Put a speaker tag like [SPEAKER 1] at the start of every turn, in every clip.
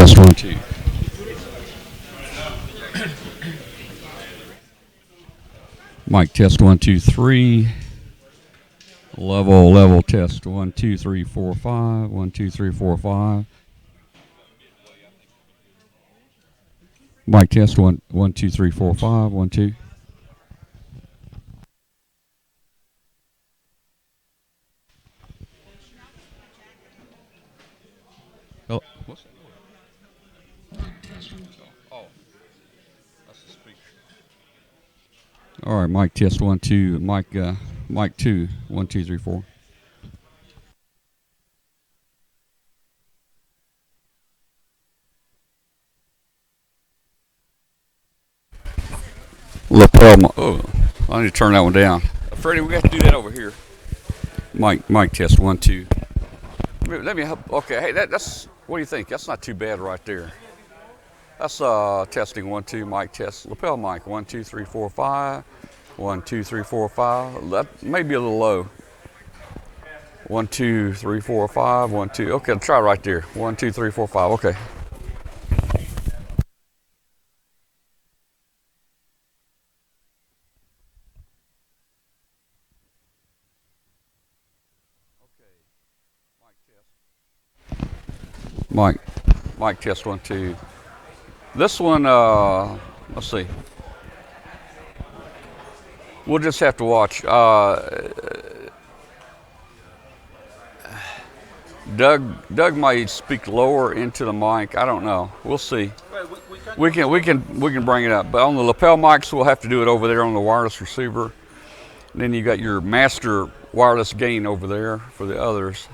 [SPEAKER 1] test 1 2. Mic test 1 2 3. Level test 1 2 3 4 5. 1 2 3 4 5. Mic test 1 1 2 3 4 5. 1 2. Oh, what's that? Oh, that's the speaker. All right, mic test 1 2. Mic 2 1 2 3 4. Lapel. Oh, I need to turn that one down. Freddie, we got to do that over here. Mic test 1 2. Let me help. Okay, hey, that's. What do you think? That's not too bad right there. That's testing 1 2. Mic test. Lapel mic 1 2 3 4 5. 1 2 3 4 5. That may be a little low. 1 2 3 4 5. 1 2. Okay, try right there. 1 2 3 4 5. Okay. Mic, mic test 1 2. This one, let's see. We'll just have to watch. Doug might speak lower into the mic. I don't know. We'll see. We can bring it up. But on the lapel mics, we'll have to do it over there on the wireless receiver. And then you got your master wireless gain over there for the others.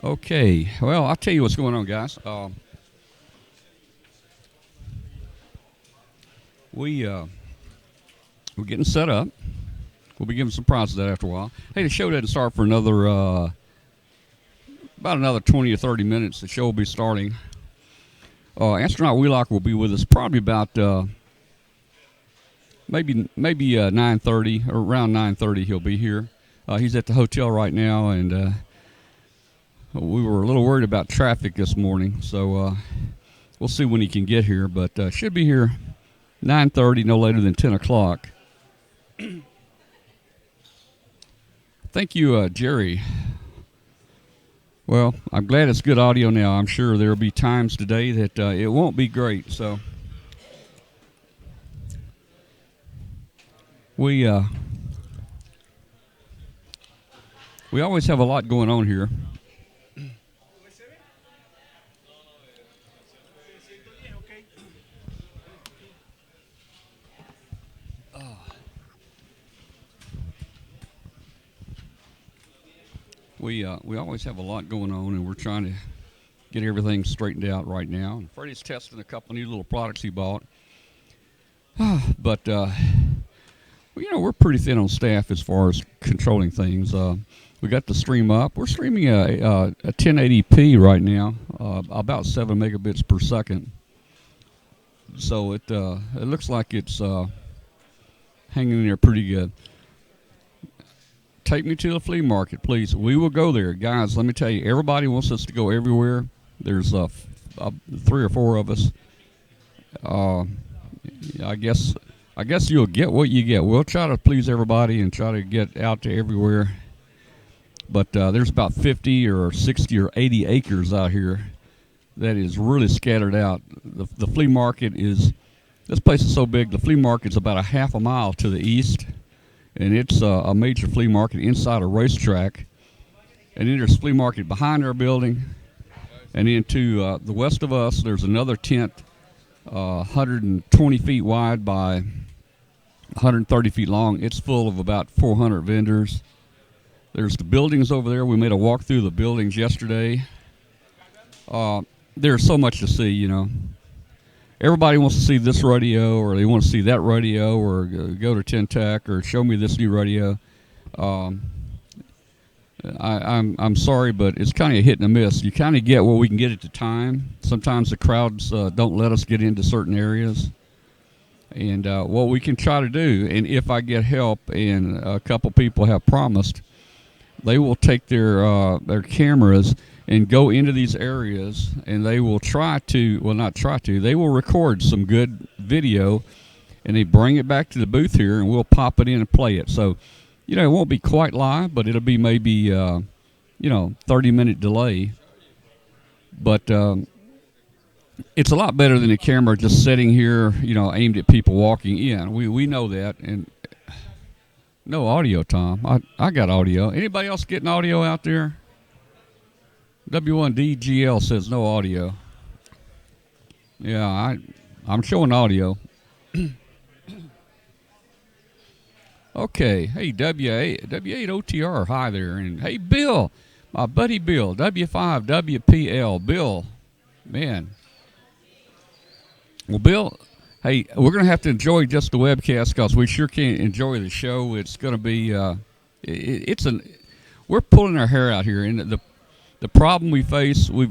[SPEAKER 1] Okay, well, I'll tell you what's going on, guys. We're getting set up. We'll be giving some prizes out after a while. Hey, the show doesn't start for about another 20 or 30 minutes. The show will be starting. Astronaut Wheelock will be with us probably about maybe 9:30 or around 9:30. He'll be here. He's at the hotel right now, and we were a little worried about traffic this morning, so we'll see when he can get here. But should be here 9:30, no later than 10 o'clock. Thank you, Jerry. Well, I'm glad it's good audio now. I'm sure there will be times today that it won't be great. So we always have a lot going on here. We always have a lot going on, and we're trying to get everything straightened out right now. And Freddie's testing a couple new little products he bought. But we're pretty thin on staff as far as controlling things. We got the stream up. We're streaming a 1080p right now, about 7 megabits per second. So it looks like it's hanging in there pretty good. Take me to the flea market, please. We will go there. Guys, let me tell you, everybody wants us to go everywhere. There's 3 or 4 of us. I guess you'll get what you get. We'll try to please everybody and try to get out to everywhere. But there's about 50 or 60 or 80 acres out here that is really scattered out. The flea market this place is so big, the flea market's about a half a mile to the east. And it's a major flea market inside a racetrack. And then there's a flea market behind our building. And then to the west of us, there's another tent, 120 feet wide by 130 feet long. It's full of about 400 vendors. There's the buildings over there. We made a walk through the buildings yesterday. There's so much to see, Everybody wants to see this radio, or they want to see that radio, or go to Tech, or show me this new radio. I'm sorry, but it's kind of a hit and a miss. You kind of get what we can get at the time. Sometimes the crowds don't let us get into certain areas. And what we can try to do, and if I get help, and a couple people have promised, they will take their cameras and go into these areas, and they will they will record some good video, and they bring it back to the booth here, and we'll pop it in and play it. So, it won't be quite live, but it'll be maybe, 30-minute delay. But it's a lot better than a camera just sitting here, aimed at people walking in. We know that. And no audio, Tom. I got audio. Anybody else getting audio out there? W1DGL says no audio. Yeah, I'm showing audio. Okay. Hey, W8OTR. Hi there. And hey, Bill. My buddy Bill. W5WPL. Bill. Man. Well, Bill, hey, we're going to have to enjoy just the webcast because we sure can't enjoy the show. It's going to be, we're pulling our hair out here. And the problem we face, we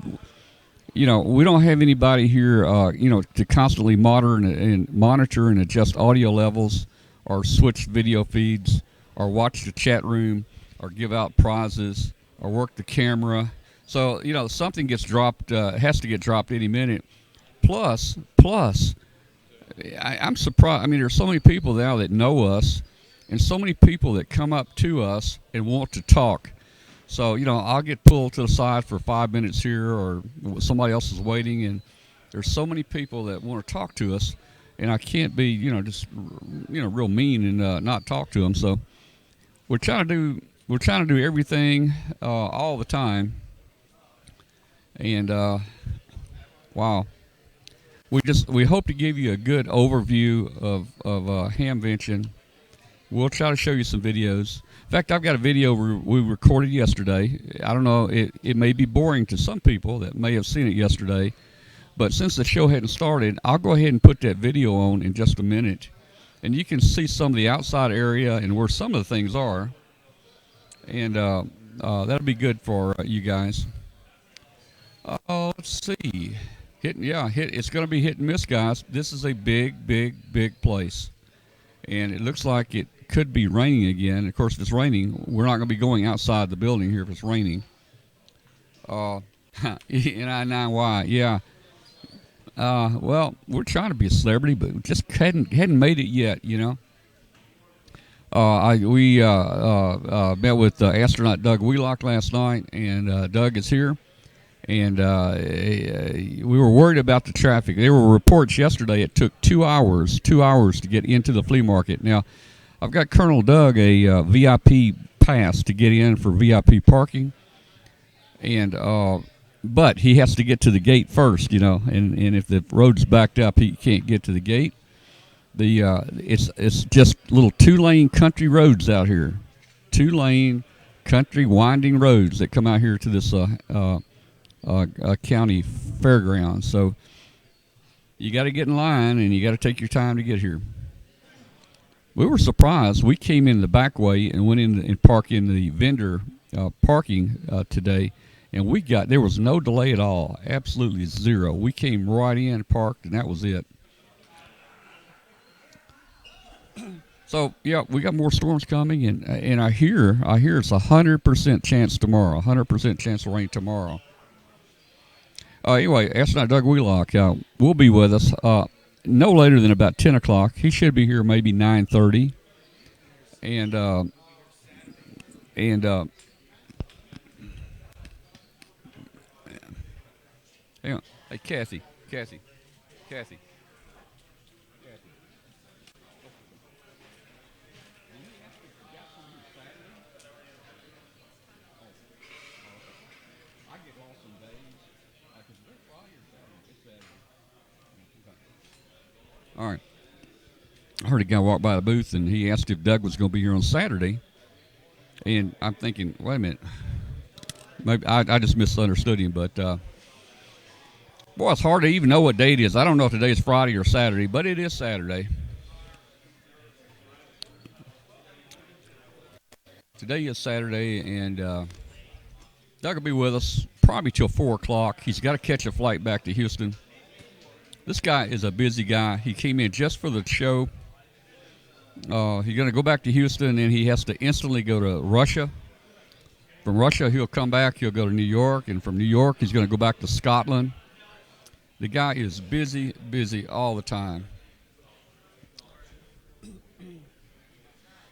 [SPEAKER 1] don't have anybody here, to constantly monitor and adjust audio levels, or switch video feeds, or watch the chat room, or give out prizes, or work the camera. So, something gets dropped, has to get dropped any minute. Plus, I'm surprised. I mean, there's so many people now that know us, and so many people that come up to us and want to talk. So, I'll get pulled to the side for 5 minutes here, or somebody else is waiting, and there's so many people that want to talk to us, and I can't be, just, real mean and not talk to them. So we're trying to do everything all the time. And wow, we hope to give you a good overview of Hamvention. We'll try to show you some videos. In fact, I've got a video we recorded yesterday. I don't know, it may be boring to some people that may have seen it yesterday, but since the show hadn't started, I'll go ahead and put that video on in just a minute, and you can see some of the outside area and where some of the things are, and that'll be good for you guys. Let's see. It's going to be hit and miss, guys. This is a big place, and it looks like it could be raining again. Of course, if it's raining, we're not going to be going outside the building here if it's raining. N-I-9-Y, yeah. Well, we're trying to be a celebrity, but we just hadn't made it yet, you know. We met with Astronaut Doug Wheelock last night, and Doug is here. And we were worried about the traffic. There were reports yesterday it took 2 hours to get into the flea market. Now, I've got Colonel Doug a VIP pass to get in for VIP parking, and but he has to get to the gate first, you know. And if the road's backed up, he can't get to the gate. It's just little 2-lane country roads out here, 2-lane country winding roads that come out here to this county fairground. So you got to get in line and you got to take your time to get here. We were surprised. We came in the back way and went in and parked in the vendor parking today, and there was no delay at all, absolutely zero. We came right in, parked, and that was it. So yeah, we got more storms coming, and I hear it's 100% chance tomorrow, 100% chance of rain tomorrow. Anyway, Astronaut Doug Wheelock will be with us no later than about 10 o'clock. He should be here maybe 9:30. And hang on. Hey, Kathy. All right. I heard a guy walk by the booth, and he asked if Doug was going to be here on Saturday. And I'm thinking, wait a minute. Maybe I just misunderstood him. But, boy, it's hard to even know what day it is. I don't know if today is Friday or Saturday, but it is Saturday. Today is Saturday, and Doug will be with us probably till 4 o'clock. He's got to catch a flight back to Houston. This guy is a busy guy. He came in just for the show. He's going to go back to Houston, and then he has to instantly go to Russia. From Russia, he'll come back. He'll go to New York, and from New York, he's going to go back to Scotland. The guy is busy all the time.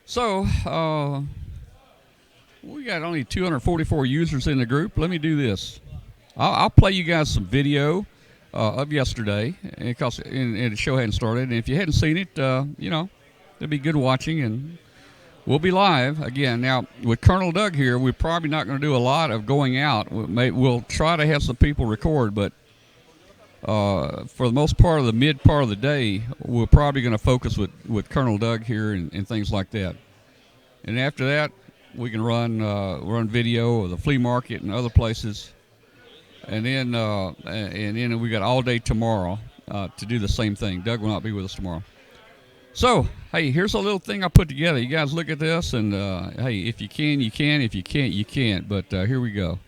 [SPEAKER 1] So, we got only 244 users in the group. Let me do this. I'll play you guys some video of yesterday, because the show hadn't started. And if you hadn't seen it, you know, it'd be good watching, and we'll be live again. Now, with Colonel Doug here, we're probably not going to do a lot of going out. We'll try to have some people record, but for the most part of the mid part of the day, we're probably going to focus with Colonel Doug here and things like that. And after that, we can run video of the flea market and other places. And then we got all day tomorrow to do the same thing. Doug will not be with us tomorrow. So, hey, here's a little thing I put together. You guys look at this, and hey, if you can, you can. If you can't, you can't. But here we go.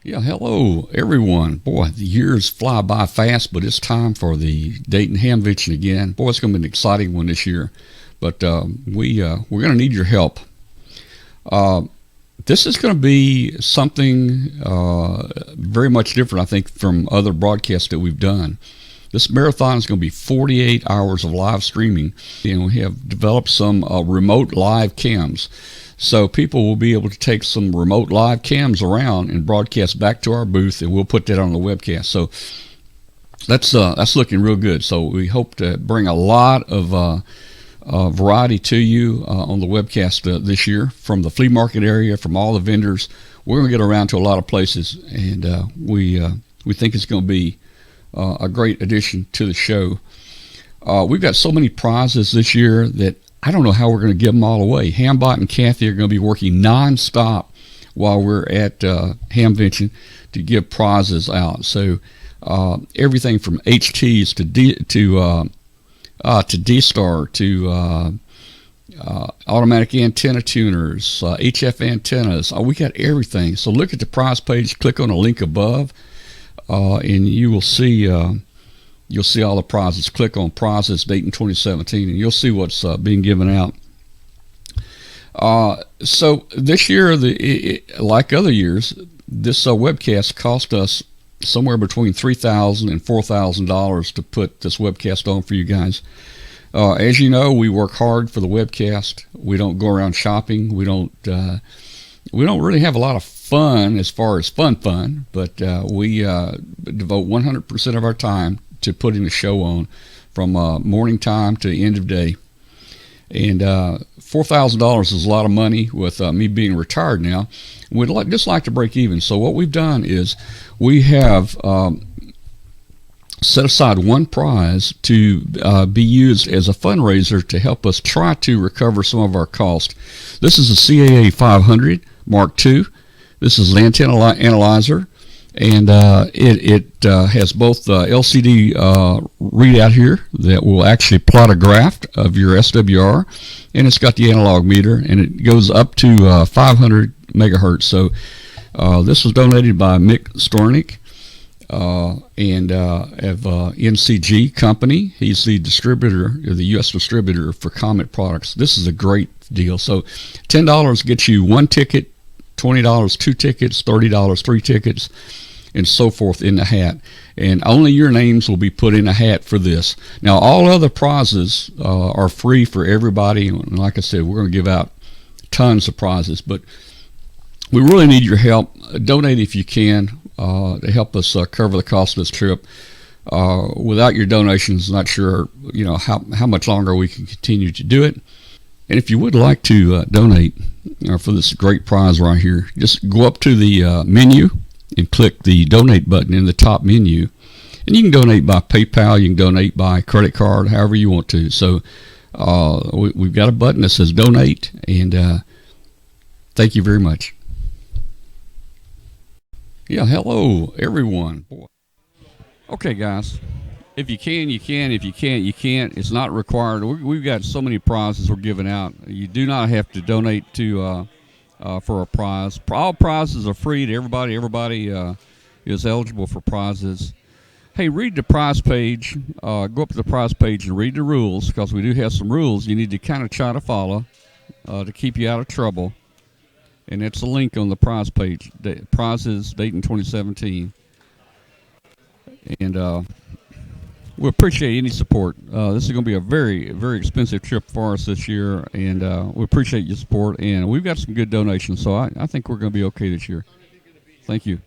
[SPEAKER 1] Yeah, hello, everyone. Boy, the years fly by fast, but it's time for the Dayton Hamvention again. Boy, it's going to be an exciting one this year. But we're going to need your help. This is going to be something very much different, I think, from other broadcasts that we've done. This marathon is going to be 48 hours of live streaming, and we have developed some remote live cams. So people will be able to take some remote live cams around and broadcast back to our booth, and we'll put that on the webcast. So that's looking real good. So we hope to bring a lot of variety to you on the webcast this year, from the flea market area, from all the vendors. We're going to get around to a lot of places, and we think it's going to be a great addition to the show. We've got so many prizes this year that I don't know how we're going to give them all away. Hambot and Kathy are going to be working nonstop while we're at Hamvention to give prizes out. So everything from HTs to D-Star to automatic antenna tuners, HF antennas. We got everything. So look at the prize page, click on the link above, and you will see you'll see all the prizes. Click on prizes date in 2017, and you'll see what's being given out. So this year, like other years, this webcast cost us somewhere between $3,000 and $4,000 to put this webcast on for you guys. As you know, we work hard for the webcast. We don't go around shopping. We don't really have a lot of fun as far as fun, but we devote 100% of our time to putting the show on from morning time to the end of day. And $4,000 is a lot of money with me being retired now. We'd just like to break even. So what we've done is we have set aside one prize to be used as a fundraiser to help us try to recover some of our cost. This is a CAA 500 Mark II. This is an antenna analyzer, and it has both LCD readout here that will actually plot a graph of your SWR, and it's got the analog meter, and it goes up to 500 megahertz. So this was donated by Mick Stornick and of NCG Company. He's the distributor, the U.S. distributor for Comet products. This is a great deal. So $10 gets you one ticket, $20 two tickets, $30 three tickets, and so forth in the hat. And only your names will be put in a hat for this. Now, all other prizes are free for everybody. And like I said, we're going to give out tons of prizes, but we really need your help. Donate if you can to help us cover the cost of this trip. Without your donations, not sure how much longer we can continue to do it. And if you would like to donate for this great prize right here, just go up to the menu and click the donate button in the top menu. And you can donate by PayPal, you can donate by credit card, however you want to. So we've got a button that says donate, and thank you very much. Yeah, hello everyone. Okay, guys. If you can, you can. If you can't, you can't. It's not required. We've got so many prizes we're giving out. You do not have to donate to for a prize. All prizes are free to everybody. Everybody is eligible for prizes. Hey, read the prize page. Go up to the prize page and read the rules, because we do have some rules you need to kind of try to follow to keep you out of trouble. And that's a link on the prize page. Prizes date in 2017. And we appreciate any support. This is going to be a very, very expensive trip for us this year, and we appreciate your support. And we've got some good donations, so I think we're going to be okay this year. Thank you.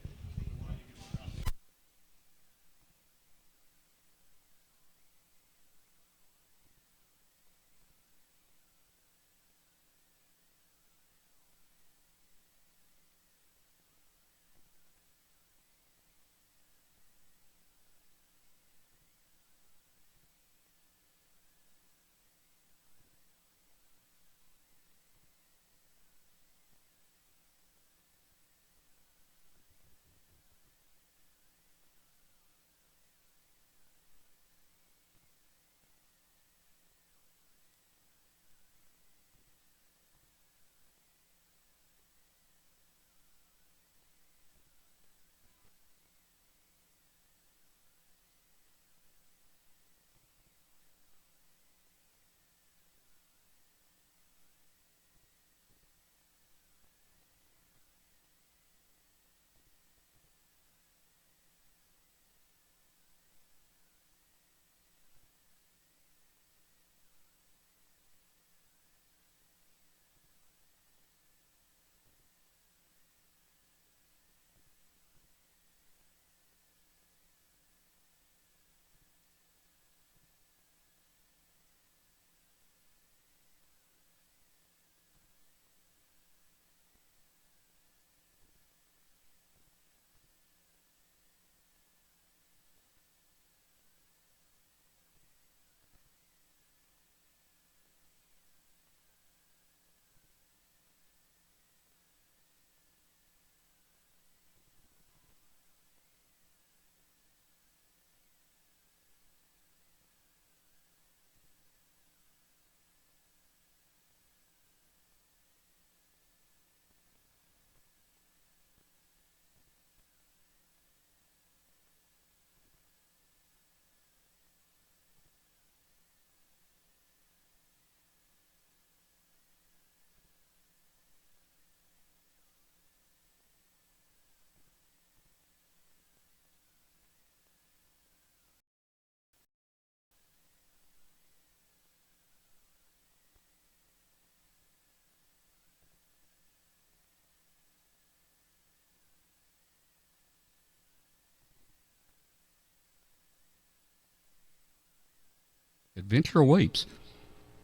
[SPEAKER 1] Adventure awaits.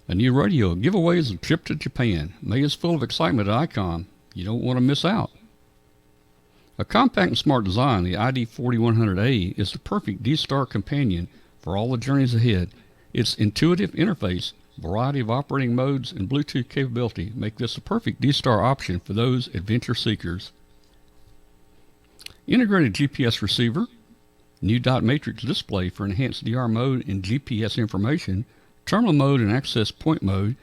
[SPEAKER 1] A new radio, giveaways, a trip to Japan. May is full of excitement at ICOM. You don't want to miss out. A compact and smart design, the ID 4100A is the perfect D-Star companion for all the journeys ahead. Its intuitive interface, variety of operating modes, and Bluetooth capability make this a perfect D-Star option for those adventure seekers. Integrated GPS receiver, new dot matrix display for enhanced DR mode and GPS information, terminal mode and access point mode,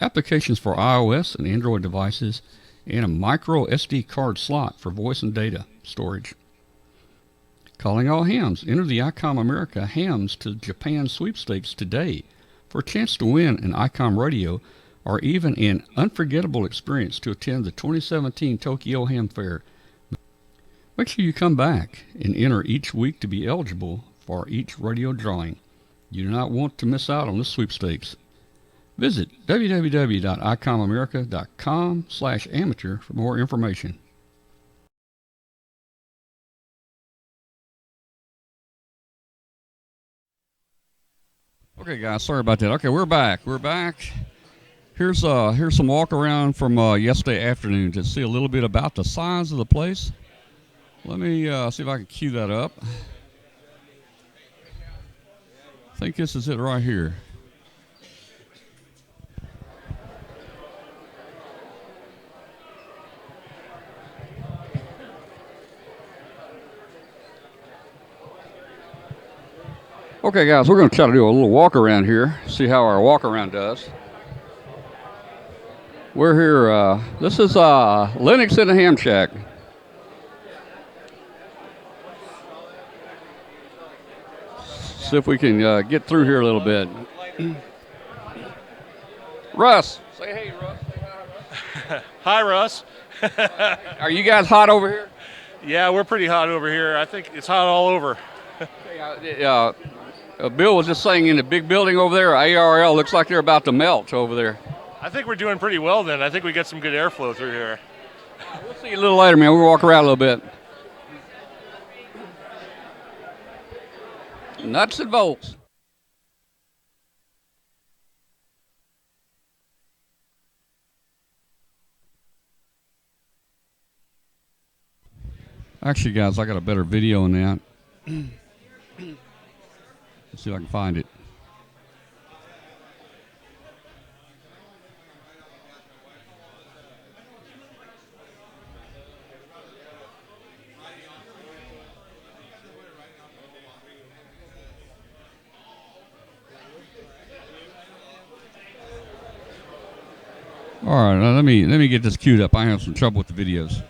[SPEAKER 1] applications for iOS and Android devices, and a micro SD card slot for voice and data storage. Calling all hams. Enter the ICOM America Hams to Japan sweepstakes today for a chance to win an ICOM radio or even an unforgettable experience to attend the 2017 Tokyo Ham Fair. Make sure you come back and enter each week to be eligible for each radio drawing. You do not want to miss out on this sweepstakes. Visit www.icomamerica.com/amateur for more information. Okay, guys, sorry about that. Okay, we're back. Here's some walk around from yesterday afternoon to see a little bit about the size of the place. Let me see if I can cue that up. I think this is it right here. Okay, guys, we're going to try to do a little walk around here, see how our walk around does. We're here, this is Lennox in the Ham Shack. See if we can get through here a little bit. Russ, say hey, Russ.
[SPEAKER 2] Hi, Russ.
[SPEAKER 1] Are you guys hot over here?
[SPEAKER 2] Yeah, we're pretty hot over here. I think it's hot all over.
[SPEAKER 1] Bill was just saying in the big building over there, ARL, looks like they're about to melt over there.
[SPEAKER 2] I think we're doing pretty well then. I think we get some good airflow through here.
[SPEAKER 1] We'll see you a little later, man. We'll walk around a little bit. Nuts and bolts. Actually, guys, I got a better video on that. Let's see if I can find it. All right, now let me get this queued up. I have some trouble with the videos.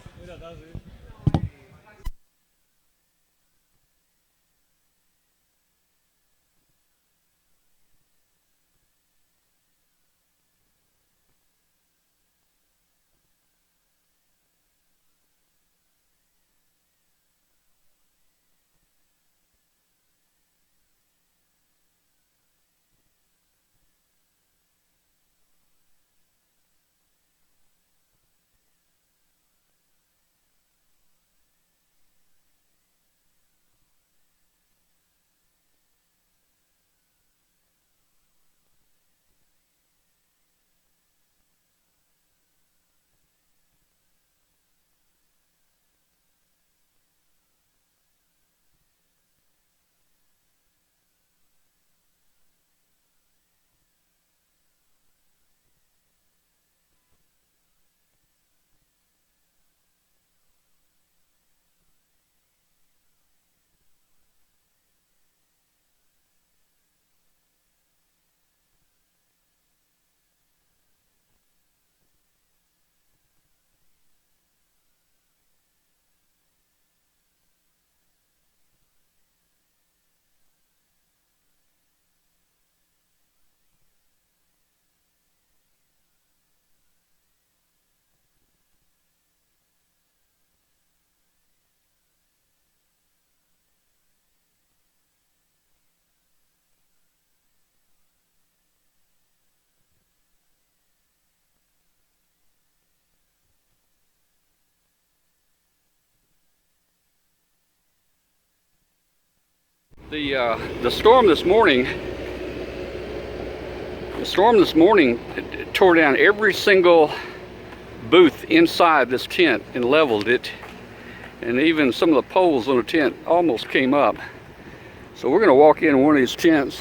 [SPEAKER 1] The storm this morning The storm this morning tore down every single booth inside this tent and leveled it. And even some of the poles on the tent almost came up. So we're gonna walk in one of these tents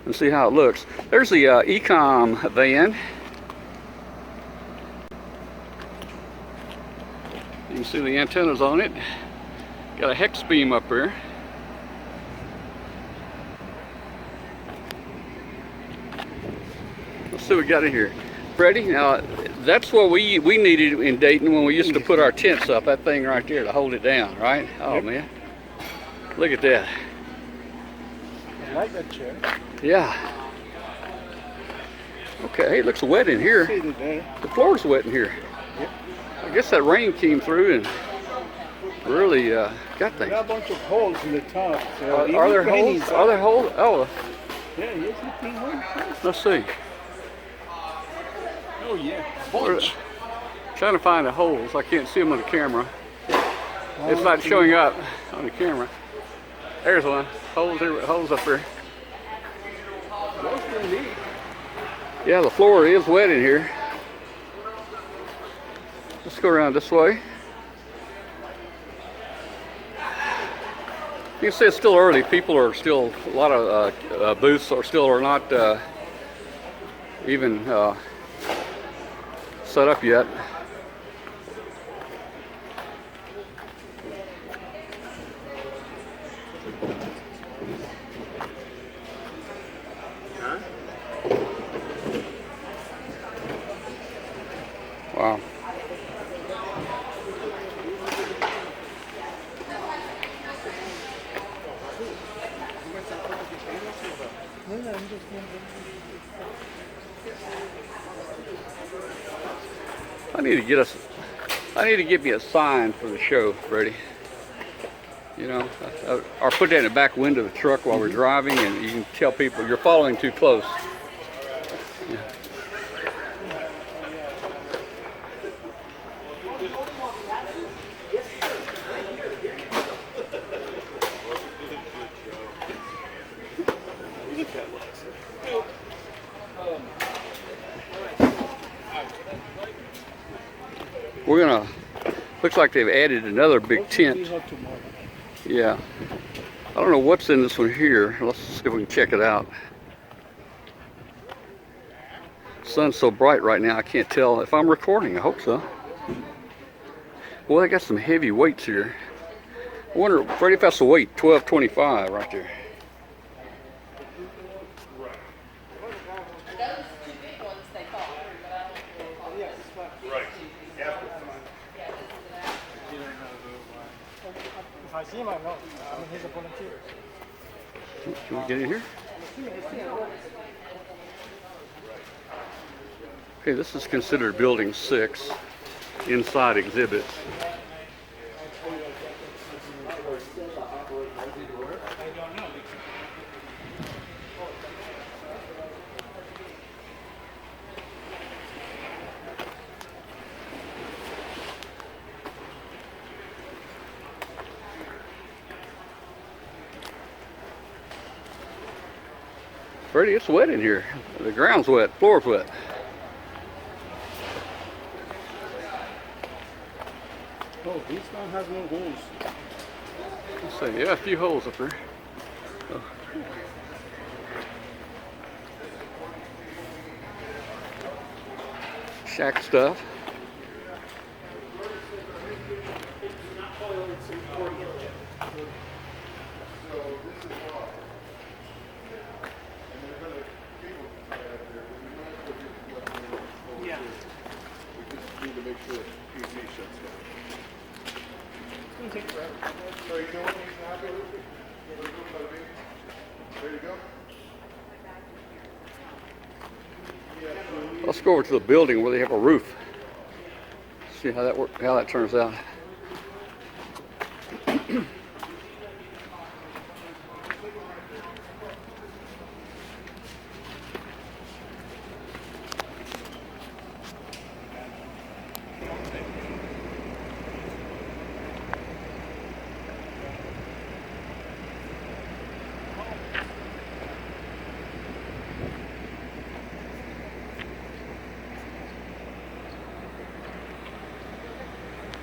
[SPEAKER 1] and see how it looks. There's the Ecom van. You can see the antennas on it. Got a hex beam up here. Let's see what we got in here. Freddie, now that's what we needed in Dayton when we used to put our tents up, that thing right there to hold it down, right? Oh man, look at that.
[SPEAKER 3] I like that chair.
[SPEAKER 1] Yeah. Okay, hey, it looks wet in here. The floor's wet in here.
[SPEAKER 3] Yep.
[SPEAKER 1] I guess that rain came through and really got things.
[SPEAKER 3] There are a bunch of holes in the top. So
[SPEAKER 1] Are there holes? Are there holes? Oh.
[SPEAKER 3] Yeah, yes, you think holes.
[SPEAKER 1] Let's see.
[SPEAKER 3] Oh yeah, bunch.
[SPEAKER 1] Trying to find the holes. I can't see them on the camera. It's not showing up on the camera. There's one. Holes here, holes up here.
[SPEAKER 3] That's pretty neat.
[SPEAKER 1] Yeah, the floor is wet in here. Let's go around this way. You can see it's still early. People are still, a lot of booths are not even set up yet. Wow. I need to get me a sign for the show, Freddie. You know, or put that in the back window of the truck while we're driving, and you can tell people you're following too close. Yeah. We're gonna, looks like they've added another big tent. Yeah. I don't know what's in this one here. Let's see if we can check it out. Sun's so bright right now, I can't tell if I'm recording. I hope so. Well, they got some heavy weights here. I wonder, Freddie, if that's the weight, 1225 right there.
[SPEAKER 3] If I see him, I know. I mean, he's a volunteer.
[SPEAKER 1] Can we get in here? Okay, this is considered building 6, inside exhibits. Freddie, it's wet in here. The ground's wet, floor's wet.
[SPEAKER 3] Oh, this one has no holes.
[SPEAKER 1] Let's see, yeah, a few holes up there. Oh. Shack stuff.
[SPEAKER 3] Yeah.
[SPEAKER 4] We just need to make sure that PZ shuts down.
[SPEAKER 3] It's going to take forever.
[SPEAKER 4] So you know what needs to happen? There you go.
[SPEAKER 1] Let's go over to the building where they have a roof. See how that turns out.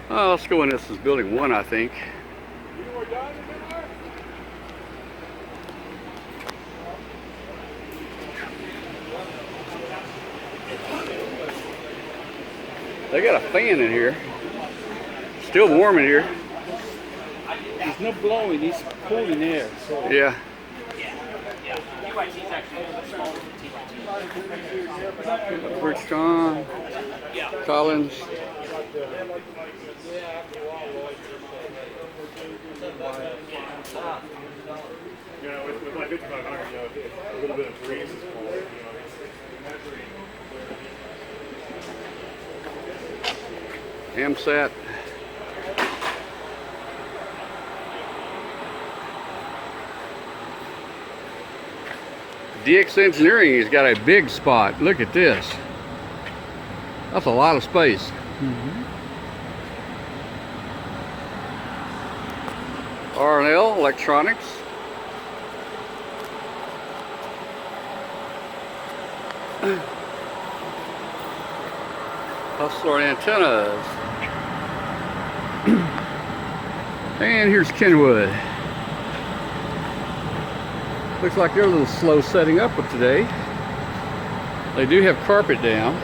[SPEAKER 1] Oh, let's go in. This is building 1, I think. They got a fan in here. Still warm in here.
[SPEAKER 3] It's not blowing, it's pulling air. So.
[SPEAKER 1] Yeah. Bridgestone, Collins.
[SPEAKER 2] Yeah, with my 5500, a little bit of breeze is cool.
[SPEAKER 1] AMSAT. DX Engineering has got a big spot. Look at this. That's a lot of space. R&L Electronics. Hustler Antennas. And here's Kenwood. Looks like they're a little slow setting up with today. They do have carpet down.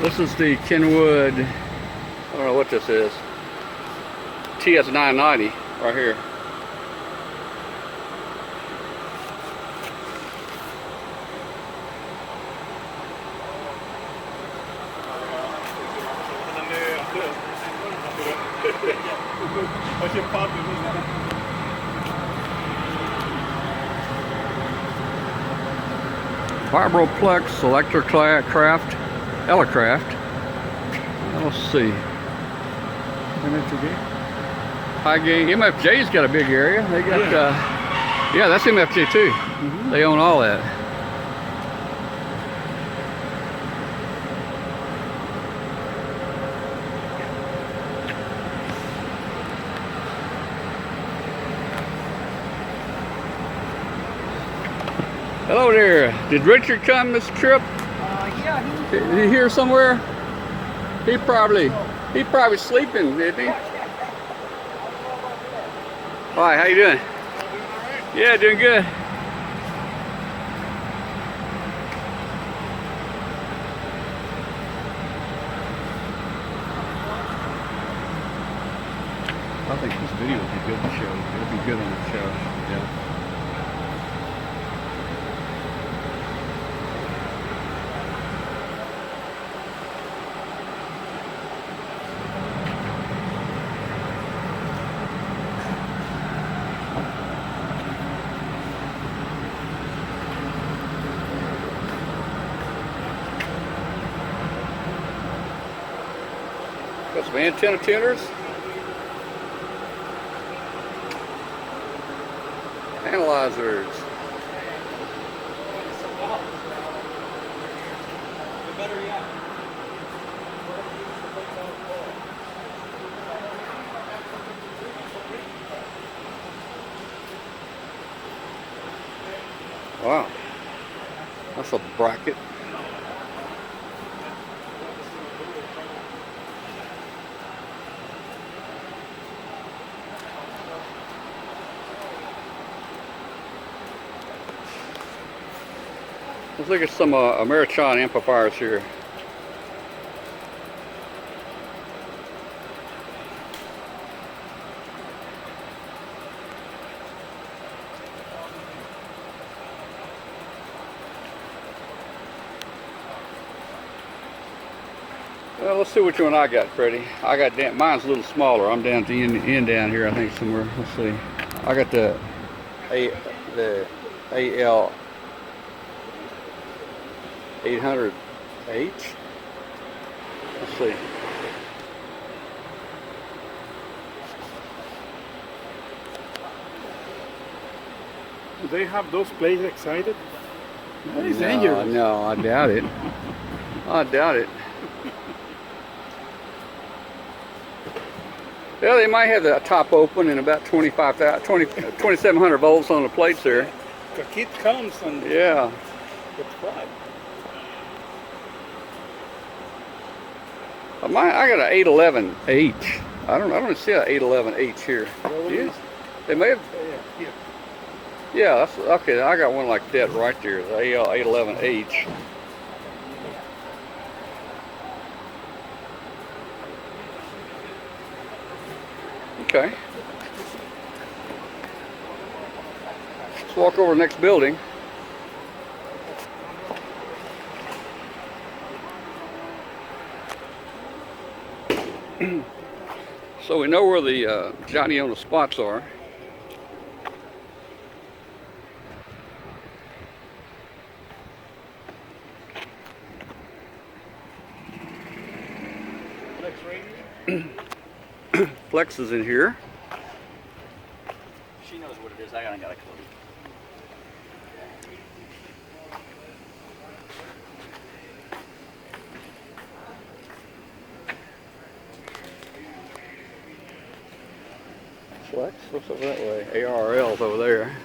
[SPEAKER 1] This is the Kenwood, I don't know what this is, TS990 right here. Vibroplex Electrocraft, Elecraft. Let's see. High gain. MFJ's got a big area. They got, yeah, that's MFJ too. They own all that. Hello there. Did Richard come this trip?
[SPEAKER 3] Yeah,
[SPEAKER 1] Is he here somewhere? He probably sleeping, isn't he? Hi, how you doing? Yeah, doing good. I think this video would be good to show. It would be good on the show. Yeah. Got some antenna tuners. Analyzers. Wow. That's a bracket. Let's look at some Ameritron amplifiers here. Well, let's see which one I got, Freddie. I got mine's a little smaller. I'm down at the end down here, I think somewhere. Let's see. I got the AL 800H. Let's see.
[SPEAKER 3] Do they have those plates excited? That is dangerous.
[SPEAKER 1] No, I doubt it. I doubt it. Yeah, they might have the top open and about 2700 volts on the plates there.
[SPEAKER 3] the kid comes and
[SPEAKER 1] Yeah.
[SPEAKER 3] it's fun.
[SPEAKER 1] I got an 811H. I don't see an 811H here. Do you? They may have.
[SPEAKER 3] Yeah.
[SPEAKER 1] Yeah, that's okay. I got one like that right there. The AL811H. Okay. Let's walk over to the next building. So we know where the Johnny on the spots are. Flex is in here.
[SPEAKER 5] She knows what it is. I ain't got a clue.
[SPEAKER 1] Flex? What's over that way? ARL's over there.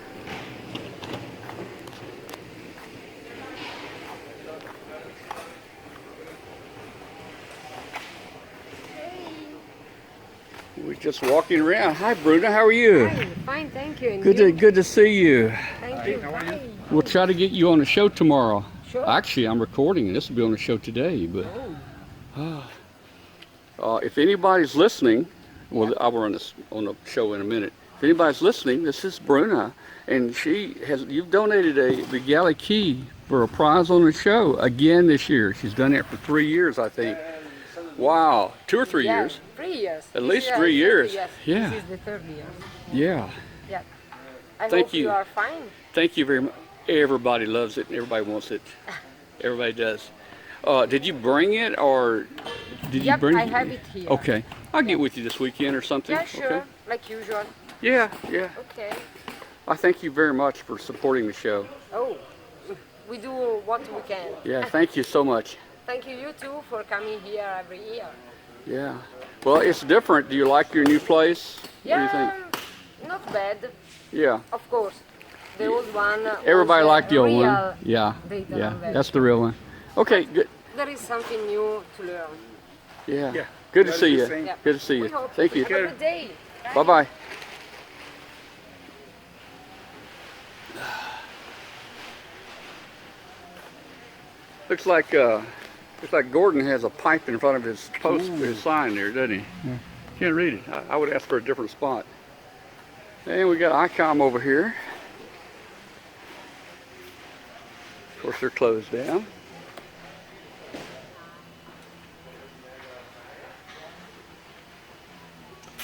[SPEAKER 1] We're just walking around. Hi, Bruna. How are you?
[SPEAKER 6] Hi, fine, thank you. And
[SPEAKER 1] Good
[SPEAKER 6] you?
[SPEAKER 1] to see you.
[SPEAKER 6] Thank you. Hi.
[SPEAKER 1] We'll try to get you on the show tomorrow.
[SPEAKER 6] Sure.
[SPEAKER 1] Actually, I'm recording, and this will be on the show today. But if anybody's listening, well, I'll run this on the show in a minute. If anybody's listening, this is Bruna, and you've donated the galley key for a prize on the show again this year. She's done that for 3 years, I think. Wow, 2 or 3 years.
[SPEAKER 6] 3 years.
[SPEAKER 1] At least 3 years.
[SPEAKER 6] Yes.
[SPEAKER 1] Yeah.
[SPEAKER 6] This is the third year.
[SPEAKER 1] Yeah.
[SPEAKER 6] Yeah. I
[SPEAKER 1] Thank
[SPEAKER 6] hope
[SPEAKER 1] you.
[SPEAKER 6] you are fine.
[SPEAKER 1] Thank you very much. Everybody loves it. Everybody wants it. Everybody does. Did you bring it, or did you
[SPEAKER 6] Yep,
[SPEAKER 1] bring
[SPEAKER 6] I
[SPEAKER 1] it?
[SPEAKER 6] have it here.
[SPEAKER 1] Okay. I'll get with you this weekend or something.
[SPEAKER 6] Yeah, sure.
[SPEAKER 1] Okay.
[SPEAKER 6] Like usual.
[SPEAKER 1] Yeah, yeah.
[SPEAKER 6] Okay.
[SPEAKER 1] I thank you very much for supporting the show.
[SPEAKER 6] Oh, we do what we can.
[SPEAKER 1] Yeah, thank you so much.
[SPEAKER 6] Thank you, you too, for coming here every year.
[SPEAKER 1] Yeah. Well, it's different. Do you like your new place?
[SPEAKER 6] Yeah,
[SPEAKER 1] What do you think?
[SPEAKER 6] not bad,
[SPEAKER 1] Yeah.
[SPEAKER 6] of course. The old one.
[SPEAKER 1] Everybody
[SPEAKER 6] was
[SPEAKER 1] liked the old one.
[SPEAKER 6] real
[SPEAKER 1] Yeah.
[SPEAKER 6] data
[SPEAKER 1] Yeah.
[SPEAKER 6] on
[SPEAKER 1] That's the real one. Okay. Good.
[SPEAKER 6] There is something new to learn.
[SPEAKER 1] Yeah.
[SPEAKER 3] Yeah.
[SPEAKER 1] Good to
[SPEAKER 3] That
[SPEAKER 1] see
[SPEAKER 3] is
[SPEAKER 1] you.
[SPEAKER 3] the same.
[SPEAKER 6] Yeah.
[SPEAKER 1] Good to see
[SPEAKER 6] We
[SPEAKER 1] you.
[SPEAKER 6] hope.
[SPEAKER 1] Thank you.
[SPEAKER 6] Have a good day.
[SPEAKER 1] Bye bye. Looks like Gordon has a pipe in front of his post, his sign there, doesn't he? Yeah. Can't read it. I would ask for a different spot. And we got ICOM over here. Of course, they're closed down.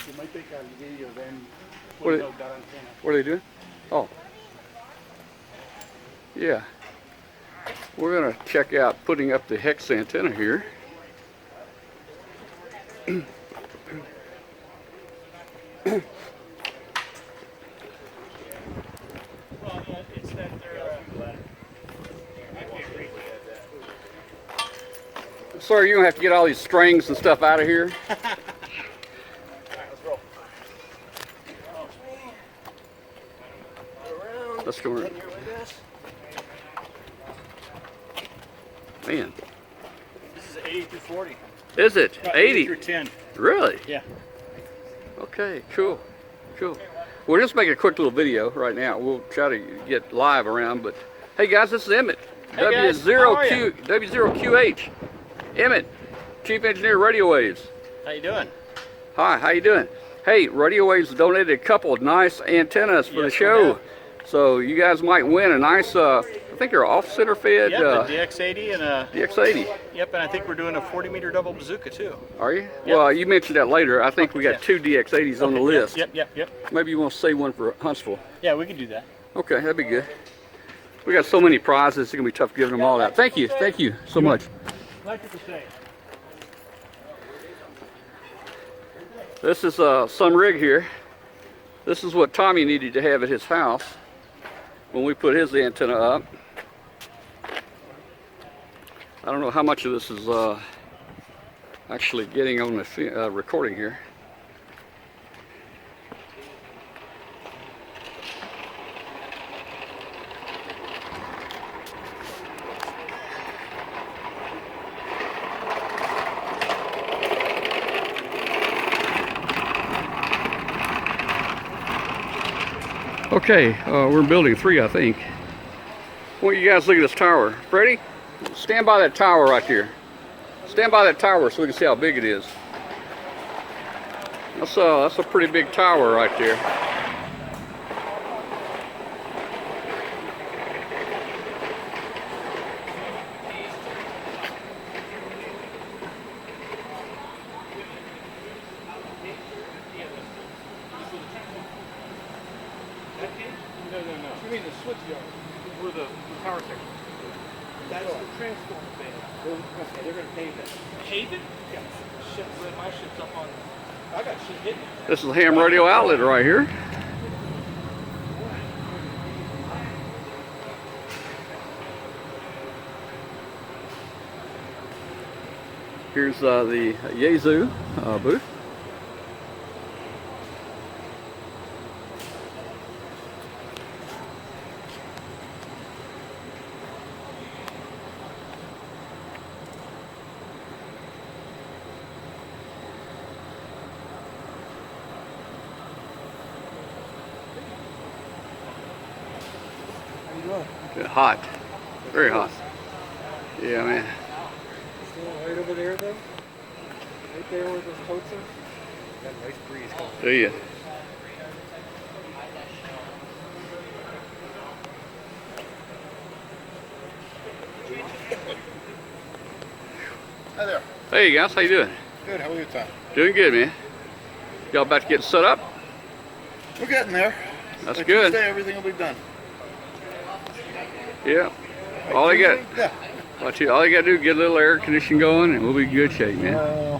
[SPEAKER 3] You might take a video then.
[SPEAKER 1] What
[SPEAKER 3] Put
[SPEAKER 1] are-
[SPEAKER 3] out that antenna.
[SPEAKER 1] What are they doing? Oh. Yeah. We're going to check out putting up the hex antenna here. Sir, you're going to have to get all these strings and stuff out of here. Let's go around. Man,
[SPEAKER 2] This is 80 through 40.
[SPEAKER 1] is it 80?
[SPEAKER 2] through 10.
[SPEAKER 1] Really?
[SPEAKER 2] Yeah.
[SPEAKER 1] Okay, cool, cool. We'll just make a quick little video right now. We'll try to get live around, but hey guys, this is Emmett.
[SPEAKER 2] Hey guys, how are ya?
[SPEAKER 1] W0QH. Emmett, Chief Engineer Radio Waves.
[SPEAKER 2] How you doing?
[SPEAKER 1] Hi, how you doing? Hey, Radio Waves donated a couple of nice antennas for the
[SPEAKER 2] Yes, we
[SPEAKER 1] show.
[SPEAKER 2] have.
[SPEAKER 1] So you guys might win a nice, I think they're off-center fed
[SPEAKER 2] Yep, a DX80 and a
[SPEAKER 1] DX80.
[SPEAKER 2] yep, and I think we're doing a 40-meter double bazooka too.
[SPEAKER 1] Are you?
[SPEAKER 2] Yep.
[SPEAKER 1] Well, you mentioned that later. I think we got
[SPEAKER 2] Yeah.
[SPEAKER 1] 2 DX80s on the
[SPEAKER 2] Okay,
[SPEAKER 1] list.
[SPEAKER 2] Yep.
[SPEAKER 1] Maybe you want to save one for Huntsville.
[SPEAKER 2] Yeah, we can do that.
[SPEAKER 1] Okay, that'd be good. We got so many prizes, it's gonna be tough giving them all out. Thank you so much.
[SPEAKER 2] Like to say.
[SPEAKER 1] This is some rig here. This is what Tommy needed to have at his house when we put his antenna up. I don't know how much of this is actually getting on the recording here. Okay, we're in building 3, I think. I want you guys to look at this tower. Freddie, stand by that tower right there. Stand by that tower so we can see how big it is. That's a pretty big tower right there.
[SPEAKER 3] No. You mean the switch yard? Where the power section? That's the transformer thing. They're going to pave it. Pave it? Yes. My shit's up on. I got shit hitting it.
[SPEAKER 1] This is the ham radio outlet right here. Here's the Yazoo booth. Good, hot, very hot. Yeah, man.
[SPEAKER 3] Right over there, though. Right there where those coats are. Got a nice breeze coming.
[SPEAKER 1] Do you?
[SPEAKER 4] Hi there.
[SPEAKER 1] Hey guys, how you doing?
[SPEAKER 4] Good. How are you, Tom?
[SPEAKER 1] Doing good, man. Y'all about to get set up?
[SPEAKER 4] We're getting there.
[SPEAKER 1] That's
[SPEAKER 4] By
[SPEAKER 1] good.
[SPEAKER 4] Tuesday, everything will be done.
[SPEAKER 1] Yeah. All they got.
[SPEAKER 4] Yeah.
[SPEAKER 1] All you got to do is get a little air conditioning going, and we'll be in good shape, man.
[SPEAKER 4] Well,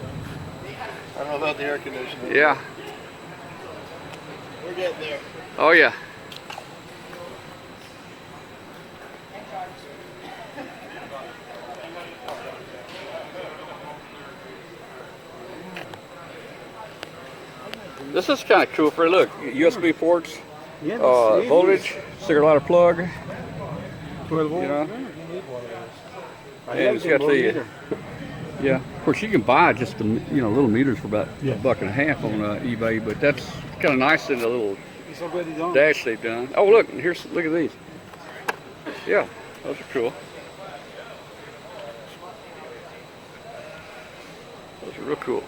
[SPEAKER 4] I don't know about the air conditioning.
[SPEAKER 1] Yeah.
[SPEAKER 4] We're getting there.
[SPEAKER 1] Oh yeah. This is kind of cool. For look, USB ports,
[SPEAKER 3] Yeah,
[SPEAKER 1] voltage, cigarette lighter plug.
[SPEAKER 3] 12 volt.
[SPEAKER 1] You know?
[SPEAKER 3] You need one of those.
[SPEAKER 1] And it's got the yeah. Of course, you can buy just the little meters for about $1.50 on eBay, but that's kind of nice in the little
[SPEAKER 3] It's already done.
[SPEAKER 1] dash they've done. Oh look, look at these. Yeah, those are cool. Those are real cool.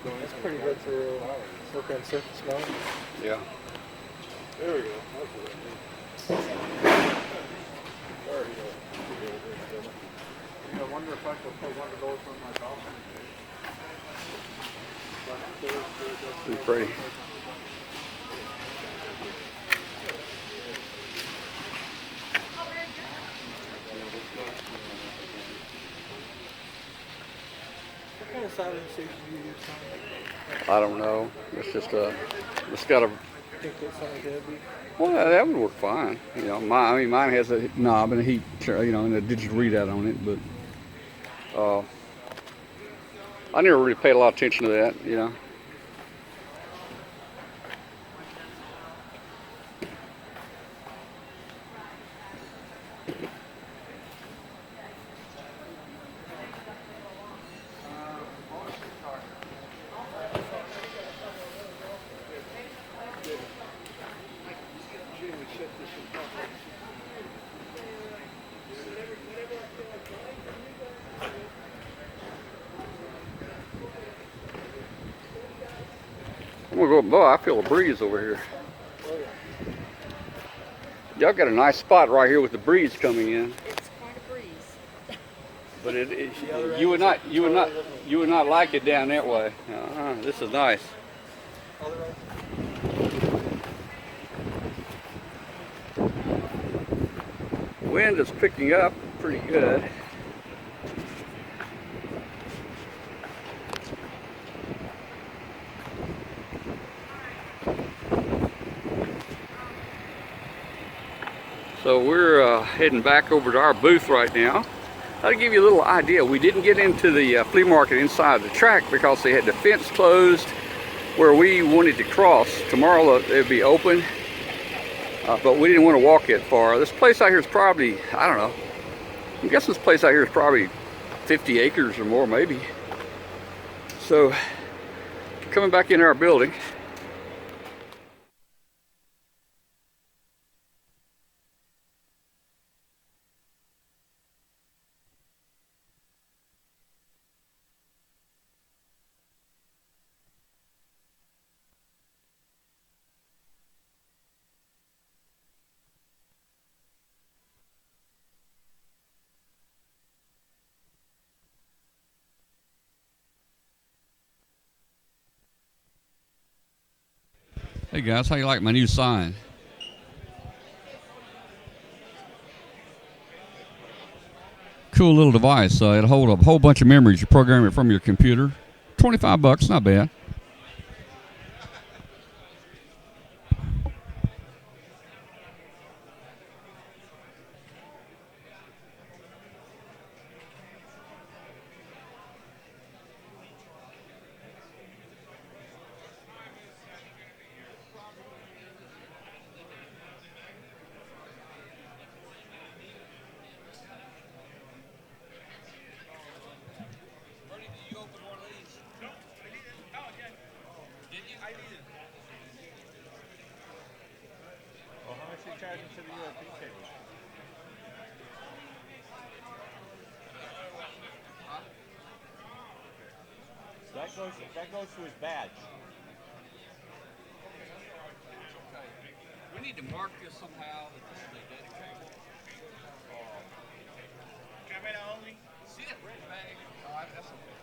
[SPEAKER 3] That's pretty good for work on surface mount.
[SPEAKER 1] Yeah.
[SPEAKER 4] There we go.
[SPEAKER 3] I wonder if I could put one of those on my balcony.
[SPEAKER 1] Pretty pretty.
[SPEAKER 3] What kind of sound station do you use?
[SPEAKER 1] I don't know. It's just it's got a.
[SPEAKER 3] Think that sounds heavy?
[SPEAKER 1] Well, that would work fine. Mine has a knob and a heat, and a digital readout on it. But I never really paid a lot of attention to that. I'm gonna go. Boy, I feel a breeze over here. Y'all got a nice spot right here with the breeze coming in.
[SPEAKER 6] It's quite a breeze.
[SPEAKER 1] But you would not like it down that way. This is nice. Wind is picking up pretty good. So we're heading back over to our booth right now. That'll give you a little idea. We didn't get into the flea market inside the track because they had the fence closed where we wanted to cross. Tomorrow it'll be open, but we didn't want to walk that far. This place out here is probably, I don't know, I'm guessing this place out here is probably 50 acres or more maybe. So coming back into our building. Hey guys, how you like my new sign? Cool little device. It'll hold a whole bunch of memories. You program it from your computer. 25 bucks, not bad.
[SPEAKER 2] Well, how much are you charging to the UAP cable? That goes to his badge.
[SPEAKER 1] We need to mark this somehow that this is a dead cable.
[SPEAKER 3] Camera only.
[SPEAKER 1] See that red bag? Oh, that's okay.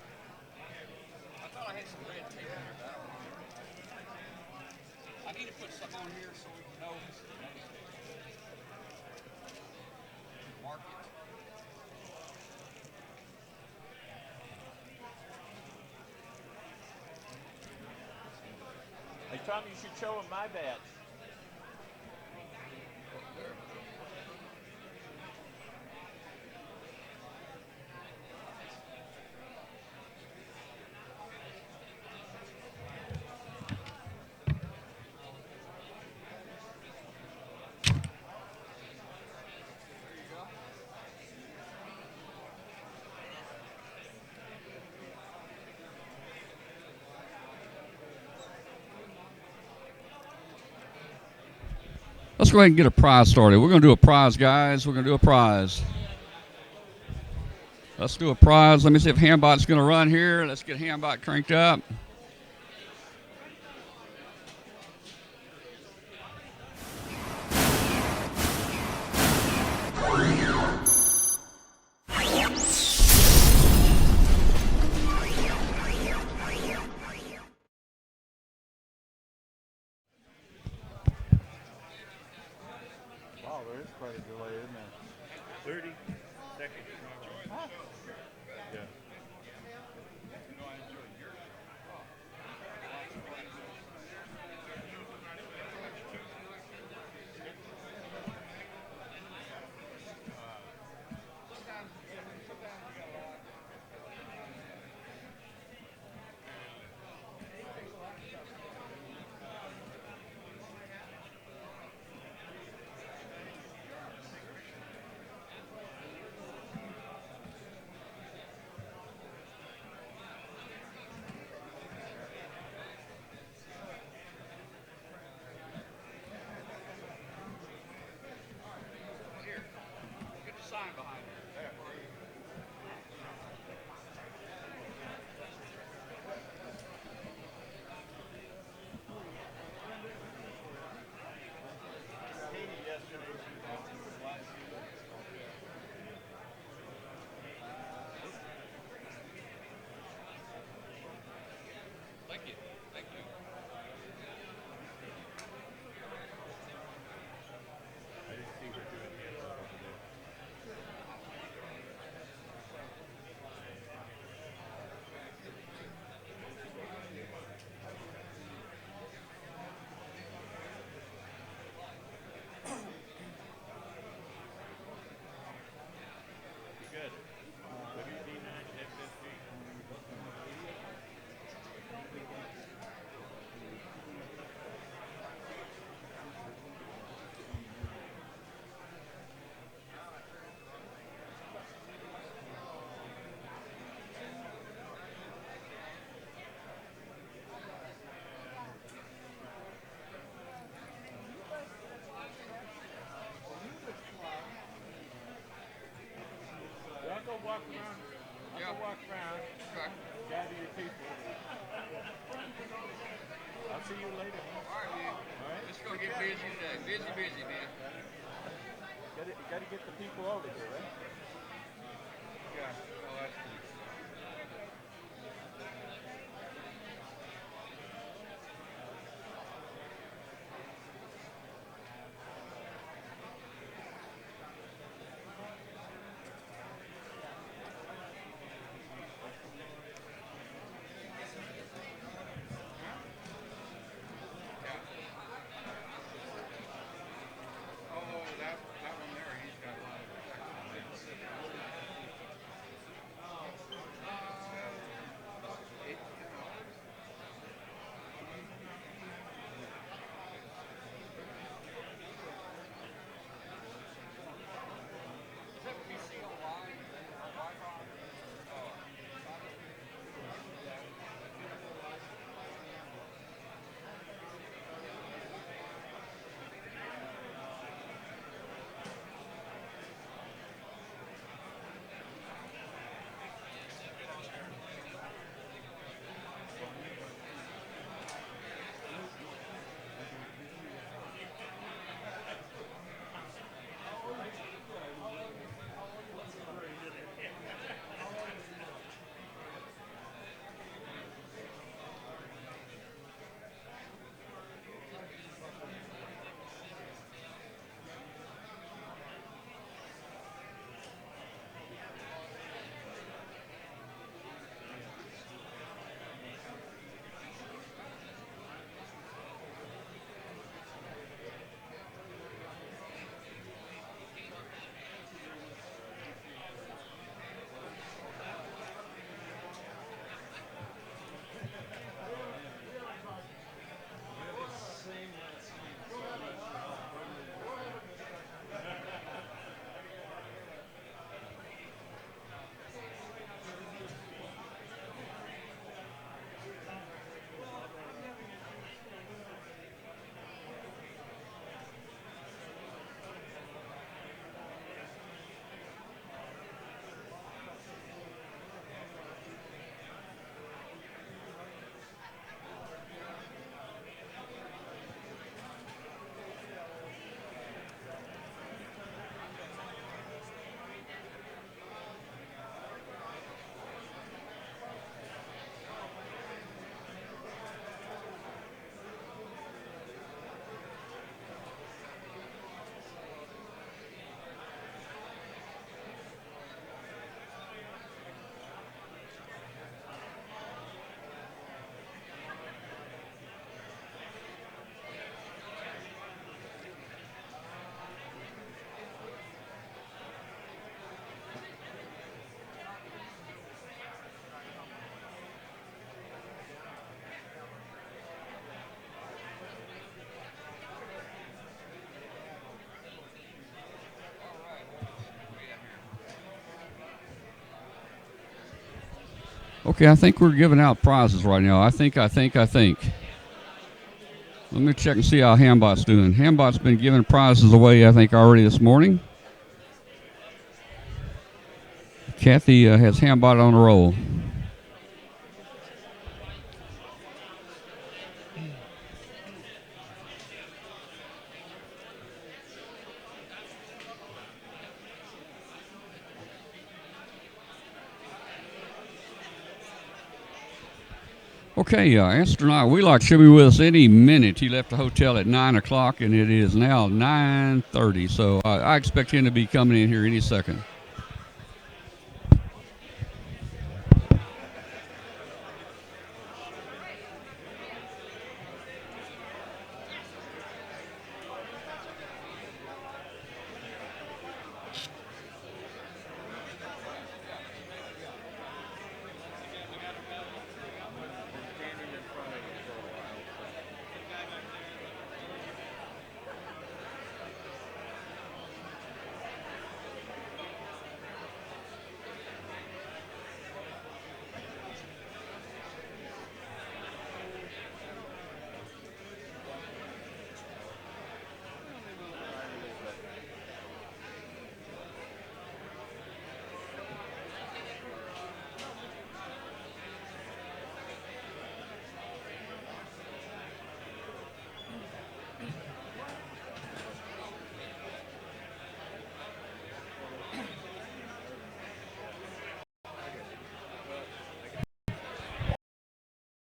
[SPEAKER 1] I thought I had some red tape here, but I don't know. I need to put something on here so we can know this is the next cable. Mark it.
[SPEAKER 2] Hey Tom, you should show him my badge.
[SPEAKER 1] Let's go ahead and get a prize started. We're going to do a prize, guys. We're going to do a prize. Let's do a prize. Let me see if Hambot's going to run here. Let's get Hambot cranked up.
[SPEAKER 2] Wow, there is quite a delay, isn't there?
[SPEAKER 3] 30 seconds.
[SPEAKER 2] Huh?
[SPEAKER 3] Yeah.
[SPEAKER 2] walk around. I can walk around. Gather your people. I'll see you later.
[SPEAKER 1] All right, man.
[SPEAKER 2] All right.
[SPEAKER 1] Just gonna get busy today. Busy, man.
[SPEAKER 2] You gotta get the people over here, right?
[SPEAKER 1] Yeah. Oh, that's cool. Oh, that one there, he's got a lot of protection. Is that PC online? Wi-Fi? Okay, I think we're giving out prizes right now. I think. Let me check and see how Hambot's doing. Hambot's been giving prizes away, I think, already this morning. Kathy has Hambot on a roll. Okay, Astronaut Wheelock should be with us any minute. He left the hotel at 9 o'clock, and it is now 9:30, so I expect him to be coming in here any second.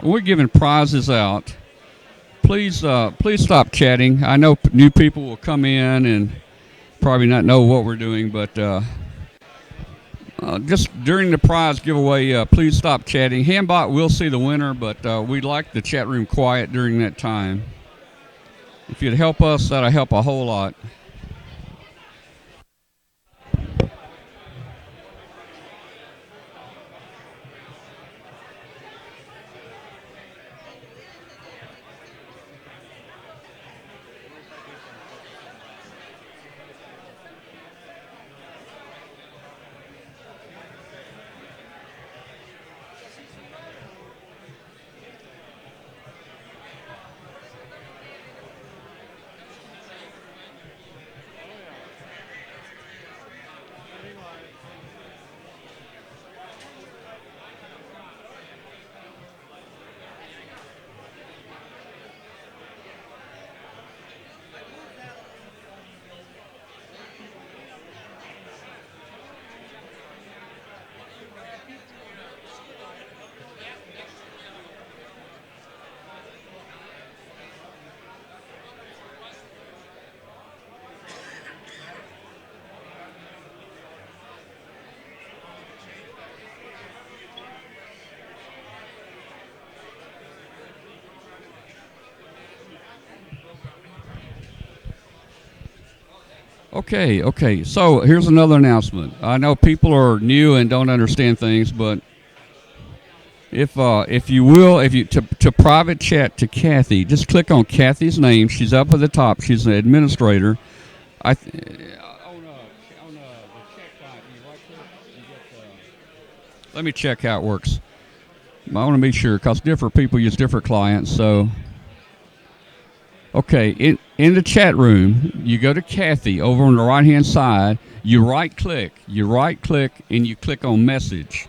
[SPEAKER 1] when we're giving prizes out, please stop chatting. I know new people will come in and probably not know what we're doing, but just during the prize giveaway, please stop chatting. Handbot will see the winner, but we'd like the chat room quiet during that time. If you'd help us, that'll help a whole lot. Okay. So here's another announcement. I know people are new and don't understand things, but if you to private chat to Kathy, just click on Kathy's name. She's up at the top. She's an administrator. On the check line, you right click, you get. Let me check how it works. I want to make sure because different people use different clients. So. Okay, in the chat room, you go to Kathy over on the right-hand side. You right-click, and you click on message.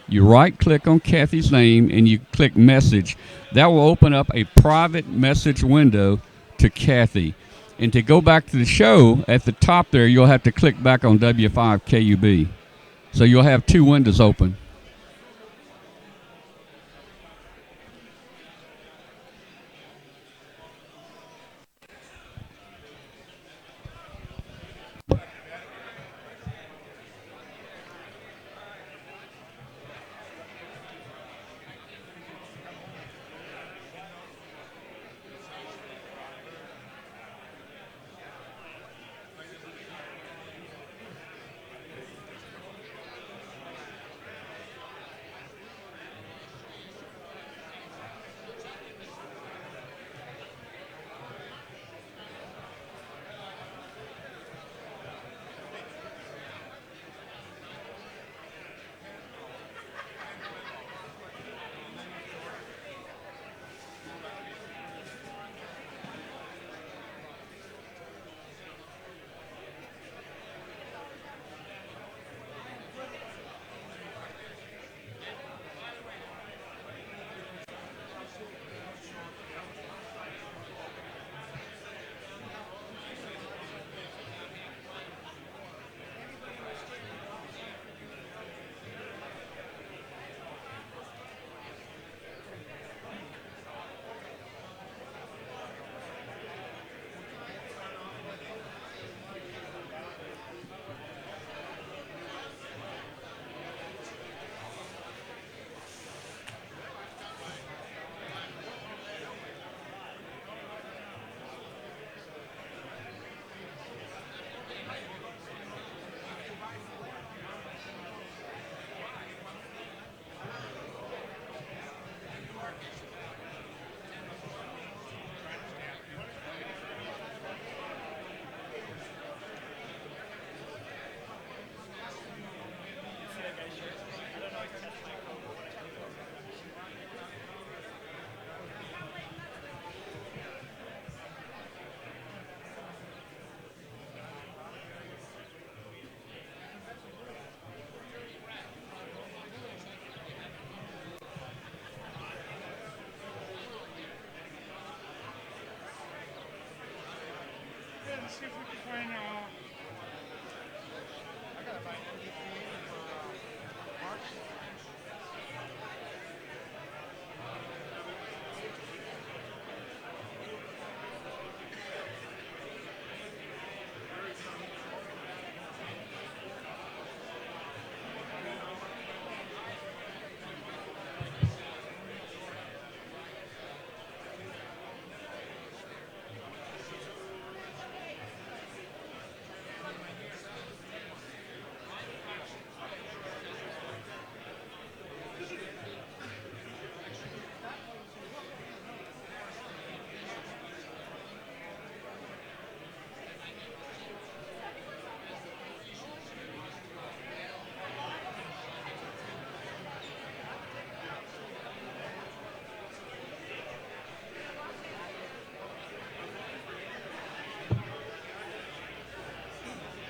[SPEAKER 1] You right-click on Kathy's name, and you click message. That will open up a private message window to Kathy. And to go back to the show, at the top there, you'll have to click back on W5KUB. So you'll have two windows open.
[SPEAKER 2] See if we can find I gotta find MVP for March.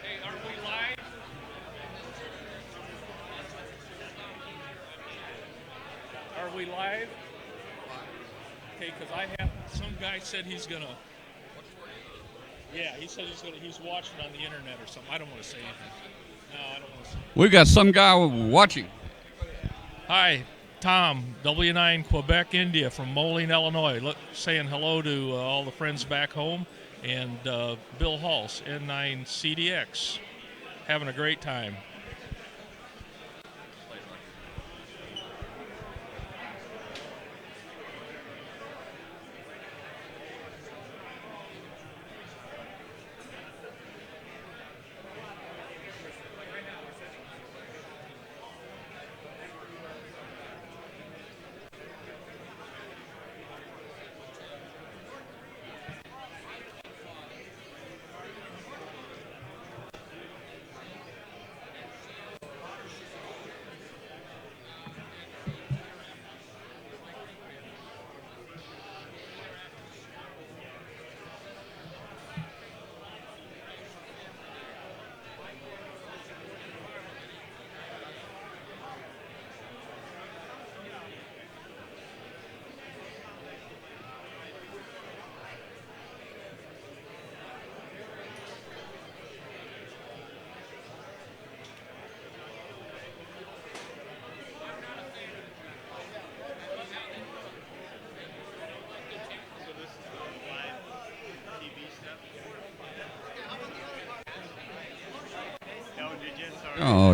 [SPEAKER 3] Hey, are we live? Are we live? Okay, because I have some guy said he's gonna. Yeah, he said he's watching on the internet or something. I don't want to say anything. No, I don't want to say.
[SPEAKER 1] We've got some guy watching.
[SPEAKER 3] Hi, Tom, W9 Quebec, India, from Moline, Illinois. Saying hello to all the friends back home, and Bill Halse, N9 CDX. Having a great time.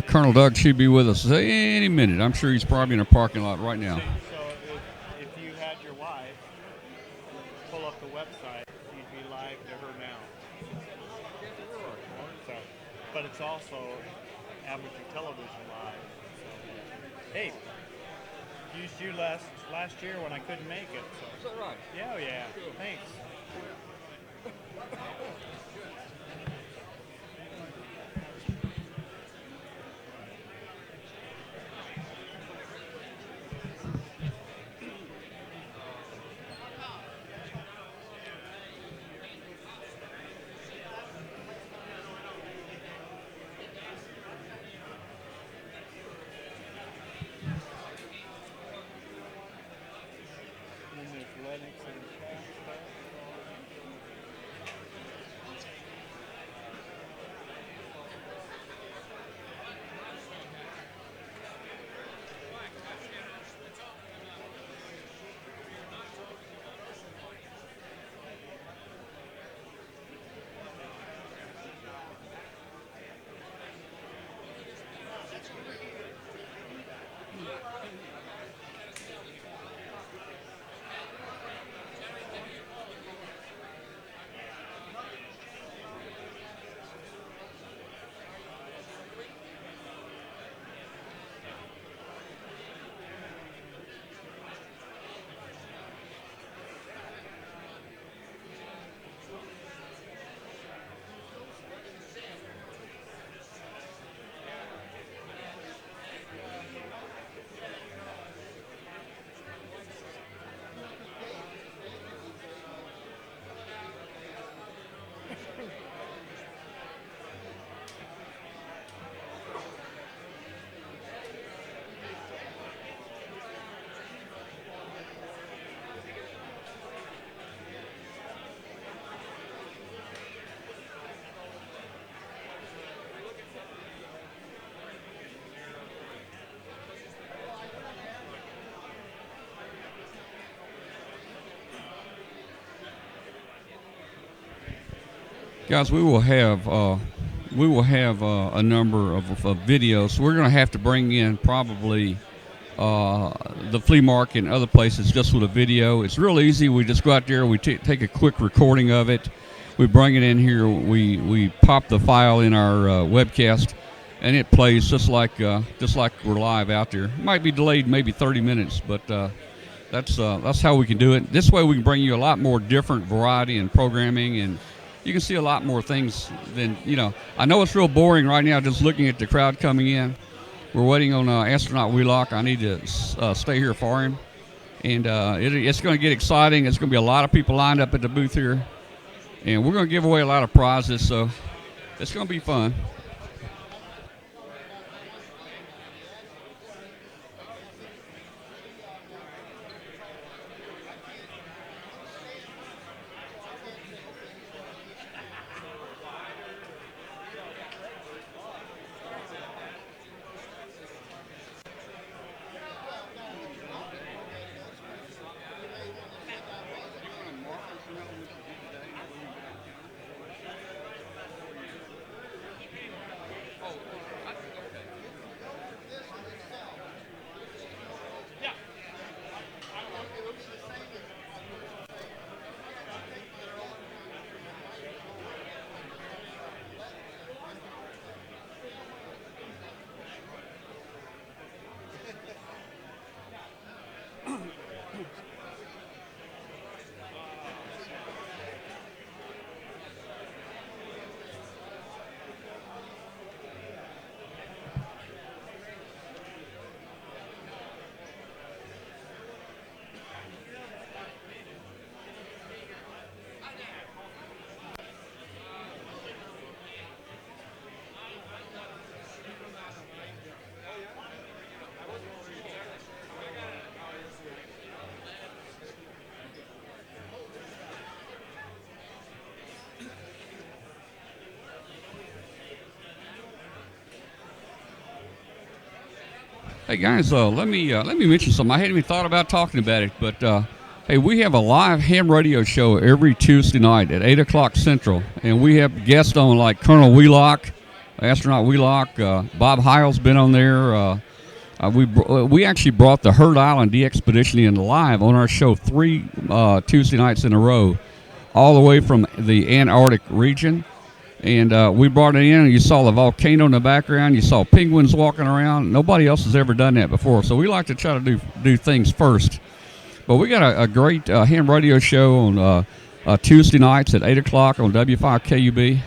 [SPEAKER 1] Colonel Doug should be with us any minute. I'm sure he's probably in a parking lot right now.
[SPEAKER 2] So if you had your wife pull up the website, you'd be live to her now. So, but it's also amateur television live. So. Hey, used you last year when I couldn't make it. So.
[SPEAKER 1] Is that right?
[SPEAKER 2] Yeah, oh yeah. Cool. Thanks.
[SPEAKER 1] Guys, we will have a number of videos. So we're going to have to bring in probably the flea market and other places just with a video. It's real easy. We just go out there, we take a quick recording of it, we bring it in here, we pop the file in our webcast, and it plays just like we're live out there. It might be delayed maybe 30 minutes, but that's how we can do it. This way we can bring you a lot more different variety in programming, and you can see a lot more things than, I know it's real boring right now just looking at the crowd coming in. We're waiting on Astronaut Wheelock. I need to stay here for him. And it's going to get exciting. There's going to be a lot of people lined up at the booth here. And we're going to give away a lot of prizes, so it's going to be fun. Hey guys, let me mention something. I hadn't even thought about talking about it, but hey, we have a live ham radio show every Tuesday night at 8 o'clock Central, and we have guests on like Colonel Wheelock, Astronaut Wheelock. Bob Heil's been on there. We actually brought the Herd Island D-Expedition in live on our show 3 Tuesday nights in a row, all the way from the Antarctic region. And we brought it in, and you saw the volcano in the background. You saw penguins walking around. Nobody else has ever done that before, so we like to try to do things first. But we got a great ham radio show on Tuesday nights at 8 o'clock on W5KUB.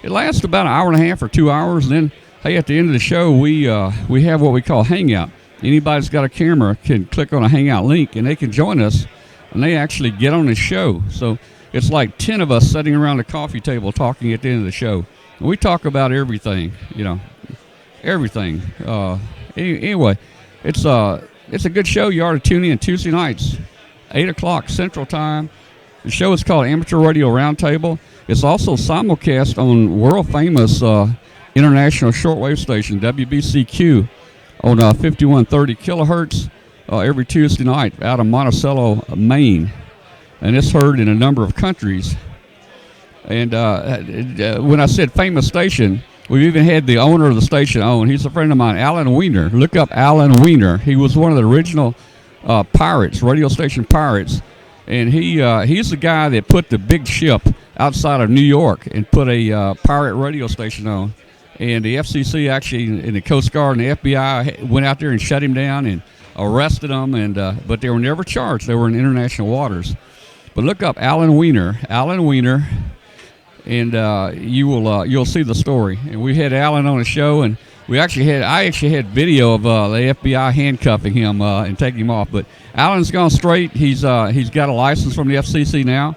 [SPEAKER 1] It lasts about an hour and a half or 2 hours, and then, hey, at the end of the show, we have what we call Hangout. Anybody that's got a camera can click on a Hangout link, and they can join us, and they actually get on the show. So it's like 10 of us sitting around a coffee table talking at the end of the show. And we talk about everything, everything. Anyway, it's a good show. You ought to tune in Tuesday nights, 8 o'clock Central Time. The show is called Amateur Radio Roundtable. It's also simulcast on world-famous international shortwave station, WBCQ, on 5130 kilohertz every Tuesday night out of Monticello, Maine. And it's heard in a number of countries. And when I said famous station, we've even had the owner of the station on. He's a friend of mine, Alan Weiner. Look up Alan Weiner. He was one of the original pirates, radio station pirates. And he's the guy that put the big ship outside of New York and put a pirate radio station on. And the FCC actually, and the Coast Guard and the FBI went out there and shut him down and arrested him. And but they were never charged. They were in international waters. But look up Alan Weiner, and you'll see the story. And we had Alan on the show, and I actually had video of the FBI handcuffing him and taking him off. But Alan's gone straight. He's got a license from the FCC now.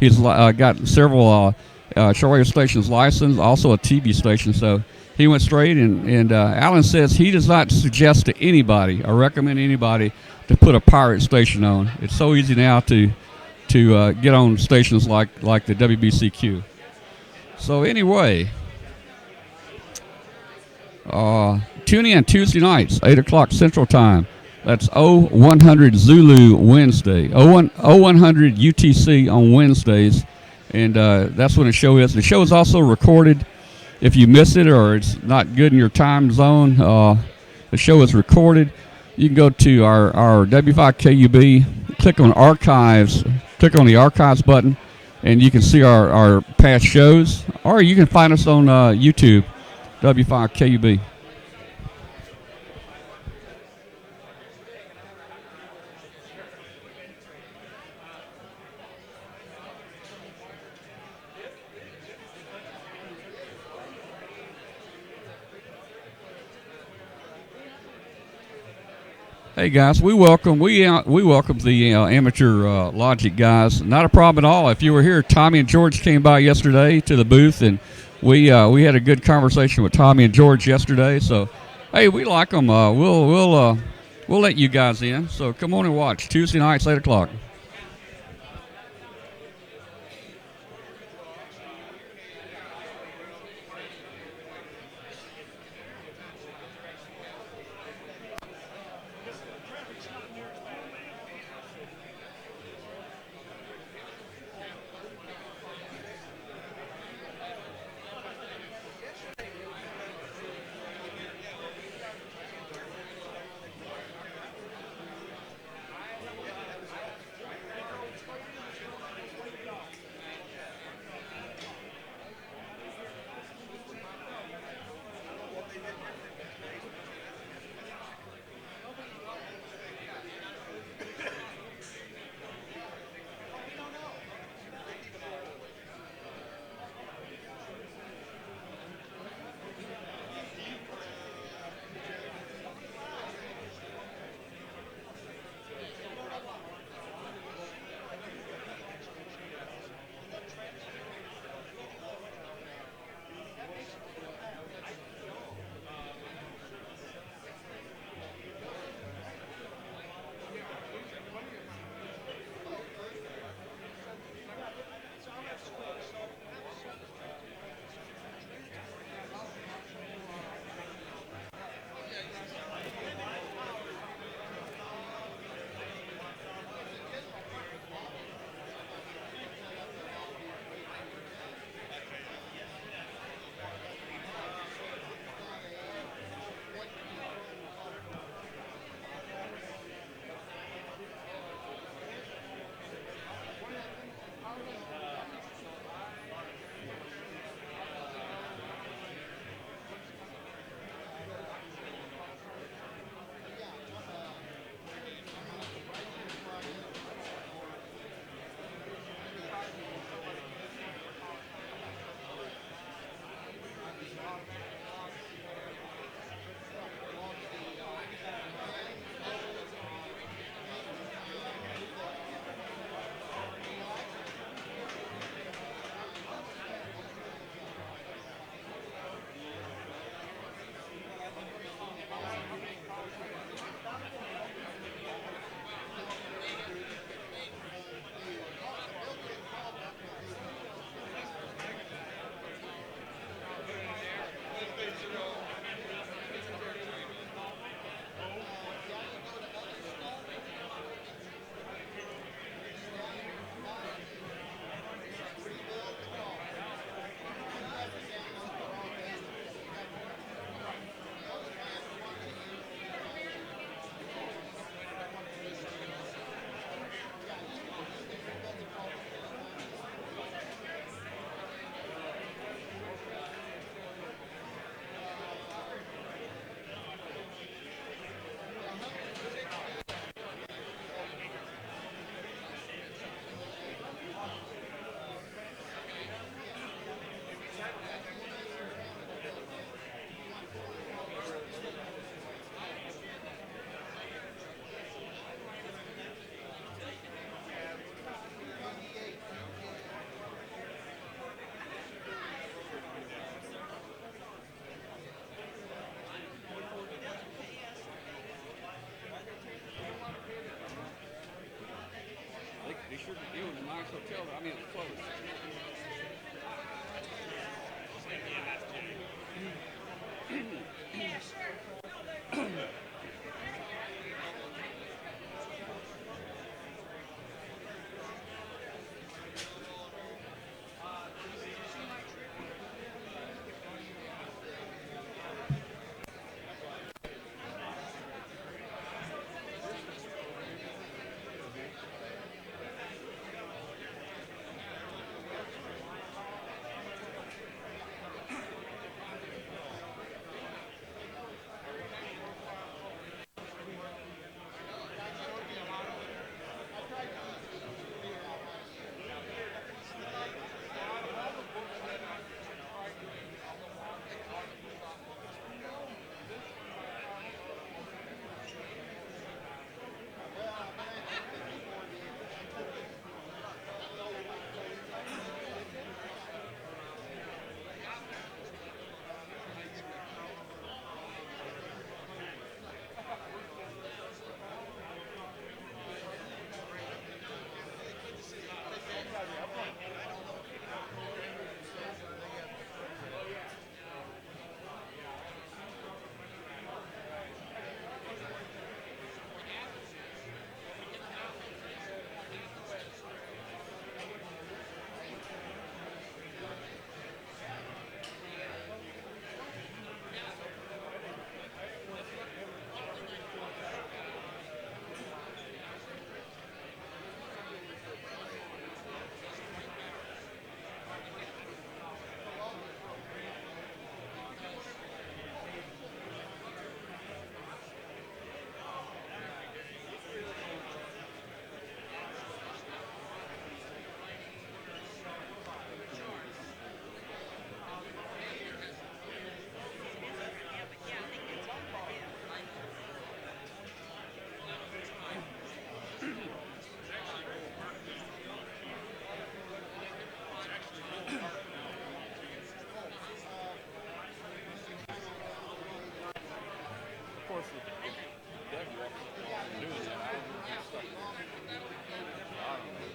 [SPEAKER 1] He's got several shortwave stations licensed, also a TV station. So he went straight. And Alan says he does not suggest to anybody or recommend anybody to put a pirate station on. It's so easy now to get on stations like the WBCQ. So anyway, tune in Tuesday nights, 8 o'clock Central Time. That's 0100 Zulu Wednesday, 0100 UTC on Wednesdays, and that's when the show is. The show is also recorded. If you miss it or it's not good in your time zone, the show is recorded. you can go to our W5KUB, click on archives, click on the archives button, and you can see our past shows, or you can find us on YouTube, W5KUB. Hey guys, we welcome the amateur logic guys. Not a problem at all. If you were here, Tommy and George came by yesterday to the booth, and we had a good conversation with Tommy and George yesterday. So, hey, we like them. We'll let you guys in. So come on and watch Tuesday nights 8 o'clock. They sure could deal with a nice hotel. I mean, it's close. Of course, if Doug walks along and doing that, I don't know if he's stuck there. I don't know.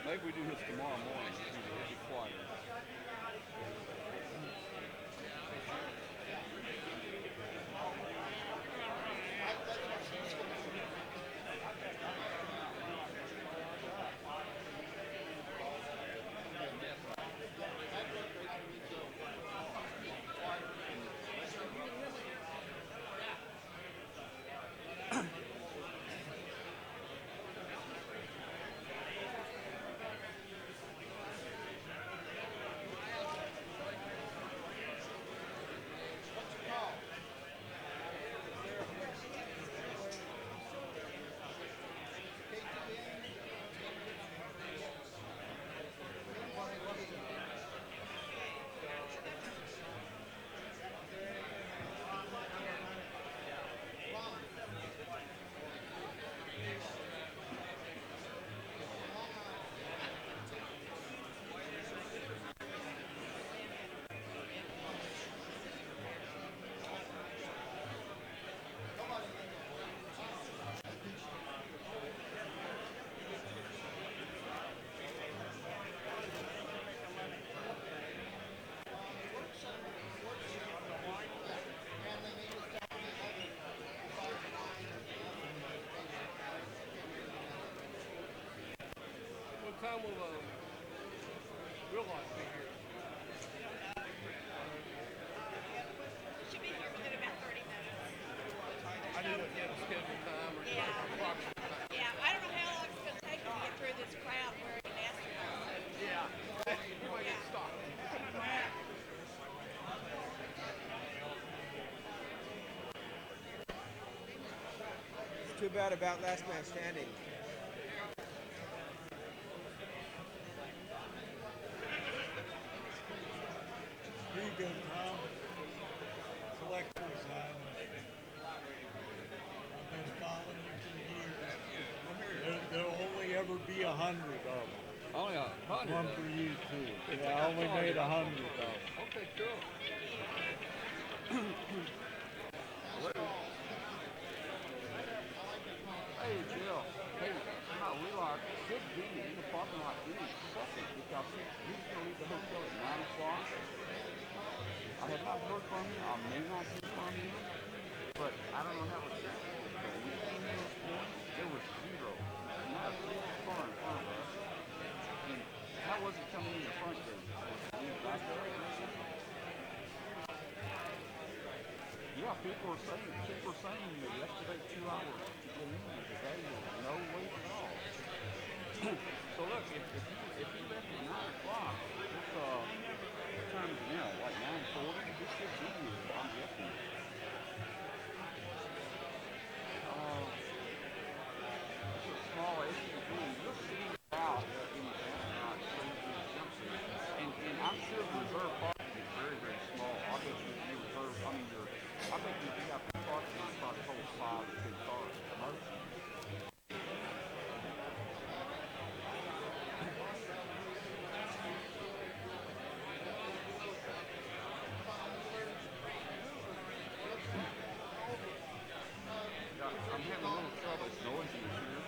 [SPEAKER 1] Maybe we do this tomorrow morning. It'll be quieter.
[SPEAKER 3] What time will Wheelock be here?
[SPEAKER 6] Should be here within about 30 minutes.
[SPEAKER 3] I didn't get a scheduled time or
[SPEAKER 6] Yeah.
[SPEAKER 3] approximate time.
[SPEAKER 6] Yeah, I don't know how long it's going to take to get through this crowd wearing an astronaut suit.
[SPEAKER 3] Yeah. You might get stopped.
[SPEAKER 5] It's too bad about last man standing.
[SPEAKER 7] Here you go, Tom. Collector's Island. I've been following you for years. There'll only ever be 100 of them.
[SPEAKER 1] Only 100.
[SPEAKER 7] One for you too. Yeah, I only made 100 of them.
[SPEAKER 1] Okay, cool. Hey, Jill. Hey, how Wheelock should be in the parking lot any second because he's going to leave the hotel at 9 o'clock. I have not heard from him. I may not hear from him, but I don't know how it's going. When we came in this morning, there was zero. And now it's this car in front of us. And how was it coming in the front gate? Was it back there? Yeah, people were saying that yesterday 2 hours to get in, and today was no wait at all. So look, if you left at 9 o'clock, it's what time is it now? Like 9:40? This should be here, I'm guessing. It's a small SUV. You'll see it out in the astronaut jumpsuit. And I'm sure the reserve parking is very, very small. I'll bet you reserve, I bet you got the parking lot probably holds 5 or 6 cars at the most. I'm having a little trouble. It's noisy in here.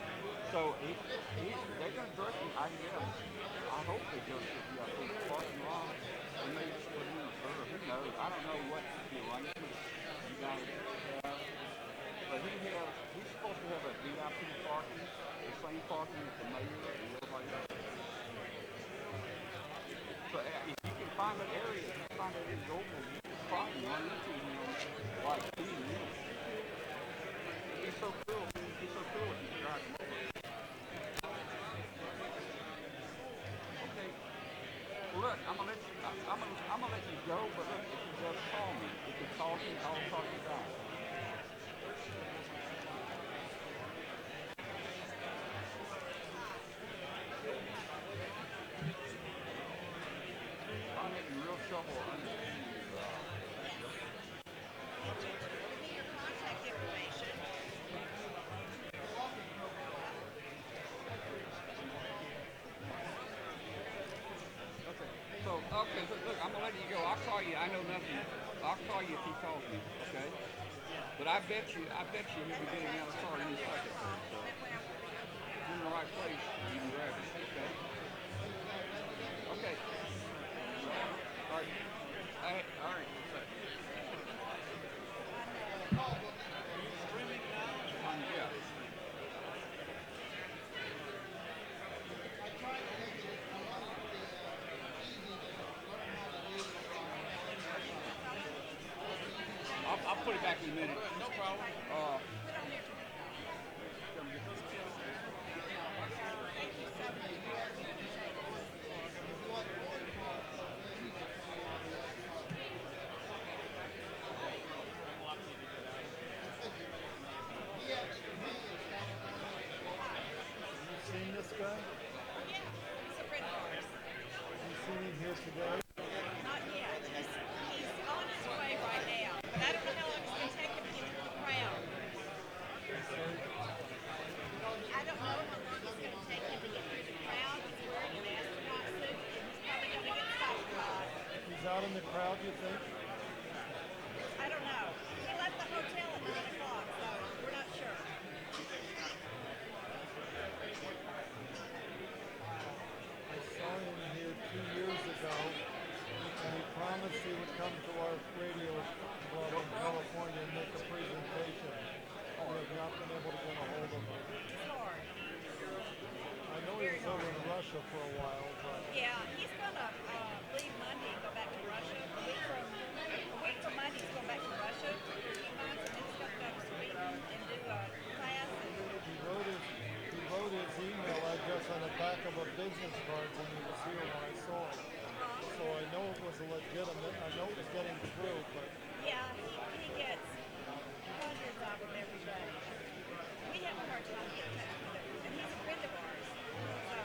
[SPEAKER 1] So they're going to direct me, I guess. I hope they direct me out to the parking lot. And maybe just put in a reserve. Who knows? I don't know what the arrangement you guys have. But he's supposed to have a VIP parking, the same parking as the mayor and everybody else. So if you can find that area, if you find that in Goldman, you can probably run into him like 2 minutes. He's so cool. He's so cool if you drive him over. Okay. Well, look, I'm gonna let you go, but look, if you just call me. If you call me, I'll call you back. I'm having real trouble understanding you.
[SPEAKER 6] Give me your contact information.
[SPEAKER 1] go. I'll call you. I know nothing. I'll call you if he calls me. Okay. But I bet you he'll be getting out of the car any second. So he's in the right place. You can grab it. Okay. Okay. All right. All right. Yeah. I'll put it back in a minute. No problem.
[SPEAKER 7] Seen this guy?
[SPEAKER 6] Yeah, he's a friend of ours.
[SPEAKER 7] You seen him here today?
[SPEAKER 6] Not yet. He's on his way right now. But I don't know how long it's going to take him to get through the crowd. I don't know how long it's going to take him to get through the crowd. He's wearing an astronaut suit, and he's probably going to get stopped by.
[SPEAKER 7] He's out in the crowd, you think?
[SPEAKER 6] I don't know. He left the hotel at 9 o'clock, so we're not sure.
[SPEAKER 7] I saw him here 2 years ago, and he promised he would come to our radio club in California and make a presentation. We have not been able to get a hold of him.
[SPEAKER 6] It's hard.
[SPEAKER 7] I know he was over in Russia for a while, but
[SPEAKER 6] Yeah, he's going to leave Monday and go back to Russia. A week from Monday, he's going back to Russia for a few months, and then he's going to go to Sweden and do a class.
[SPEAKER 7] he wrote his email address on the back of a business card when he was here when I saw him. So I know it was legitimate. I know it was getting through, but
[SPEAKER 6] Yeah, he gets hundreds of them every day. We have a hard time getting in touch with him, and he's a friend of ours. So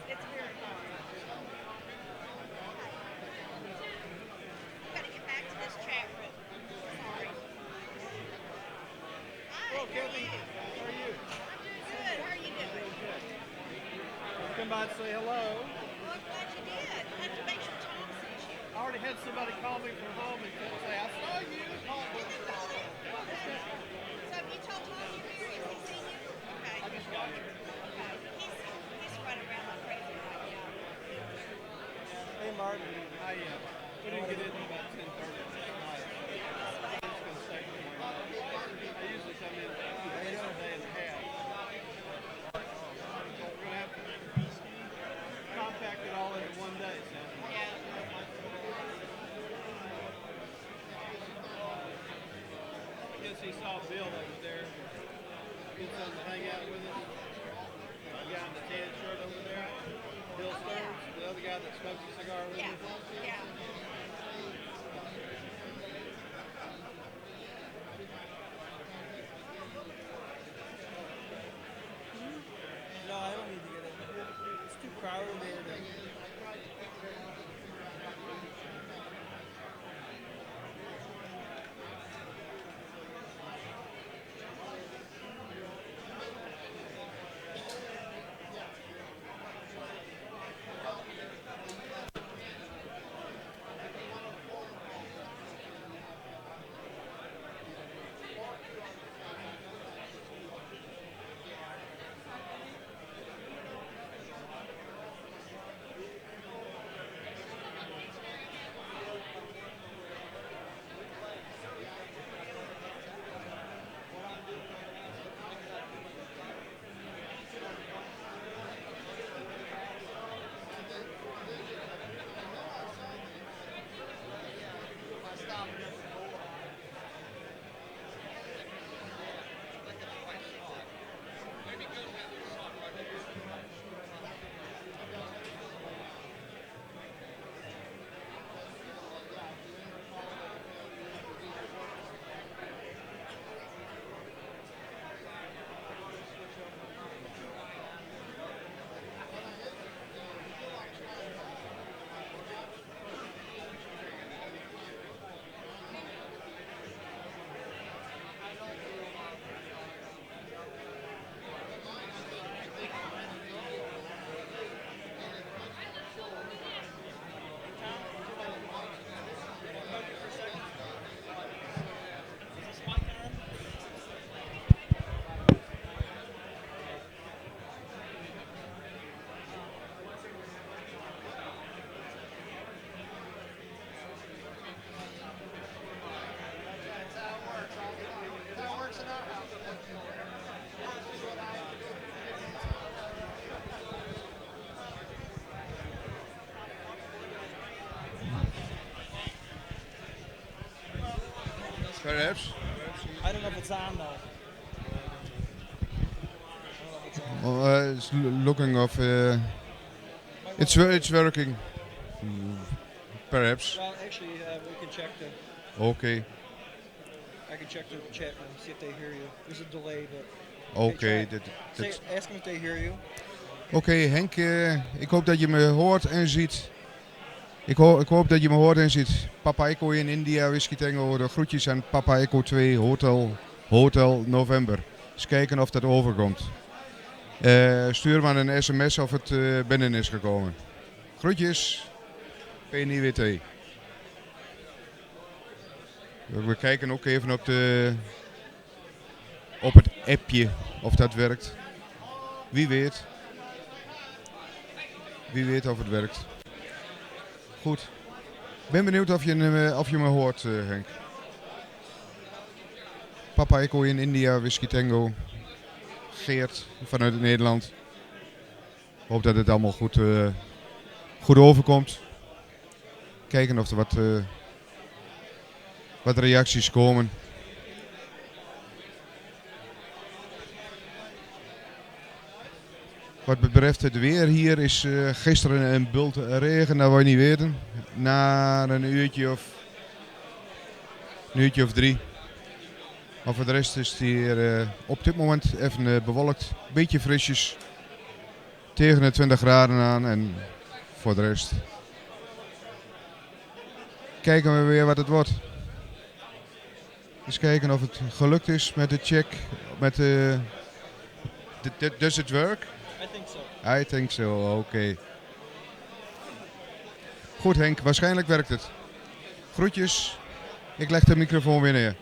[SPEAKER 6] it's very hard. We've got to get back to this chat room. Sorry. Hi,
[SPEAKER 3] Hello,
[SPEAKER 6] how are
[SPEAKER 3] Kathy.
[SPEAKER 6] you?
[SPEAKER 3] How are you?
[SPEAKER 6] I'm doing good. How are you doing?
[SPEAKER 3] Come by and say hello.
[SPEAKER 6] Well, I'm glad you did. I have to make sure Tom sees you.
[SPEAKER 3] I already had somebody call me from home and say, I saw you.
[SPEAKER 6] Okay. So have you told Tom you're here? Has he seen you? Okay.
[SPEAKER 3] I just got here.
[SPEAKER 6] Okay. He's running around like crazy right now.
[SPEAKER 3] Hey, Martin. We didn't get in until about 10:30 tonight. I'm just going to stay for one night. I usually come in a day and a half. We're going to have to compact it all into one day, so.
[SPEAKER 6] Yeah.
[SPEAKER 3] I guess he saw Bill over there. Get something to hang out with us. The guy in the tan shirt over there. Bill Stearns, the other guy that smokes a cigar with
[SPEAKER 6] Yeah.
[SPEAKER 3] us.
[SPEAKER 6] Yeah.
[SPEAKER 5] No, I don't need to get in. It's too crowded there.
[SPEAKER 8] Perhaps.
[SPEAKER 5] I don't know if it's on though.
[SPEAKER 8] It's looking of. It's working. Perhaps.
[SPEAKER 5] Well, actually, we can check the.
[SPEAKER 8] Okay.
[SPEAKER 5] I can check the chat room, see if they hear you. There's a delay, but.
[SPEAKER 8] Okay.
[SPEAKER 5] Ask them if they hear you.
[SPEAKER 8] Oké, Henk, ik hoop dat je me hoort en ziet. Ik hoop dat je me hoort en ziet. Papa Echo in India, Whisky Tango. De groetjes aan Papa Echo 2, Hotel November. Eens kijken of dat overkomt. Stuur maar een sms of het binnen is gekomen. Groetjes. PNIWT. We kijken ook even op het appje of dat werkt. Wie weet. Wie weet of het werkt. Goed. Ik ben benieuwd of je me hoort, Henk. Papa Echo in India, Whisky Tango. Geert vanuit Nederland. Ik hoop dat het allemaal goed overkomt. Kijken of er wat reacties komen. Wat betreft het weer hier is gisteren een bult regen, dat wil je niet weten. Na een uurtje of 3. Maar voor de rest is het hier op dit moment even bewolkt. Beetje frisjes. Tegen de 20 graden aan en voor de rest kijken we weer wat het wordt. Eens kijken of het gelukt is met de check. Does it work? I think so, oké. Goed Henk, waarschijnlijk werkt het. Groetjes. Ik leg de microfoon weer neer.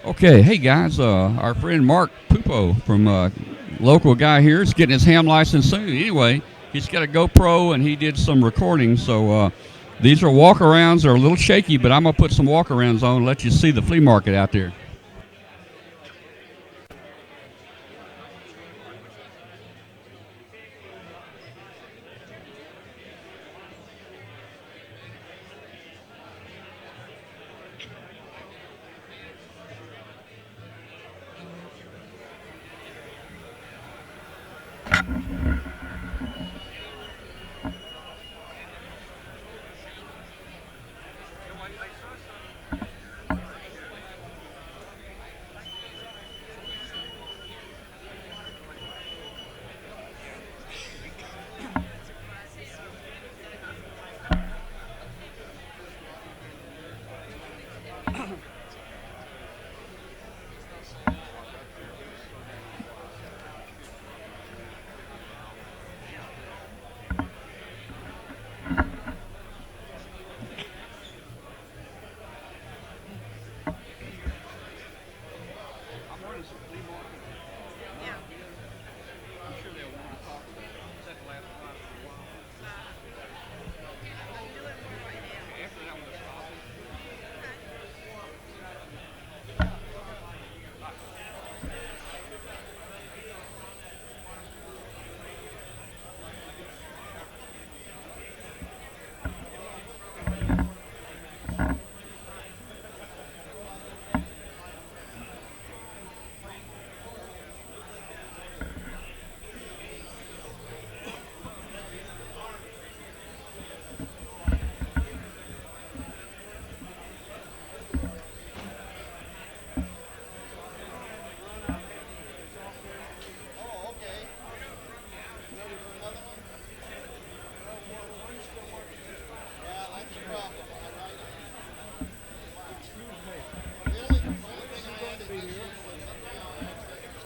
[SPEAKER 1] Okay, hey guys, our friend Mark Pupo from local guy here is getting his ham license soon. Anyway, he's got a GoPro and he did some recording. So these are walk-arounds. They're a little shaky, but I'm gonna put some walk-arounds on and let you see the flea market out there.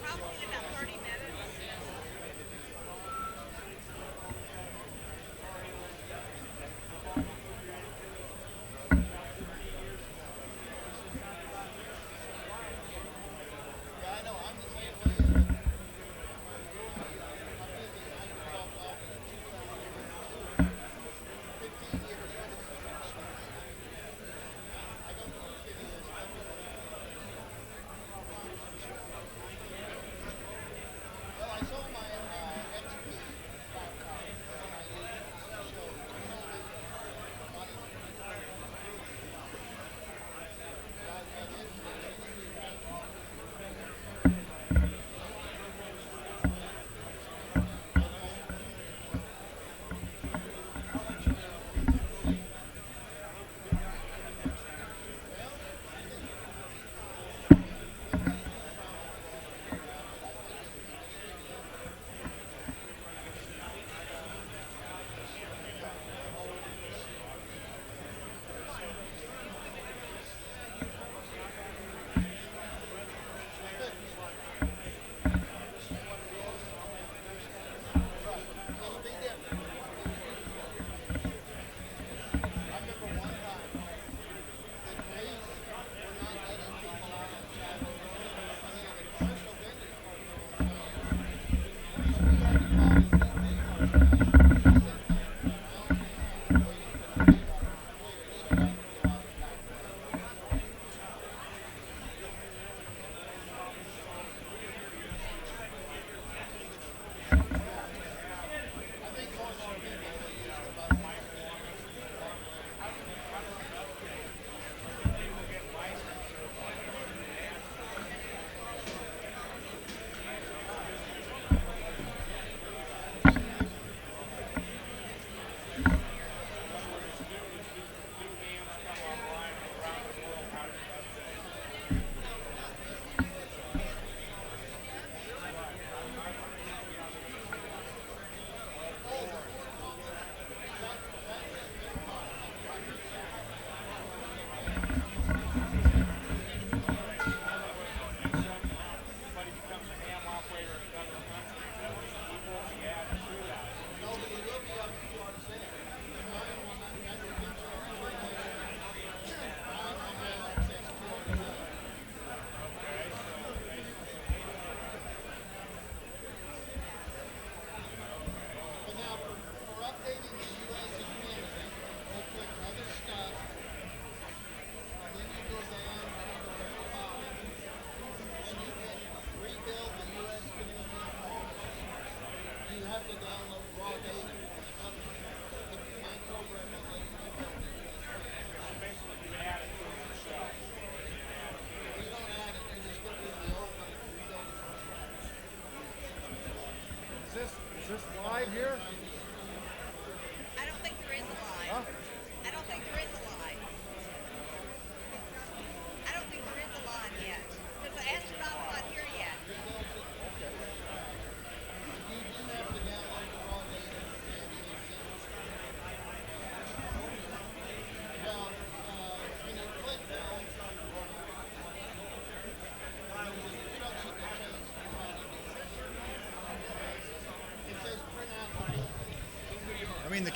[SPEAKER 6] Probably in about 30 minutes.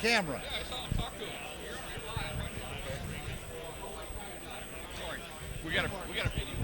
[SPEAKER 7] camera.
[SPEAKER 1] We got a video.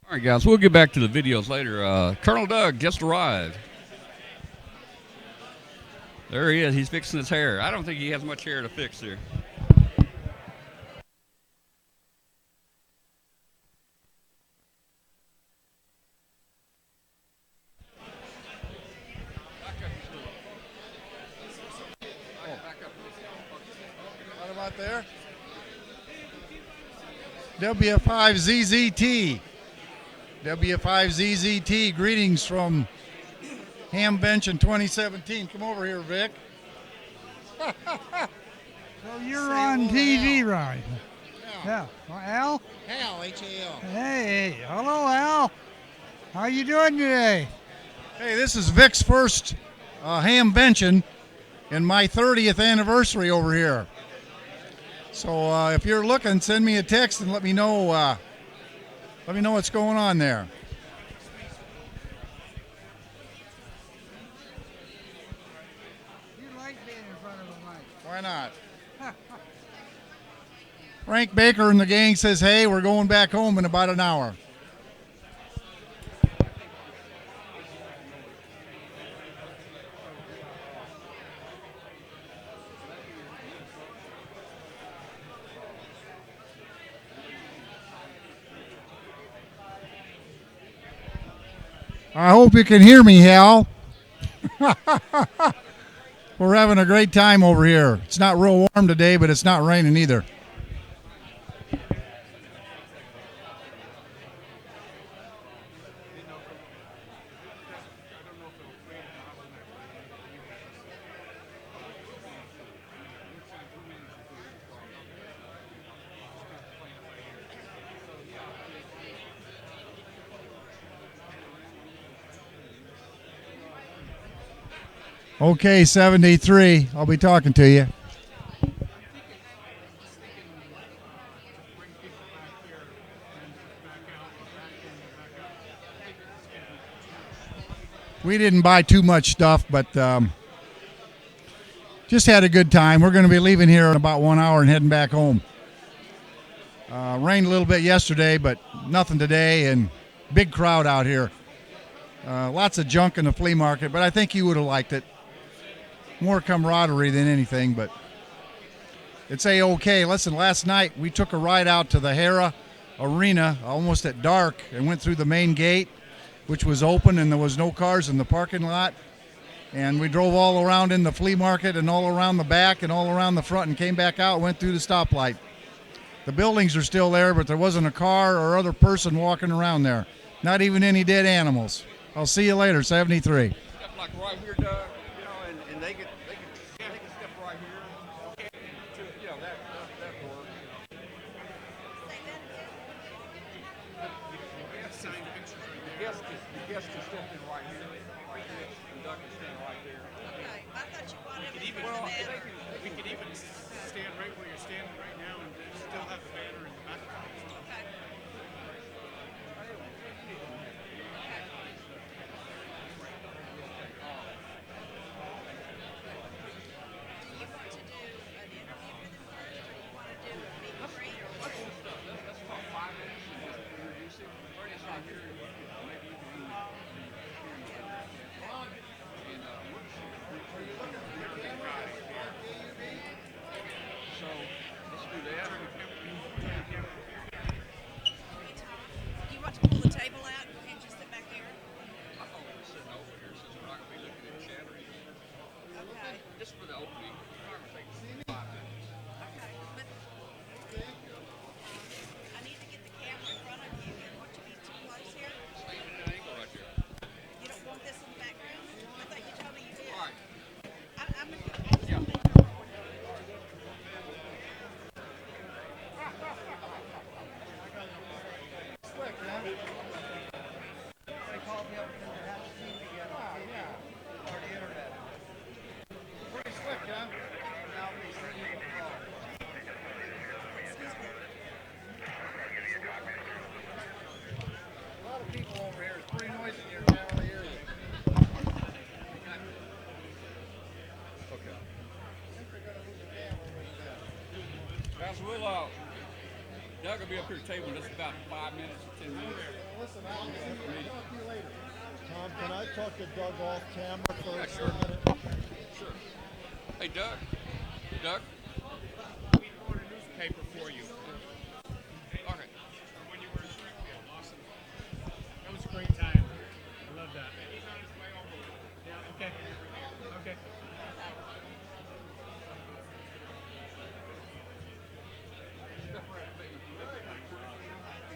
[SPEAKER 1] All right, guys, we'll get back to the videos later. Colonel Doug just arrived. There he is. He's fixing his hair. I don't think he has much hair to fix here.
[SPEAKER 7] What about there? W5ZZT. W5ZZT. Greetings from Hamvention 2017. Come over here, Vic.
[SPEAKER 9] So you're on TV, right? Yeah. Well, Al?
[SPEAKER 7] Hal, H-A-L.
[SPEAKER 9] Hey, hello, Al. How you doing today?
[SPEAKER 7] Hey, this is Vic's first Hamvention and my 30th anniversary over here. So if you're looking, send me a text and let me know what's going on there.
[SPEAKER 9] You like being in front of a mic.
[SPEAKER 7] Why not? Frank Baker and the gang says, hey, we're going back home in about an hour. I hope you can hear me, Hal. We're having a great time over here. It's not real warm today, but it's not raining either.
[SPEAKER 9] Okay, 73. I'll be talking to you. We didn't buy too much stuff, but just had a good time. We're going to be leaving here in about 1 hour and heading back home. Rained a little bit yesterday, but nothing today, and big crowd out here. Lots of junk in the flea market, but I think you would have liked it. More camaraderie than anything, but it's A-okay. Listen, last night we took a ride out to the Hera Arena almost at dark and went through the main gate, which was open, and there was no cars in the parking lot. And we drove all around in the flea market and all around the back and all around the front and came back out and went through the stoplight. The buildings are still there, but there wasn't a car or other person walking around there. Not even any dead animals. I'll see you later, 73.
[SPEAKER 1] Step like right here, Doug, you know, and they can step right here. You know, that work. The guest can step in right here, like this, and Doug can stand right there.
[SPEAKER 6] Okay, I thought you wanted me to
[SPEAKER 2] Well,
[SPEAKER 6] stand.
[SPEAKER 2] we could even stand right where you're standing right now and still have the banner in the background.
[SPEAKER 6] Okay. Do you want to do an interview with him first, or you want to do a meet and greet, or what?
[SPEAKER 1] Let's talk 5 minutes and just introduce him. Bernie's not here. Maybe you can So let's do that.
[SPEAKER 6] Do you want to pull the table out and just sit back there?
[SPEAKER 1] I thought we were sitting over here since we're not going to be looking at each other.
[SPEAKER 6] Okay.
[SPEAKER 1] Just for the opening. We're not going to take 5 minutes.
[SPEAKER 6] Okay, but I need to get the camera in front of you. And want you to be too close here?
[SPEAKER 1] Stand at an angle right there.
[SPEAKER 6] You don't want this in the background? I thought you told me you did.
[SPEAKER 1] All right. Pastor Wheelock, Doug will be up here at the table in just about 5 minutes or 10 minutes.
[SPEAKER 7] Listen, I'll talk to you later. Tom, can I talk to Doug off camera for
[SPEAKER 1] Yeah,
[SPEAKER 7] a
[SPEAKER 1] sure.
[SPEAKER 7] minute?
[SPEAKER 1] Sure. Hey, Doug. Doug?
[SPEAKER 2] We brought a newspaper for you.
[SPEAKER 1] Okay.
[SPEAKER 2] When you were in Springfield. Awesome. That was a great time. I love that. He's on his way over. Yeah, okay. Okay.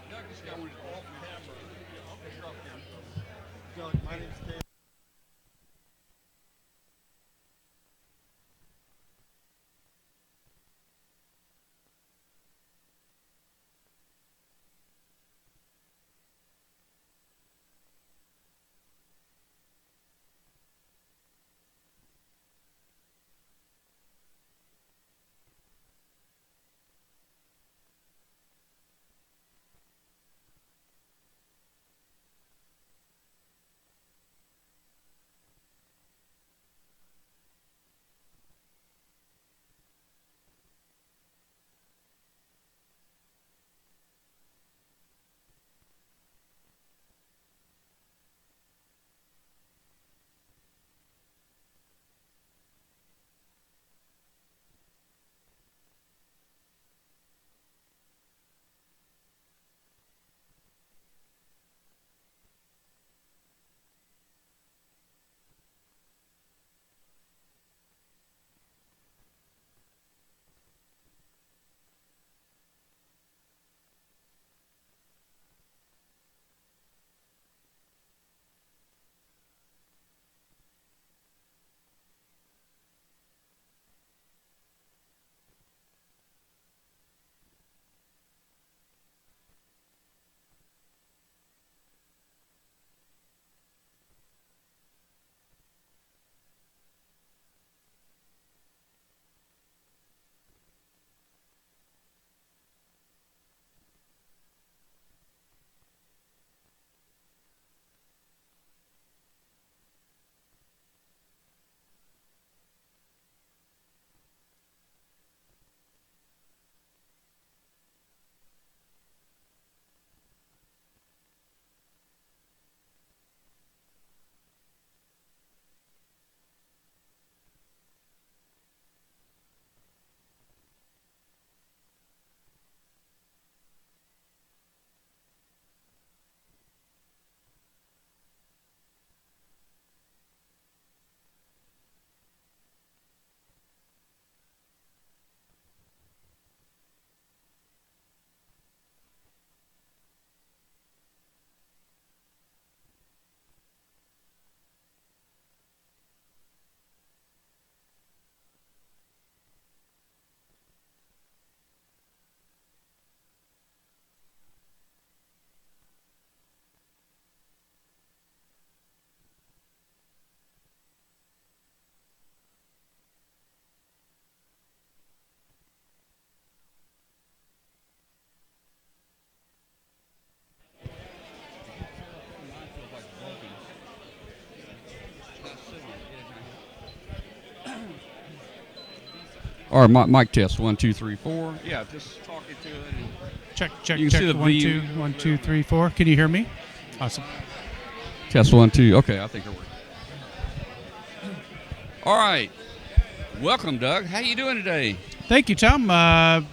[SPEAKER 1] Doug just got one off camera.
[SPEAKER 7] Doug, my name's Dave.
[SPEAKER 1] Or mic test 1 2 3 4. Yeah, just talk it to it. And
[SPEAKER 2] Check.
[SPEAKER 1] You can see the
[SPEAKER 2] 1
[SPEAKER 1] V.
[SPEAKER 2] 2 1 2 3 4. Can you hear me? Awesome.
[SPEAKER 1] Test 1 2. Okay, I think it worked. All right. Welcome, Doug. How you doing today?
[SPEAKER 2] Thank you, Tom.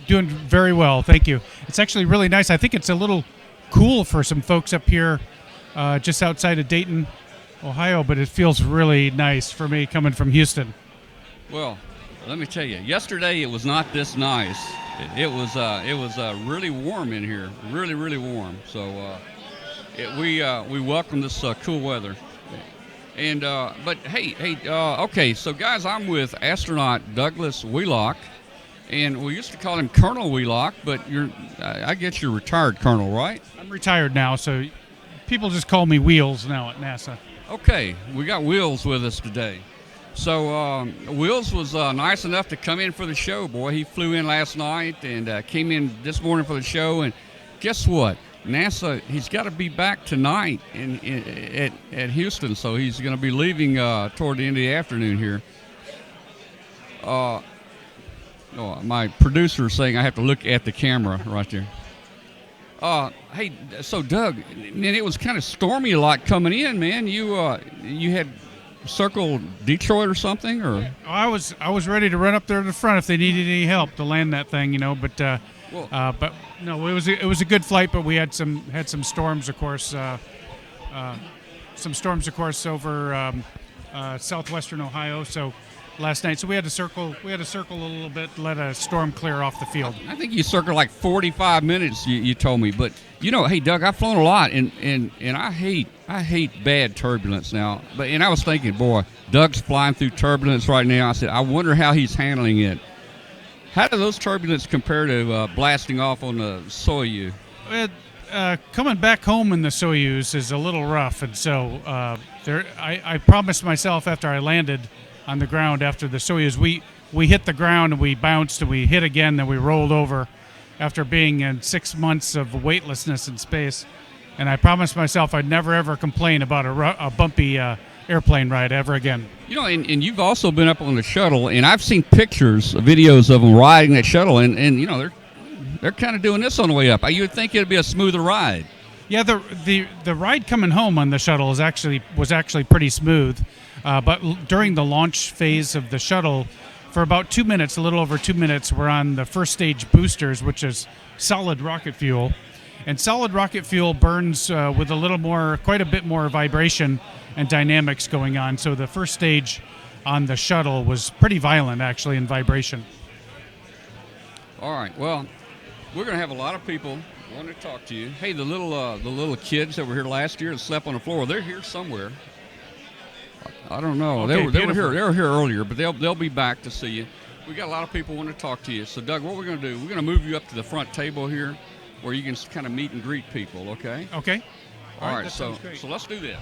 [SPEAKER 2] Doing very well. Thank you. It's actually really nice. I think it's a little cool for some folks up here just outside of Dayton, Ohio, but it feels really nice for me coming from Houston.
[SPEAKER 1] Well, let me tell you. Yesterday it was not this nice. It was really warm in here. Really, really warm. So we welcome this cool weather. And but hey, okay. So guys, I'm with Astronaut Douglas Wheelock. And we used to call him Colonel Wheelock, but I guess you're retired Colonel, right?
[SPEAKER 2] I'm retired now, so people just call me Wheels now at NASA.
[SPEAKER 1] Okay, we got Wheels with us today. So Wheels was nice enough to come in for the show, boy. He flew in last night and came in this morning for the show. And guess what? NASA, he's got to be back tonight at Houston, so he's going to be leaving toward the end of the afternoon here. Oh, my producer is saying I have to look at the camera right there. Hey, so Doug, man, it was kind of stormy a lot coming in, man. You had circled Detroit or something, or?
[SPEAKER 2] I was ready to run up there to the front if they needed any help to land that thing, but no, it was a good flight, but we had some storms, of course, over southwestern Ohio. So last night, so we had to circle a little bit, let a storm clear off the field.
[SPEAKER 1] I think you circled like 45 minutes. You told me, but hey, Doug, I've flown a lot, and I hate bad turbulence now. And I was thinking, boy, Doug's flying through turbulence right now. I said, I wonder how he's handling it. How do those turbulence compare to blasting off on the Soyuz?
[SPEAKER 2] Coming back home in the Soyuz is a little rough, and so I promised myself after I landed on the ground after the Soyuz, we hit the ground and we bounced and we hit again, then we rolled over after being in 6 months of weightlessness in space. And I promised myself I'd never ever complain about a bumpy airplane ride ever again.
[SPEAKER 1] And you've also been up on the shuttle, and I've seen pictures, videos of them riding that shuttle, and they're kind of doing this on the way up. You would think it'd be a smoother ride.
[SPEAKER 2] Yeah, the ride coming home on the shuttle was actually pretty smooth, but during the launch phase of the shuttle, for about 2 minutes, a little over 2 minutes, we're on the first stage boosters, which is solid rocket fuel, and solid rocket fuel burns with quite a bit more vibration and dynamics going on. So the first stage on the shuttle was pretty violent, actually, in vibration.
[SPEAKER 1] All right, well, we're going to have a lot of people want to talk to you. Hey, the little kids that were here last year and slept on the floor, they're here somewhere. I don't know.
[SPEAKER 2] Okay,
[SPEAKER 1] they were here earlier, but they'll be back to see you. We got a lot of people want to talk to you. So Doug, what we're going to do? We're going to move you up to the front table here, where you can kind of meet and greet people. Okay.
[SPEAKER 2] Okay.
[SPEAKER 1] All right. So let's do that.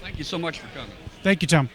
[SPEAKER 1] Thank you so much for coming.
[SPEAKER 2] Thank you, Tom.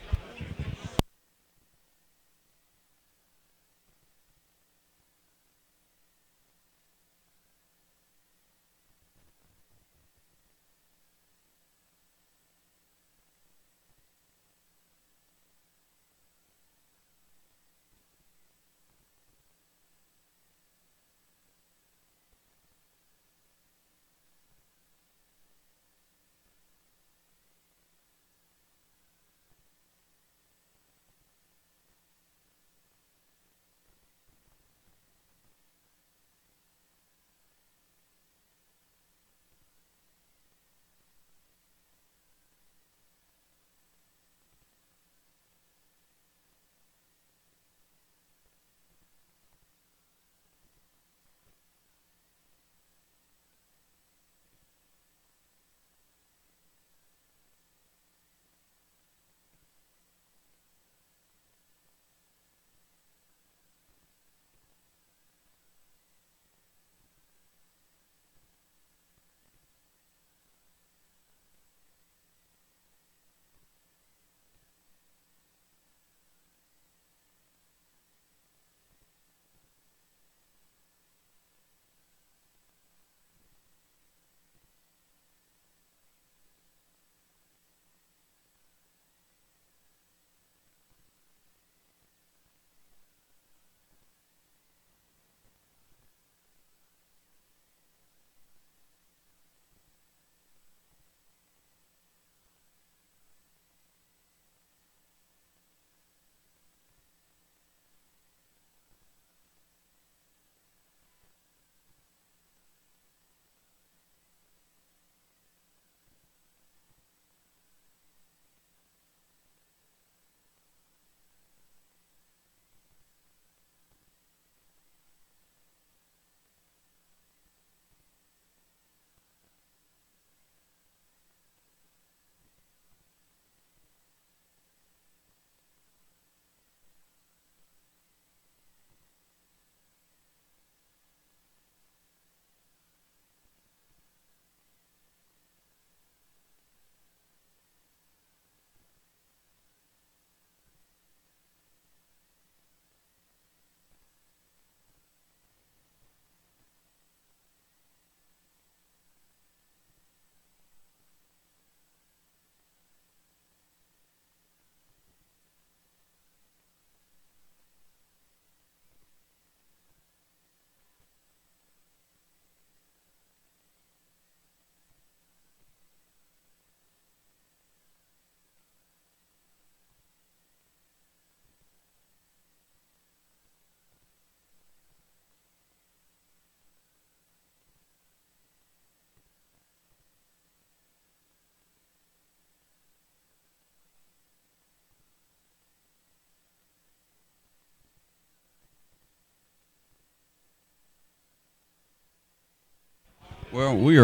[SPEAKER 1] Well, we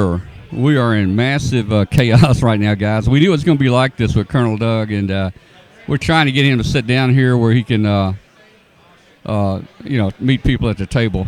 [SPEAKER 1] are in massive chaos right now, guys. We knew it was going to be like this with Colonel Doug, and we're trying to get him to sit down here where he can, meet people at the table.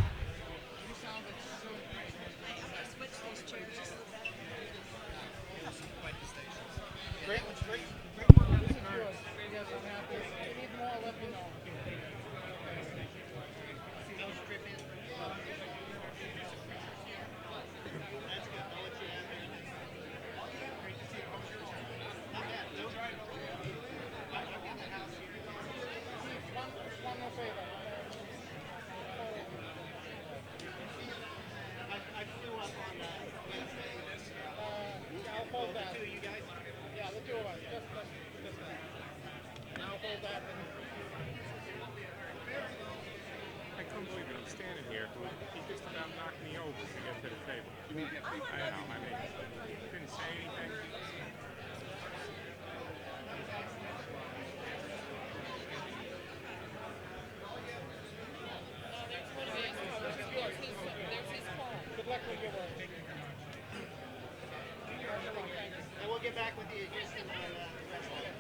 [SPEAKER 10] I couldn't believe it. I'm standing here. He just about knocked me over to get to the table. I know. I mean, didn't say anything.
[SPEAKER 5] Good luck with your work. Thank you very much. And we'll get back with you just in the rest of it.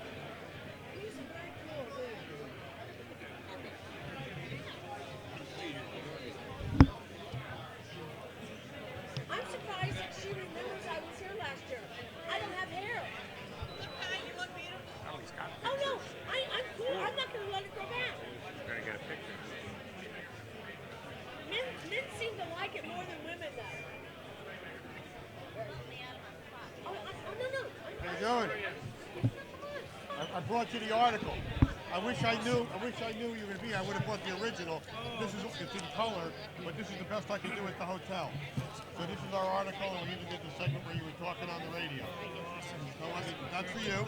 [SPEAKER 6] I'm surprised that she remembers I was here last year. I don't have hair. You look beautiful.
[SPEAKER 10] Oh, he's got
[SPEAKER 6] Oh no, I'm cool. I'm not gonna let it grow back.
[SPEAKER 10] Gonna get a picture.
[SPEAKER 6] Men seem to like it more than women though. Oh no.
[SPEAKER 7] How you doing? I brought you the article. I wish I knew you were gonna be. I would have brought the original. It's in color, but this is the best I can do at the hotel. So this is our article, and we even did the segment where you were talking on the radio. So that's for you.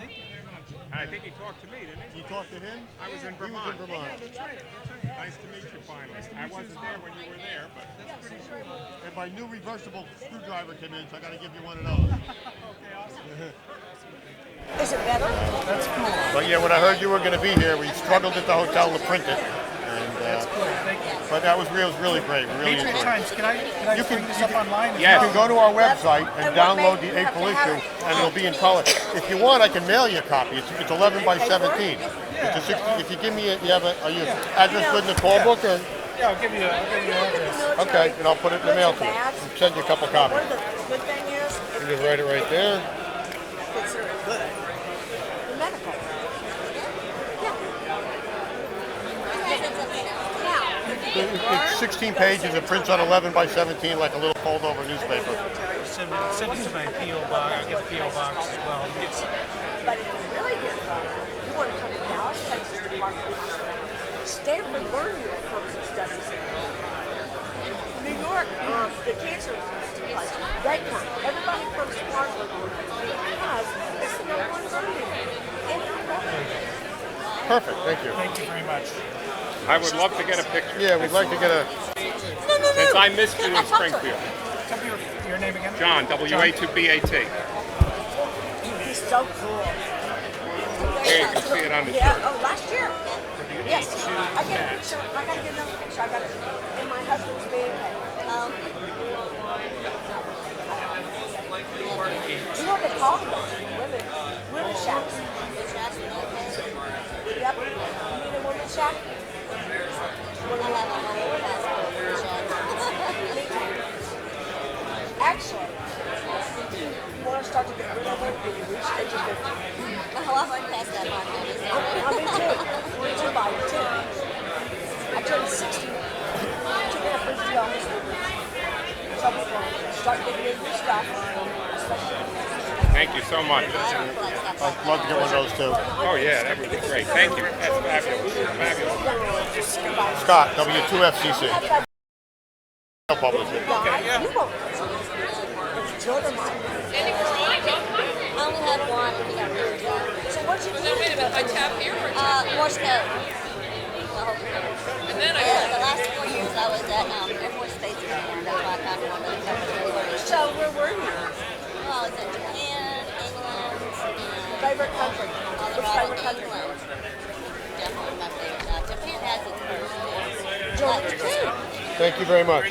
[SPEAKER 10] I think he talked to me, didn't he?
[SPEAKER 7] You talked to him?
[SPEAKER 10] I was in
[SPEAKER 7] He was
[SPEAKER 10] Vermont.
[SPEAKER 7] in Vermont.
[SPEAKER 10] Nice to meet you finally. I wasn't there when you were there, but that's pretty cool.
[SPEAKER 7] And my new reversible screwdriver came in, so I got to give you one of those.
[SPEAKER 6] Is it better? That's cool.
[SPEAKER 7] But yeah, when I heard you were going to be here, we struggled at the hotel to print it. And,
[SPEAKER 3] That's cool. Thank you.
[SPEAKER 7] but that was really great. We really
[SPEAKER 3] Patriot
[SPEAKER 7] enjoyed it.
[SPEAKER 3] Times. Can I
[SPEAKER 7] You
[SPEAKER 3] bring
[SPEAKER 7] can-
[SPEAKER 3] this
[SPEAKER 7] you
[SPEAKER 3] up
[SPEAKER 7] can-
[SPEAKER 3] online?
[SPEAKER 7] You can go to our website and download the April issue, and it'll be in color. If you want, I can mail you a copy. It's 11 by 17. It's a 60, if you give me, you have are you address good in the call book? Or?
[SPEAKER 3] Yeah, I'll give you an address.
[SPEAKER 7] Okay, and I'll put it in the mail to you. And send you a couple copies.
[SPEAKER 6] One of the good thing is,
[SPEAKER 7] You just write it right there.
[SPEAKER 6] it's good. The medical.
[SPEAKER 7] It's 16 pages. It prints on 11 by 17 like a little fold-over newspaper.
[SPEAKER 3] Send it to my P.O. box. I'll get the P.O. box as well.
[SPEAKER 6] But if you really get you want to come to Dallas, Texas Department of Hospital. Stanford Learn Your comes and studies it. New York, the cancer place, they come. Everybody comes to Harvard because it's the number one learning. And I'm
[SPEAKER 7] Perfect. Thank you.
[SPEAKER 3] Thank you very much.
[SPEAKER 10] I would love to get a picture.
[SPEAKER 7] Yeah, we'd like to get a.
[SPEAKER 10] Since I missed you in Springfield.
[SPEAKER 3] Tell me your name again.
[SPEAKER 10] John, W-A-2-B-A-T.
[SPEAKER 6] He's so cool.
[SPEAKER 10] Here, you can see it on the
[SPEAKER 6] Yeah,
[SPEAKER 10] shirt.
[SPEAKER 6] oh, last year. Yes, I got a picture. I got to get another picture. I got it in my husband's bed. You know what they call them? Women shacks. Yep. You mean a women's shack? Actually, you want to start to get rid of it when you reach the age of 50.
[SPEAKER 11] Oh, I've already passed that mark.
[SPEAKER 6] I'm in too. We're two by two. I turned 60. 2.5 weeks ago. Some people start getting into this stuff, especially.
[SPEAKER 10] Thank you so much.
[SPEAKER 7] I'd love to get one of those too.
[SPEAKER 10] Oh yeah, that would be great. Thank you. That's fabulous. Fabulous.
[SPEAKER 7] Scott, W2FCC. Publisher.
[SPEAKER 6] You won't. Children might.
[SPEAKER 11] I only had one. He got really drunk.
[SPEAKER 6] So what'd you do?
[SPEAKER 11] Wait a minute, I tap here or Morse code. And then the last 4 years I was at Air Force Space Command. That's why I kind of wanted to come to
[SPEAKER 6] So where were you?
[SPEAKER 11] Well, I was in Japan, England, and
[SPEAKER 6] Favorite country? Which
[SPEAKER 11] Colorado,
[SPEAKER 6] favorite country?
[SPEAKER 11] England. Definitely my favorite. Japan has its first.
[SPEAKER 6] Georgia too.
[SPEAKER 12] Thank you very much.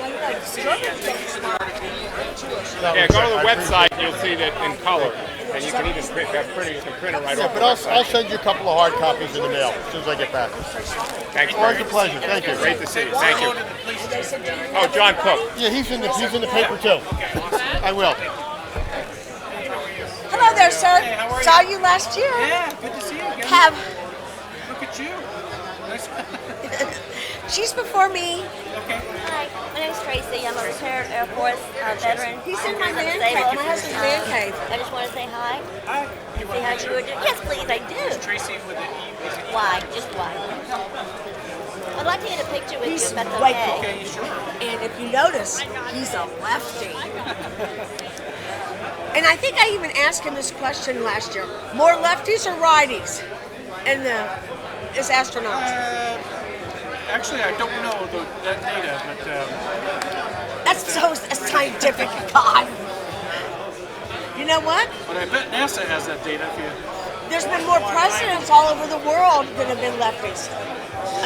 [SPEAKER 10] Yeah, go to the website. You'll see that in color, and you can even print. That's pretty. You can print it right
[SPEAKER 12] Yeah,
[SPEAKER 10] off.
[SPEAKER 12] but I'll send you a couple of hard copies in the mail as soon as I get back.
[SPEAKER 10] Thanks,
[SPEAKER 12] Always
[SPEAKER 10] Barry.
[SPEAKER 12] a pleasure. Thank you.
[SPEAKER 10] Great to see you. Thank you. Oh, John Cook.
[SPEAKER 12] Yeah, he's in the paper too. I will.
[SPEAKER 6] Hello there, sir. Saw you last year.
[SPEAKER 3] Yeah, good to see you again.
[SPEAKER 6] Have
[SPEAKER 3] Look at you. Nice.
[SPEAKER 6] she's before me.
[SPEAKER 3] Okay.
[SPEAKER 11] Hi, my name's Tracy. I'm a retired Air Force veteran.
[SPEAKER 6] He's in my man
[SPEAKER 11] Disabled.
[SPEAKER 6] cave. My husband's man cave.
[SPEAKER 11] I just want to say hi.
[SPEAKER 3] Hi.
[SPEAKER 11] See how you were doing. Yes, please, I do.
[SPEAKER 3] Tracy with an E.
[SPEAKER 11] Why? Just why? I'd like to get a picture with
[SPEAKER 6] He's
[SPEAKER 11] you if that's
[SPEAKER 6] way
[SPEAKER 11] okay.
[SPEAKER 6] cool.
[SPEAKER 3] Okay, sure.
[SPEAKER 6] And if you notice, he's a lefty. And I think I even asked him this question last year. More lefties or righties in as astronauts?
[SPEAKER 3] Actually, I don't know that data, but
[SPEAKER 6] That's so scientific, God. You know what?
[SPEAKER 3] but I bet NASA has that data. If you
[SPEAKER 6] There's been more presidents all over the world that have been lefties.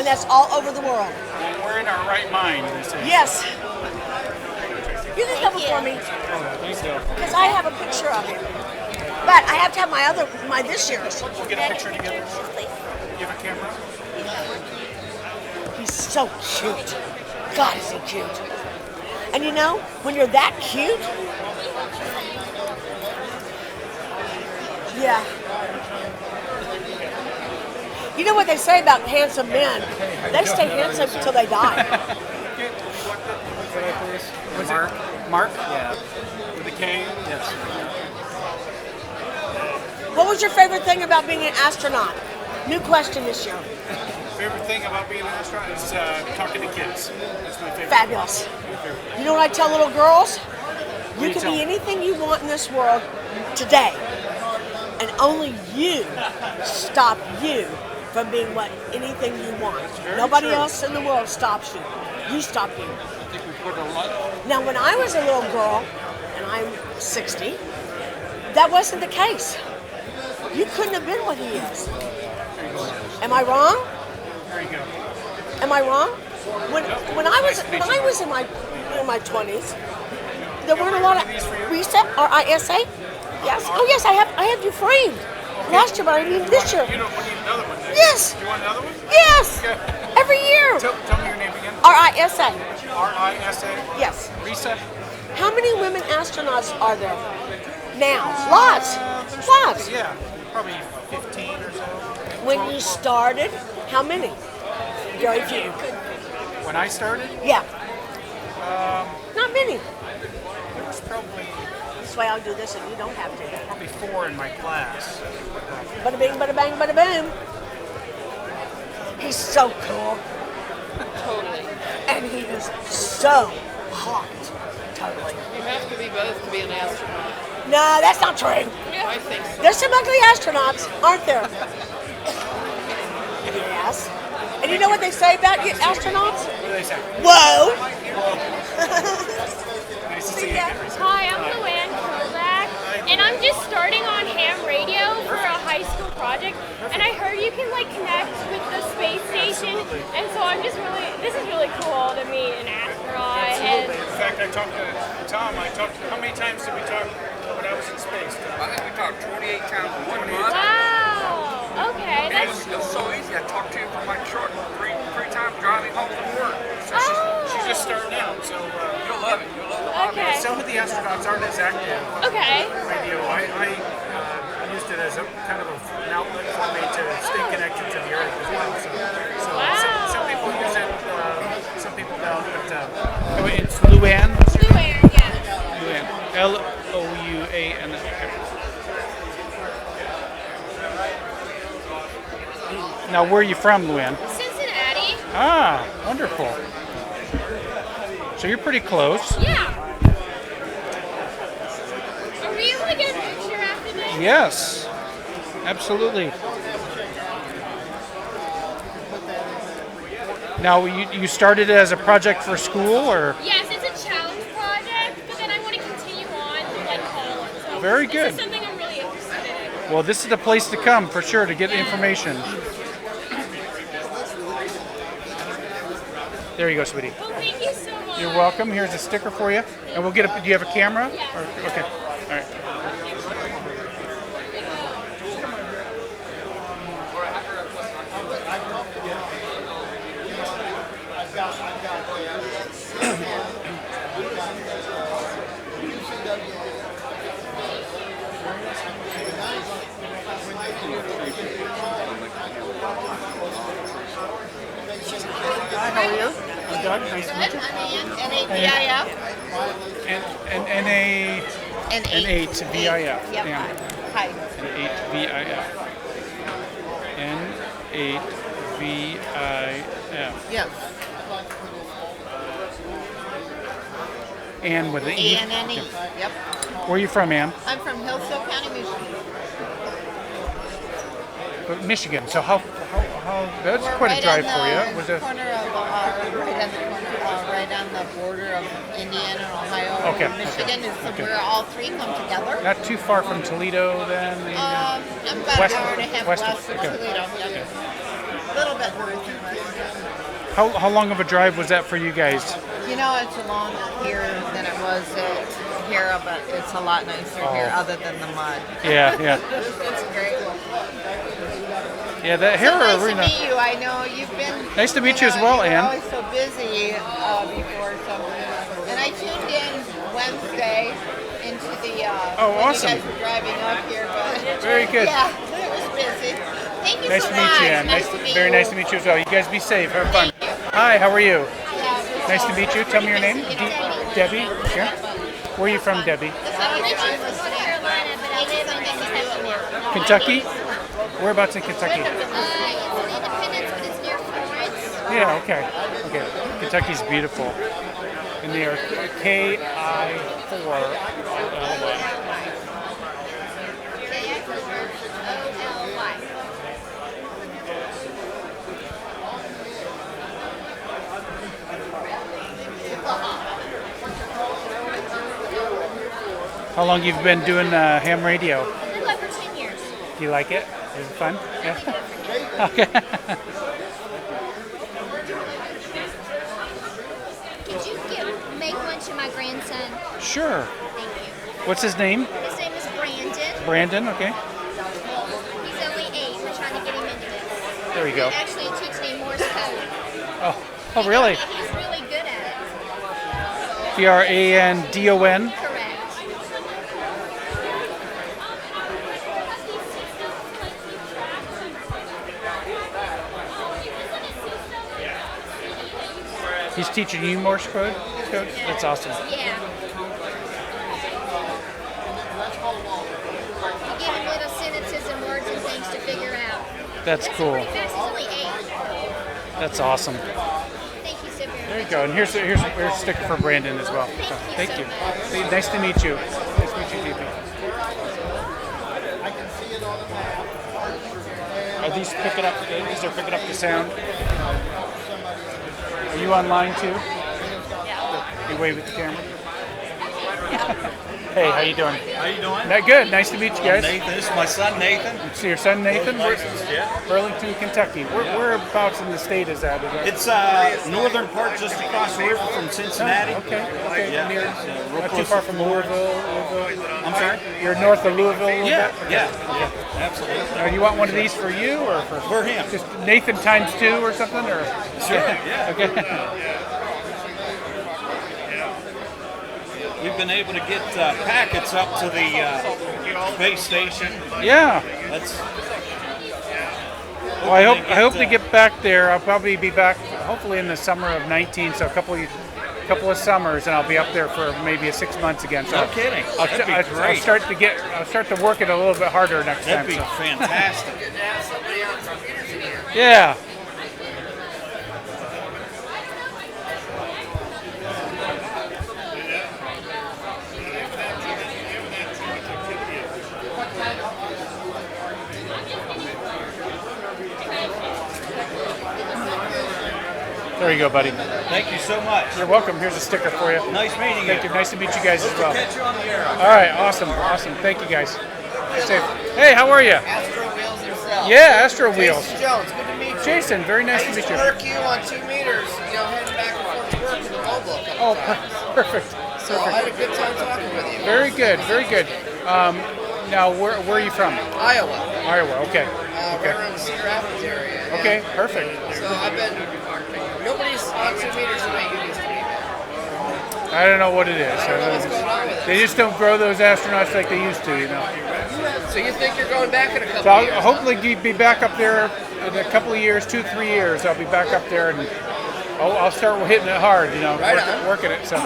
[SPEAKER 6] And that's all over the world.
[SPEAKER 3] we're in our right mind, they say.
[SPEAKER 6] Yes. You can come before me.
[SPEAKER 3] Thank you.
[SPEAKER 6] Because I have a picture of him. But I have to have my this year's.
[SPEAKER 3] We'll get a picture together. You have a camera?
[SPEAKER 6] He's so cute. God, is he cute. And you know, when you're that cute, yeah. You know what they say about handsome men? They stay handsome until they die.
[SPEAKER 3] Mark? Mark? Yeah. With a K? Yes.
[SPEAKER 6] What was your favorite thing about being an astronaut? New question this year.
[SPEAKER 3] Favorite thing about being an astronaut is talking to kids. That's my favorite.
[SPEAKER 6] Fabulous. You know what I tell little girls? You
[SPEAKER 3] you
[SPEAKER 6] can
[SPEAKER 3] tell
[SPEAKER 6] be
[SPEAKER 3] them?
[SPEAKER 6] anything you want in this world today. And only you stop you from being anything you want. Nobody else in the world stops you. You stop you.
[SPEAKER 3] I think we put a lot.
[SPEAKER 6] Now, when I was a little girl, and I'm 60, that wasn't the case. You couldn't have been what he is. Am I wrong?
[SPEAKER 3] There you go.
[SPEAKER 6] Am I wrong? When I was in my 20s, there weren't a lot of RISA or ISA. Yes. Oh yes, I have you framed. Last year, but I mean this year.
[SPEAKER 3] You don't need another one.
[SPEAKER 6] Yes.
[SPEAKER 3] You want another one?
[SPEAKER 6] Yes.
[SPEAKER 3] Okay.
[SPEAKER 6] Every year.
[SPEAKER 3] Tell me your name again.
[SPEAKER 6] RISA.
[SPEAKER 3] RISA.
[SPEAKER 6] Yes.
[SPEAKER 3] Risa.
[SPEAKER 6] How many women astronauts are there now? Lots. Lots.
[SPEAKER 3] Yeah, probably 15 or so.
[SPEAKER 6] When you started, how many? Very few.
[SPEAKER 3] When I started,
[SPEAKER 6] Yeah. Not many.
[SPEAKER 3] there was probably
[SPEAKER 6] This way I'll do this and you don't have to.
[SPEAKER 3] 4 in my class.
[SPEAKER 6] Bada bing, bada bang, bada boom. He's so cool.
[SPEAKER 13] Totally.
[SPEAKER 6] And he is so hot. Totally.
[SPEAKER 13] You have to be both to be an astronaut.
[SPEAKER 6] No, that's not true.
[SPEAKER 13] I think so.
[SPEAKER 6] There's some ugly astronauts, aren't there? Yes. And you know what they say about you astronauts?
[SPEAKER 3] What do they say?
[SPEAKER 6] Whoa!
[SPEAKER 3] Nice to see you.
[SPEAKER 14] Hi, I'm Luann Kozak, and I'm just starting on ham radio for a high school project, and I heard you can connect with the space station, and so this is really cool to meet an astronaut. And
[SPEAKER 3] In fact, I talked to Tom. How many times did we talk when I was in space?
[SPEAKER 1] I think we talked 28 times in 1 month.
[SPEAKER 14] wow, okay,
[SPEAKER 1] And
[SPEAKER 14] that's
[SPEAKER 1] it was so easy. I talked to him from my truck three times driving home from work.
[SPEAKER 3] So she's just starting out, so
[SPEAKER 1] You'll love it. You'll love it.
[SPEAKER 14] okay.
[SPEAKER 3] some of the astronauts aren't as active on
[SPEAKER 14] Okay.
[SPEAKER 3] radio. I used it as a kind of an outlet for me to stay connected to the Earth as well. So
[SPEAKER 14] Wow.
[SPEAKER 3] some people use it, some people don't. But it's Luann.
[SPEAKER 14] Luann, yes.
[SPEAKER 3] Luann. Louan. Now, where are you from, Luann?
[SPEAKER 14] Cincinnati.
[SPEAKER 3] Ah, wonderful. So you're pretty close.
[SPEAKER 14] Yeah. Are we able to get a picture after this?
[SPEAKER 3] Yes, absolutely. Now, you started it as a project for school, or?
[SPEAKER 14] Yes, it's a challenge project, but then I want to continue on to college. So
[SPEAKER 3] Very
[SPEAKER 14] This
[SPEAKER 3] good.
[SPEAKER 14] is something I'm really interested in.
[SPEAKER 3] Well, this is the place to come for sure to get information. There you go, sweetie.
[SPEAKER 14] Well, thank you so
[SPEAKER 2] You're welcome. Here's a sticker for you. And we'll get a, do you have a camera?
[SPEAKER 14] Yeah.
[SPEAKER 2] Or, okay. All right.
[SPEAKER 6] Hi, how are you?
[SPEAKER 2] I'm Doug. Nice to meet you.
[SPEAKER 6] N-A-V-I-F.
[SPEAKER 2] And N8 VIF.
[SPEAKER 6] Yep.
[SPEAKER 2] Yeah.
[SPEAKER 6] Hi.
[SPEAKER 2] N8 VIF. N8 VIF.
[SPEAKER 6] Yes.
[SPEAKER 2] Ann with an E.
[SPEAKER 6] A-N-N-E. Yep.
[SPEAKER 2] Where are you from, Ann?
[SPEAKER 6] I'm from Hillsdale County, Michigan.
[SPEAKER 2] Michigan. So how that's
[SPEAKER 6] We're
[SPEAKER 2] quite a
[SPEAKER 6] right
[SPEAKER 2] drive
[SPEAKER 6] on
[SPEAKER 2] for you.
[SPEAKER 6] the
[SPEAKER 2] Was it?
[SPEAKER 6] corner of, right on the border of Indiana and Ohio.
[SPEAKER 2] Okay,
[SPEAKER 6] Michigan
[SPEAKER 2] okay,
[SPEAKER 6] is
[SPEAKER 2] okay.
[SPEAKER 6] where all three come together.
[SPEAKER 2] Not too far from Toledo, then.
[SPEAKER 6] I'm about
[SPEAKER 2] West-
[SPEAKER 6] an hour and a half
[SPEAKER 2] west of-
[SPEAKER 6] west of
[SPEAKER 2] okay.
[SPEAKER 6] Toledo. Yep. A little bit north and west.
[SPEAKER 2] How long of a drive was that for you guys?
[SPEAKER 6] You know, it's longer here than it was here, but it's a lot nicer here,
[SPEAKER 2] Oh.
[SPEAKER 6] other than the mud.
[SPEAKER 2] Yeah, yeah.
[SPEAKER 6] It's great.
[SPEAKER 2] Yeah, that hair
[SPEAKER 6] So nice
[SPEAKER 2] arena.
[SPEAKER 6] to meet you. I know you've been.
[SPEAKER 2] Nice to meet you as well,
[SPEAKER 6] you were
[SPEAKER 2] Ann.
[SPEAKER 6] always so busy before, so. And I tuned in Wednesday into the.
[SPEAKER 2] Oh,
[SPEAKER 6] when
[SPEAKER 2] awesome.
[SPEAKER 6] You guys were driving up here, but.
[SPEAKER 2] Very good.
[SPEAKER 6] Yeah, it was busy. Thank you
[SPEAKER 2] Nice
[SPEAKER 6] so
[SPEAKER 2] to
[SPEAKER 6] much.
[SPEAKER 2] meet you, Ann.
[SPEAKER 6] Nice to meet
[SPEAKER 2] Very
[SPEAKER 6] you.
[SPEAKER 2] nice to meet you as well. You guys be safe. Have fun. Hi, how are you? Nice to meet you. Tell me your name. Debbie. Yeah. Where are you from, Debbie?
[SPEAKER 14] I live in North Carolina, but I live in Kentucky.
[SPEAKER 2] Kentucky? Whereabouts in Kentucky?
[SPEAKER 14] It's in Independence, but it's near Florence.
[SPEAKER 2] Yeah, okay. Okay. Kentucky's beautiful. And they are KI4LY.
[SPEAKER 14] K-I-4-O-L-Y.
[SPEAKER 2] How long you've been doing ham radio?
[SPEAKER 14] I've been like for 10 years.
[SPEAKER 2] Do you like it? Is it fun? Yeah. Okay.
[SPEAKER 14] Could you make one to my grandson?
[SPEAKER 2] Sure.
[SPEAKER 14] Thank you.
[SPEAKER 2] What's his name?
[SPEAKER 14] His name is Brandon.
[SPEAKER 2] Brandon, okay.
[SPEAKER 14] He's only 8. We're trying to get him into this.
[SPEAKER 2] There you go.
[SPEAKER 14] He actually teach me Morse code.
[SPEAKER 2] Oh, really?
[SPEAKER 14] He's really good at it.
[SPEAKER 2] Brandon?
[SPEAKER 14] Correct.
[SPEAKER 2] He's teaching you Morse code? That's awesome.
[SPEAKER 14] Yeah. You give him little sentences and words and things to figure out.
[SPEAKER 2] That's cool.
[SPEAKER 14] Pretty fast. He's only 8.
[SPEAKER 2] That's awesome.
[SPEAKER 14] Thank you so very much.
[SPEAKER 2] There you go. And here's a sticker for Brandon as well. So, thank you. Nice to meet you. Nice to meet you, DP. Are these picking up? These are picking up the sound. Are you online too?
[SPEAKER 15] Yeah.
[SPEAKER 2] You wave at the camera. Hey, how you doing?
[SPEAKER 15] How you doing?
[SPEAKER 2] Good. Nice to meet you guys.
[SPEAKER 15] Nathan. This is my son Nathan.
[SPEAKER 2] It's your son Nathan.
[SPEAKER 15] Licensed, yeah.
[SPEAKER 2] Burlington, Kentucky. Whereabouts in the state is that?
[SPEAKER 15] It's northern part, just across the river from Cincinnati.
[SPEAKER 2] Okay.
[SPEAKER 15] Yeah.
[SPEAKER 2] Near,
[SPEAKER 15] Real
[SPEAKER 2] not too
[SPEAKER 15] close
[SPEAKER 2] far
[SPEAKER 15] to
[SPEAKER 2] from
[SPEAKER 15] Florida.
[SPEAKER 2] Louisville.
[SPEAKER 15] I'm sorry?
[SPEAKER 2] You're north of Louisville a little
[SPEAKER 15] Yeah,
[SPEAKER 2] bit?
[SPEAKER 15] yeah, absolutely.
[SPEAKER 2] Now, you want one of these for you or for
[SPEAKER 15] him?
[SPEAKER 2] Just Nathan times 2 or something? Or
[SPEAKER 15] Sure, yeah.
[SPEAKER 2] Okay.
[SPEAKER 15] We've been able to get packets up to the space station.
[SPEAKER 2] Yeah.
[SPEAKER 15] That's.
[SPEAKER 2] Well, I hope to get back there. I'll probably be back hopefully in the summer of 19, so a couple of summers, and I'll be up there for maybe 6 months again. So
[SPEAKER 15] No kidding. That'd be great.
[SPEAKER 2] I'll start to work it a little bit harder next
[SPEAKER 15] That'd
[SPEAKER 2] time.
[SPEAKER 15] be fantastic.
[SPEAKER 2] Yeah. There you go, buddy.
[SPEAKER 15] Thank you so much.
[SPEAKER 2] You're welcome. Here's a sticker for you.
[SPEAKER 15] Nice meeting you.
[SPEAKER 2] Thank you. Nice to meet you guys as well.
[SPEAKER 15] Catch you on the air.
[SPEAKER 2] All right. Awesome. Thank you, guys. Stay safe. Hey, how are you?
[SPEAKER 16] Astro Wheels yourself.
[SPEAKER 2] Yeah, Astro Wheels.
[SPEAKER 16] Jason Jones, good to meet you.
[SPEAKER 2] Jason, very nice
[SPEAKER 16] I
[SPEAKER 2] to
[SPEAKER 16] used
[SPEAKER 2] meet you.
[SPEAKER 16] to work you on 2 meters, heading back and forth to work in the mobile company. couple
[SPEAKER 2] Oh,
[SPEAKER 16] times.
[SPEAKER 2] perfect.
[SPEAKER 16] So I had a good time talking with you.
[SPEAKER 2] Very good, very good. Now, where are you from?
[SPEAKER 16] Iowa.
[SPEAKER 2] Iowa, okay.
[SPEAKER 16] Right around the Cedar Rapids area. yeah.
[SPEAKER 2] Okay, perfect.
[SPEAKER 16] So I've been, nobody's on 2 meters the way you used to be.
[SPEAKER 2] I don't know what it is.
[SPEAKER 16] I don't know what's going on with it.
[SPEAKER 2] They just don't grow those astronauts like they used to, you know.
[SPEAKER 16] So you think you're going back in a couple
[SPEAKER 2] So I'll
[SPEAKER 16] years?
[SPEAKER 2] hopefully be back up there in a couple of years, 2-3 years. I'll be back up there and I'll start hitting it hard, you know,
[SPEAKER 16] Right on.
[SPEAKER 2] working it. So.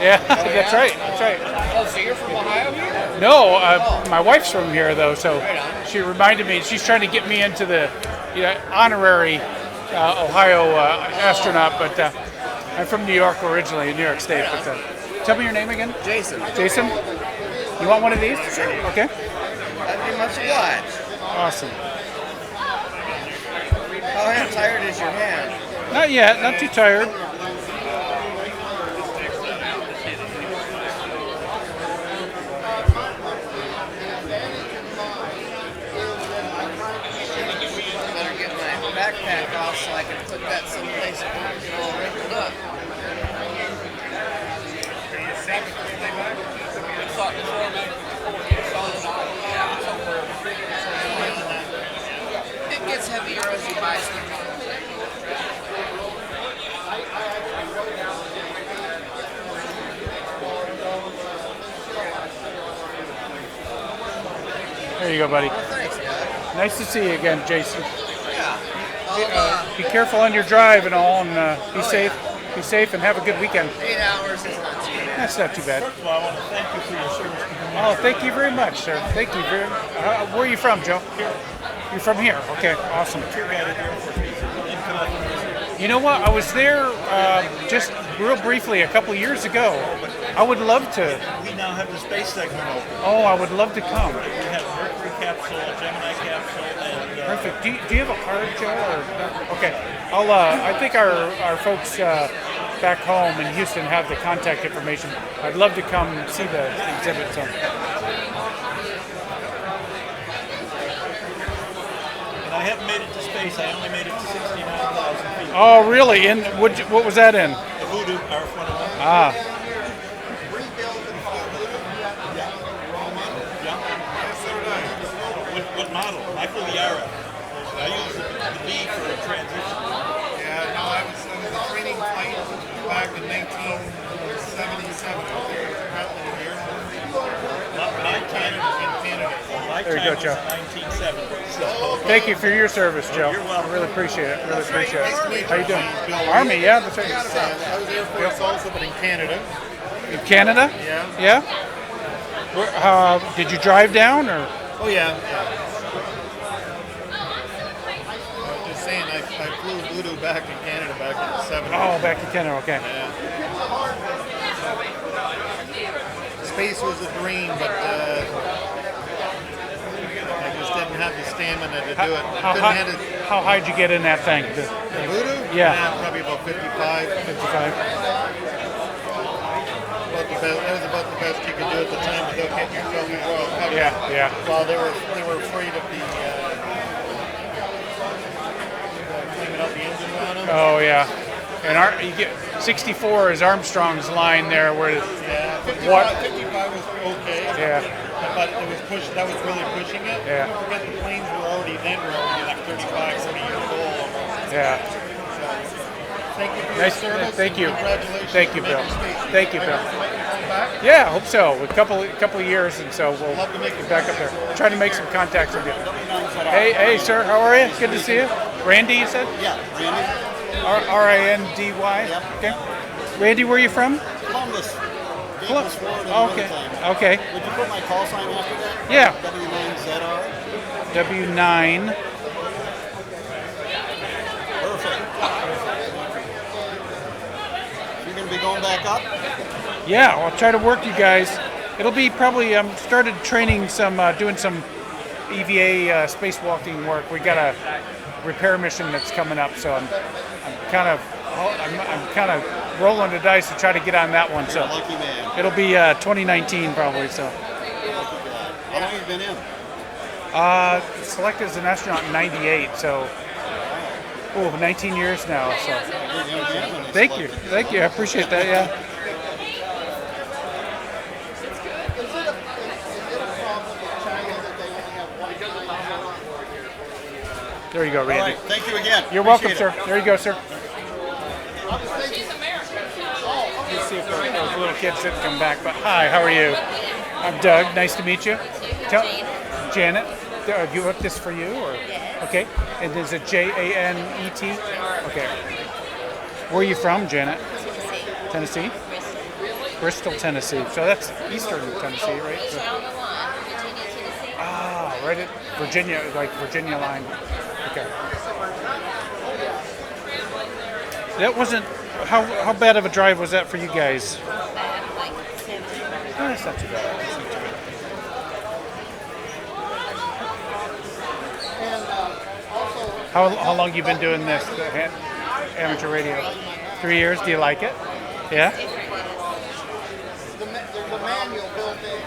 [SPEAKER 2] Yeah, that's right. That's right.
[SPEAKER 16] Oh, so you're from Ohio here?
[SPEAKER 2] No, my wife's from here though, so she reminded me. She's trying to get me into the honorary Ohio astronaut, but I'm from New York originally, New York State. But tell me your name again.
[SPEAKER 16] Jason.
[SPEAKER 2] Jason. You want one of these?
[SPEAKER 16] Sure.
[SPEAKER 2] Okay.
[SPEAKER 16] That'd be much obliged.
[SPEAKER 2] Awesome.
[SPEAKER 16] How tired is your hand?
[SPEAKER 2] Not yet. Not too tired.
[SPEAKER 16] Better get my backpack off so I can put that someplace all wrinkled up. It gets heavier as you buy stuff.
[SPEAKER 2] There you go, buddy.
[SPEAKER 16] Thanks, Doug.
[SPEAKER 2] Nice to see you again, Jason.
[SPEAKER 16] Yeah.
[SPEAKER 2] Be careful on your drive and all, and be safe. Be safe and have a good weekend.
[SPEAKER 16] 8 hours is not too bad.
[SPEAKER 2] That's not too bad.
[SPEAKER 15] First of all, I want to thank you for your service to humanity.
[SPEAKER 2] Oh, thank you very much, sir. Thank you very. Where are you from, Joe? You're from here. Okay, awesome. You know what? I was there just real briefly a couple years ago. I would love to.
[SPEAKER 15] We now have the space segment open.
[SPEAKER 2] Oh, I would love to come.
[SPEAKER 15] We have Mercury capsule, Gemini capsule, and
[SPEAKER 2] Perfect. Do you have a card, Joe? Or okay, I'll. I think our folks back home in Houston have the contact information. I'd love to come see the exhibit. So.
[SPEAKER 15] and I haven't made it to space. I only made it to 69,000 feet.
[SPEAKER 2] Oh, really? In what was that in?
[SPEAKER 15] The Voodoo R21.
[SPEAKER 2] Ah.
[SPEAKER 15] What model? I flew the RF. I used the B for a transition.
[SPEAKER 4] Yeah, no, I was a training flight back in 1977.
[SPEAKER 15] My Canada in Canada. My
[SPEAKER 2] There you
[SPEAKER 15] time
[SPEAKER 2] go, Joe.
[SPEAKER 15] was 1970. So.
[SPEAKER 2] Thank you for your service, Joe.
[SPEAKER 15] You're welcome.
[SPEAKER 2] I really appreciate it. Really appreciate it.
[SPEAKER 4] Nice to meet
[SPEAKER 2] How you
[SPEAKER 4] you.
[SPEAKER 2] doing?
[SPEAKER 4] Bill.
[SPEAKER 2] Army, yeah, that's right.
[SPEAKER 4] I was Air Force also, but in Canada.
[SPEAKER 2] In Canada?
[SPEAKER 4] Yeah.
[SPEAKER 2] Yeah. Did you drive down or?
[SPEAKER 4] Oh yeah. I was just saying, I flew Voodoo back in Canada back in the 70s.
[SPEAKER 2] Oh, back in Canada. Okay.
[SPEAKER 4] Yeah. Space was a dream, but I just didn't have the stamina to do it.
[SPEAKER 2] How high did you get in that thing?
[SPEAKER 4] The Voodoo?
[SPEAKER 2] Yeah.
[SPEAKER 4] Probably about 55.
[SPEAKER 2] 55.
[SPEAKER 4] That was about the best you could do at the time without getting yourself in World Cup.
[SPEAKER 2] Yeah, yeah.
[SPEAKER 4] Well, they were afraid of the cleaning out the engine on them.
[SPEAKER 2] Oh yeah. And you get 64 is Armstrong's line there where
[SPEAKER 4] Yeah, 55 was okay.
[SPEAKER 2] Yeah.
[SPEAKER 4] But it was that was really pushing it.
[SPEAKER 2] Yeah.
[SPEAKER 4] Don't forget the planes were already like 35, 40 years old almost.
[SPEAKER 2] Yeah.
[SPEAKER 4] Thank you for
[SPEAKER 2] Nice.
[SPEAKER 4] your service.
[SPEAKER 2] Thank you.
[SPEAKER 4] Congratulations.
[SPEAKER 2] Thank you,
[SPEAKER 4] on
[SPEAKER 2] Bill.
[SPEAKER 4] making space.
[SPEAKER 2] Thank you, Bill.
[SPEAKER 4] Back?
[SPEAKER 2] Yeah, I hope so. A couple of years, and so we'll
[SPEAKER 4] Love to make
[SPEAKER 2] get
[SPEAKER 4] it
[SPEAKER 2] back up there. Try to make some contacts with you. Hey, sir, how are you? Good to see you. Randy, you said?
[SPEAKER 17] Yeah, Randy.
[SPEAKER 2] R-I-N-D-Y?
[SPEAKER 17] Yep.
[SPEAKER 2] Okay. Randy, where are you from?
[SPEAKER 17] Columbus.
[SPEAKER 2] Columbus.
[SPEAKER 17] Florida.
[SPEAKER 2] Oh, okay. Okay.
[SPEAKER 17] Would you put my call sign after that?
[SPEAKER 2] Yeah.
[SPEAKER 17] W9ZR.
[SPEAKER 2] W9.
[SPEAKER 17] Perfect. You're going to be going back up?
[SPEAKER 2] Yeah, I'll try to work you guys. It'll be probably started training doing some EVA spacewalking work. We got a repair mission that's coming up, so I'm kind of rolling the dice to try to get on that one. So
[SPEAKER 17] lucky man.
[SPEAKER 2] It'll be 2019 probably. So.
[SPEAKER 17] How long have you been in?
[SPEAKER 2] Selected as an astronaut in '98. So Oh, 19 years now. So thank you. I appreciate that. Yeah. There you go, Randy.
[SPEAKER 17] All right, thank you again.
[SPEAKER 2] You're welcome,
[SPEAKER 17] Appreciate
[SPEAKER 2] sir. There you go, sir.
[SPEAKER 13] She's American.
[SPEAKER 2] Let's see if those little kids didn't come back. But hi, how are you? I'm Doug. Nice to meet you. Janet. You wrote this for you, or okay? And is it Janet? Okay. Where are you from, Janet? Tennessee. Bristol, Tennessee. So that's eastern Tennessee, right? So, right at Virginia, like Virginia line. Okay. That wasn't. How bad of a drive was that for you guys? That's not too bad. That's not too bad. How long you been doing this, amateur radio? 3 years. Do you like it? Yeah.
[SPEAKER 17] There's a manual built in.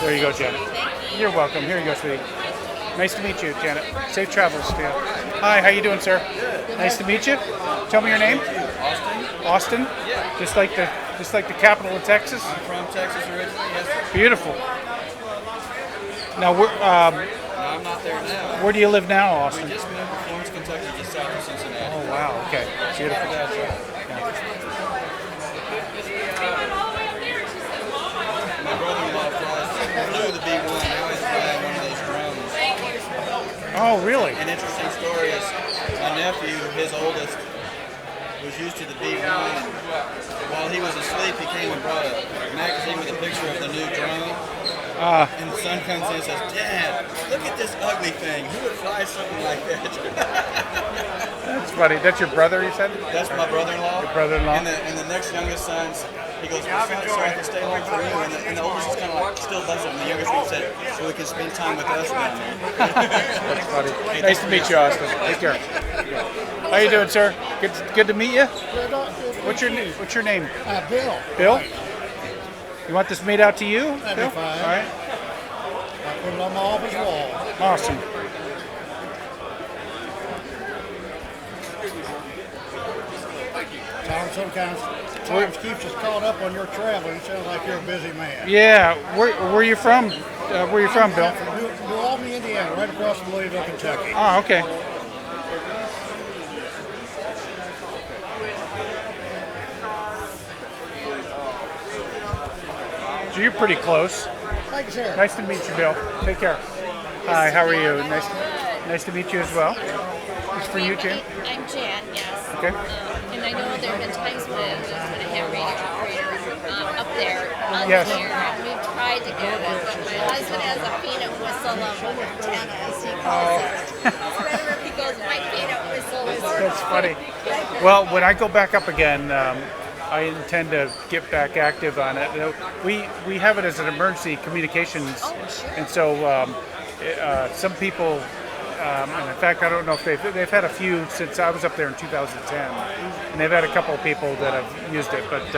[SPEAKER 2] There you go, Janet. You're welcome. Here you go, sweetie. Nice to meet you, Janet. Safe travels to you. Hi, how you doing, sir? Nice to meet you. Tell me your name.
[SPEAKER 18] Austin.
[SPEAKER 2] Austin?
[SPEAKER 18] Yeah.
[SPEAKER 2] Just like the capital of Texas?
[SPEAKER 18] I'm from Texas originally, yes, sir.
[SPEAKER 2] Beautiful. Now,
[SPEAKER 18] No, I'm not there now.
[SPEAKER 2] where do you live now, Austin?
[SPEAKER 18] We just moved to Florence, Kentucky, just south of Cincinnati.
[SPEAKER 2] Oh, wow. Okay. Beautiful.
[SPEAKER 18] That's right. My brother-in-law flew the B-1. Now he's flying one of those drones.
[SPEAKER 2] Oh, really?
[SPEAKER 18] An interesting story is my nephew, his oldest, was used to the B-1. And while he was asleep, he came and brought a magazine with a picture of the new drone. And the son comes in and says, "Dad, look at this ugly thing. Who would fly something like that?"
[SPEAKER 2] That's funny. That's your brother, you said?
[SPEAKER 18] That's my brother-in-law.
[SPEAKER 2] Your brother-in-law?
[SPEAKER 18] And the next youngest son, he goes, "Well, so I can stay home for you." And the oldest is kind of like still buzzing. And the youngest one said, "So we can spend time with us down there."
[SPEAKER 2] That's funny. Nice to meet you, Austin. Take care. How you doing, sir? Good to meet you. What's your name?
[SPEAKER 19] Bill.
[SPEAKER 2] Bill? You want this made out to you?
[SPEAKER 19] That'd
[SPEAKER 2] Bill?
[SPEAKER 19] be fine.
[SPEAKER 2] All right.
[SPEAKER 19] I put it on my office wall.
[SPEAKER 2] Awesome.
[SPEAKER 19] Tom sometimes keeps us caught up on your travel. You sound like you're a busy man.
[SPEAKER 2] Yeah. Where you from? Where you from, Bill?
[SPEAKER 19] From New Albany, Indiana, right across from Louisville, Kentucky.
[SPEAKER 2] Oh, okay. So you're pretty close.
[SPEAKER 19] Thank you, sir.
[SPEAKER 2] Nice to meet you, Bill. Take care. Hi, how are you? Nice to meet you as well. It's for you, Jan.
[SPEAKER 20] I'm Jan, yes.
[SPEAKER 2] Okay.
[SPEAKER 20] And I know there have been times when I have radio operator up there on
[SPEAKER 2] Yes.
[SPEAKER 20] the air, and we've tried to get it, but my husband has a peanut whistle of antennas, he calls it. Whenever he goes, my peanut whistle is...
[SPEAKER 2] That's funny. Well, when I go back up again, I intend to get back active on it. You know, we have it as an emergency communications, and so some people, and in fact, I don't know if they've had a few since I was up there in 2010, and they've had a couple of people that have used it, but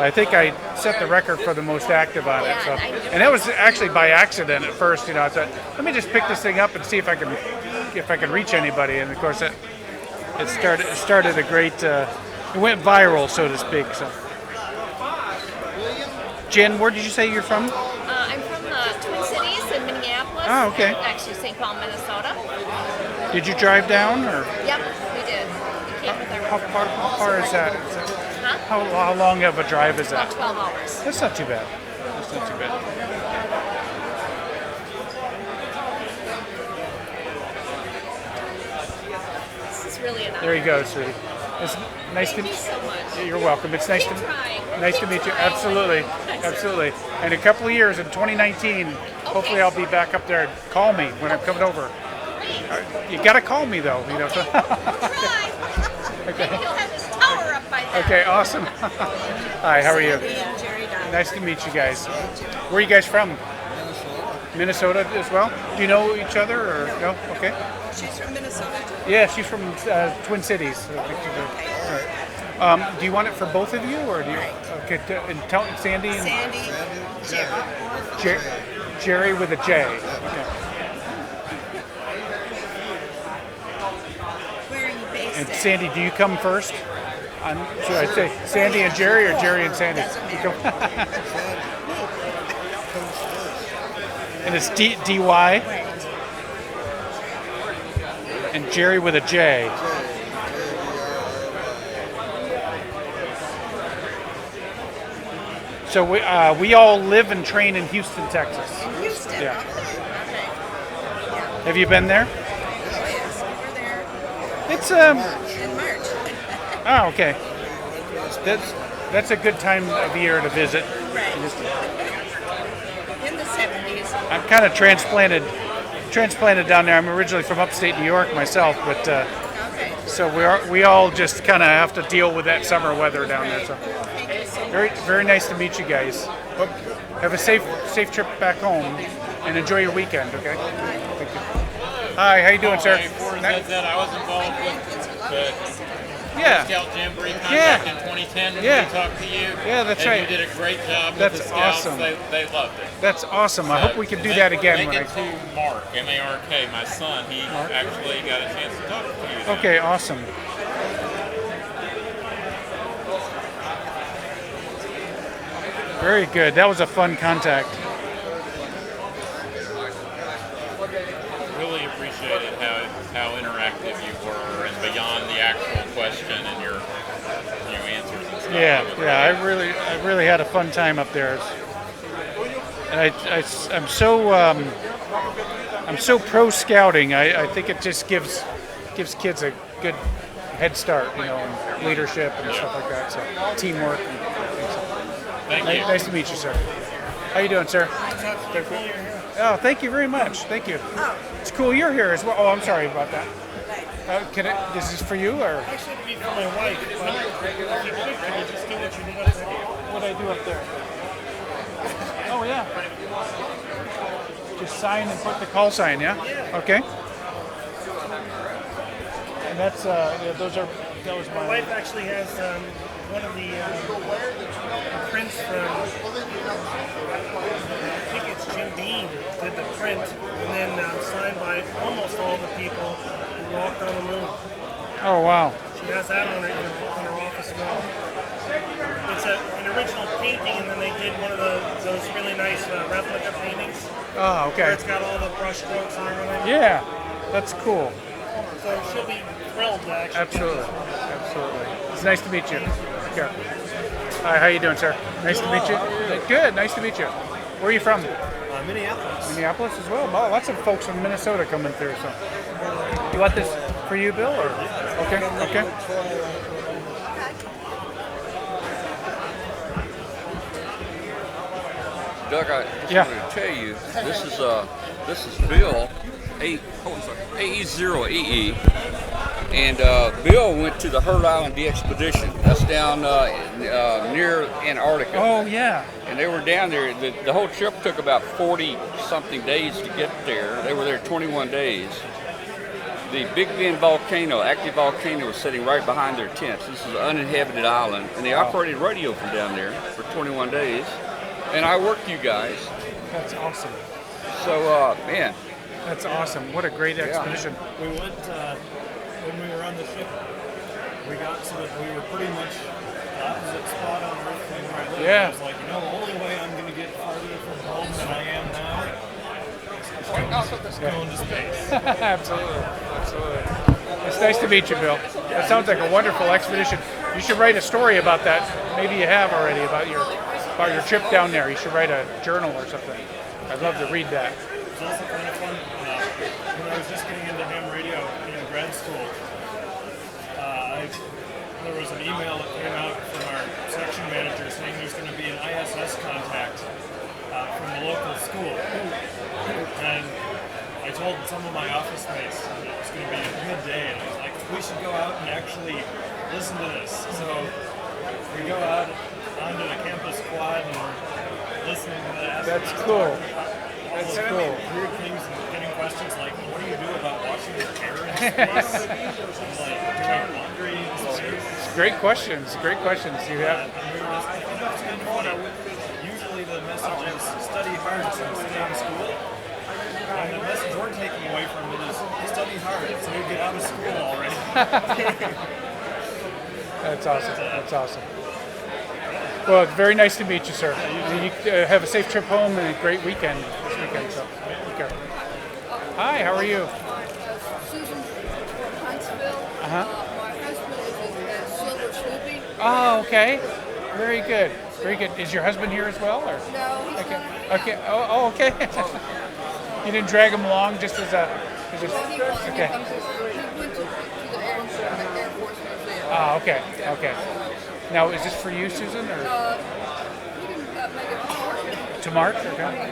[SPEAKER 2] I think I set the record for the most active on it. So, and that was actually by accident at first. You know, I thought, let me just pick this thing up and see if I can reach anybody, and of course it started a great. It went viral, so to speak. So, Jen, where did you say you're from?
[SPEAKER 20] I'm from the Twin Cities in Minneapolis.
[SPEAKER 2] Oh, okay.
[SPEAKER 20] And actually, St. Paul, Minnesota.
[SPEAKER 2] Did you drive down, or
[SPEAKER 20] Yep, we did. We came with our...
[SPEAKER 2] how far is that?
[SPEAKER 20] Huh?
[SPEAKER 2] How long of a drive is that?
[SPEAKER 20] About 12 hours.
[SPEAKER 2] That's not too bad. That's not too bad.
[SPEAKER 20] This is really an honor.
[SPEAKER 2] There you go, sweetie. It's nice
[SPEAKER 20] Thank you so much.
[SPEAKER 2] You're welcome. It's nice
[SPEAKER 20] Keep
[SPEAKER 2] to
[SPEAKER 20] trying.
[SPEAKER 2] nice to meet you. Absolutely, absolutely. In a couple of years, in 2019, hopefully I'll be back up there. Call me when I'm coming over. You gotta call me though. You know. So.
[SPEAKER 20] Maybe he'll have his tower up by then.
[SPEAKER 2] Okay, awesome. Hi, how are you? Nice to meet you guys. Where are you guys from? Minnesota as well? Do you know each other or no? Okay.
[SPEAKER 21] She's from Minnesota too.
[SPEAKER 2] Yeah, she's from Twin Cities. Do you want it for both of you, or do you? Okay, and tell Sandy and
[SPEAKER 21] Sandy, Jerry.
[SPEAKER 2] Jerry with a J. Okay.
[SPEAKER 21] Where are you based
[SPEAKER 2] And
[SPEAKER 21] at?
[SPEAKER 2] Sandy, do you come first? Should I say Sandy and Jerry or Jerry and Sandy? You come- and it's D-Y. And Jerry with a J. So we all live and train in Houston, Texas.
[SPEAKER 21] In Houston?
[SPEAKER 2] Yeah.
[SPEAKER 21] Okay.
[SPEAKER 2] Have you been there?
[SPEAKER 21] Yes, we were there
[SPEAKER 2] It's
[SPEAKER 21] in March.
[SPEAKER 2] Oh, okay. That's a good time of year to visit.
[SPEAKER 21] Right. In the 70s.
[SPEAKER 2] I'm kind of transplanted down there. I'm originally from upstate New York myself, but so we all just kind of have to deal with that summer weather down there. So very nice to meet you guys. Hope have a safe trip back home and enjoy your weekend. Okay. Thank you. Hi, how you doing, sir?
[SPEAKER 8] Before that, I was involved with the
[SPEAKER 2] Yeah.
[SPEAKER 8] Scout Jamboree contract in 2010 when we talked to you.
[SPEAKER 2] Yeah, that's
[SPEAKER 8] and
[SPEAKER 2] right.
[SPEAKER 8] You did a great job
[SPEAKER 2] That's
[SPEAKER 8] with the Scouts.
[SPEAKER 2] awesome.
[SPEAKER 8] They loved it.
[SPEAKER 2] That's awesome. I hope we can do that again.
[SPEAKER 8] Make it to Mark, M-A-R-K, my son. He actually got a chance to talk to you.
[SPEAKER 2] Okay, awesome. Very good. That was a fun contact.
[SPEAKER 8] Really appreciated how interactive you were and beyond the actual question and your answers and stuff.
[SPEAKER 2] Yeah, I really had a fun time up there. And I'm so pro scouting. I think it just gives kids a good head start, and leadership and stuff like that. So teamwork.
[SPEAKER 8] Thank you.
[SPEAKER 2] Nice to meet you, sir. How you doing, sir? Oh, thank you very much. Thank you. It's cool you're here as well. Oh, I'm sorry about that. This is for you, or?
[SPEAKER 3] Actually, it'd be for my wife. But if you could, can you just do what you did up there?
[SPEAKER 2] What I do up there? Oh yeah. Just sign and put the call sign, yeah? Okay. And that's that was
[SPEAKER 3] My wife actually has one of the prints from, I think it's Jim Beam did the print, and then signed by almost all the people who walked on the moon.
[SPEAKER 2] Oh wow.
[SPEAKER 3] She has that on her office wall. It's an original painting, and then they did one of those really nice replica paintings.
[SPEAKER 2] Oh, okay.
[SPEAKER 3] Where it's got all the brush strokes and everything.
[SPEAKER 2] Yeah, that's cool.
[SPEAKER 3] So she'll be thrilled to actually.
[SPEAKER 2] Absolutely. It's nice to meet you. Okay. Hi, how you doing, sir? Nice to meet you. Good, nice to meet you. Where are you from?
[SPEAKER 3] Minneapolis.
[SPEAKER 2] Minneapolis as well. Oh, lots of folks from Minnesota coming through. So, you want this for you, Bill? Or okay.
[SPEAKER 1] Doug, I just wanted to tell you, this is Bill, AE0EE, and Bill went to the Hurt Island expedition. That's down near Antarctica.
[SPEAKER 2] Oh yeah.
[SPEAKER 1] And they were down there. The whole trip took about 40-something days to get there. They were there 21 days. The Big Bend volcano, active volcano, was sitting right behind their tents. This is an uninhabited island, and they operated radio from down there for 21 days. And I worked you guys.
[SPEAKER 2] That's awesome.
[SPEAKER 1] So, man.
[SPEAKER 2] That's awesome. What a great expedition.
[SPEAKER 22] We went, when we were on the ship, we got so that we were pretty much opposite spot on Earth from where I lived.
[SPEAKER 2] Yeah.
[SPEAKER 22] I was like, the only way I'm going to get farther from home than I am now is going to space.
[SPEAKER 2] Absolutely. It's nice to meet you, Bill. That sounds like a wonderful expedition. You should write a story about that. Maybe you have already about your trip down there. You should write a journal or something. I'd love to read that.
[SPEAKER 22] It's also kind of fun. When I was just getting into ham radio in grad school, there was an email that came out from our section manager saying there's going to be an ISS contact from the local school. And I told some of my office mates that it was going to be a good day, and I was like, we should go out and actually listen to this. So we go out onto the campus quad and we're listening to that.
[SPEAKER 2] That's cool.
[SPEAKER 22] That's cool. Weird things and getting questions like, what do you do about washing your hair in space? Like doing laundry in space.
[SPEAKER 2] Great questions. You have.
[SPEAKER 22] And we were just, it's kind of fun. Usually the message is study hard so stay in school. And the message we're taking away from it is study hard so you get out of school already.
[SPEAKER 2] That's awesome. That's awesome. Well, it's very nice to meet you, sir. You have a safe trip home and a great weekend this weekend. So, take care. Hi, how are you?
[SPEAKER 21] Susan Huntsville.
[SPEAKER 2] Uh-huh.
[SPEAKER 21] My husband is a silver sloopy.
[SPEAKER 2] Oh, okay. Very good. Very good. Is your husband here as well, or?
[SPEAKER 21] No, he's
[SPEAKER 2] Okay.
[SPEAKER 21] not.
[SPEAKER 2] Okay. Oh, okay. You didn't drag him along just as a.
[SPEAKER 21] Well, he wants
[SPEAKER 2] Okay.
[SPEAKER 21] to come to, he went to the Air Force Museum.
[SPEAKER 2] Ah, okay. Okay. Now, is this for you, Susan, or
[SPEAKER 21] We can make it
[SPEAKER 2] to Mark? Okay.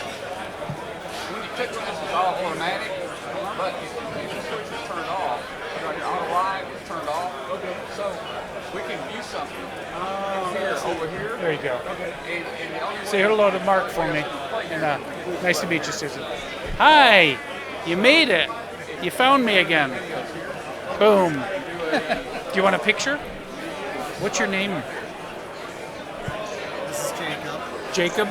[SPEAKER 1] When you click on this, it's all automatic, but if the switch is turned off, right here, auto live is turned off. Okay. So we can view something here, over here.
[SPEAKER 2] There you go.
[SPEAKER 1] And the only
[SPEAKER 2] Say hello to Mark for me. And nice to meet you, Susan. Hi. You made it. You found me again. Boom. Do you want a picture? What's your name?
[SPEAKER 5] This is Jacob.
[SPEAKER 2] Jacob.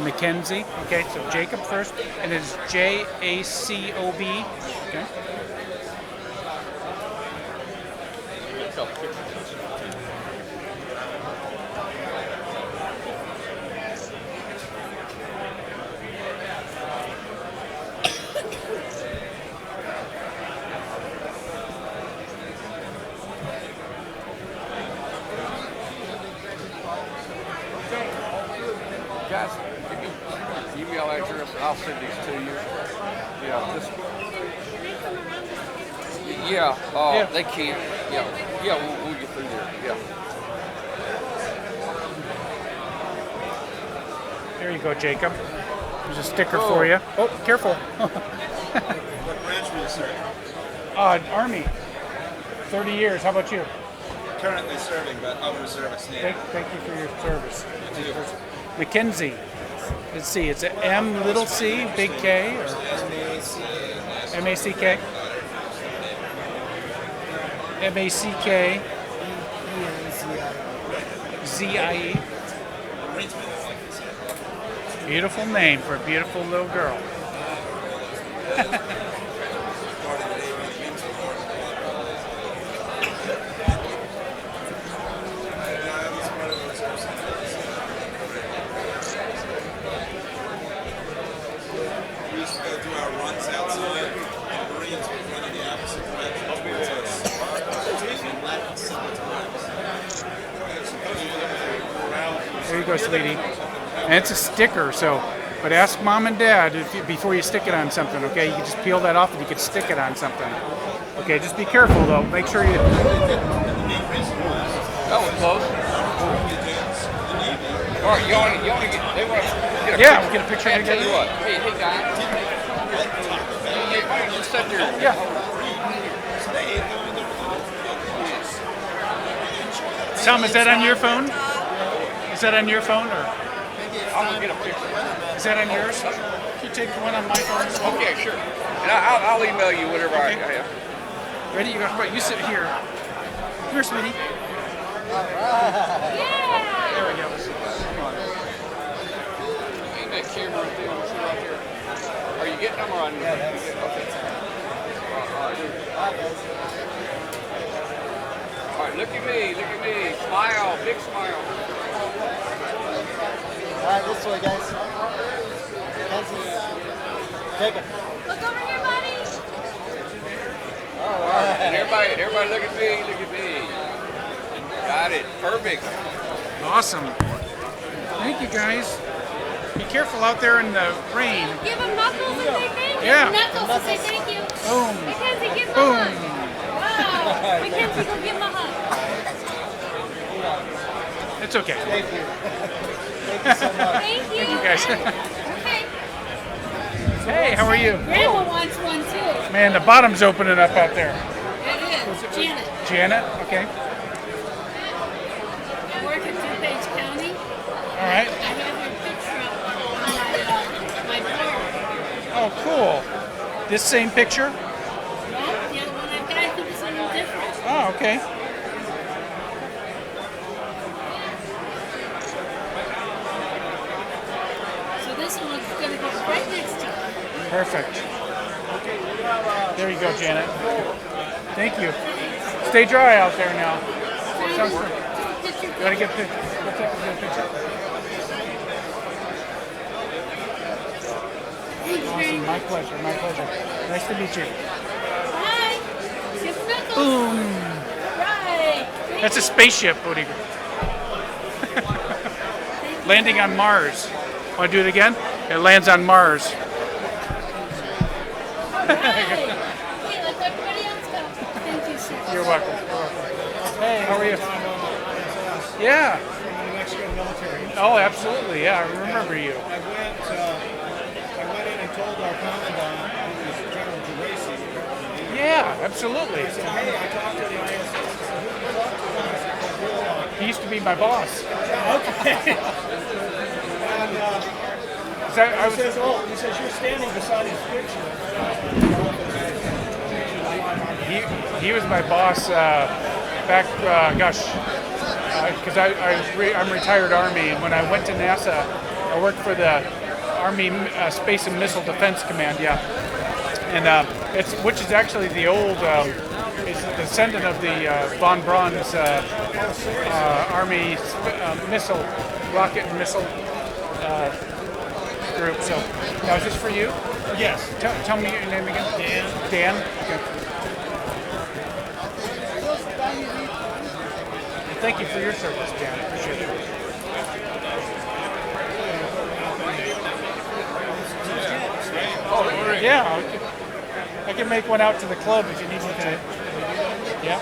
[SPEAKER 2] Mackenzie. Okay, so Jacob first, and it's Jacob. Okay.
[SPEAKER 1] Guys, email address, I'll send these to you. Yeah, just. Yeah, they can't. Yeah, we'll get through there. Yeah.
[SPEAKER 2] There you go, Jacob. There's a sticker for you. Oh, careful.
[SPEAKER 5] What branch were you serving?
[SPEAKER 2] Army. 30 years. How about you?
[SPEAKER 5] Currently serving, but out of reservist Navy.
[SPEAKER 2] Thank you for your service.
[SPEAKER 5] You too.
[SPEAKER 2] Mackenzie. Let's see. It's an M little C, big K, or M-A-C-K? M-A-C-K. Z-I-E. Beautiful name for a beautiful little girl.
[SPEAKER 5] We used to go do our runs outside, and the Marines would run in the opposite direction towards us. And left several times.
[SPEAKER 2] There you go, sweetie. And it's a sticker, so, but ask mom and dad before you stick it on something, okay? You can just peel that off and you can stick it on something. Okay, just be careful though. Make sure you.
[SPEAKER 1] That was close. All right, you want to get, they want to get a
[SPEAKER 2] Yeah,
[SPEAKER 1] picture.
[SPEAKER 2] we'll get a picture
[SPEAKER 1] Hey, I tell
[SPEAKER 2] together.
[SPEAKER 1] you what, hey guys. Just sit there.
[SPEAKER 2] Yeah. Tom, is that on your phone? Is that on your phone or?
[SPEAKER 1] I'm gonna get a picture.
[SPEAKER 2] Is that on yours? Can you take one on my phone as well?
[SPEAKER 1] Okay, sure. And I'll email you whatever I have.
[SPEAKER 2] Ready? You go. Right, you sit here. Here, sweetie. There we go.
[SPEAKER 1] Ain't that camera thing right there? Are you getting them or on? Yeah, that's okay. All right, look at me, smile, big smile.
[SPEAKER 17] All right, this way, guys. Take it.
[SPEAKER 14] Look over here, buddy.
[SPEAKER 1] All right, and everybody look at me, Got it, perfect.
[SPEAKER 2] Awesome. Thank you, guys. Be careful out there in the rain.
[SPEAKER 14] Give him knuckles and say thank you.
[SPEAKER 2] Yeah.
[SPEAKER 14] Knuckles and say thank you.
[SPEAKER 2] Boom.
[SPEAKER 14] Mackenzie, give him a
[SPEAKER 2] Boom.
[SPEAKER 14] hug. Wow. Mackenzie, go give him a hug.
[SPEAKER 2] It's okay.
[SPEAKER 17] Thank you. Thank you so much.
[SPEAKER 14] Thank you.
[SPEAKER 2] Thank you, guys.
[SPEAKER 14] Okay.
[SPEAKER 2] Hey, how are you?
[SPEAKER 21] Grandma wants one too.
[SPEAKER 2] Man, the bottom's opening up out there.
[SPEAKER 21] It is.
[SPEAKER 7] Janet.
[SPEAKER 2] Janet. Okay.
[SPEAKER 7] I work at DuPage County.
[SPEAKER 2] All right.
[SPEAKER 7] I have your picture up on my board.
[SPEAKER 2] Oh, cool. This same picture?
[SPEAKER 7] No, the other one I've got, I think is a little different.
[SPEAKER 2] Oh, okay.
[SPEAKER 7] So this one's going to go right next to it.
[SPEAKER 2] Perfect. There you go, Janet. Thank you. Stay dry out there now. Sounds good. You gotta get a picture. Awesome. My pleasure. My pleasure. Nice to meet you.
[SPEAKER 7] Hi. Give knuckles.
[SPEAKER 2] Boom.
[SPEAKER 7] Right.
[SPEAKER 2] That's a spaceship, Woody. Landing on Mars. Want to do it again? It lands on Mars.
[SPEAKER 7] Hey, let everybody else go. Thank you, sir.
[SPEAKER 2] You're welcome. Hey, how are you? Yeah.
[SPEAKER 19] New Mexico military.
[SPEAKER 2] Oh, absolutely. Yeah, I remember you.
[SPEAKER 19] I went in and told our commandant, who was General Geraci.
[SPEAKER 2] Yeah, absolutely.
[SPEAKER 19] I said, hey, I talked to the ISS. I said, who did you talk to? And I said, Wheelock.
[SPEAKER 2] He used to be my boss.
[SPEAKER 19] Okay. And he says, you're standing beside his picture.
[SPEAKER 2] He was my boss back, because I'm retired Army, and when I went to NASA, I worked for the Army Space and Missile Defense Command, yeah, and which is actually the old, it's a descendant of the von Braun's Army missile, rocket and missile group. So, now is this for you?
[SPEAKER 19] Yes.
[SPEAKER 2] Tell me your name again.
[SPEAKER 19] Dan.
[SPEAKER 2] Dan. Okay. Thank you for your service, Dan. Appreciate it. Oh, yeah. I can make one out to the club if you need me to. Yeah.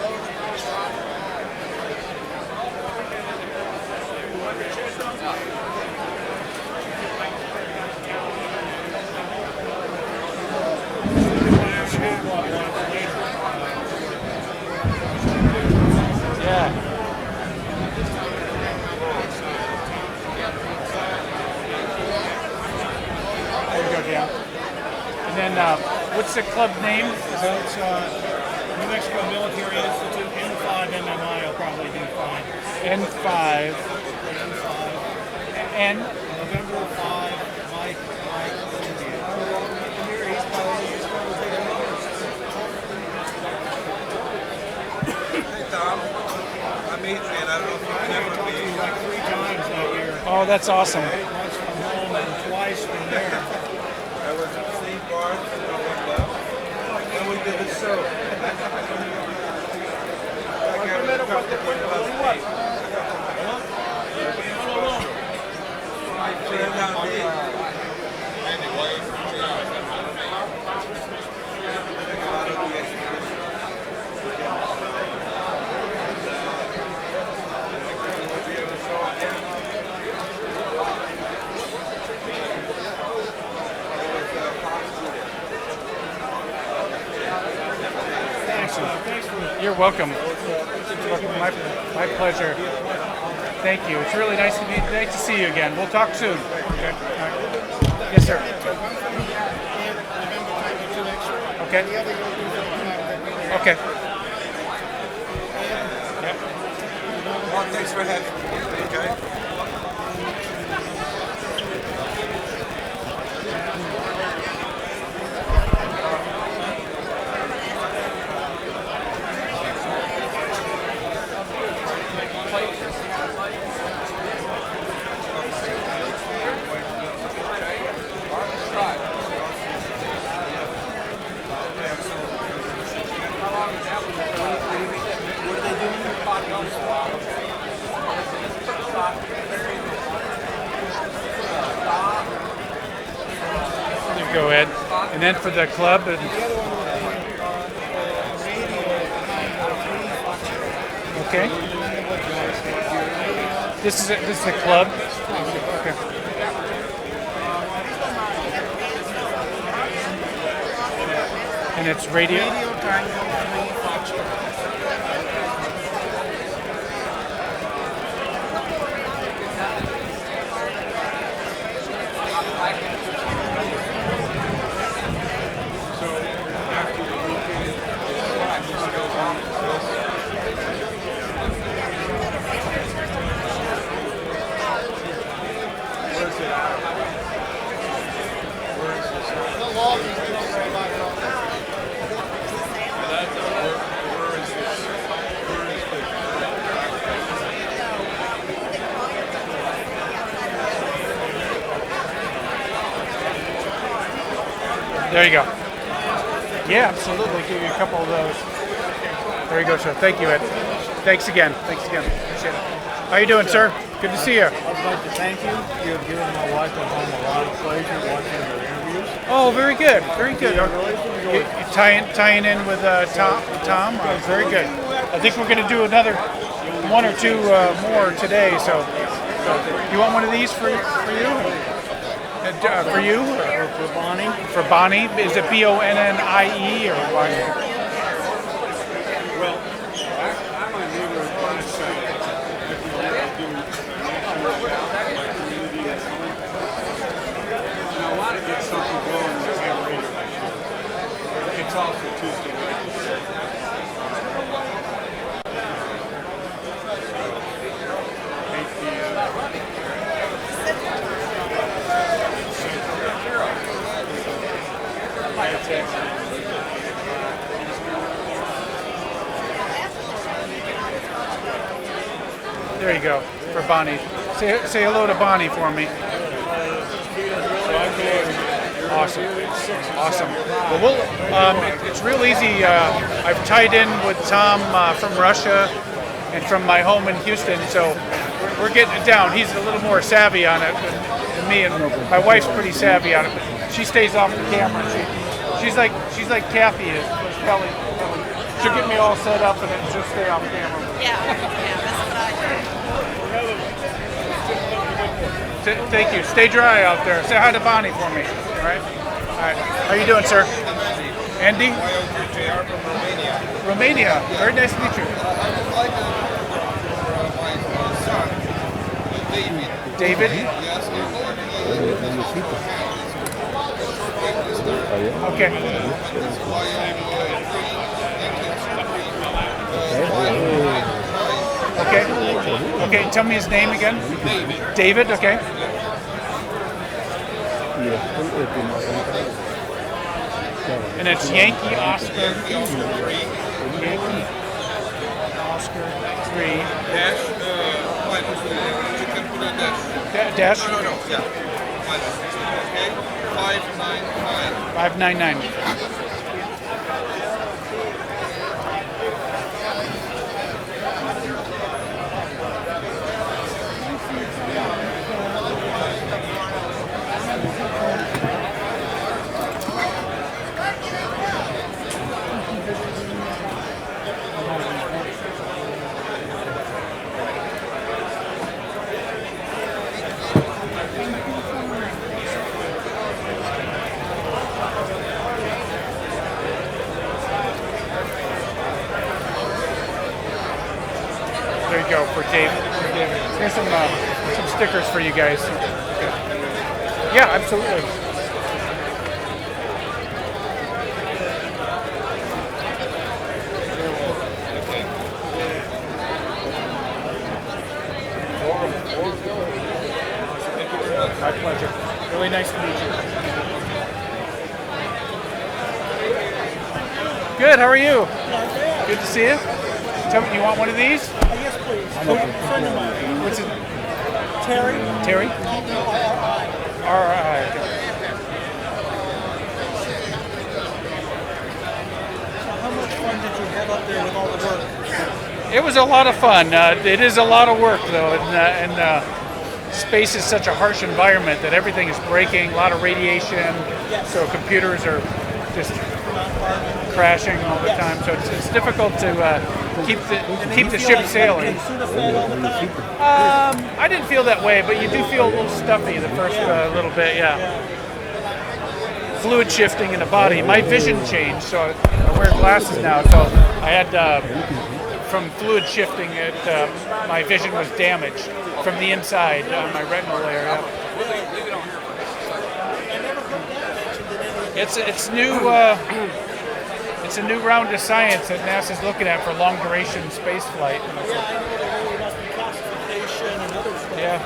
[SPEAKER 2] Yeah. There you go, Dan. And then, what's the club name?
[SPEAKER 19] So it's New Mexico Military Institute, N5 MMI will probably do fine.
[SPEAKER 2] N5. N.
[SPEAKER 19] November 5, Mike, India. Here, he's probably
[SPEAKER 5] Hey, Tom. I'm Adrian. I don't know if you remember me.
[SPEAKER 19] like 3 times that year.
[SPEAKER 2] Oh, that's awesome.
[SPEAKER 19] Once from home and twice from there.
[SPEAKER 5] I was at St. Bart's and I went left. And we did the show.
[SPEAKER 2] You're welcome. My pleasure. Thank you. It's really nice to see you again. We'll talk soon. Okay. All right. Yes, sir. Okay. Okay. Yep.
[SPEAKER 5] Well, thanks for having me. Okay.
[SPEAKER 2] Go ahead. And then for the club. Okay. This is the club. Okay. And it's radio.
[SPEAKER 16] Radio Tango 3 Foxtrot.
[SPEAKER 2] There you go. Yeah, absolutely. Give you a couple of those. There you go, sir. Thank you, Ed. Thanks again. Thanks again. Appreciate it. How you doing, sir? Good to see you.
[SPEAKER 19] I'd like to thank you. You have given my wife at home a lot of pleasure watching your interviews.
[SPEAKER 2] Oh, very good. Very good. You tying in with Tom. Very good. I think we're going to do another one or two more today. So, you want one of these for you? For you?
[SPEAKER 19] Or for Bonnie?
[SPEAKER 2] For Bonnie? Is it Bonnie or what?
[SPEAKER 19] Well, I'm a neighbor on the site. If we want to do my community and I want to get something going with Ham Radio. It's also Tuesday night.
[SPEAKER 2] There you go, for Bonnie. Say hello to Bonnie for me. Awesome. Awesome. Well, it's real easy. I've tied in with Tom from Russia and from my home in Houston, so we're getting it down. He's a little more savvy on it than me, and my wife's pretty savvy on it. But she stays off the camera. She's like Kathy is. Kelly. She'll get me all set up and then she'll stay off camera.
[SPEAKER 20] Yeah, that's what I heard.
[SPEAKER 2] Thank you. Stay dry out there. Say hi to Bonnie for me. All right. All right. How you doing, sir? Andy?
[SPEAKER 5] JR from Romania.
[SPEAKER 2] Romania. Very nice to meet you.
[SPEAKER 5] I'd like to my son, David.
[SPEAKER 2] David?
[SPEAKER 5] Yes,
[SPEAKER 2] Okay. Okay. Okay. Tell me his name again. David. Okay. And it's Yankee Oscar. Yankee Oscar 3.
[SPEAKER 5] Dash. You can put a dash.
[SPEAKER 2] Dash.
[SPEAKER 5] No. Yeah. Okay. 599.
[SPEAKER 2] 599. There you go for David. Here's some stickers for you guys. Yeah, absolutely. My pleasure. Really nice to meet you. Good. How are you? Good to see you. Tell me, you want one of these?
[SPEAKER 19] Yes, please. Friend of mine.
[SPEAKER 2] What's it?
[SPEAKER 19] Terry.
[SPEAKER 2] Terry? All right.
[SPEAKER 19] How much fun did you have up there with all the work?
[SPEAKER 2] It was a lot of fun. It is a lot of work, though, and space is such a harsh environment that everything is breaking, a lot of radiation, so computers are just crashing all the time. So it's difficult to keep the ship sailing. I didn't feel that way, but you do feel a little stuffy the first little bit, yeah. fluid shifting in the body, my vision changed. So I wear glasses now. So I had from fluid shifting, my vision was damaged from the inside on my retinal layer. It's new. It's a new round of science that NASA's looking at for long duration space flight. Yeah.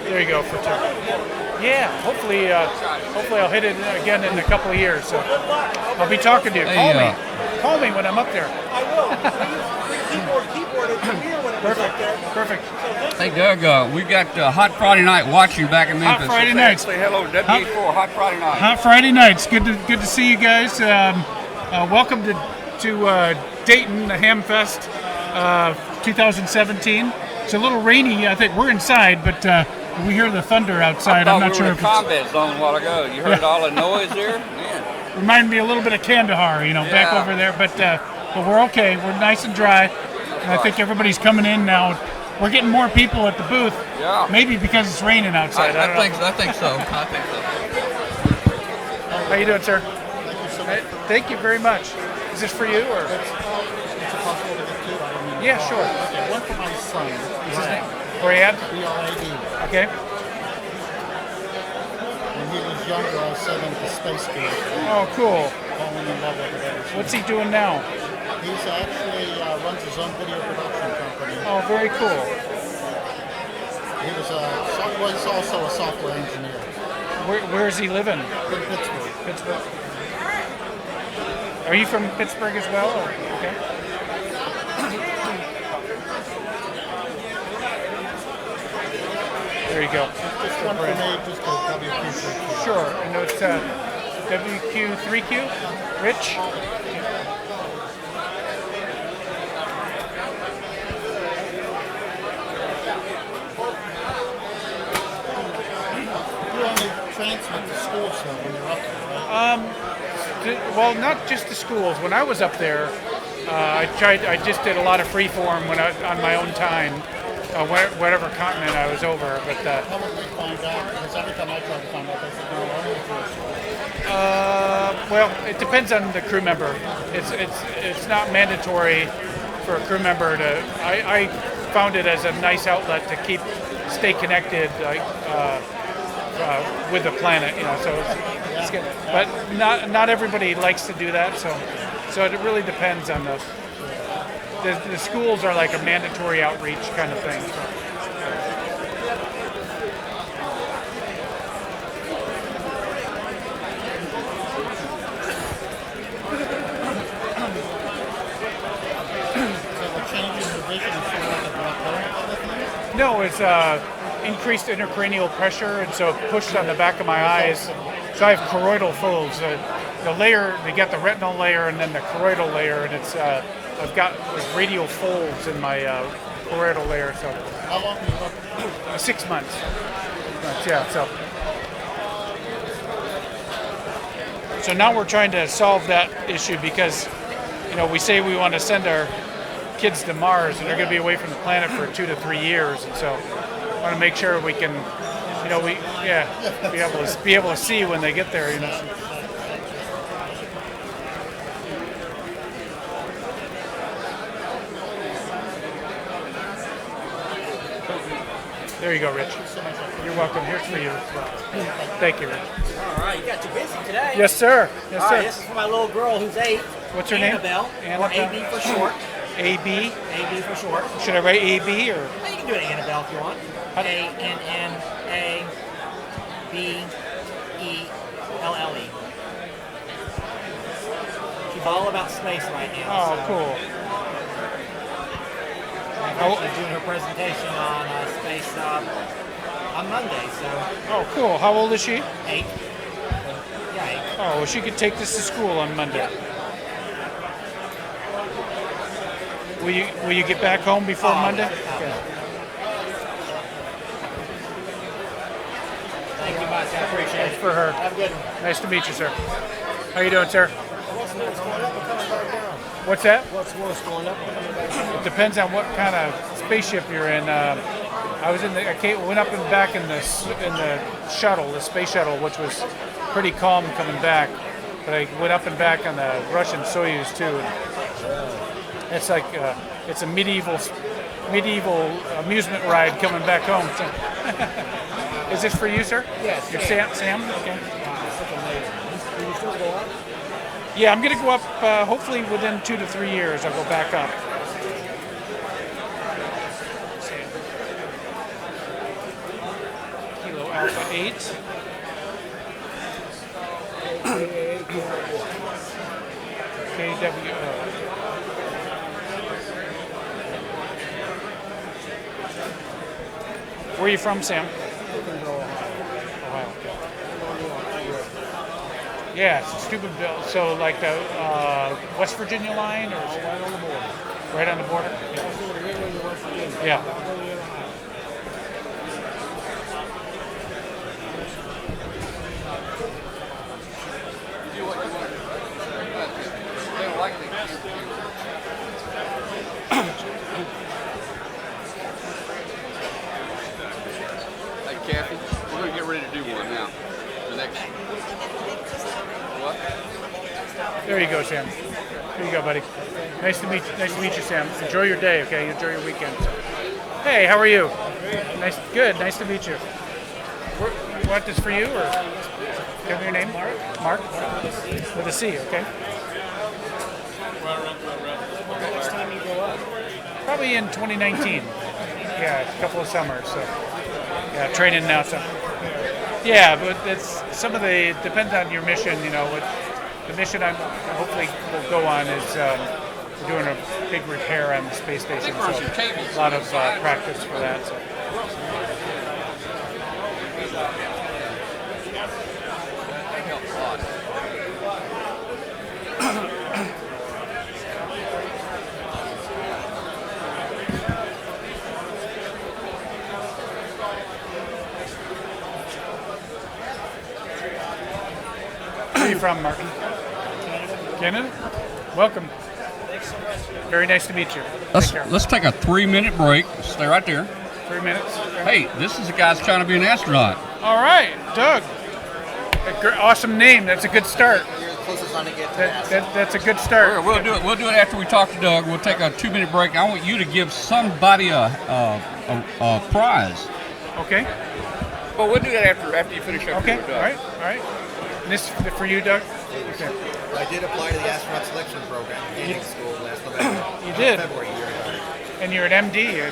[SPEAKER 2] There you go for two. Yeah, hopefully I'll hit it again in a couple of years. So I'll be talking to you. Call me when I'm up there.
[SPEAKER 3] I will. Keyboard at the ear when it was up there.
[SPEAKER 2] Perfect.
[SPEAKER 1] Hey Doug, we got Hot Friday Night watching back in Memphis.
[SPEAKER 2] Hot Friday nights.
[SPEAKER 1] Say hello to WH4 Hot Friday Night.
[SPEAKER 2] Hot Friday nights. Good to see you guys. Welcome to Dayton, the Hamfest 2017. It's a little rainy. I think we're inside, but we hear the thunder outside. I'm not sure if
[SPEAKER 1] it's combat zone a while ago. You heard all the noise there? Man.
[SPEAKER 2] Reminded me a little bit of Kandahar, back over there. But we're okay. We're nice and dry. And I think everybody's coming in now. We're getting more people at the booth.
[SPEAKER 1] Yeah.
[SPEAKER 2] Maybe because it's raining outside.
[SPEAKER 1] I think so.
[SPEAKER 2] How you doing, sir?
[SPEAKER 17] Thank you so much.
[SPEAKER 2] Thank you very much. Is this for you or?
[SPEAKER 17] It's possible to get two. I don't know.
[SPEAKER 2] Yeah, sure.
[SPEAKER 17] Okay, one for my son.
[SPEAKER 2] What's his name? Brad?
[SPEAKER 17] B-R-A-D.
[SPEAKER 2] Okay.
[SPEAKER 17] When he was younger, I sent him to space school.
[SPEAKER 2] Oh, cool.
[SPEAKER 17] Falling in love with it.
[SPEAKER 2] What's he doing now?
[SPEAKER 17] He's actually runs his own video production company.
[SPEAKER 2] Oh, very cool.
[SPEAKER 17] He's also a software engineer.
[SPEAKER 2] Where is he living?
[SPEAKER 17] In Pittsburgh.
[SPEAKER 2] Pittsburgh. Are you from Pittsburgh as well? Or? Okay. There you go.
[SPEAKER 17] Just one for me, just a WQ3Q.
[SPEAKER 2] Sure. And it's WQ3Q? Rich?
[SPEAKER 17] You only transmit to schools though when you're up there, right?
[SPEAKER 2] Well, not just the schools. When I was up there, I just did a lot of freeform on my own time, whatever continent I was over. But
[SPEAKER 17] how would they find out? Because every time I try to find out, they say, no, only through a school.
[SPEAKER 2] Well, it depends on the crew member. It's not mandatory for a crew member to. I found it as a nice outlet to stay connected, with the planet, So it's good. But not everybody likes to do that. So it really depends on the schools are like a mandatory outreach kind of thing. No, it's increased intracranial pressure, and so pushed on the back of my eyes. So I have choroidal folds. The layer, they get the retinal layer and then the choroidal layer, and it's I've got radial folds in my choroidal layer. So
[SPEAKER 17] how long have you looked?
[SPEAKER 2] 6 months. Yeah. So now we're trying to solve that issue because we say we want to send our kids to Mars, and they're going to be away from the planet for 2 to 3 years, and so I want to make sure we can, be able to see when they get there, There you go, Rich. You're welcome. Here's for you. Thank you, Rich.
[SPEAKER 9] All right, you got you busy today.
[SPEAKER 2] Yes, sir. Yes,
[SPEAKER 9] All
[SPEAKER 2] sir.
[SPEAKER 9] right, this is for my little girl who's 8.
[SPEAKER 2] What's her name?
[SPEAKER 9] Annabelle, or AB for short.
[SPEAKER 2] AB?
[SPEAKER 9] AB for short.
[SPEAKER 2] Should I write AB or?
[SPEAKER 9] Well, you can do it Annabelle if you want. A-N-N-A-B-E-L-L-E. She's all about space right now.
[SPEAKER 2] Oh,
[SPEAKER 9] so.
[SPEAKER 2] cool.
[SPEAKER 9] She's doing her presentation on space on Monday, so.
[SPEAKER 2] Oh, cool. How old is she?
[SPEAKER 9] 8. Yeah, 8.
[SPEAKER 2] Oh, well, she could take this to school on Monday.
[SPEAKER 9] Yep.
[SPEAKER 2] Will you get back home before Monday? Okay.
[SPEAKER 9] Thank you much. I appreciate it.
[SPEAKER 2] Thanks for her.
[SPEAKER 9] Have a good one.
[SPEAKER 2] Nice to meet you, sir. How you doing, sir?
[SPEAKER 17] What's worse, going up or coming back down?
[SPEAKER 2] What's that?
[SPEAKER 17] What's worse, going up or coming back down?
[SPEAKER 2] It depends on what kind of spaceship you're in. I was in the. Went up and back in the shuttle, the space shuttle, which was pretty calm coming back. But I went up and back on the Russian Soyuz too. And it's like it's a medieval amusement ride coming back home. So. Is this for you, sir?
[SPEAKER 17] Yes.
[SPEAKER 2] You're Sam? Okay.
[SPEAKER 17] That's amazing. Do you still go up?
[SPEAKER 2] Yeah, I'm going to go up. Hopefully, within 2 to 3 years, I'll go back up. Kilo Alpha 8. KWO. Where are you from, Sam? Ohio. Yeah, it's a stupid bill. So, like the West Virginia line, or
[SPEAKER 17] right on the border.
[SPEAKER 2] Right on the border. Yeah.
[SPEAKER 1] Hey, Kathy, we're going to get ready to do one now. The next. What?
[SPEAKER 2] There you go, Sam. Here you go, buddy. Nice to meet you, Sam. Enjoy your day, okay? Enjoy your weekend. Hey, how are you? Nice, good. Nice to meet you. You want this for you, or give me your name? Mark. With a C, okay?
[SPEAKER 17] Next time you go up?
[SPEAKER 2] Probably in 2019. Yeah, a couple of summers. So, yeah, training now. So, yeah, but it's some of the depends on your mission. You know, what the mission I hopefully will go on is we're doing a big repair on the space station. So, a lot of practice for that. So. Where are you from, Martin? Canada. Welcome.
[SPEAKER 17] Thanks so much.
[SPEAKER 2] Very nice to meet you.
[SPEAKER 1] Let's take a 3-minute break. Stay right there.
[SPEAKER 2] 3 minutes.
[SPEAKER 1] Hey, this is the guy that's trying to be an astronaut.
[SPEAKER 2] All right, Doug. Awesome name. That's a good start.
[SPEAKER 16] You're the closest one to get to
[SPEAKER 2] That's a good start.
[SPEAKER 1] We'll do it. We'll do it after we talk to Doug. We'll take a 2-minute break. I want you to give somebody a prize.
[SPEAKER 2] Okay.
[SPEAKER 1] Well, we'll do that after you finish up.
[SPEAKER 2] Okay.
[SPEAKER 1] With
[SPEAKER 2] All
[SPEAKER 1] Doug.
[SPEAKER 2] right. All right. And this for you, Doug. Okay.
[SPEAKER 16] I did apply to the astronaut selection program in Gaining School last November.
[SPEAKER 2] You did.
[SPEAKER 16] February a year ago.
[SPEAKER 2] And you're an MD in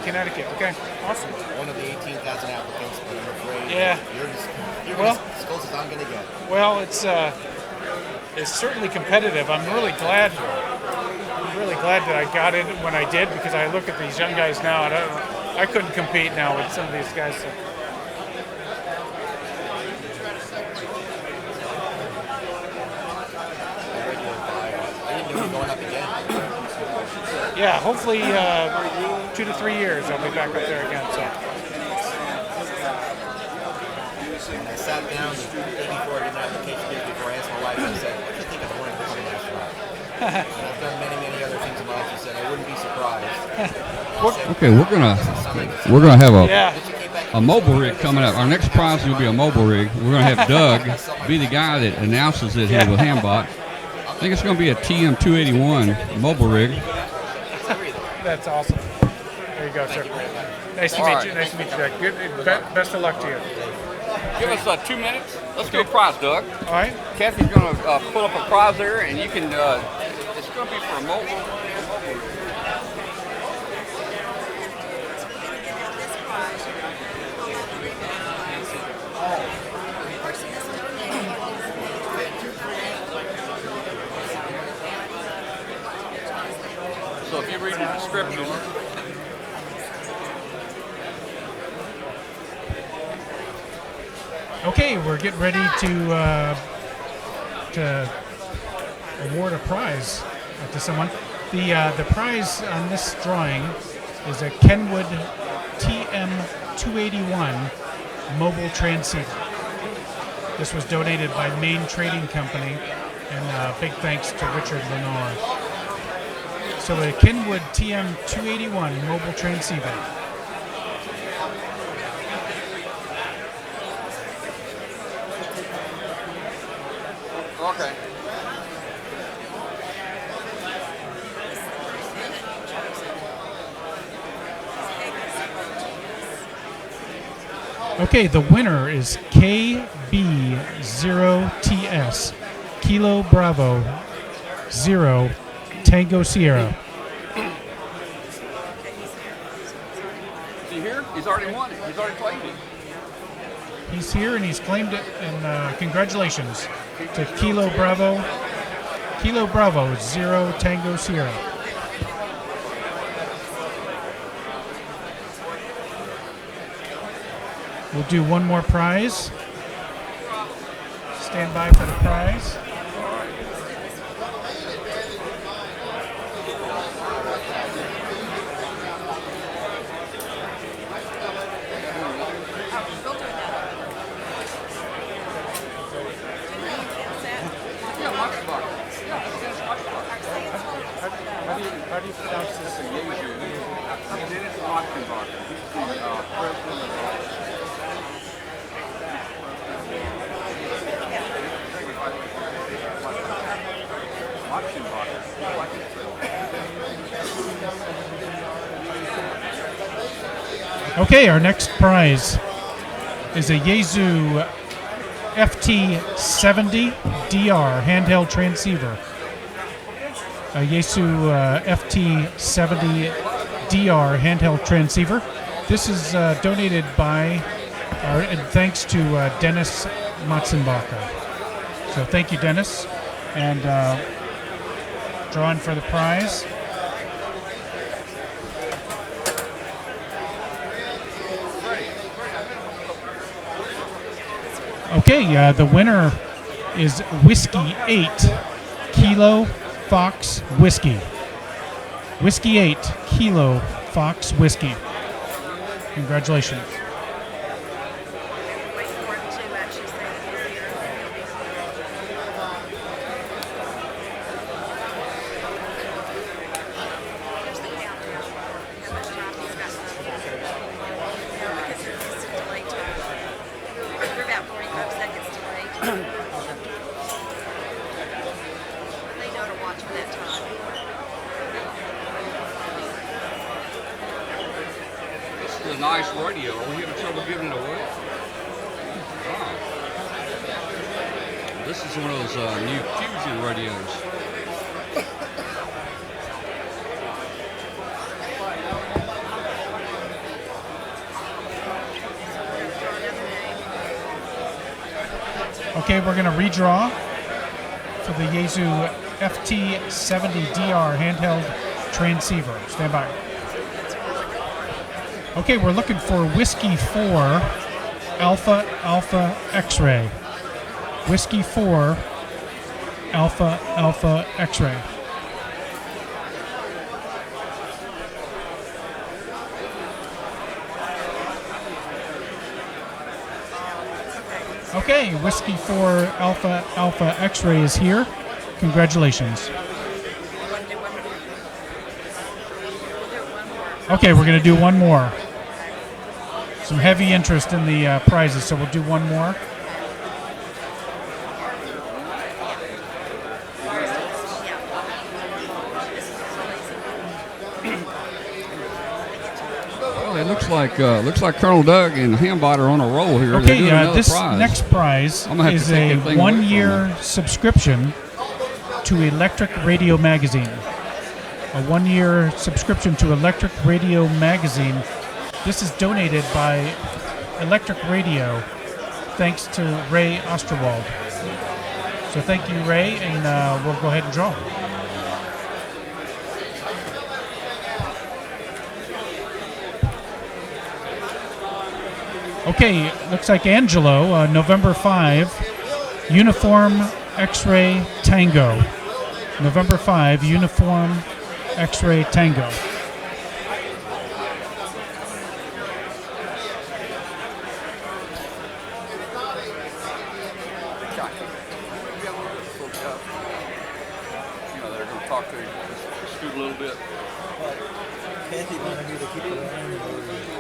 [SPEAKER 2] Connecticut. Okay. Awesome.
[SPEAKER 16] One of the 18,000 applicants, but I'm afraid you're
[SPEAKER 2] well,
[SPEAKER 16] as close as I'm going to get.
[SPEAKER 2] Well, it's certainly competitive. I'm really glad that I got in when I did, because I look at these young guys now and I couldn't compete now with some of these guys. So.
[SPEAKER 16] Going up again.
[SPEAKER 2] Yeah, hopefully 2 to 3 years I'll be back up there again. So.
[SPEAKER 16] And I sat down the day before I did an application, before I asked my wife, I said, what do you think of wanting to become an astronaut? And I've done many other things in my life. She said, I wouldn't be surprised.
[SPEAKER 1] Okay, we're gonna have a mobile rig coming up. Our next prize will be a mobile rig. We're gonna have Doug be the guy that announces it here with Hambot. I think it's going to be a TM281 mobile rig.
[SPEAKER 2] That's awesome. There you go, sir. Nice to meet you. Nice to meet you, Doug. Good. Best of luck to you.
[SPEAKER 1] Give us 2 minutes. Let's do a prize, Doug.
[SPEAKER 2] All right.
[SPEAKER 1] Kathy's going to pull up a prize there, and you can. It's going to be for a mobile rig. So if you read the description.
[SPEAKER 2] Okay, we're getting ready to award a prize to someone. The prize on this drawing is a Kenwood TM281 mobile transceiver. This was donated by Maine Trading Company, and big thanks to Richard Lenore. So a Kenwood TM281 mobile transceiver.
[SPEAKER 1] Okay.
[SPEAKER 2] Okay, the winner is KB0TS, Kilo Bravo 0, Tango Sierra.
[SPEAKER 1] Is he here? He's already won it. He's already claimed it.
[SPEAKER 2] He's here and he's claimed it, and congratulations to Kilo Bravo 0, Tango Sierra. We'll do one more prize. Stand by for the prize.
[SPEAKER 19] How do you pronounce this in Yezu? Dennis Machtenbacher.
[SPEAKER 2] Okay, our next prize is a Yezu FT70DR handheld transceiver. A Yezu FT70DR handheld transceiver. This is donated by, and thanks to Dennis Matzenbacher. So thank you, Dennis. And drawing for the prize. Okay, the winner is Whiskey 8, Kilo Fox Whiskey. Whiskey 8, Kilo Fox Whiskey. Congratulations.
[SPEAKER 1] This is a nice radio. Are we having trouble giving it away? Wow. This is one of those new Fusion radios.
[SPEAKER 2] Okay, we're going to redraw for the Yezu FT70DR handheld transceiver. Stand by. Okay, we're looking for Whiskey 4 Alpha Alpha X-ray. Whiskey 4 Alpha Alpha X-ray. Okay, Whiskey 4 Alpha Alpha X-ray is here. Congratulations. Okay, we're going to do one more. Some heavy interest in the prizes, so we'll do one more.
[SPEAKER 1] Well, it looks like Colonel Doug and Hambot are on a roll here.
[SPEAKER 2] Okay, this
[SPEAKER 1] prize.
[SPEAKER 2] next prize is a one-year subscription to Electric Radio Magazine. A one-year subscription to Electric Radio Magazine. This is donated by Electric Radio, thanks to Ray Osterwald. So thank you, Ray, and we'll go ahead and draw. Okay, looks like Angelo, November 5, Uniform X-Ray Tango. November 5, Uniform X-Ray Tango.
[SPEAKER 1] Scoot a little bit.
[SPEAKER 16] Kathy wanted me to keep it around.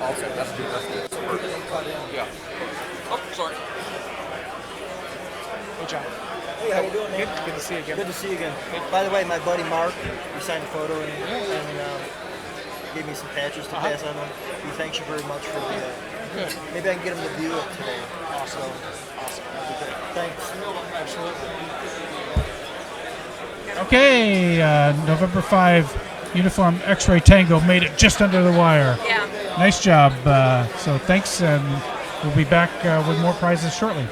[SPEAKER 16] Also, that's good.
[SPEAKER 1] Yeah. Oh, sorry.
[SPEAKER 2] Hey, John.
[SPEAKER 16] Hey, how you doing, man?
[SPEAKER 2] Good to see you again.
[SPEAKER 16] Good to see you again. By the way, my buddy Mark, he signed a photo and gave me some patches to pass on him. He thanks you very much for the.
[SPEAKER 2] Good.
[SPEAKER 16] Maybe I can get him to view it today.
[SPEAKER 2] Awesome.
[SPEAKER 16] Awesome. That'd be great. Thanks.
[SPEAKER 2] Absolutely. Okay, November 5, Uniform X-Ray Tango made it just under the wire.
[SPEAKER 6] Yeah.
[SPEAKER 2] Nice job. So thanks, and we'll be back with more prizes shortly.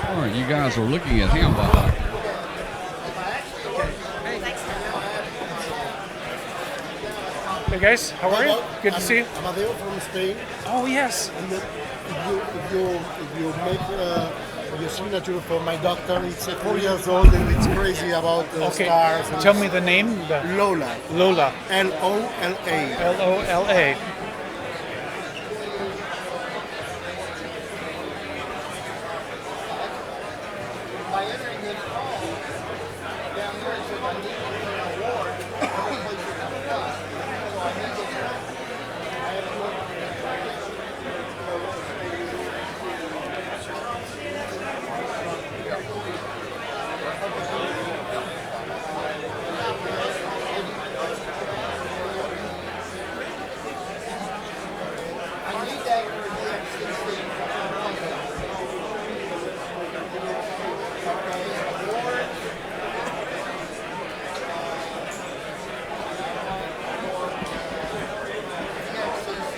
[SPEAKER 1] All right, you guys are looking at Hamvention.
[SPEAKER 2] Hey guys, how are you? Good to see you.
[SPEAKER 10] Amadeo from Spain.
[SPEAKER 2] Oh yes.
[SPEAKER 10] And if you make your signature for my doctor, it's 4 years old and it's crazy about stars. And
[SPEAKER 2] Tell me the name.
[SPEAKER 10] Lola.
[SPEAKER 2] Lola.
[SPEAKER 10] Lola.
[SPEAKER 2] Lola.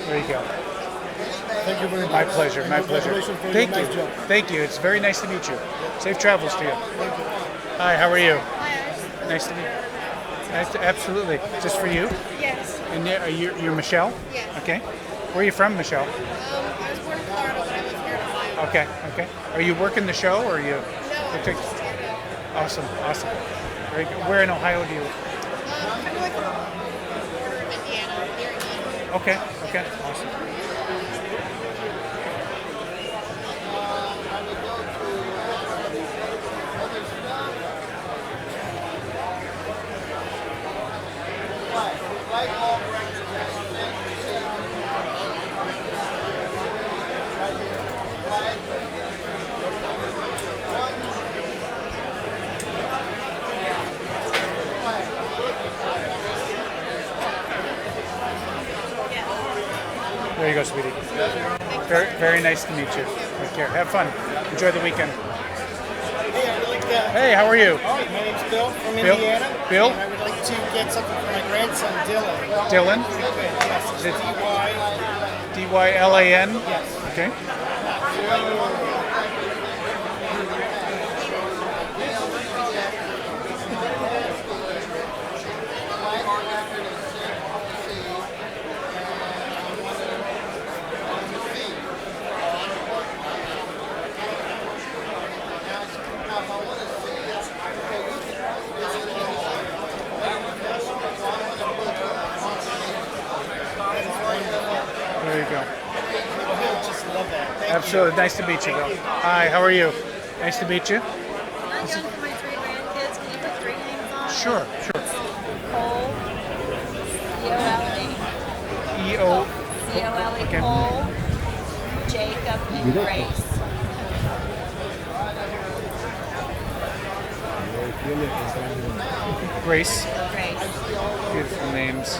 [SPEAKER 2] There you go.
[SPEAKER 10] Thank you very much.
[SPEAKER 2] My pleasure. My pleasure.
[SPEAKER 10] Congratulations for
[SPEAKER 2] Thank
[SPEAKER 10] your
[SPEAKER 2] you.
[SPEAKER 10] nice job.
[SPEAKER 2] Thank you. It's very nice to meet you. Safe travels to you.
[SPEAKER 10] Thank you.
[SPEAKER 2] Hi. How are you?
[SPEAKER 21] Hi.
[SPEAKER 2] Nice to meet you. Nice to absolutely. Just for you?
[SPEAKER 21] Yes.
[SPEAKER 2] And you're Michelle?
[SPEAKER 21] Yes.
[SPEAKER 2] Okay. Where are you from, Michelle?
[SPEAKER 21] I was born in Florida, but I live here in Ohio.
[SPEAKER 2] Okay. Okay. Are you working the show or are you?
[SPEAKER 21] No, I'm just here.
[SPEAKER 2] Awesome. Awesome. Very good. Where in Ohio do you live?
[SPEAKER 21] Kind of like on the border of Indiana, near Indiana.
[SPEAKER 2] Okay. Okay. Awesome. There you go, sweetie. Very, very nice to meet you. Take care. Have fun. Enjoy the weekend.
[SPEAKER 10] Hey, I would like to.
[SPEAKER 2] Hey, how are you?
[SPEAKER 10] Hi, my name's Bill from
[SPEAKER 2] Bill?
[SPEAKER 10] Indiana.
[SPEAKER 2] Bill?
[SPEAKER 10] And I would like to get something for my grandson, Dylan.
[SPEAKER 2] Dylan?
[SPEAKER 10] Yes,
[SPEAKER 2] Is it
[SPEAKER 10] D-Y.
[SPEAKER 2] D-Y-L-A-N?
[SPEAKER 10] Yes.
[SPEAKER 2] Okay. There you go.
[SPEAKER 10] Just love that. Thank
[SPEAKER 2] Absolutely. Nice to meet you, Bill. Hi, how are you? Nice to meet you.
[SPEAKER 21] I'm young for my 3 grandkids. Can you put 3 names on?
[SPEAKER 2] Sure, sure.
[SPEAKER 21] Cole, C-O-L-E.
[SPEAKER 2] E-O.
[SPEAKER 21] C-O-L-E,
[SPEAKER 2] Okay.
[SPEAKER 21] Cole, Jacob, and Grace.
[SPEAKER 2] Grace.
[SPEAKER 21] Grace.
[SPEAKER 2] Beautiful names.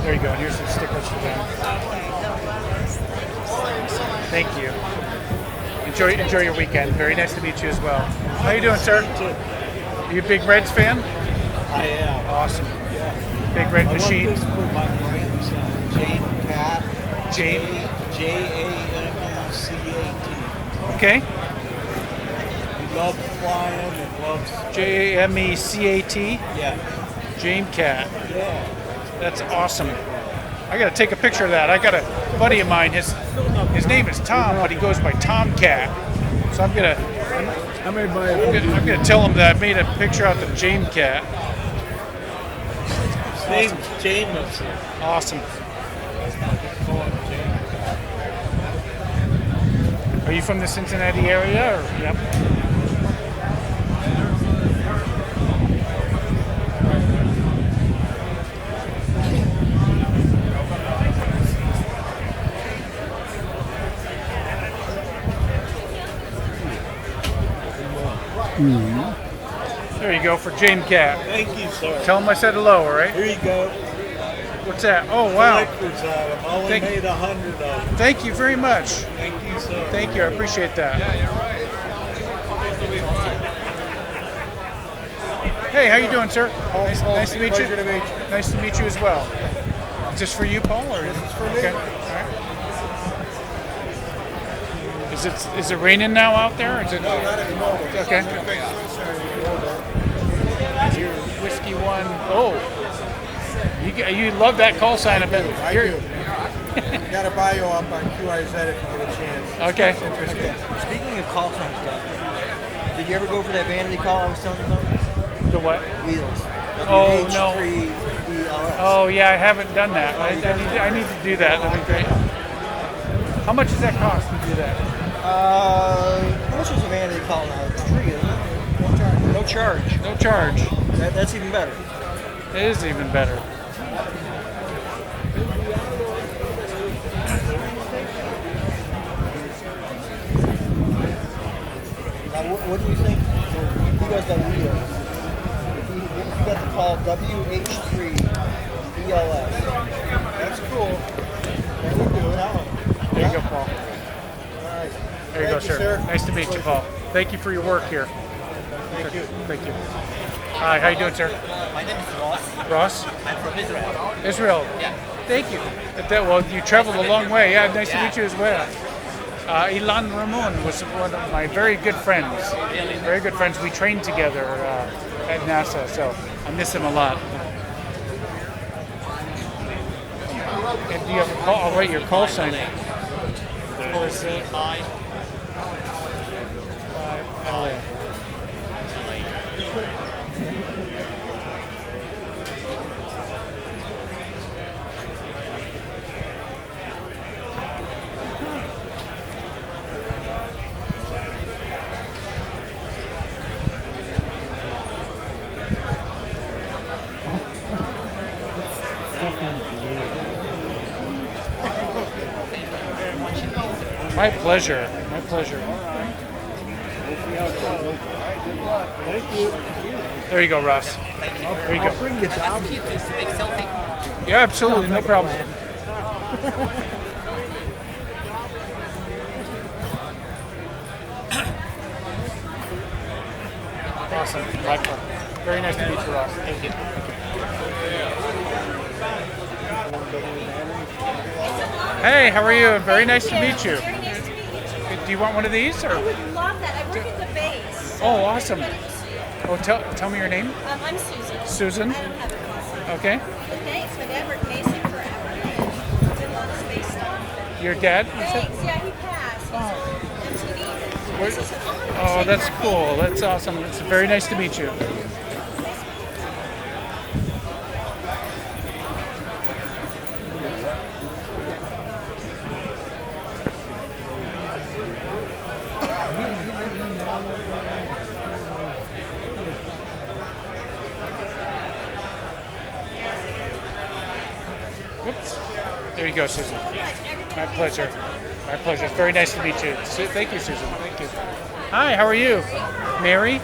[SPEAKER 2] There you go. Here's some stickers for them. Thank you. Enjoy your weekend. Very nice to meet you as well. How you doing, sir? Are you a big Reds fan?
[SPEAKER 15] I am.
[SPEAKER 2] Awesome. Big Red
[SPEAKER 15] I
[SPEAKER 2] Machine.
[SPEAKER 15] want this for my grandson, James Cat. J-A-M-E-C-A-T.
[SPEAKER 2] Okay.
[SPEAKER 15] He loves flying and loves...
[SPEAKER 2] Jamecat.
[SPEAKER 15] Yeah.
[SPEAKER 2] Jame Cat. That's awesome. I got to take a picture of that. I got a buddy of mine. His name is Tom, but he goes by Tomcat. So I'm gonna tell him that I made a picture out of the Jame Cat.
[SPEAKER 3] Awesome. James.
[SPEAKER 2] Awesome. Are you from the Cincinnati area? Or? Yep. There you go for Jame Cat.
[SPEAKER 3] Thank you, sir.
[SPEAKER 2] Tell him I said hello, all right?
[SPEAKER 3] Here you go.
[SPEAKER 2] What's that? Oh, wow.
[SPEAKER 3] Collector's item. I only made 100 of them.
[SPEAKER 2] Thank you very much.
[SPEAKER 3] Thank you, sir.
[SPEAKER 2] Thank you. I appreciate that.
[SPEAKER 3] Yeah, you're right.
[SPEAKER 2] Hey, how you doing, sir? Nice to meet you.
[SPEAKER 10] Pleasure to meet you.
[SPEAKER 2] Nice to meet you as well. Is this for you, Paul? Or
[SPEAKER 10] This is for me.
[SPEAKER 2] Okay. All right. Is it raining now out there? Is it?
[SPEAKER 10] No, not at the moment.
[SPEAKER 2] Okay. Whiskey one. Oh, you love that call sign.
[SPEAKER 10] I do. Got a bio up on QIZ if you get a chance.
[SPEAKER 2] Okay.
[SPEAKER 11] Speaking of call sign stuff, did you ever go for that vanity call I was telling you about?
[SPEAKER 2] The what?
[SPEAKER 11] Wheels.
[SPEAKER 2] Oh, no.
[SPEAKER 11] WH3ELS.
[SPEAKER 2] Oh, yeah, I haven't done that. I need to do that. That'd be great. How much does that cost to do that?
[SPEAKER 11] How much was a vanity call now? It's free, isn't it? No charge.
[SPEAKER 2] No charge.
[SPEAKER 11] That's even better.
[SPEAKER 2] It is even better.
[SPEAKER 11] Now, what do you think? You guys got wheels. You got the call WH3ELS.
[SPEAKER 10] That's cool. That would do it.
[SPEAKER 2] There you go, Paul.
[SPEAKER 10] All right.
[SPEAKER 2] There you go, sir. Nice to meet you, Paul. Thank you for your work here.
[SPEAKER 10] Thank you.
[SPEAKER 2] Thank you. Hi, how you doing, sir?
[SPEAKER 11] My name is Ross.
[SPEAKER 2] Ross?
[SPEAKER 11] I'm from Israel.
[SPEAKER 2] Israel.
[SPEAKER 11] Yeah.
[SPEAKER 2] Thank you. Well, you traveled a long way. Yeah, nice to meet you as well. Ilan Ramon was one of my very good friends. Very good friends. We trained together at NASA, so I miss him a lot. And do you have a call? I'll write your call sign. LA. My pleasure. My pleasure.
[SPEAKER 10] Thank you.
[SPEAKER 2] There you go, Ross. There you go.
[SPEAKER 10] I'll bring you down.
[SPEAKER 2] Yeah, absolutely. No problem. Awesome. My pleasure. Very nice to meet you, Ross. Thank you. Hey, how are you? Very nice to meet you. Do you want one of these? Or?
[SPEAKER 6] I would love that. I work at the base.
[SPEAKER 2] Oh, awesome. Oh, tell me your name.
[SPEAKER 6] I'm Susan.
[SPEAKER 2] Susan?
[SPEAKER 6] I don't have a call sign.
[SPEAKER 2] Okay.
[SPEAKER 6] But thanks. My dad worked basic forever. Did a lot of space stuff.
[SPEAKER 2] Your dad? You said?
[SPEAKER 6] Thanks. Yeah, he passed. He's on MTV.
[SPEAKER 2] Where-
[SPEAKER 6] This is an honor.
[SPEAKER 2] Oh, that's cool. That's awesome. It's very nice to meet you. Whoops. There you go, Susan. My pleasure. My pleasure. It's very nice to meet you. Thank you, Susan. Thank you. Hi, how are you? Mary?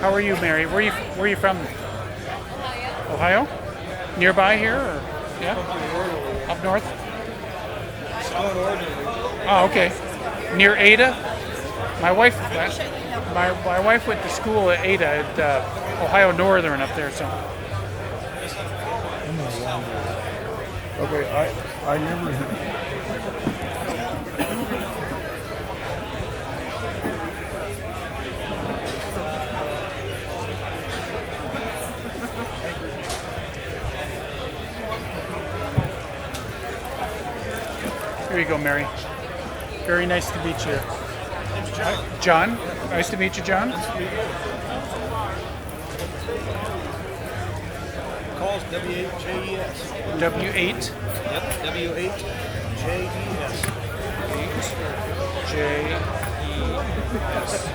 [SPEAKER 2] How are you, Mary? Where are you from? Ohio. Nearby here? Or? Yeah? Up north? Oh, okay. Near Ada? My wife went to school at Ada at Ohio Northern up there, so.
[SPEAKER 19] Okay, I never.
[SPEAKER 2] Here you go, Mary. Very nice to meet you. John. Nice to meet you, John.
[SPEAKER 15] Calls W8JES.
[SPEAKER 2] W8.
[SPEAKER 15] Yep, W8JES.
[SPEAKER 2] 8JES.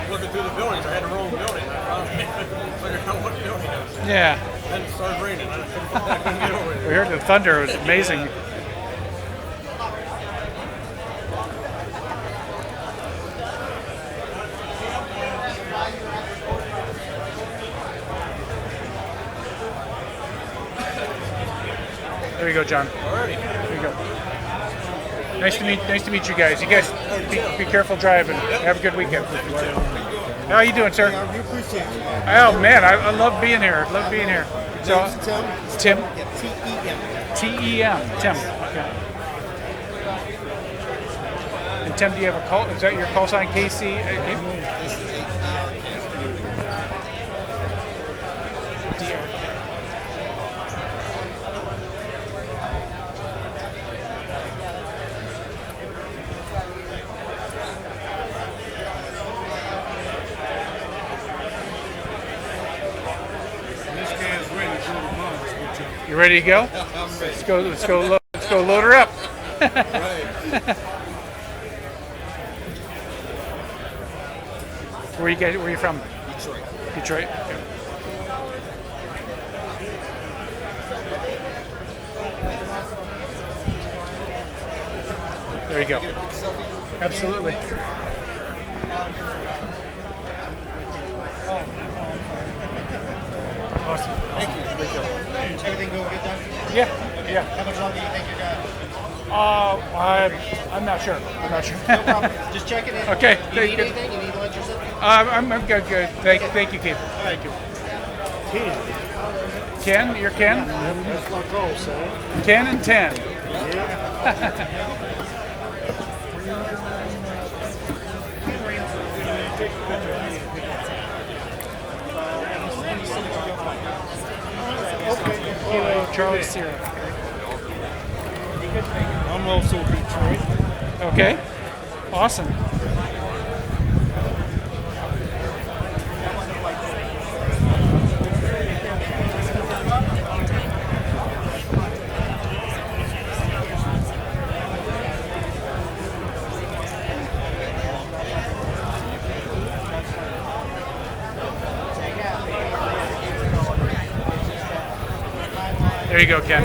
[SPEAKER 15] Looking through the buildings, I had the wrong building. I finally figured out what building it was.
[SPEAKER 2] Yeah.
[SPEAKER 15] Then it started raining. I couldn't get over
[SPEAKER 2] We
[SPEAKER 15] it.
[SPEAKER 2] heard the thunder. It was amazing. There you go, John.
[SPEAKER 15] Alrighty.
[SPEAKER 2] There you go. Nice to meet you guys. You guys be careful driving. Have a good weekend. How are you doing, sir?
[SPEAKER 10] We appreciate it.
[SPEAKER 2] Oh man, I love being here. Love being here. So
[SPEAKER 10] Name's Tim.
[SPEAKER 2] it's Tim.
[SPEAKER 10] T-E-M.
[SPEAKER 2] T-E-M. Tim. Okay. And Tim, do you have a call? Is that your call sign, KC?
[SPEAKER 19] This guy's ready to go to Mars with you.
[SPEAKER 2] You ready to go? Let's go. Let's go load her up. Where you guys? Where you from?
[SPEAKER 10] Detroit.
[SPEAKER 2] Detroit. Okay. There you go. Absolutely. Awesome.
[SPEAKER 11] Thank you. Everything go get done?
[SPEAKER 2] Yeah.
[SPEAKER 11] Okay.
[SPEAKER 2] Yeah.
[SPEAKER 11] How much longer do you think you got?
[SPEAKER 2] I'm not sure. I'm not sure.
[SPEAKER 11] No problem. Just check it in.
[SPEAKER 2] Okay.
[SPEAKER 11] You need anything? You need lunch or something?
[SPEAKER 2] I'm good. Good. Thank you, Keith.
[SPEAKER 11] Thank you.
[SPEAKER 2] Ken, you're Ken?
[SPEAKER 19] That's my call, son.
[SPEAKER 2] Ken and 10. Kilo Charlie Sierra.
[SPEAKER 19] I'm also Detroit.
[SPEAKER 2] Okay. Awesome. There you go, Ken.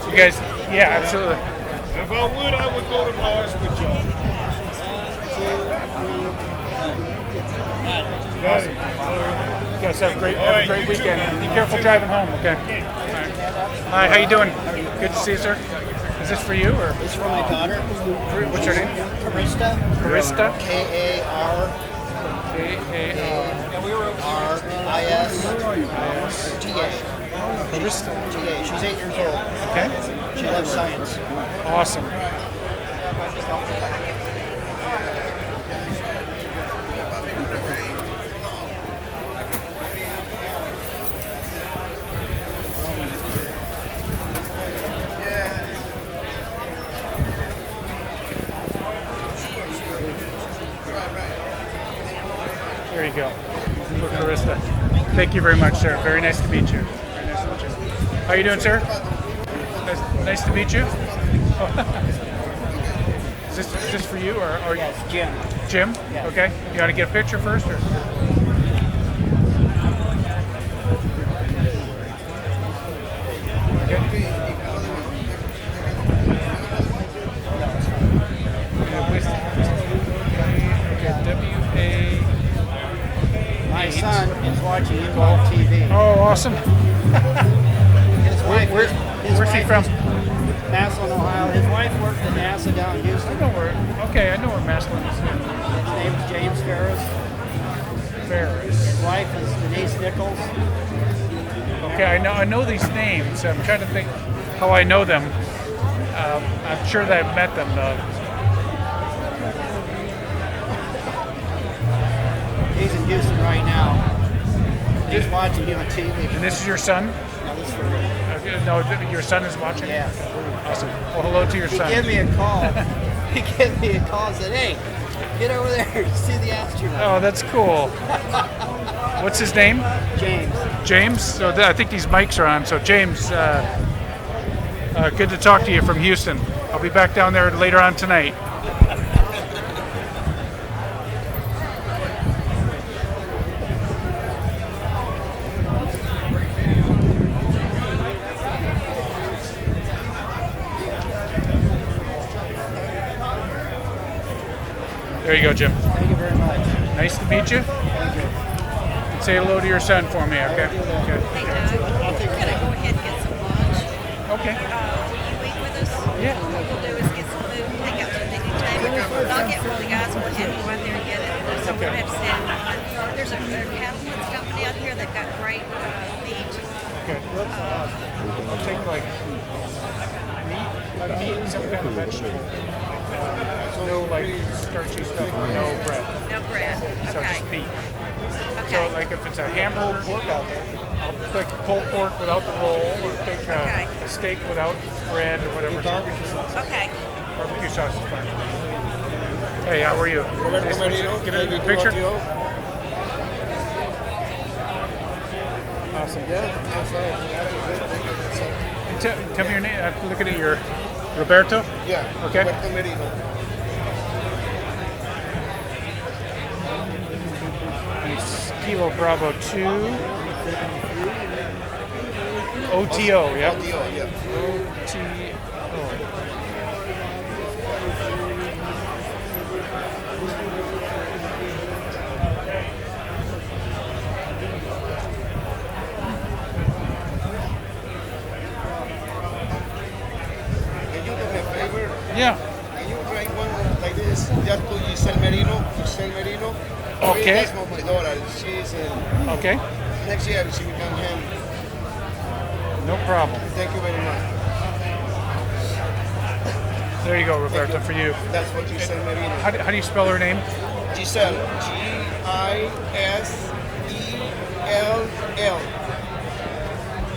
[SPEAKER 2] You guys, yeah, absolutely.
[SPEAKER 19] If I would, I would go to Mars with you. Got it.
[SPEAKER 2] You guys have a great weekend. Be careful driving home, okay? All right. Hi, how you doing? Good to see you, sir. Is this for you or?
[SPEAKER 11] This is for my daughter.
[SPEAKER 2] What's your name?
[SPEAKER 11] Karista.
[SPEAKER 2] Karista.
[SPEAKER 11] K-A-R-R-I-S-T-A.
[SPEAKER 2] Karista.
[SPEAKER 11] T-A. She's 8 years old.
[SPEAKER 2] Okay.
[SPEAKER 11] She loves science.
[SPEAKER 2] Awesome. There you go. For Karista. Thank you very much, sir. Very nice to meet you. Very nice to meet you. How you doing, sir? Nice to meet you. Is this for you or
[SPEAKER 11] Yes, Jim.
[SPEAKER 2] Jim?
[SPEAKER 11] Yes.
[SPEAKER 2] Okay. You want to get a picture first or?
[SPEAKER 11] My son is watching you on TV.
[SPEAKER 2] Oh, awesome.
[SPEAKER 11] Where's
[SPEAKER 2] he from?
[SPEAKER 11] Massillon, Ohio. His wife works at NASA down in Houston.
[SPEAKER 2] I know where Massillon is.
[SPEAKER 11] His name's James Ferris. His wife is Denise Nichols.
[SPEAKER 2] Okay, I know these names. I'm trying to think how I know them. I'm sure that I've met them though.
[SPEAKER 11] He's in Houston right now. He's watching you on TV.
[SPEAKER 2] And this is your son?
[SPEAKER 11] No, this is for real.
[SPEAKER 2] No, your son is watching?
[SPEAKER 11] Yeah.
[SPEAKER 2] Awesome. Well, hello to your
[SPEAKER 11] He
[SPEAKER 2] son.
[SPEAKER 11] gave me a call. He gave me a call and said, hey, get over there and see the astronaut.
[SPEAKER 2] Oh, that's cool. What's his name?
[SPEAKER 11] James.
[SPEAKER 2] James? So I think these mics are on. So James, good to talk to you from Houston. I'll be back down there later on tonight. There you go, Jim.
[SPEAKER 11] Thank you very much.
[SPEAKER 2] Nice to meet you.
[SPEAKER 11] Thank you.
[SPEAKER 2] Say hello to your son for me, okay?
[SPEAKER 11] I'll
[SPEAKER 2] Okay.
[SPEAKER 20] Can I go ahead and get some lunch?
[SPEAKER 2] Okay.
[SPEAKER 20] Will you wait with us?
[SPEAKER 2] Yeah.
[SPEAKER 20] What we'll do is get some food and hang out till dinner time. I'll get one of the guys and we'll have to go out there and get it. So we don't have to stand in line. There's a cattleman's company out here that got great meat.
[SPEAKER 2] Okay. I'll take like meat, some kind of vegetable. No like starchy stuff, no bread.
[SPEAKER 20] No bread.
[SPEAKER 2] So
[SPEAKER 20] Okay.
[SPEAKER 2] just meat.
[SPEAKER 20] Okay.
[SPEAKER 2] So like if it's a ham rolled pork, I'll take pulled pork without the roll, or take a steak without bread or whatever.
[SPEAKER 20] Okay.
[SPEAKER 2] Barbecue sauce is fine. Hey, how are you? Nice to meet you. Get a picture? Awesome. Tell me your name. I'm looking at your Roberto?
[SPEAKER 10] Yeah.
[SPEAKER 2] Okay.
[SPEAKER 10] Roberto Merino.
[SPEAKER 2] Nice. Kilo Bravo 2. OTO, yeah?
[SPEAKER 10] OTO, yeah. Can you do me a favor?
[SPEAKER 2] Yeah.
[SPEAKER 10] Can you write one like this, just to Giselle Merino?
[SPEAKER 2] Okay.
[SPEAKER 10] That's for my daughter. She's in.
[SPEAKER 2] Okay.
[SPEAKER 10] Next year she will come home.
[SPEAKER 2] No problem.
[SPEAKER 10] Thank you very much.
[SPEAKER 2] There you go, Roberto, for you.
[SPEAKER 10] That's what Giselle Merino.
[SPEAKER 2] How do you spell her name?
[SPEAKER 10] Giselle. Gisell.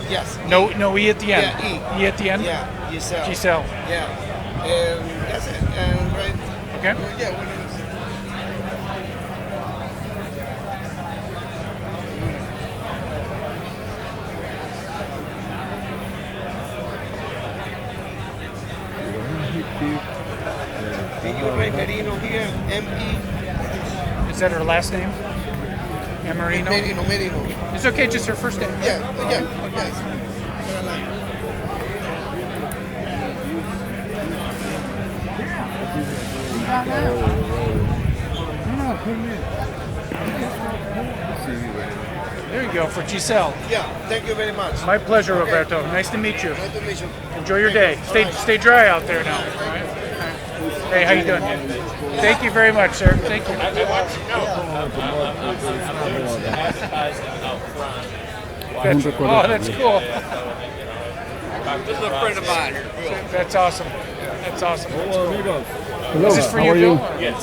[SPEAKER 10] Yes.
[SPEAKER 2] No E at the end.
[SPEAKER 10] Yeah,
[SPEAKER 2] E at the end?
[SPEAKER 10] Yeah, Giselle.
[SPEAKER 2] Giselle.
[SPEAKER 10] Yeah. That's it. And right.
[SPEAKER 2] Okay.
[SPEAKER 10] Yeah. What is Merino here, M-E.
[SPEAKER 2] Is that her last name? Marino?
[SPEAKER 10] Merino.
[SPEAKER 2] It's okay, just her first name.
[SPEAKER 10] Yeah.
[SPEAKER 2] There you go, for Giselle.
[SPEAKER 10] Yeah, thank you very much.
[SPEAKER 2] My pleasure,
[SPEAKER 10] Okay.
[SPEAKER 2] Roberto. Nice to meet you.
[SPEAKER 10] Nice to meet you.
[SPEAKER 2] Enjoy your day. Stay dry out there now. All right? Hey, how you doing? Thank you very much, sir. Thank you. That's, that's cool.
[SPEAKER 4] This is a friend of mine here.
[SPEAKER 2] That's awesome. That's awesome.
[SPEAKER 4] Hello,
[SPEAKER 2] amigos.
[SPEAKER 4] Hello,
[SPEAKER 2] Is this for
[SPEAKER 4] how
[SPEAKER 2] you,
[SPEAKER 4] are
[SPEAKER 2] Bill?
[SPEAKER 4] you?
[SPEAKER 2] Yes.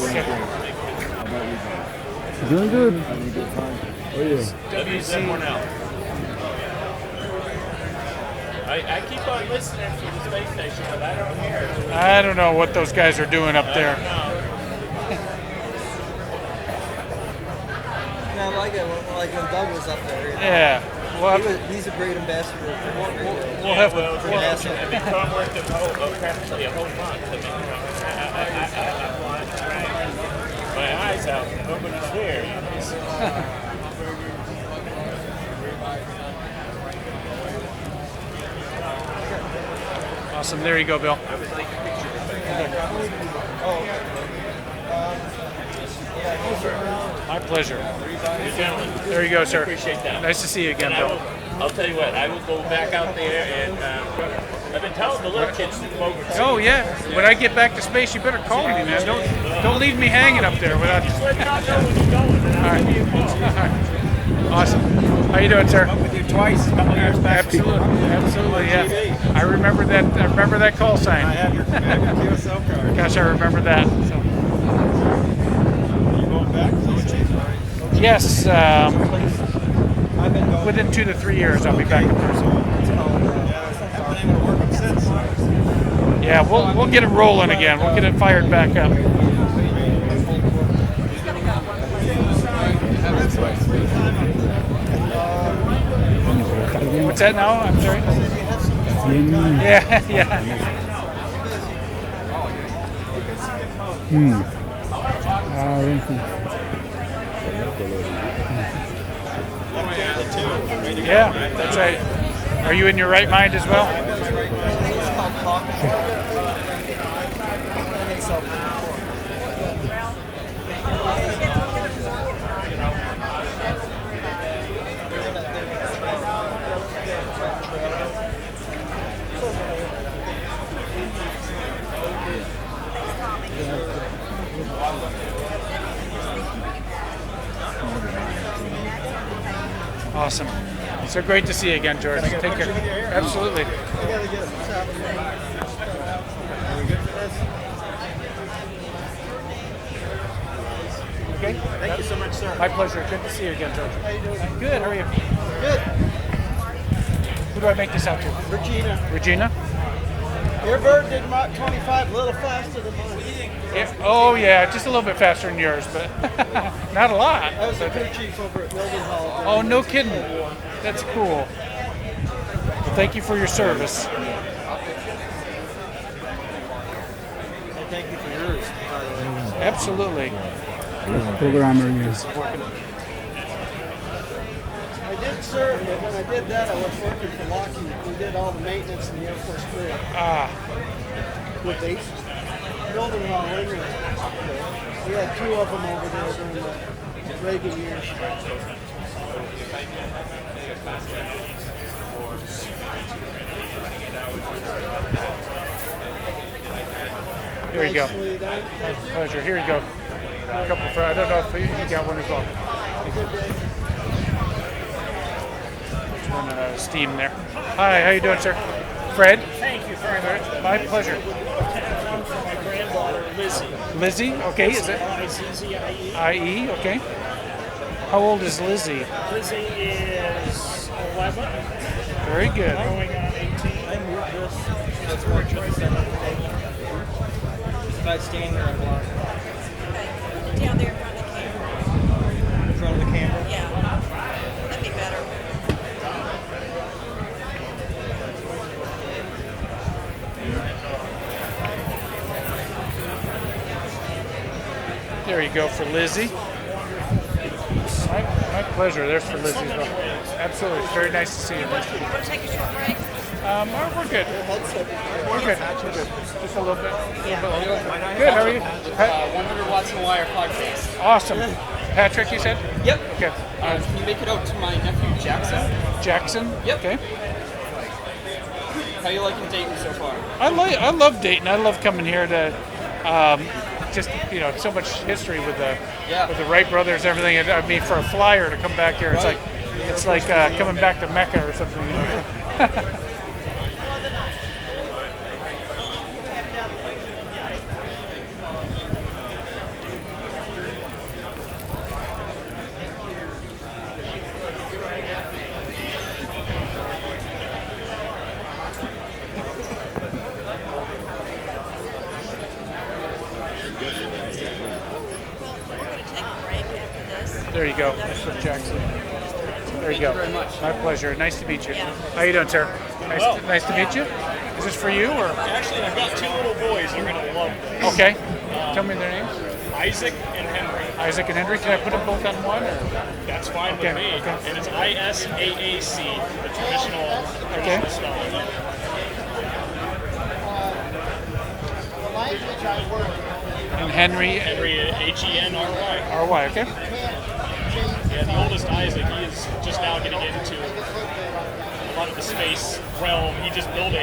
[SPEAKER 4] Doing good. Having a good time. Oh yeah.
[SPEAKER 2] WC.
[SPEAKER 8] I keep on listening to the space station, but I don't hear it.
[SPEAKER 2] I don't know what those guys are doing up there.
[SPEAKER 11] Yeah, I like it. Like when Doug was up there. You know?
[SPEAKER 2] Yeah. Well,
[SPEAKER 11] he's a great ambassador.
[SPEAKER 2] We'll have to.
[SPEAKER 8] It'd be far worth practically a whole month. I mean, I'm flying my eyes out. Nobody's there.
[SPEAKER 2] Awesome. There you go, Bill. My pleasure. There you go, sir.
[SPEAKER 8] Appreciate that.
[SPEAKER 2] Nice to see you again, Bill.
[SPEAKER 8] I'll tell you what, I will go back out there and I've been telling the little kids to come over.
[SPEAKER 2] Oh yeah. When I get back to space, you better call me, man. Don't leave me hanging up there without.
[SPEAKER 8] Just let me know when you're going, and I'll give you a call.
[SPEAKER 2] Awesome. How you doing, sir?
[SPEAKER 15] Up with you twice, a couple years back.
[SPEAKER 2] Absolutely, yeah. I remember that call sign.
[SPEAKER 15] I have your QSL card.
[SPEAKER 2] Gosh, I remember that. So.
[SPEAKER 15] You going back?
[SPEAKER 2] Yes, within 2 to 3 years, I'll be back. Yeah, we'll get it rolling again. We'll get it fired back up. What's that now? I'm sorry. Yeah, yeah. Yeah, that's right. Are you in your right mind as well? Awesome. So great to see you again, George. Take care. Absolutely. Okay.
[SPEAKER 3] Thank you so much, sir.
[SPEAKER 2] My pleasure. Good to see you again, George.
[SPEAKER 3] How you doing?
[SPEAKER 2] Good. How are you?
[SPEAKER 3] Good.
[SPEAKER 2] Who do I make this out to?
[SPEAKER 3] Regina.
[SPEAKER 2] Regina?
[SPEAKER 3] Your bird did Mach 25 a little faster than mine.
[SPEAKER 2] Yeah. Oh, yeah. Just a little bit faster than yours, but not a lot.
[SPEAKER 3] I was the crew chief over at Building Hall.
[SPEAKER 2] Oh, no kidding. That's cool. Well, thank you for your service.
[SPEAKER 3] And thank you for yours, by the way.
[SPEAKER 2] Absolutely.
[SPEAKER 12] Programmer is.
[SPEAKER 3] I did serve, but when I did that, I was working for Lockheed. We did all the maintenance in the Air Force Grid. With base. Building Hall, we had 2 of them over there during the Reagan years.
[SPEAKER 2] Here you go. My pleasure. Here you go. A couple for, I don't know if you got one as well. Running out of steam there. Hi, how you doing, sir? Fred?
[SPEAKER 3] Thank you very much.
[SPEAKER 2] My pleasure.
[SPEAKER 3] One for my granddaughter, Lizzie.
[SPEAKER 2] Lizzie? Okay, is it?
[SPEAKER 3] Lizzie.
[SPEAKER 2] I.E., okay. How old is Lizzie?
[SPEAKER 3] Lizzie is 11.
[SPEAKER 2] Very good.
[SPEAKER 3] Growing on 18. I moved this. That's where choice if I stand there and block.
[SPEAKER 20] Down there in front of the camera.
[SPEAKER 3] In front of the camera?
[SPEAKER 20] Yeah. That'd be better.
[SPEAKER 2] There you go for Lizzie. My pleasure. There's for Lizzie as well. Absolutely. It's very nice to see you.
[SPEAKER 20] Want to take a short break?
[SPEAKER 2] We're good. We're good. Just a little bit.
[SPEAKER 20] Yeah.
[SPEAKER 2] Good. How are you?
[SPEAKER 4] 100 watts in the wire podcast.
[SPEAKER 2] Awesome. Patrick, you said?
[SPEAKER 4] Yep.
[SPEAKER 2] Okay.
[SPEAKER 4] Can you make it out to my nephew Jackson?
[SPEAKER 2] Jackson?
[SPEAKER 4] Yep.
[SPEAKER 2] Okay.
[SPEAKER 4] How you liking Dayton so far?
[SPEAKER 2] I love Dayton. I love coming here to just, so much history with the Wright brothers and everything. And, I mean, for a flyer to come back here, it's like coming back to Mecca or something. There you go. That's from Jackson. There you go.
[SPEAKER 4] Thank you very much.
[SPEAKER 2] My pleasure. Nice to meet you. How you doing, sir? Nice to meet you. Is this for you or?
[SPEAKER 3] Actually, I've got 2 little boys. You're going to love this.
[SPEAKER 2] Okay. Tell me their names.
[SPEAKER 3] Isaac and Henry.
[SPEAKER 2] Isaac and Henry. Can I put them both on one? Or?
[SPEAKER 3] That's fine with me.
[SPEAKER 2] Okay.
[SPEAKER 3] And it's ISAAC, the traditional spelling.
[SPEAKER 2] And Henry.
[SPEAKER 3] Henry, Henry.
[SPEAKER 2] R-Y, okay.
[SPEAKER 3] Yeah, the oldest Isaac, he is just now getting into a lot of the space realm. He just built the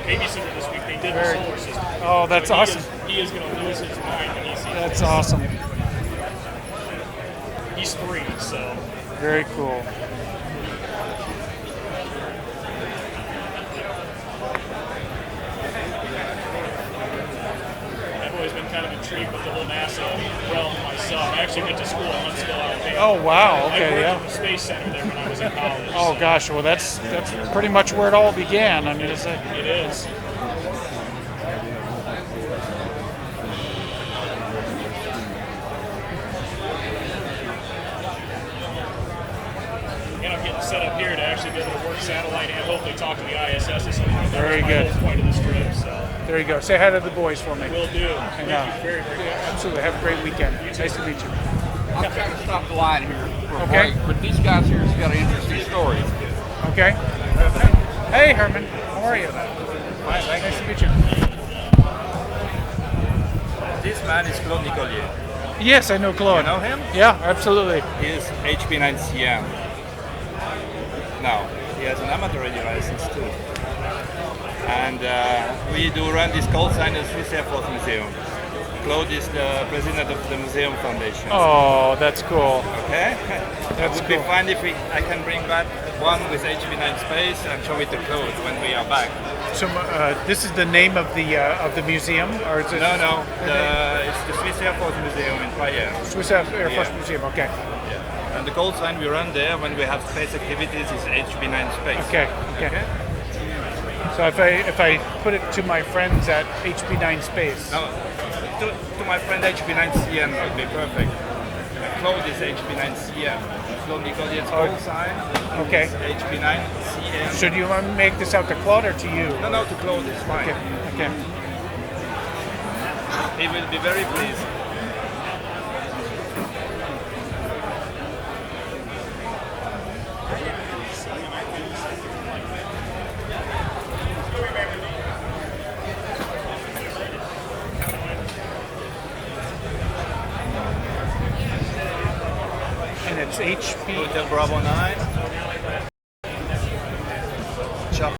[SPEAKER 3] babysitter this week. They did the solar system.
[SPEAKER 2] Oh, that's awesome.
[SPEAKER 3] He is going to lose his mind when he sees
[SPEAKER 2] That's
[SPEAKER 3] this.
[SPEAKER 2] awesome.
[SPEAKER 3] He's 3, so.
[SPEAKER 2] Very cool.
[SPEAKER 3] That boy's been
[SPEAKER 22] kind of intrigued with the whole NASA realm myself. I actually went to school in Huntsville, Alabama.
[SPEAKER 2] Oh, wow. Okay,
[SPEAKER 22] I worked
[SPEAKER 2] yeah.
[SPEAKER 22] at the Space Center there when I was in college.
[SPEAKER 2] Oh gosh, well that's pretty much where it all began. I mean, it's like,
[SPEAKER 22] It is. And I'm getting set up here to actually be able to work satellite and hopefully talk to the ISS at some point. That
[SPEAKER 2] Very
[SPEAKER 22] was my
[SPEAKER 2] good.
[SPEAKER 22] whole point of this trip. So
[SPEAKER 2] there you go. Say hi to the boys for me.
[SPEAKER 22] will do.
[SPEAKER 2] And,
[SPEAKER 22] Thank you very, very much.
[SPEAKER 2] yeah, absolutely. Have a great weekend. Nice to meet you.
[SPEAKER 1] I'm trying to stop the line here for a
[SPEAKER 2] Okay.
[SPEAKER 1] break, but these guys here has got an interesting story.
[SPEAKER 2] Okay. Hey, Herman. How are you? Nice to meet you.
[SPEAKER 13] This man is Claude Nicolier.
[SPEAKER 2] Yes, I know Claude.
[SPEAKER 13] You know him?
[SPEAKER 2] Yeah, absolutely.
[SPEAKER 13] He is HP9CM. Now, he has an amateur radio license too. And we do run this call sign at Swiss Air Force Museum. Claude is the president of the museum foundation.
[SPEAKER 2] Oh, that's cool.
[SPEAKER 13] Okay?
[SPEAKER 2] That's
[SPEAKER 13] it would be
[SPEAKER 2] cool.
[SPEAKER 13] fun if I can bring back one with HB9 space and show it to Claude when we are back.
[SPEAKER 2] So this is the name of the museum, or is it?
[SPEAKER 13] No. It's the Swiss Air Force Museum in Flea.
[SPEAKER 2] Swiss Air Force Museum. Okay.
[SPEAKER 13] Yeah. And the call sign we run there when we have space activities is HB9 space.
[SPEAKER 2] Okay. So if I put it to my friends at HB9 Space.
[SPEAKER 13] No, to my friend HB9CM would be perfect. Claude is HB9CM. Claude Nicolier's call sign.
[SPEAKER 2] Okay.
[SPEAKER 13] Is HB9CM.
[SPEAKER 2] Should you want to make this out to Claude or to you?
[SPEAKER 13] No, to Claude is fine.
[SPEAKER 2] Okay.
[SPEAKER 13] He will be very pleased.
[SPEAKER 2] And it's HP.
[SPEAKER 13] Hotel Bravo 9. Chop.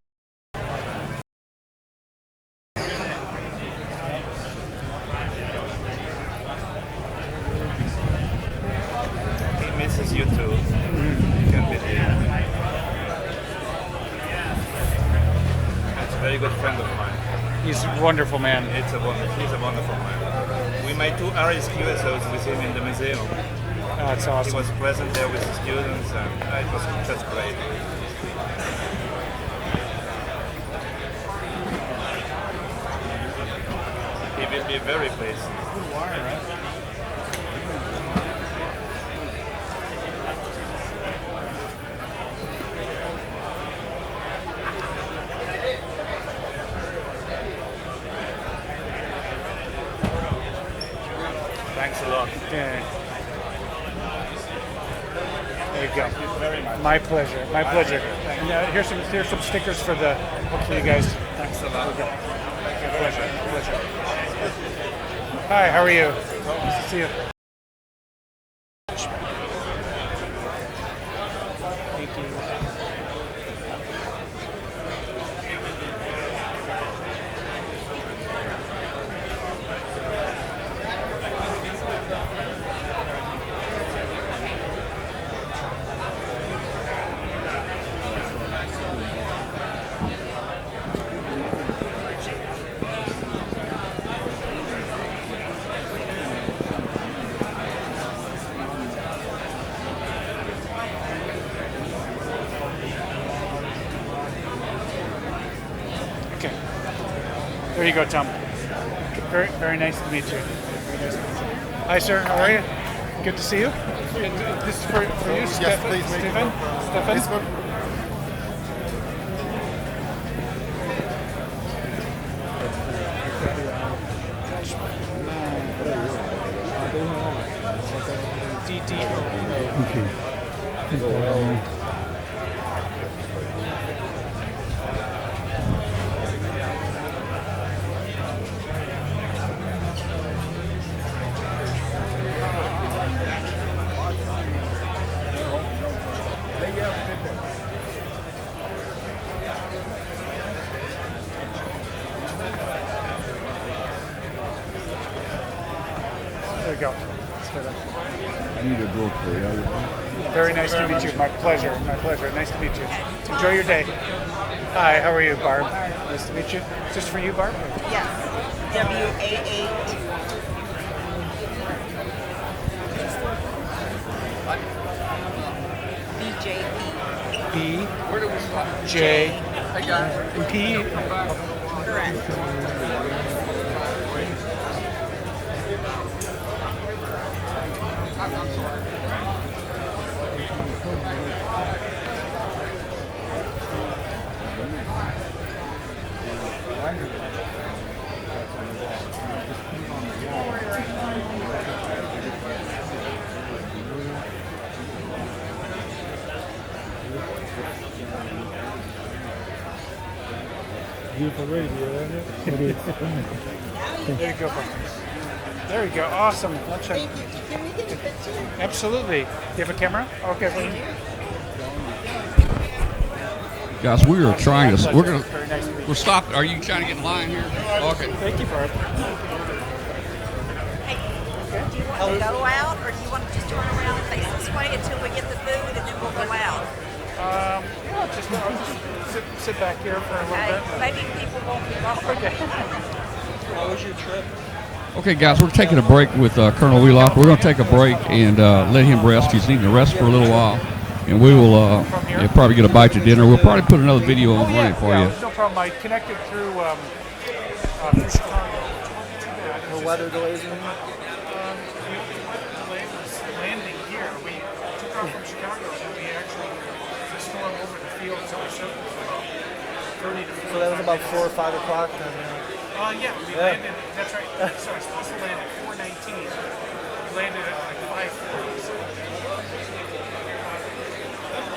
[SPEAKER 13] He misses you too. You can believe. It's a very good friend of mine.
[SPEAKER 2] He's a wonderful man.
[SPEAKER 13] He's a wonderful man. We made 2 RSQSOs with him in the museum.
[SPEAKER 2] Oh, that's awesome.
[SPEAKER 13] He was present there with the students, and it was just great. He will be very pleased.
[SPEAKER 2] Good wire, right?
[SPEAKER 13] Thanks a lot.
[SPEAKER 2] Okay. There you go.
[SPEAKER 13] Thank you very much.
[SPEAKER 2] My pleasure. My pleasure. And here's some stickers for you guys.
[SPEAKER 13] Thanks a lot.
[SPEAKER 2] Pleasure. Hi, how are you? Nice to see you. Thank you. Okay. There you go, Tom. Very, very nice to meet you. Very nice to meet you. Hi, sir. How are you? Good to see you. This is for you,
[SPEAKER 10] Yes,
[SPEAKER 2] Stefan.
[SPEAKER 10] please make
[SPEAKER 2] Stefan.
[SPEAKER 10] it.
[SPEAKER 2] Stefan. There you go.
[SPEAKER 12] I need a door for you.
[SPEAKER 2] Very nice to meet you. My pleasure. My pleasure. Nice to meet you. Enjoy your day. Hi, how are you, Barb? Nice to meet you. Is this for you, Barb?
[SPEAKER 18] Yes. WA8
[SPEAKER 3] J. P.
[SPEAKER 6] Correct.
[SPEAKER 17] Beautiful radio, isn't it? It is.
[SPEAKER 3] There you go, Buster. There you go. Awesome. Let's check.
[SPEAKER 6] Thank you. Can we get a picture?
[SPEAKER 3] Absolutely. You have a camera? Okay.
[SPEAKER 6] Thank you.
[SPEAKER 1] Guys, we are trying to. We're gonna.
[SPEAKER 3] Very nice to meet you.
[SPEAKER 1] We're stopping. Are you trying to get in line here? Okay.
[SPEAKER 3] Thank you, Barb.
[SPEAKER 6] Hey, do you want to go out, or do you want to just turn around and face this way until we get the food, and then we'll go out?
[SPEAKER 3] Yeah, I'll just sit back here for a little
[SPEAKER 6] Okay.
[SPEAKER 3] bit.
[SPEAKER 6] Maybe people won't be welcome.
[SPEAKER 3] Okay.
[SPEAKER 9] How was your trip?
[SPEAKER 1] Okay, guys, we're taking a break with Colonel Wheelock. We're going to take a break and let him rest. He's needing to rest for a little while, and we will probably get a bite to dinner. We'll probably put another video on running for you.
[SPEAKER 3] No problem. I connected through Chicago.
[SPEAKER 9] No weather delays or anything?
[SPEAKER 3] Landing here. We took off from Chicago, and we actually stormed over the field, so we circled for about 30 to 40.
[SPEAKER 9] So that was about 4 or 5 o'clock. And,
[SPEAKER 3] Yeah, we landed. That's right. So I was supposed to land at 4:19. We landed at like 5:40. So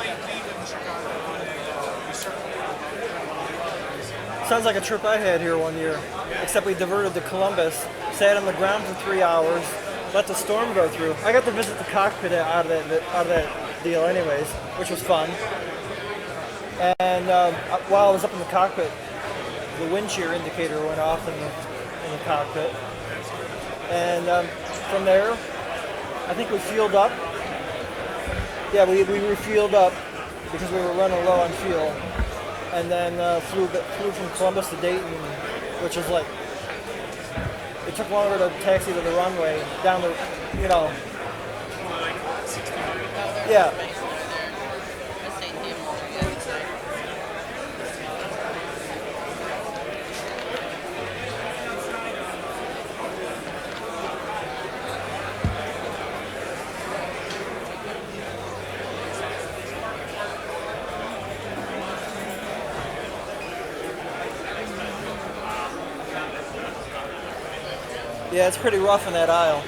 [SPEAKER 3] late leaving Chicago, and we circled.
[SPEAKER 9] Sounds like a trip I had here one year, except we diverted to Columbus, sat on the ground for 3 hours, let the storm go through. I got to visit the cockpit out of that deal anyways, which was fun. And while I was up in the cockpit, the wind shear indicator went off in the cockpit. And from there, I think we fueled up. Yeah, we refueled up because we were running low on fuel. And then flew from Columbus to Dayton, which was like, it took longer to taxi to the runway, down the, yeah. Yeah, it's pretty rough in that aisle.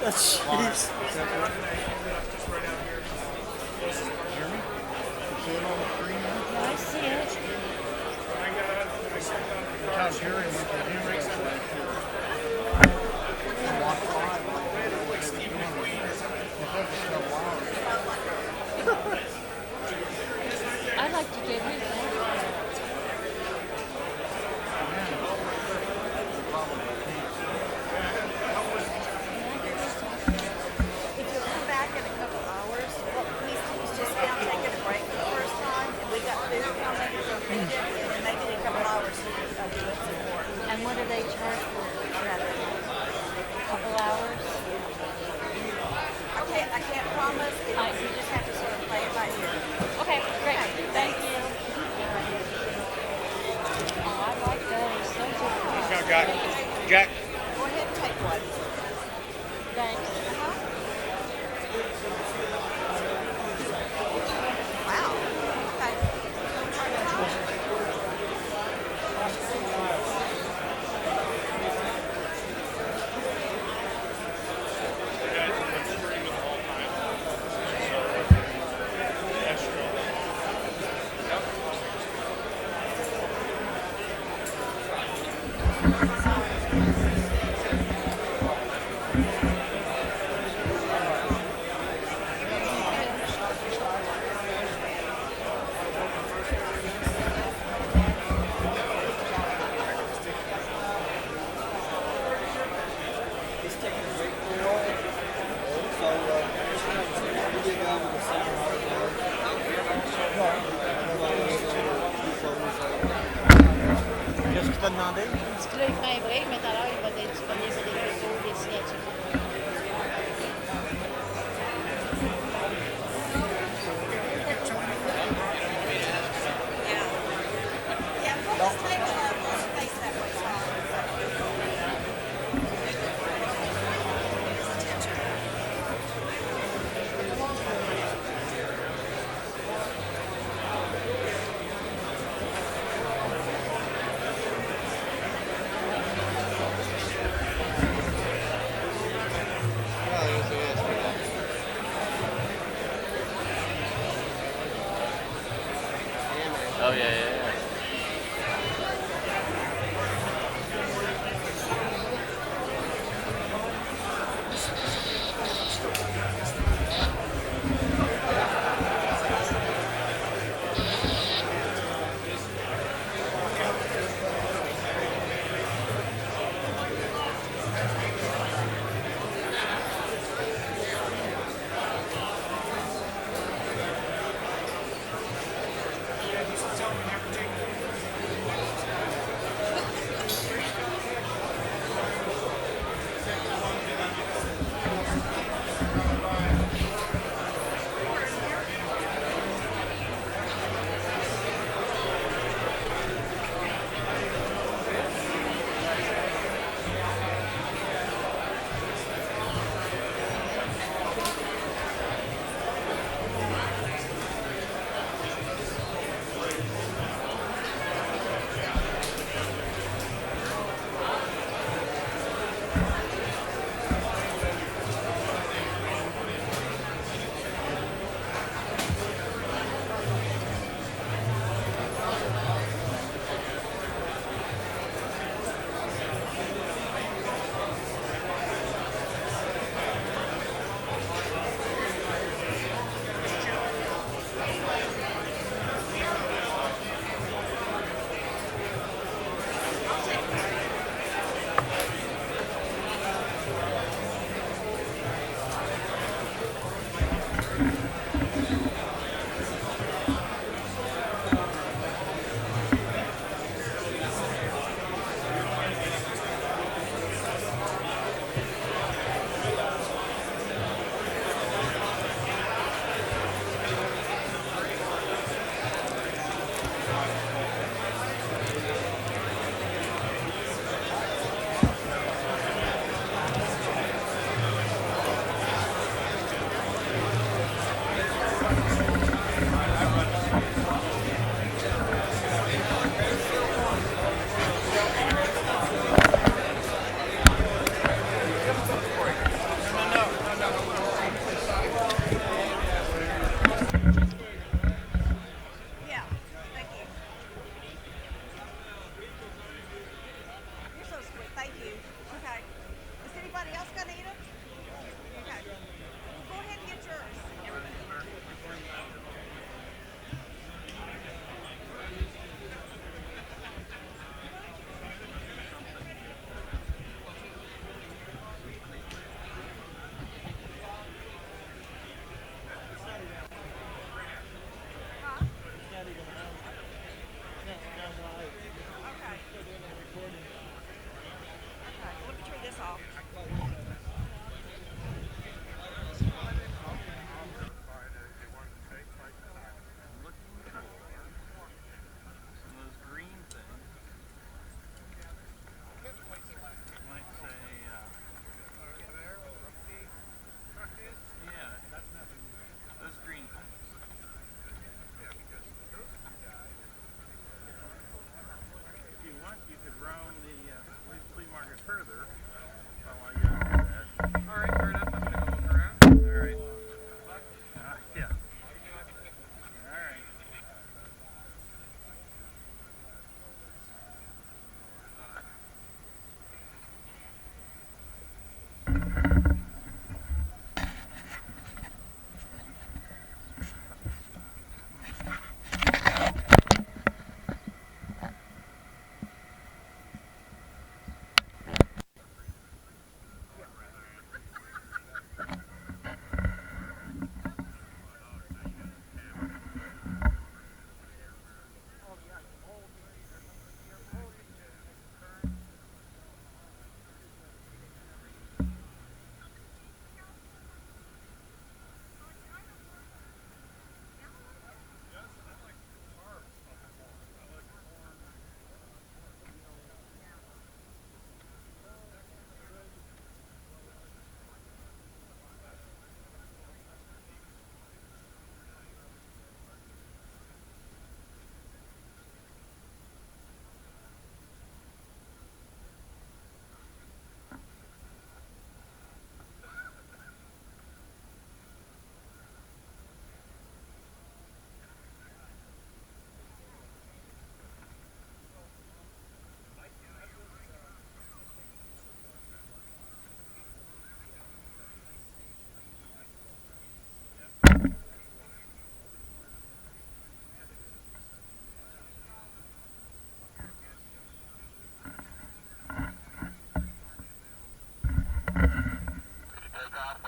[SPEAKER 9] Jeez.
[SPEAKER 7] No, I see it.
[SPEAKER 17] Tom Fury went to the race last year. Walked by.
[SPEAKER 7] I'd like to get his.
[SPEAKER 20] If you'll come back in a couple hours, well, he's just now taking a break for the first time, and we got food coming, so feed it, and then maybe in a couple hours he'll do it some more.
[SPEAKER 7] And what do they charge for
[SPEAKER 20] Nothing.
[SPEAKER 7] a couple hours?
[SPEAKER 20] I can't promise. You just have to sort of play it by ear.
[SPEAKER 7] Okay, great. Thank you. Oh, I like those. Those are cool.
[SPEAKER 15] Jack.
[SPEAKER 20] Go ahead and take one.
[SPEAKER 7] Thanks.
[SPEAKER 20] Wow. Okay.
[SPEAKER 9] He's taking a great role. So, we did go with the same Qu'est-ce que tu t'as demandé?
[SPEAKER 7] Parce que là, il prend un break, mais tout à l'heure, il va être disponible pour des photos, des signatures.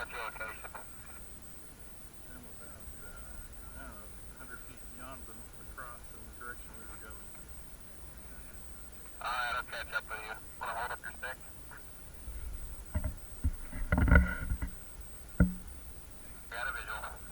[SPEAKER 14] What's your location?
[SPEAKER 18] I'm about, I don't know, 100 feet beyond the cross in the direction we were going.
[SPEAKER 14] Alright, I'll catch up with you. Want to hold up your stick? Got a visual.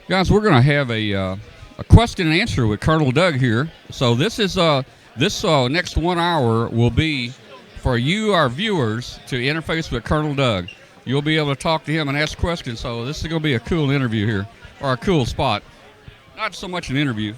[SPEAKER 1] Guys, we're going to have a question and answer with Colonel Doug here. So this is this next 1 hour will be for you, our viewers, to interface with Colonel Doug. You'll be able to talk to him and ask questions. So this is going to be a cool interview here, or a cool spot. Not so much an interview.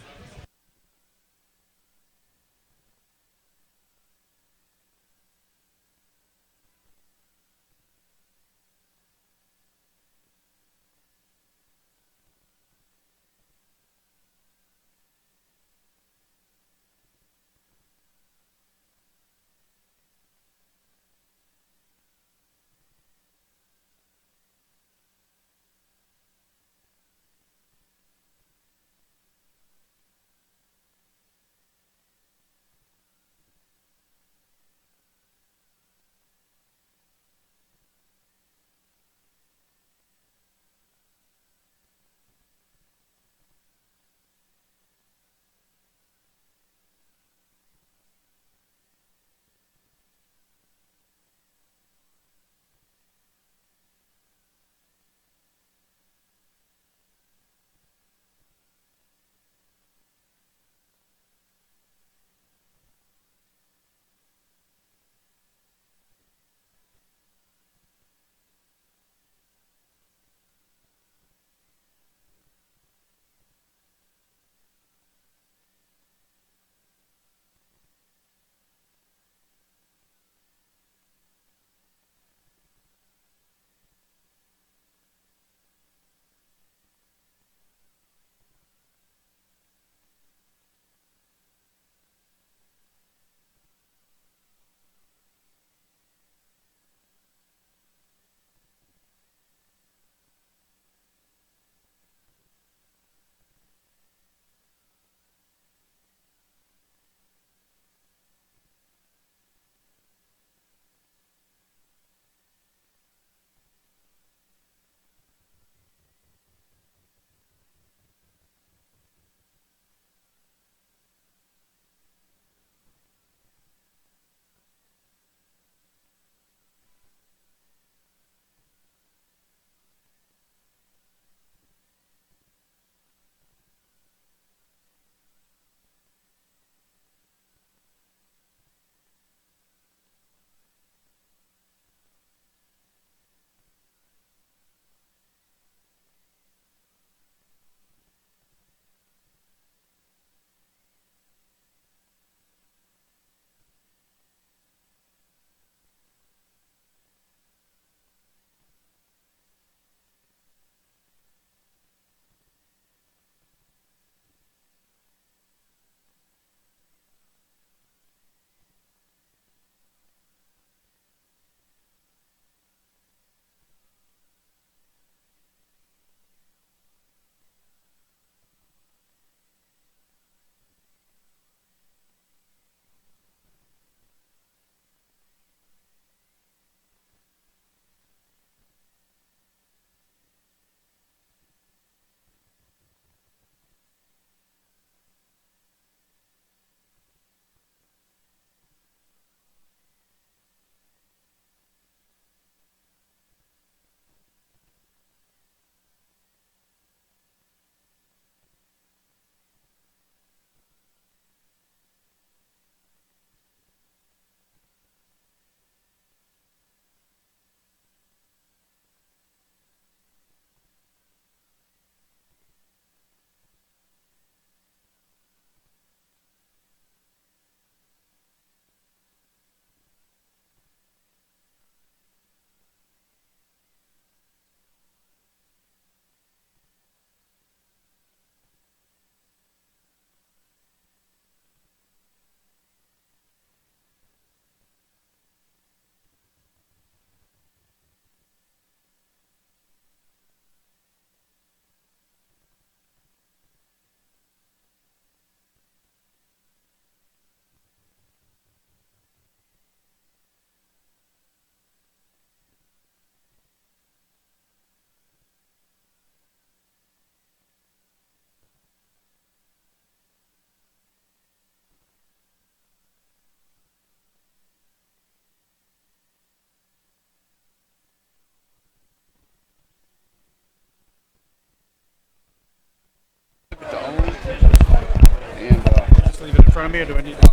[SPEAKER 2] front of me, or do I need to?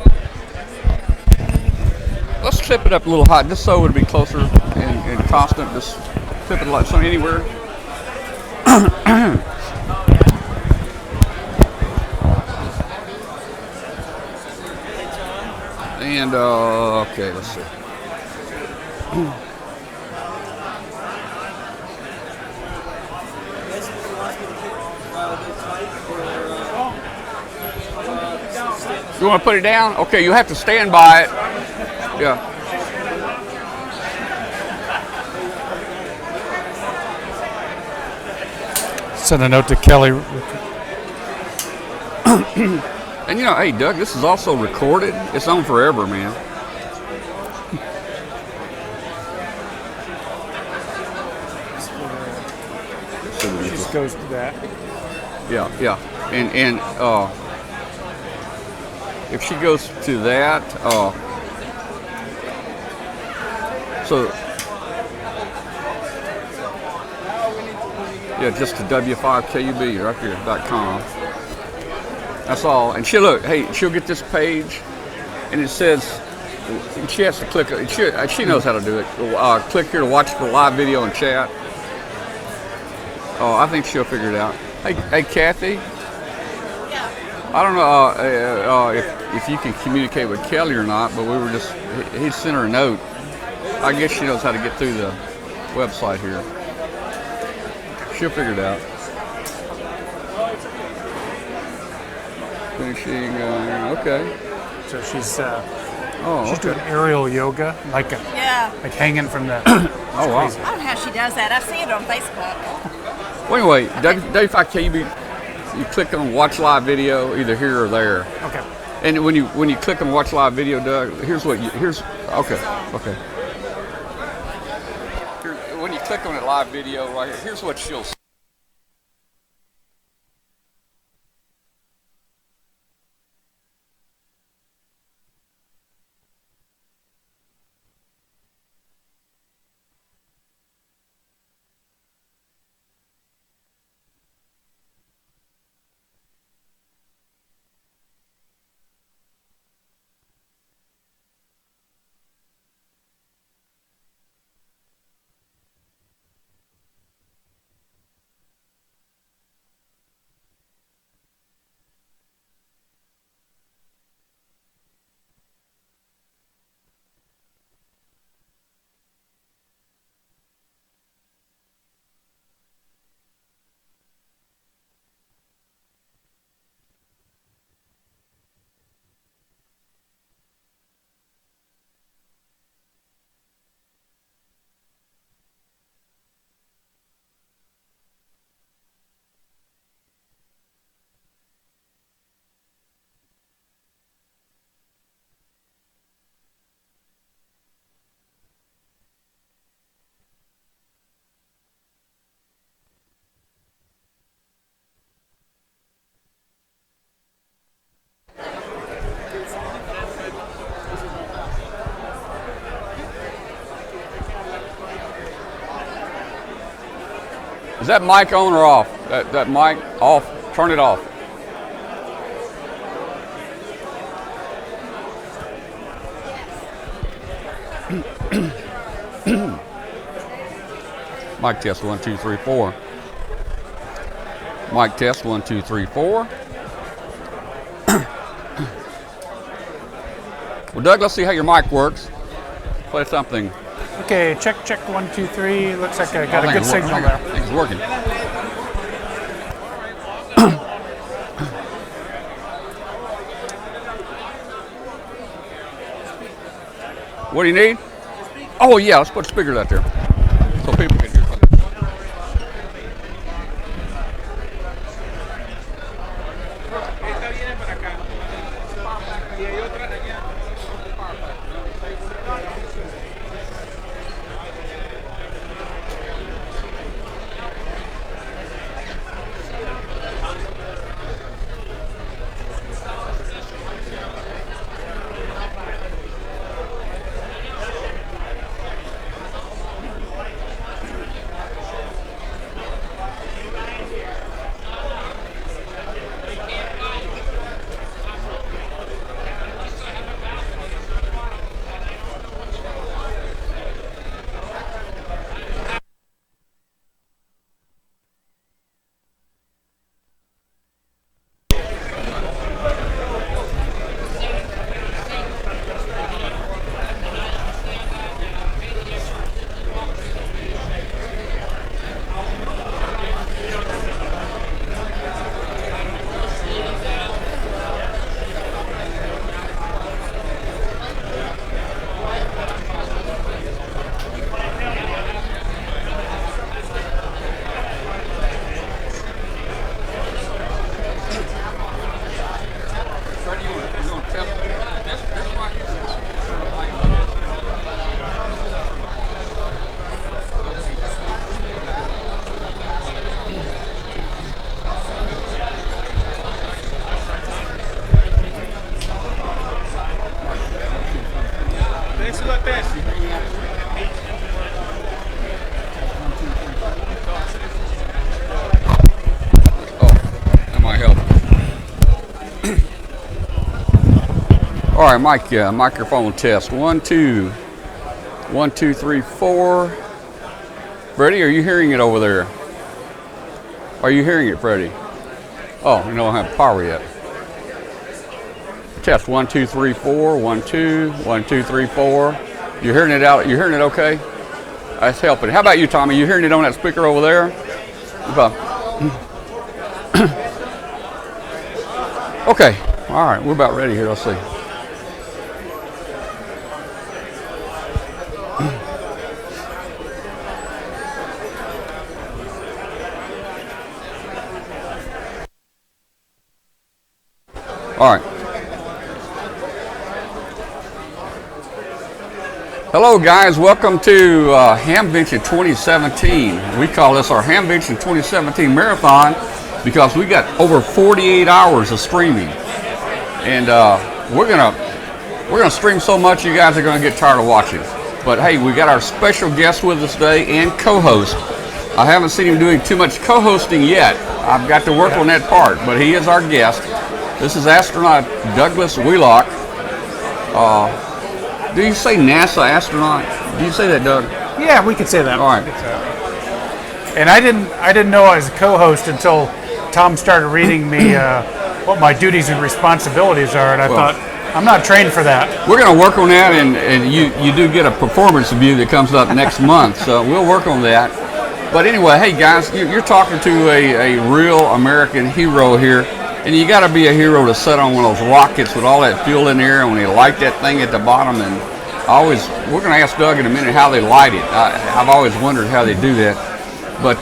[SPEAKER 1] Let's clip it up a little high, just so it would be closer and constant. Just clip it like some anywhere. And okay, let's see. You want to put it down? Okay, you have to stand by it. Yeah.
[SPEAKER 2] Send a note to Kelly.
[SPEAKER 1] And you know, hey Doug, this is also recorded. It's on forever, man.
[SPEAKER 2] She just goes to that.
[SPEAKER 1] Yeah, yeah. And if she goes to that, so yeah, just to W5KUB right here.com. That's all. And she'll get this page, and it says she has to click. She knows how to do it. Click here to watch the live video and chat. Oh, I think she'll figure it out. Hey, Kathy.
[SPEAKER 20] Yeah.
[SPEAKER 1] I don't know if you can communicate with Kelly or not, but he sent her a note. I guess she knows how to get through the website here. She'll figure it out. Finishing, okay.
[SPEAKER 2] So she's
[SPEAKER 1] she's
[SPEAKER 2] doing aerial yoga, like hanging from the.
[SPEAKER 1] Oh wow!
[SPEAKER 20] I don't know how she does that. I see it on Facebook.
[SPEAKER 1] Well, anyway, W5KUB, you click on watch live video either here or there.
[SPEAKER 2] Okay.
[SPEAKER 1] And when you click on watch live video, Doug, here's okay. When you click on the live video right here, here's what she'll see. Is that mic on or off? That mic off? Turn it off. Mic test 1 2 3 4. Mic test 1 2 3 4. Well, Doug, let's see how your mic works. Play something.
[SPEAKER 2] Okay, check 1 2 3. Looks like I got a good signal there.
[SPEAKER 1] I think it's working. What do you need? Oh yeah, let's put speakers out there so people can hear something. All right, mic, microphone test. 1, 2. 1, 2, 3, 4. Freddie, are you hearing it over there? Are you hearing it, Freddie? Oh, you don't have power yet. Test 1, 2, 3, 4. 1, 2. 1, 2, 3, 4. You hearing it out? You hearing it okay? That's helping. How about you, Tommy? You hearing it on that speaker over there? Okay. All right, we're about ready here. Let's see. All right. Hello, guys. Welcome to Hamvention 2017. We call this our Hamvention 2017 Marathon because we got over 48 hours of streaming, and we're gonna stream so much you guys are gonna get tired of watching. But hey, we got our special guest with us today and co-host. I haven't seen him doing too much co-hosting yet. I've got to work on that part, but he is our guest. This is Astronaut Douglas Wheelock. Do you say NASA astronaut? Do you say that, Doug?
[SPEAKER 2] Yeah, we could say that.
[SPEAKER 1] All right.
[SPEAKER 2] And I didn't know I was a co-host until Tom started reading me what my duties and responsibilities are, and I thought, I'm not trained for that.
[SPEAKER 1] We're going to work on that, and you do get a performance review that comes up next month, so we'll work on that. But anyway, hey guys, you're talking to a real American hero here. And you got to be a hero to set on one of those rockets with all that fuel in there, and when they light that thing at the bottom. And we're going to ask Doug in a minute how they light it. I've always wondered how they do that. But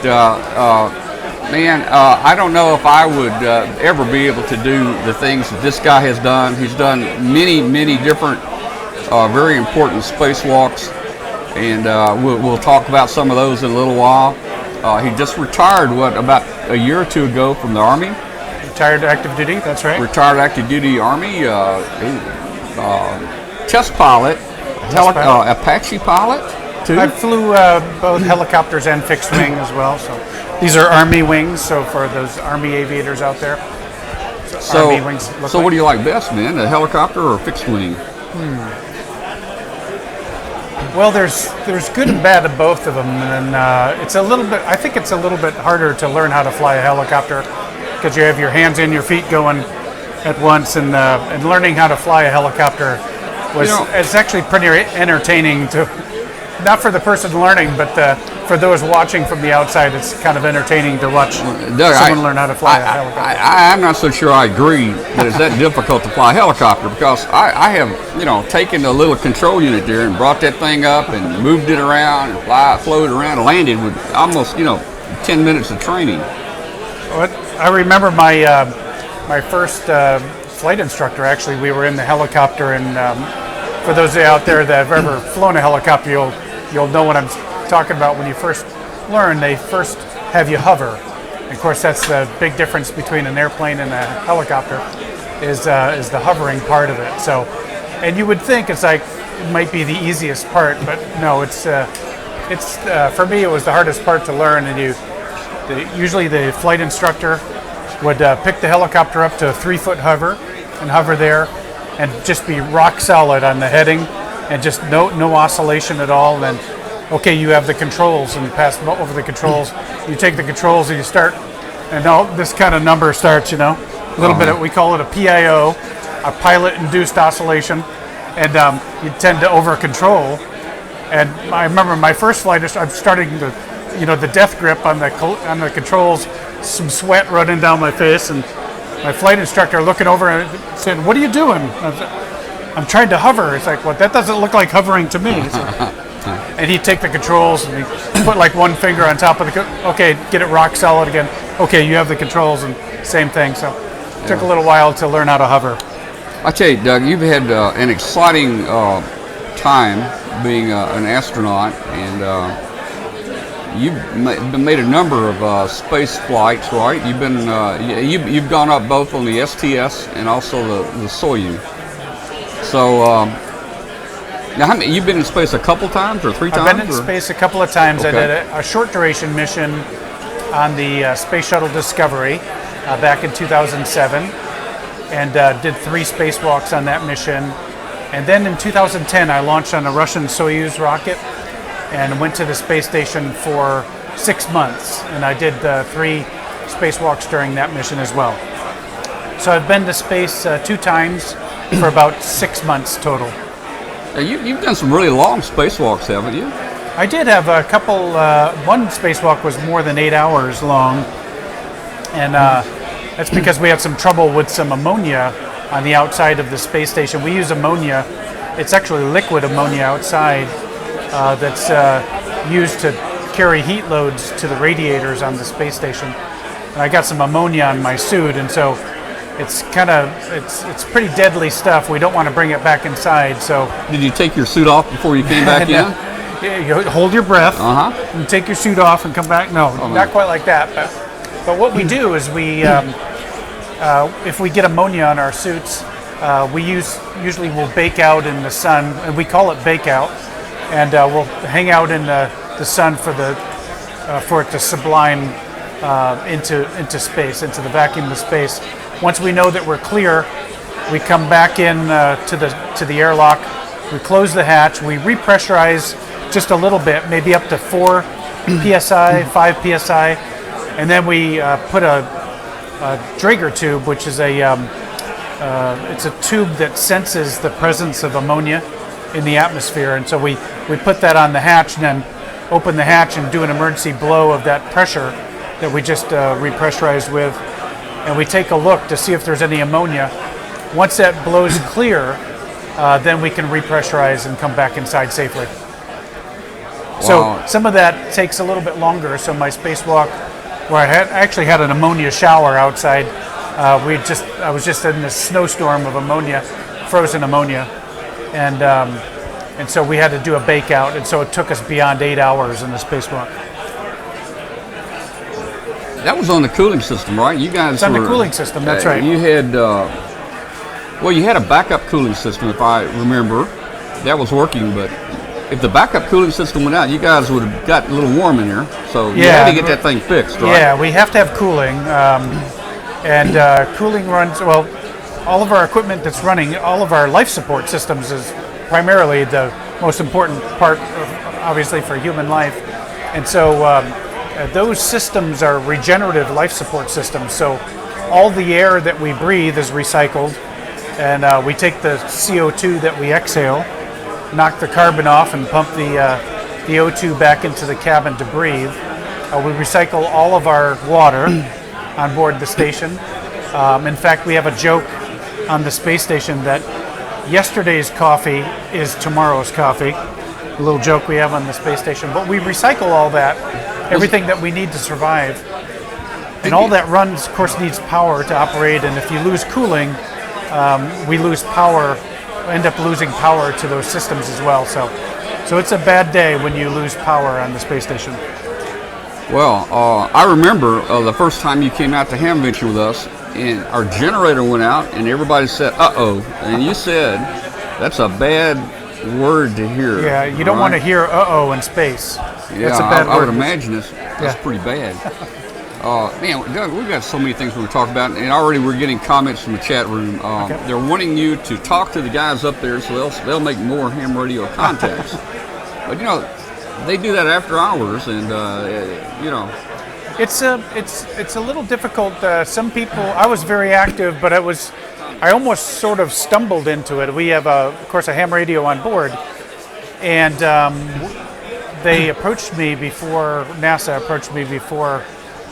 [SPEAKER 1] man, I don't know if I would ever be able to do the things that this guy has done. He's done many different, very important spacewalks, and we'll talk about some of those in a little while. He just retired, about a year or two ago from the Army.
[SPEAKER 2] Retired active duty, that's right.
[SPEAKER 1] Retired active duty Army, test pilot, Apache pilot, too.
[SPEAKER 2] I flew both helicopters and fixed wing as well. So these are Army wings, so for those Army aviators out there. So Army wings
[SPEAKER 1] so what do you like best, man, a helicopter or a fixed wing?
[SPEAKER 2] Well, there's good and bad of both of them, and it's a little bit. I think it's a little bit harder to learn how to fly a helicopter, because you have your hands and your feet going at once, and learning how to fly a helicopter it's actually pretty entertaining to, not for the person learning, but for those watching from the outside. It's kind of entertaining to watch someone learn how to fly a helicopter.
[SPEAKER 1] I'm not so sure I agree that it's that difficult to fly a helicopter, because I have taken the little control unit there and brought that thing up and moved it around and floated around and landed with almost 10 minutes of training.
[SPEAKER 2] I remember my first flight instructor. Actually, we were in the helicopter, and for those out there that have ever flown a helicopter, you'll know what I'm talking about. When you first learn, they first have you hover. And of course, that's the big difference between an airplane and a helicopter, is the hovering part of it. So, and you would think it might be the easiest part, but no, it's for me it was the hardest part to learn. And usually the flight instructor would pick the helicopter up to a 3-foot hover and hover there and just be rock solid on the heading and just no oscillation at all. And then, okay, you have the controls, and pass over the controls. You take the controls and you start, and now this kind of number starts, a little bit of, we call it a PIO, a pilot-induced oscillation, and you tend to over-control. And I remember my first flight, I'm starting to, the death grip on the controls, some sweat running down my face, and my flight instructor looking over and saying, "What are you doing?" I'm trying to hover. It's like, well, that doesn't look like hovering to me. So, and he'd take the controls and he'd put like one finger on top of okay, get it rock solid again. Okay, you have the controls, and same thing. So it took a little while to learn how to hover.
[SPEAKER 1] I tell you, Doug, you've had an exciting time being an astronaut, and you've made a number of space flights, right? You've been you've gone up both on the STS and also the Soyuz. So now, you've been in space a couple times or 3 times?
[SPEAKER 2] I've been in space a couple of times. Okay. I did a short duration mission on the Space Shuttle Discovery back in 2007, and did 3 spacewalks on that mission. And then in 2010, I launched on a Russian Soyuz rocket and went to the space station for 6 months. And I did 3 spacewalks during that mission as well. So I've been to space 2 times for about 6 months total.
[SPEAKER 1] Now, you've done some really long spacewalks, haven't you?
[SPEAKER 2] I did have a couple. One spacewalk was more than 8 hours long, and that's because we had some trouble with some ammonia on the outside of the space station. We use ammonia. It's actually liquid ammonia outside that's used to carry heat loads to the radiators on the space station. And I got some ammonia on my suit, and so it's pretty deadly stuff. We don't want to bring it back inside. So
[SPEAKER 1] did you take your suit off before you came back in?
[SPEAKER 2] Yeah, you hold your breath and take your suit off and come back. No, not quite like that. But what we do is we, if we get ammonia on our suits, usually we'll bake out in the sun, and we call it bake out, and we'll hang out in the sun for it to sublime into space, into the vacuum of space. Once we know that we're clear, we come back in to the airlock. We close the hatch. We repressurize just a little bit, maybe up to 4 psi, 5 psi, and then we put a Draeger tube, which is it's a tube that senses the presence of ammonia in the atmosphere, and so we put that on the hatch and then open the hatch and do an emergency blow of that pressure that we just repressurized with, and we take a look to see if there's any ammonia. Once that blows clear, then we can repressurize and come back inside safely. So some of that takes a little bit longer. So my spacewalk, where I actually had an ammonia shower outside, I was just in this snowstorm of ammonia, frozen ammonia, and so we had to do a bake out, and so it took us beyond 8 hours in the spacewalk.
[SPEAKER 1] That was on the cooling system, right? You guys
[SPEAKER 2] it's on the cooling system. That's right.
[SPEAKER 1] You had you had a backup cooling system, if I remember. That was working, but if the backup cooling system went out, you guys would have got a little warm in here. So you had to get that thing fixed, right?
[SPEAKER 2] Yeah, we have to have cooling, and cooling runs. Well, all of our equipment that's running, all of our life support systems is primarily the most important part, obviously, for human life, and so those systems are regenerative life support systems. So all the air that we breathe is recycled, and we take the CO2 that we exhale, knock the carbon off, and pump the O2 back into the cabin to breathe. We recycle all of our water on board the station. In fact, we have a joke on the space station that yesterday's coffee is tomorrow's coffee. A little joke we have on the space station. But we recycle all that, everything that we need to survive. And all that runs, of course, needs power to operate. And if you lose cooling, we lose power, end up losing power to those systems as well. So it's a bad day when you lose power on the space station.
[SPEAKER 1] Well, I remember the first time you came out to Hamvention with us, and our generator went out, and everybody said, "Uh-oh," and you said, "That's a bad word to hear."
[SPEAKER 2] Yeah, you don't want to hear "uh-oh" in space.
[SPEAKER 1] Yeah,
[SPEAKER 2] that's a bad
[SPEAKER 1] I
[SPEAKER 2] word.
[SPEAKER 1] would imagine that's pretty bad. Man, Doug, we've got so many things we want to talk about, and already we're getting comments from the chat room. They're wanting you to talk to the guys up there so they'll make more ham radio contacts. But they do that after hours, and
[SPEAKER 2] it's a little difficult. Some people, I was very active, but I almost sort of stumbled into it. We have of course a ham radio on board, and they approached me before NASA approached me before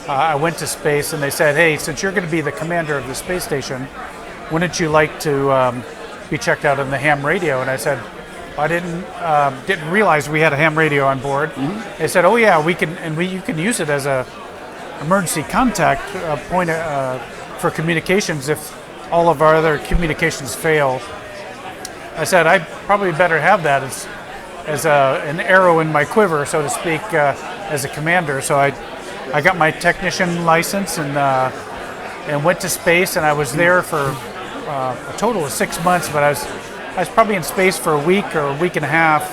[SPEAKER 2] I went to space, and they said, "Hey, since you're going to be the commander of the space station, wouldn't you like to be checked out on the ham radio?" And I said, I didn't realize we had a ham radio on board. Mm-hmm. They said, "Oh yeah, we can, and you can use it as a emergency contact point for communications if all of our other communications fail." I said, "I probably better have that as an arrow in my quiver, so to speak, as a commander." So I got my technician license and went to space, and I was there for a total of 6 months, but I was probably in space for a week or a week and a half,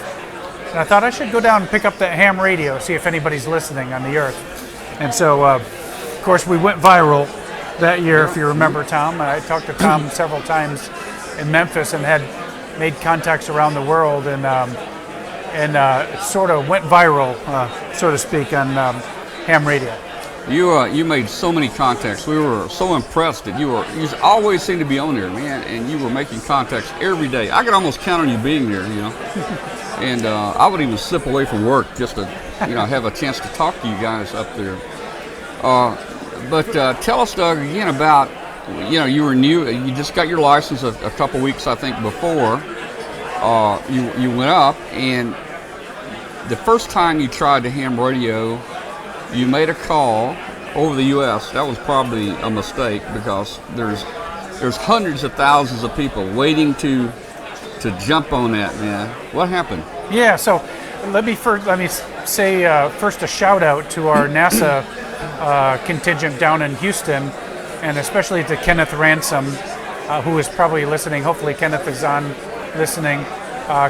[SPEAKER 2] and I thought I should go down and pick up that ham radio, see if anybody's listening on the Earth. And so, of course, we went viral that year, if you remember Tom. I talked to Tom several times in Memphis and had made contacts around the world, and sort of went viral, so to speak, on ham radio.
[SPEAKER 1] You made so many contacts. We were so impressed that you always seemed to be on there, man, and you were making contacts every day. I could almost count on you being there, you know. And I would even slip away from work just to, have a chance to talk to you guys up there. But tell us, Doug, again about, you were new. You just got your license a couple weeks, I think, before you went up, and the first time you tried the ham radio, you made a call over the U.S. That was probably a mistake because there's hundreds of thousands of people waiting to jump on that, man. What happened?
[SPEAKER 2] Yeah, so let me say first a shout out to our NASA contingent down in Houston, and especially to Kenneth Ransom, who is probably listening. Hopefully Kenneth is on listening.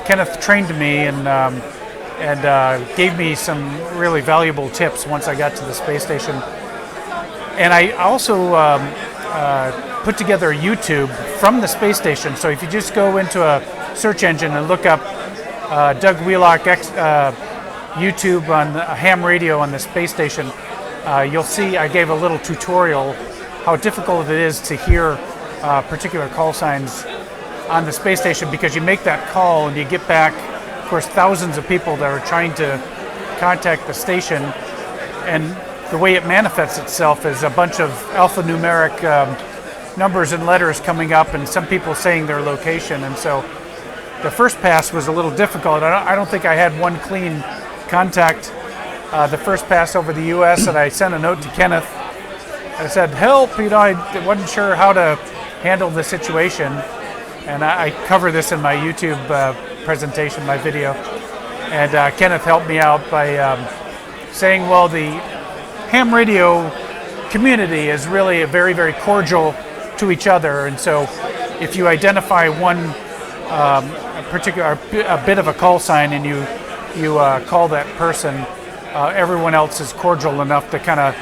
[SPEAKER 2] Kenneth trained me and gave me some really valuable tips once I got to the space station. And I also put together a YouTube from the space station. So if you just go into a search engine and look up Doug Wheelock YouTube on ham radio on the space station, you'll see I gave a little tutorial how difficult it is to hear particular call signs on the space station, because you make that call and you get back, of course, thousands of people that are trying to contact the station, and the way it manifests itself is a bunch of alphanumeric numbers and letters coming up, and some people saying their location. And so the first pass was a little difficult. I don't think I had one clean contact the first pass over the U.S., and I sent a note to Kenneth. I said, help, I wasn't sure how to handle the situation. And I cover this in my YouTube presentation, my video. And Kenneth helped me out by saying, well, the ham radio community is really very, very cordial to each other. And so if you identify one a bit of a call sign and you call that person, everyone else is cordial enough to kind of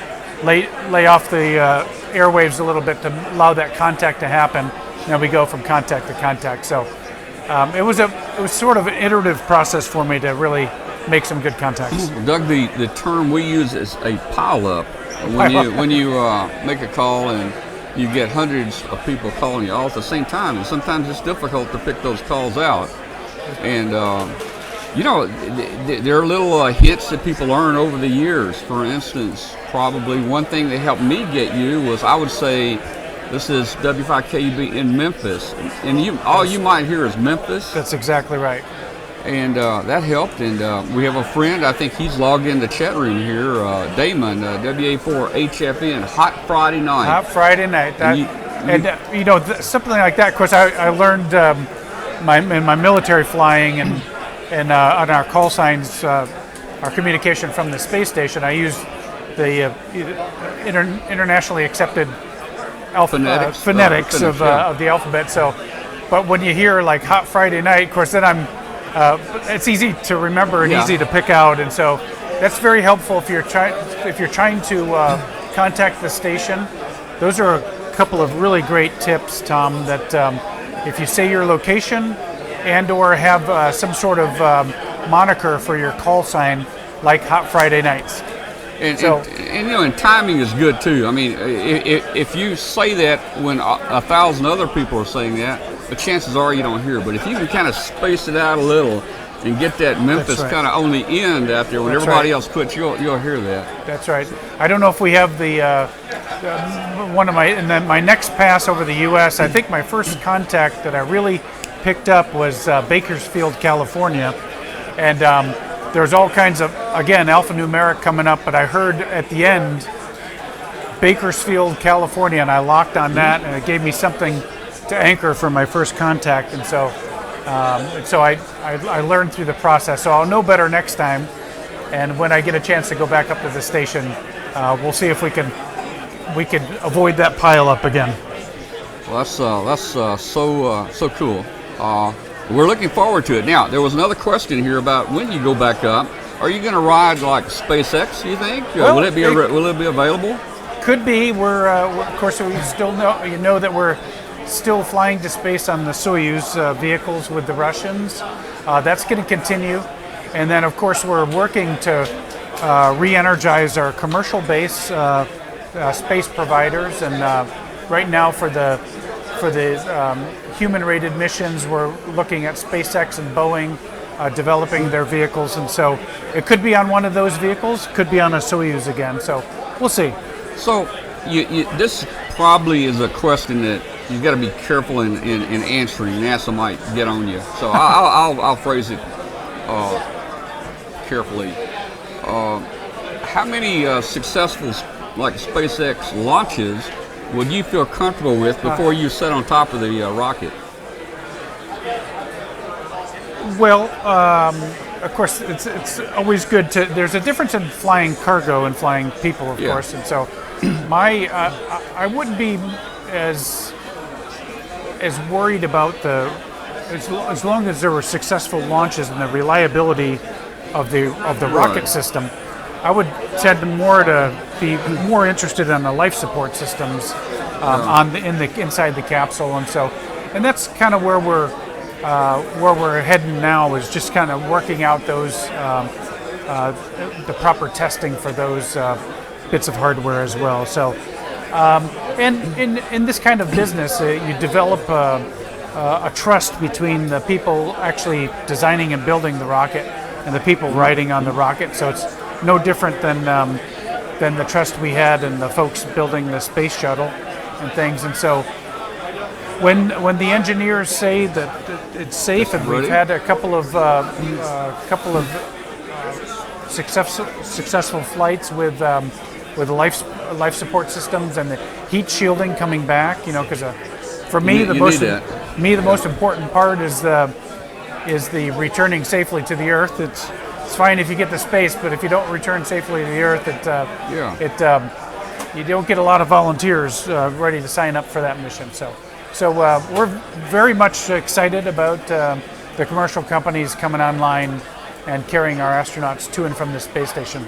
[SPEAKER 2] lay off the airwaves a little bit to allow that contact to happen. And we go from contact to contact. So it was sort of an iterative process for me to really make some good contacts.
[SPEAKER 1] Doug, the term we use is a pile-up. When you make a call and you get hundreds of people calling you all at the same time, and sometimes it's difficult to pick those calls out. And there are little hints that people learn over the years. For instance, probably one thing that helped me get you was, I would say, this is W5KUB in Memphis, and all you might hear is Memphis.
[SPEAKER 2] That's exactly right.
[SPEAKER 1] And that helped. And we have a friend, I think he's logged in the chat room here, Damon, WA4HFN, Hot Friday Night.
[SPEAKER 2] Hot Friday Night. Something like that. Of course, I learned in my military flying and on our call signs, our communication from the space station, I used the internationally accepted phonetics of the alphabet. So, but when you hear like Hot Friday Night, of course, then it's easy to remember and easy to pick out, and so that's very helpful if you're trying to contact the station. Those are a couple of really great tips, Tom. That if you say your location and or have some sort of moniker for your call sign, like Hot Friday Nights.
[SPEAKER 1] And timing is good too. I mean, if you say that when 1,000 other people are saying that, the chances are you don't hear. But if you can kind of space it out a little and get that Memphis kind of on the end out there when everybody else quits, you'll hear that.
[SPEAKER 2] That's right. I don't know if we have my next pass over the U.S. I think my first contact that I really picked up was Bakersfield, California, and there's all kinds of, again, alphanumeric coming up, but I heard at the end Bakersfield, California, and I locked on that, and it gave me something to anchor for my first contact. And so I learned through the process. So I'll know better next time, and when I get a chance to go back up to the station, we'll see if we can avoid that pile up again.
[SPEAKER 1] Well, that's so cool. We're looking forward to it. Now, there was another question here about when you go back up. Are you going to ride like SpaceX, you think?
[SPEAKER 2] Well,
[SPEAKER 1] will it be available?
[SPEAKER 2] Could be. We're of course, we still know that we're still flying to space on the Soyuz vehicles with the Russians. That's going to continue. And then, of course, we're working to re-energize our commercial base space providers. And right now, for the human-rated missions, we're looking at SpaceX and Boeing developing their vehicles. And so it could be on one of those vehicles, could be on a Soyuz again. So we'll see.
[SPEAKER 1] So this probably is a question that you've got to be careful in answering. NASA might get on you. So I'll phrase it carefully. How many successful like SpaceX launches would you feel comfortable with before you sit on top of the rocket?
[SPEAKER 2] Well, of course, it's always good to. There's a difference in flying cargo and flying people, of course, and so I wouldn't be as worried about as long as there were successful launches and the reliability of the rocket system. I would tend more to be more interested in the life support systems inside the capsule, and that's kind of where we're heading now, is just kind of working out those the proper testing for those bits of hardware as well. So, and in this kind of business, you develop a trust between the people actually designing and building the rocket and the people riding on the rocket. So it's no different than the trust we had in the folks building the space shuttle and things. And so when the engineers say that it's safe, and we've had a couple of successful flights with life support systems and the heat shielding coming back, because for me the most important part is the returning safely to the Earth. It's fine if you get to space, but if you don't return safely to the Earth, you don't get a lot of volunteers ready to sign up for that mission. So we're very much excited about the commercial companies coming online and carrying our astronauts to and from the space station.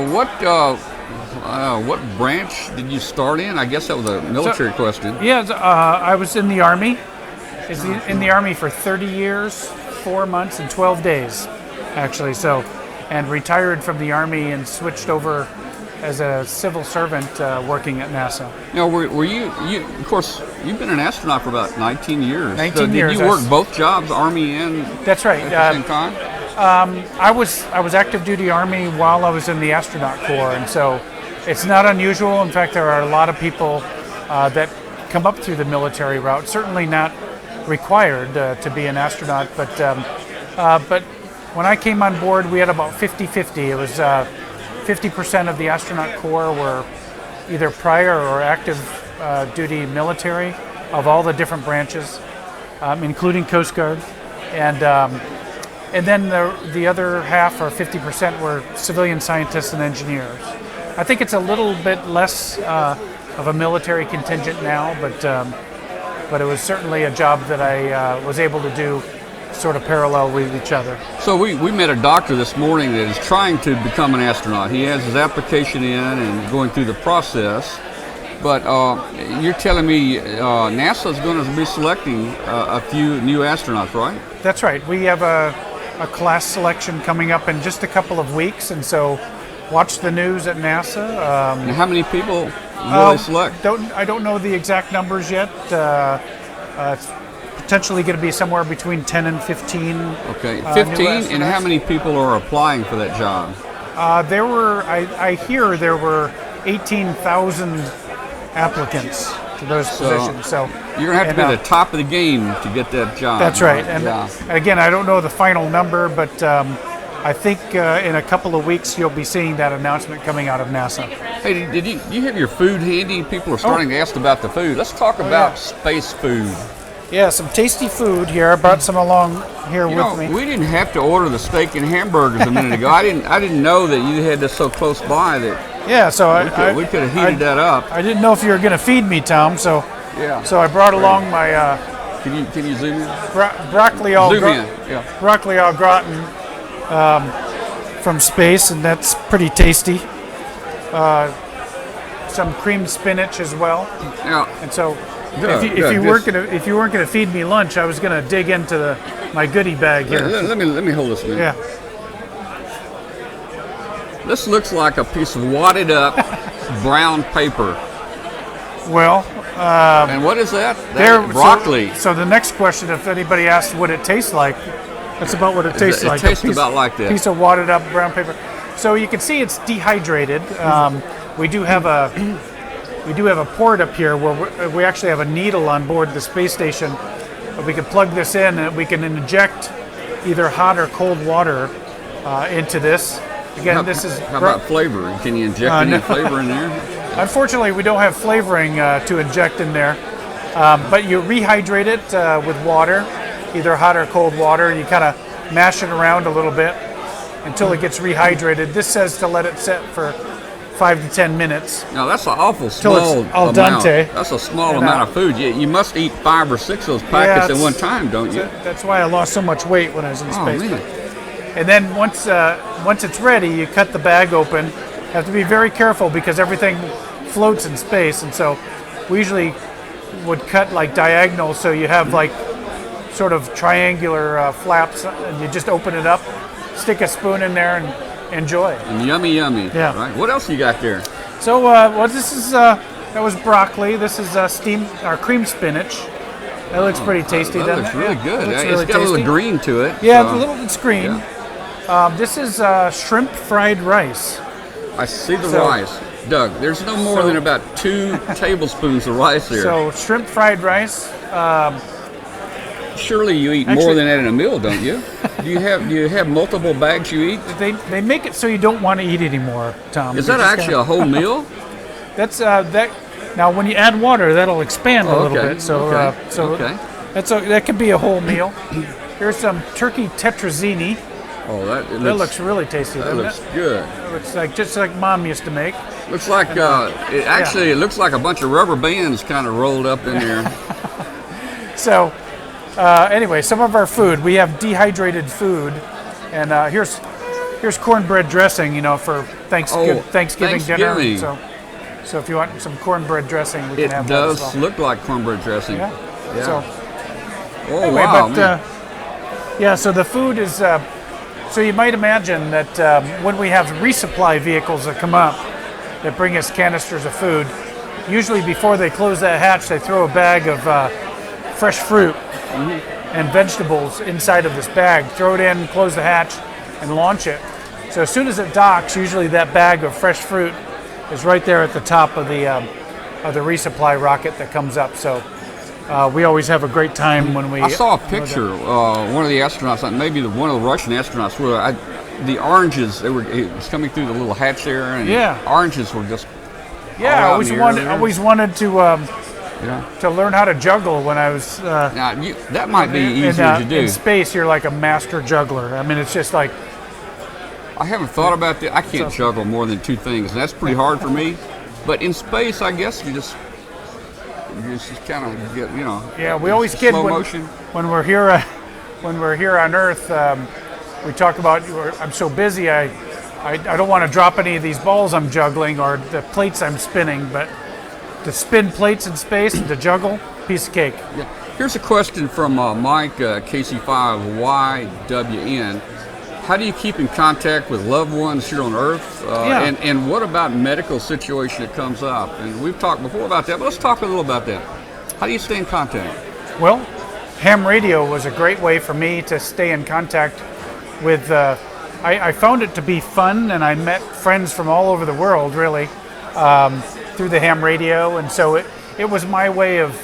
[SPEAKER 1] What branch did you start in? I guess that was a military question.
[SPEAKER 2] Yeah, I was in the Army. In the Army for 30 years, 4 months, and 12 days, actually. So, and retired from the Army and switched over as a civil servant working at NASA.
[SPEAKER 1] Now, were you? Of course, you've been an astronaut for about 19 years.
[SPEAKER 2] 19 years.
[SPEAKER 1] Did you work both jobs, Army and?
[SPEAKER 2] That's right.
[SPEAKER 1] At the same time.
[SPEAKER 2] I was active duty Army while I was in the Astronaut Corps, and so it's not unusual. In fact, there are a lot of people that come up through the military route. Certainly not required to be an astronaut, but when I came on board, we had about 50-50. It was 50% of the Astronaut Corps were either prior or active duty military of all the different branches, including Coast Guard, and then the other half, or 50%, were civilian scientists and engineers. I think it's a little bit less of a military contingent now, but it was certainly a job that I was able to do sort of parallel with each other.
[SPEAKER 1] So we met a doctor this morning that is trying to become an astronaut. He has his application in and going through the process. But you're telling me NASA is going to be selecting a few new astronauts, right?
[SPEAKER 2] That's right. We have a class selection coming up in just a couple of weeks, and so watch the news at NASA.
[SPEAKER 1] And how many people will they select?
[SPEAKER 2] I don't know the exact numbers yet. It's potentially going to be somewhere between 10 and 15.
[SPEAKER 1] Okay, 15. And how many people are applying for that job?
[SPEAKER 2] There were, I hear there were 18,000 applicants to those positions. So
[SPEAKER 1] you're going to have to be at the top of the game to get that job.
[SPEAKER 2] That's right. And again, I don't know the final number, but I think in a couple of weeks you'll be seeing that announcement coming out of NASA.
[SPEAKER 1] Hey, did you have your food handy? People are starting to ask about the food. Let's talk about space food.
[SPEAKER 2] Yeah, some tasty food here. I brought some along here with me.
[SPEAKER 1] We didn't have to order the steak and hamburgers a minute ago. I didn't know that you had this so close by that.
[SPEAKER 2] Yeah, so
[SPEAKER 1] we could have heated that up.
[SPEAKER 2] I didn't know if you were going to feed me, Tom. So So I brought along my.
[SPEAKER 1] Can you zoom in?
[SPEAKER 2] Broccoli au
[SPEAKER 1] Broccoli
[SPEAKER 2] au gratin from space, and that's pretty tasty. some creamed spinach as well.
[SPEAKER 1] Yeah.
[SPEAKER 2] And so,
[SPEAKER 1] Doug,
[SPEAKER 2] if you weren't gonna feed me lunch, I was gonna dig into my goodie bag here.
[SPEAKER 1] Let me hold this a minute.
[SPEAKER 2] Yeah.
[SPEAKER 1] This looks like a piece of wadded up brown paper.
[SPEAKER 2] Well,
[SPEAKER 1] and what is that? Broccoli.
[SPEAKER 2] So the next question, if anybody asks what it tastes like, that's about what it tastes like.
[SPEAKER 1] It tastes about like that.
[SPEAKER 2] Piece of wadded up brown paper. So you can see it's dehydrated. We do have a port up here where we actually have a needle on board the space station. We can plug this in and we can inject either hot or cold water into this. Again, this is.
[SPEAKER 1] How about flavor? Can you inject any flavor in there?
[SPEAKER 2] Unfortunately, we don't have flavoring to inject in there. But you rehydrate it with water, either hot or cold water. You kind of mash it around a little bit until it gets rehydrated. This says to let it set for 5 to 10 minutes.
[SPEAKER 1] No, that's an awful small
[SPEAKER 2] al
[SPEAKER 1] amount.
[SPEAKER 2] dente.
[SPEAKER 1] That's a small amount of food. You must eat 5 or 6 of those packets at one time, don't you?
[SPEAKER 2] That's why I lost so much weight when I was in space.
[SPEAKER 1] Man.
[SPEAKER 2] And then once it's ready, you cut the bag open. You have to be very careful because everything floats in space, and so we usually would cut like diagonal, so you have like sort of triangular flaps, and you just open it up, stick a spoon in there, and enjoy.
[SPEAKER 1] And yummy.
[SPEAKER 2] Yeah.
[SPEAKER 1] Right. What else you got there?
[SPEAKER 2] So this is that was broccoli. This is steamed or creamed spinach. That looks pretty tasty.
[SPEAKER 1] That looks really good.
[SPEAKER 2] It's
[SPEAKER 1] It's got a little green to it.
[SPEAKER 2] Yeah,
[SPEAKER 1] so.
[SPEAKER 2] it's green.
[SPEAKER 1] Yeah.
[SPEAKER 2] This is shrimp fried rice.
[SPEAKER 1] I see the rice. Doug, there's no more than about 2 tablespoons of rice there.
[SPEAKER 2] So shrimp fried rice.
[SPEAKER 1] Surely you eat more than that in a meal, don't you? Do you have multiple bags you eat?
[SPEAKER 2] They make it so you don't want to eat anymore, Tom.
[SPEAKER 1] Is that actually a whole meal?
[SPEAKER 2] That's that. Now, when you add water, that'll expand a little bit. So that could be a whole meal. Here's some turkey tetrazzini.
[SPEAKER 1] Oh, that
[SPEAKER 2] looks really tasty.
[SPEAKER 1] That looks good.
[SPEAKER 2] It looks like just like Mom used to make.
[SPEAKER 1] Looks like it looks like a bunch of rubber bands kind of rolled up in there.
[SPEAKER 2] So, anyway, some of our food, we have dehydrated food, and here's cornbread dressing. For Thanksgiving dinner. So if you want some cornbread dressing, we can have that as well.
[SPEAKER 1] It does look like cornbread dressing.
[SPEAKER 2] Yeah.
[SPEAKER 1] So.
[SPEAKER 2] Anyway,
[SPEAKER 1] wow.
[SPEAKER 2] So the food is. So you might imagine that when we have resupply vehicles that come up that bring us canisters of food, usually before they close that hatch, they throw a bag of fresh fruit and vegetables inside of this bag. Throw it in, close the hatch, and launch it. So as soon as it docks, usually that bag of fresh fruit is right there at the top of the resupply rocket that comes up. So we always have a great time when we.
[SPEAKER 1] I saw a picture. One of the astronauts, maybe one of the Russian astronauts, where the oranges. It was coming through the little hatch there, and oranges were just.
[SPEAKER 2] Yeah, I always wanted to learn how to juggle when I was.
[SPEAKER 1] Now that might be easier to do.
[SPEAKER 2] In space, you're like a master juggler. I mean, it's just like.
[SPEAKER 1] I haven't thought about that. I can't juggle more than 2 things, and that's pretty hard for me. But in space, I guess you just kind of get,
[SPEAKER 2] Yeah, we always kid when we're here on Earth. We talk about I'm so busy. I don't want to drop any of these balls I'm juggling or the plates I'm spinning. But to spin plates in space and to juggle, piece of cake.
[SPEAKER 1] Yeah. Here's a question from Mike KC5YWN. How do you keep in contact with loved ones here on Earth? And what about medical situation that comes up? And we've talked before about that, but let's talk a little about that. How do you stay in contact?
[SPEAKER 2] Well, ham radio was a great way for me to stay in contact with. I found it to be fun, and I met friends from all over the world, really, through the ham radio. And so it was my way of